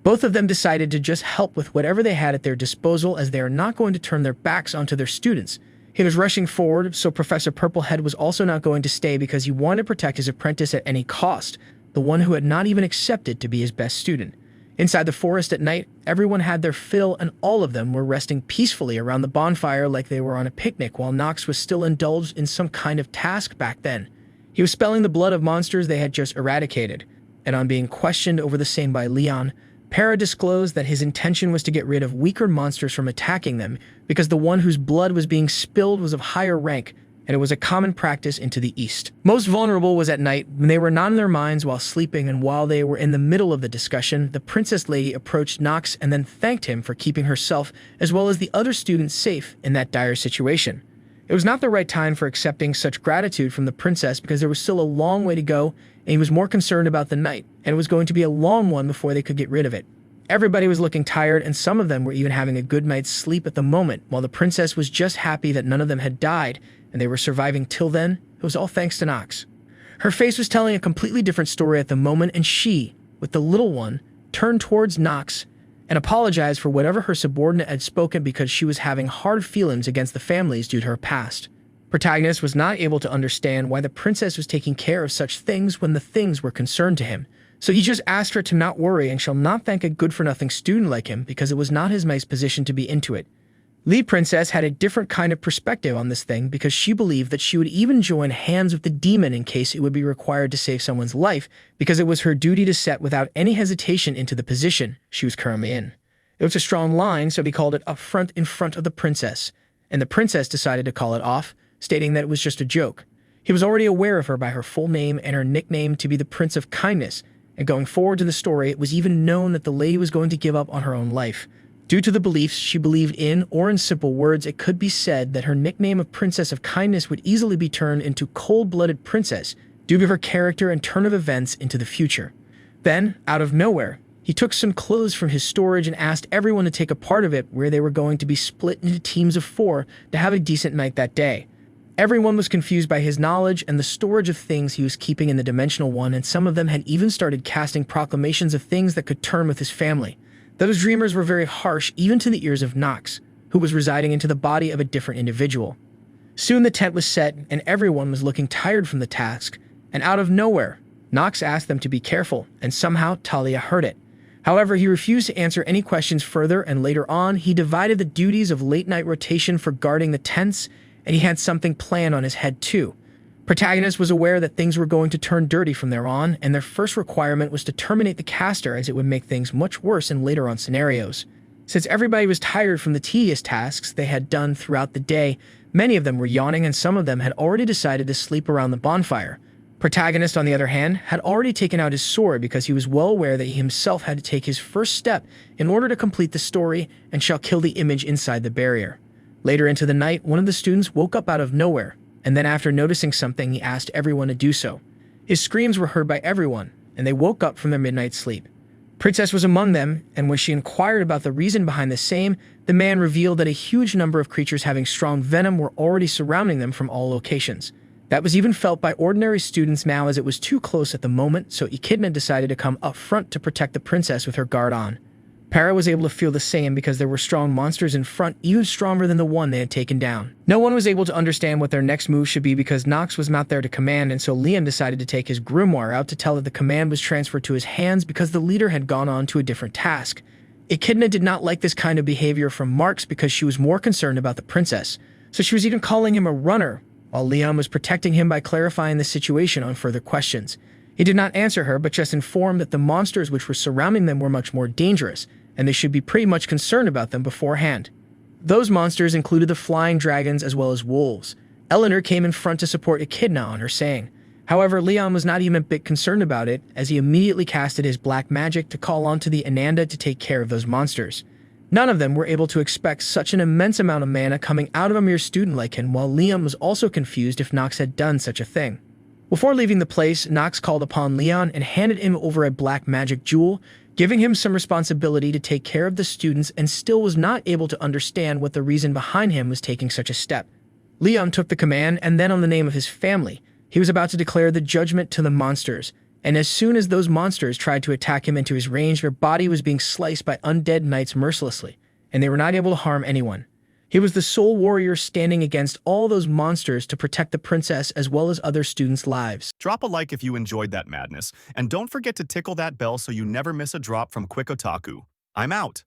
Speaker 1: Both of them decided to just help with whatever they had at their disposal, as they are not going to turn their backs onto their students. He was rushing forward, so Professor Purplehead was also not going to stay because he wanted to protect his apprentice at any cost, the one who had not even accepted to be his best student. Inside the forest at night, everyone had their fill and all of them were resting peacefully around the bonfire like they were on a picnic while Nox was still indulged in some kind of task back then. He was spelling the blood of monsters they had just eradicated, and on being questioned over the same by Leon, Para disclosed that his intention was to get rid of weaker monsters from attacking them because the one whose blood was being spilled was of higher rank, and it was a common practice into the east. Most vulnerable was at night when they were not in their minds while sleeping, and while they were in the middle of the discussion, the princess lady approached Nox and then thanked him for keeping herself as well as the other students safe in that dire situation. It was not the right time for accepting such gratitude from the princess because there was still a long way to go, and he was more concerned about the night, and it was going to be a long one before they could get rid of it. Everybody was looking tired, and some of them were even having a good night's sleep at the moment, while the princess was just happy that none of them had died, and they were surviving till then. It was all thanks to Nox. Her face was telling a completely different story at the moment, and she, with the little one, turned towards Nox and apologized for whatever her subordinate had spoken because she was having hard feelings against the families due to her past. Protagonist was not able to understand why the princess was taking care of such things when the things were concerned to him, so he just asked her to not worry and shall not thank a good-for-nothing student like him because it was not his nice position to be into it. Lead Princess had a different kind of perspective on this thing because she believed that she would even join hands with the demon in case it would be required to save someone's life because it was her duty to set without any hesitation into the position she was currently in. It was a strong line, so he called it up front in front of the princess, and the princess decided to call it off, stating that it was just a joke. He was already aware of her by her full name and her nickname to be the Prince of Kindness, and going forward to the story, it was even known that the lady was going to give up on her own life. Due to the beliefs she believed in, or in simple words, it could be said that her nickname of Princess of Kindness would easily be turned into Cold-Blooded Princess due to her character and turn of events into the future. Then, out of nowhere, he took some clothes from his storage and asked everyone to take a part of it where they were going to be split into teams of 4 to have a decent night that day. Everyone was confused by his knowledge and the storage of things he was keeping in the Dimensional One, and some of them had even started casting proclamations of things that could turn with his family. Those dreamers were very harsh even to the ears of Nox, who was residing into the body of a different individual. Soon the tent was set and everyone was looking tired from the task, and out of nowhere, Nox asked them to be careful, and somehow Talia heard it. However, he refused to answer any questions further, and later on, he divided the duties of late-night rotation for guarding the tents, and he had something planned on his head too. Protagonist was aware that things were going to turn dirty from there on, and their first requirement was to terminate the caster as it would make things much worse in later on scenarios. Since everybody was tired from the tedious tasks they had done throughout the day, many of them were yawning and some of them had already decided to sleep around the bonfire. Protagonist, on the other hand, had already taken out his sword because he was well aware that he himself had to take his first step in order to complete the story and shall kill the image inside the barrier. Later into the night, one of the students woke up out of nowhere, and then after noticing something, he asked everyone to do so. His screams were heard by everyone, and they woke up from their midnight sleep. Princess was among them, and when she inquired about the reason behind the same, the man revealed that a huge number of creatures having strong venom were already surrounding them from all locations. That was even felt by ordinary students now as it was too close at the moment, so Echidna decided to come up front to protect the princess with her guard on. Para was able to feel the same because there were strong monsters in front, even stronger than the one they had taken down. No one was able to understand what their next move should be because Nox was not there to command, and so Liam decided to take his grimoire out to tell that the command was transferred to his hands because the leader had gone on to a different task. Echidna did not like this kind of behavior from Marx because she was more concerned about the princess, so she was even calling him a runner, while Liam was protecting him by clarifying the situation on further questions. He did not answer her, but just informed that the monsters which were surrounding them were much more dangerous, and they should be pretty much concerned about them beforehand. Those monsters included the flying dragons as well as wolves. Eleanor came in front to support Echidna on her saying. However, Leon was not even a bit concerned about it, as he immediately casted his black magic to call onto the Ananda to take care of those monsters. None of them were able to expect such an immense amount of mana coming out of a mere student like him, while Liam was also confused if Nox had done such a thing. Before leaving the place, Nox called upon Leon and handed him over a black magic jewel, giving him some responsibility to take care of the students, and still was not able to understand what the reason behind him was taking such a step. Leon took the command, and then on the name of his family, he was about to declare the judgment to the monsters, and as soon as those monsters tried to attack him into his range, their body was being sliced by undead knights mercilessly, and they were not able to harm anyone. He was the sole warrior standing against all those monsters to protect the princess as well as other students' lives.
Speaker 2: Drop a like if you enjoyed that madness, and don't forget to tickle that bell so you never miss a drop from Quick Otaku. I'm out.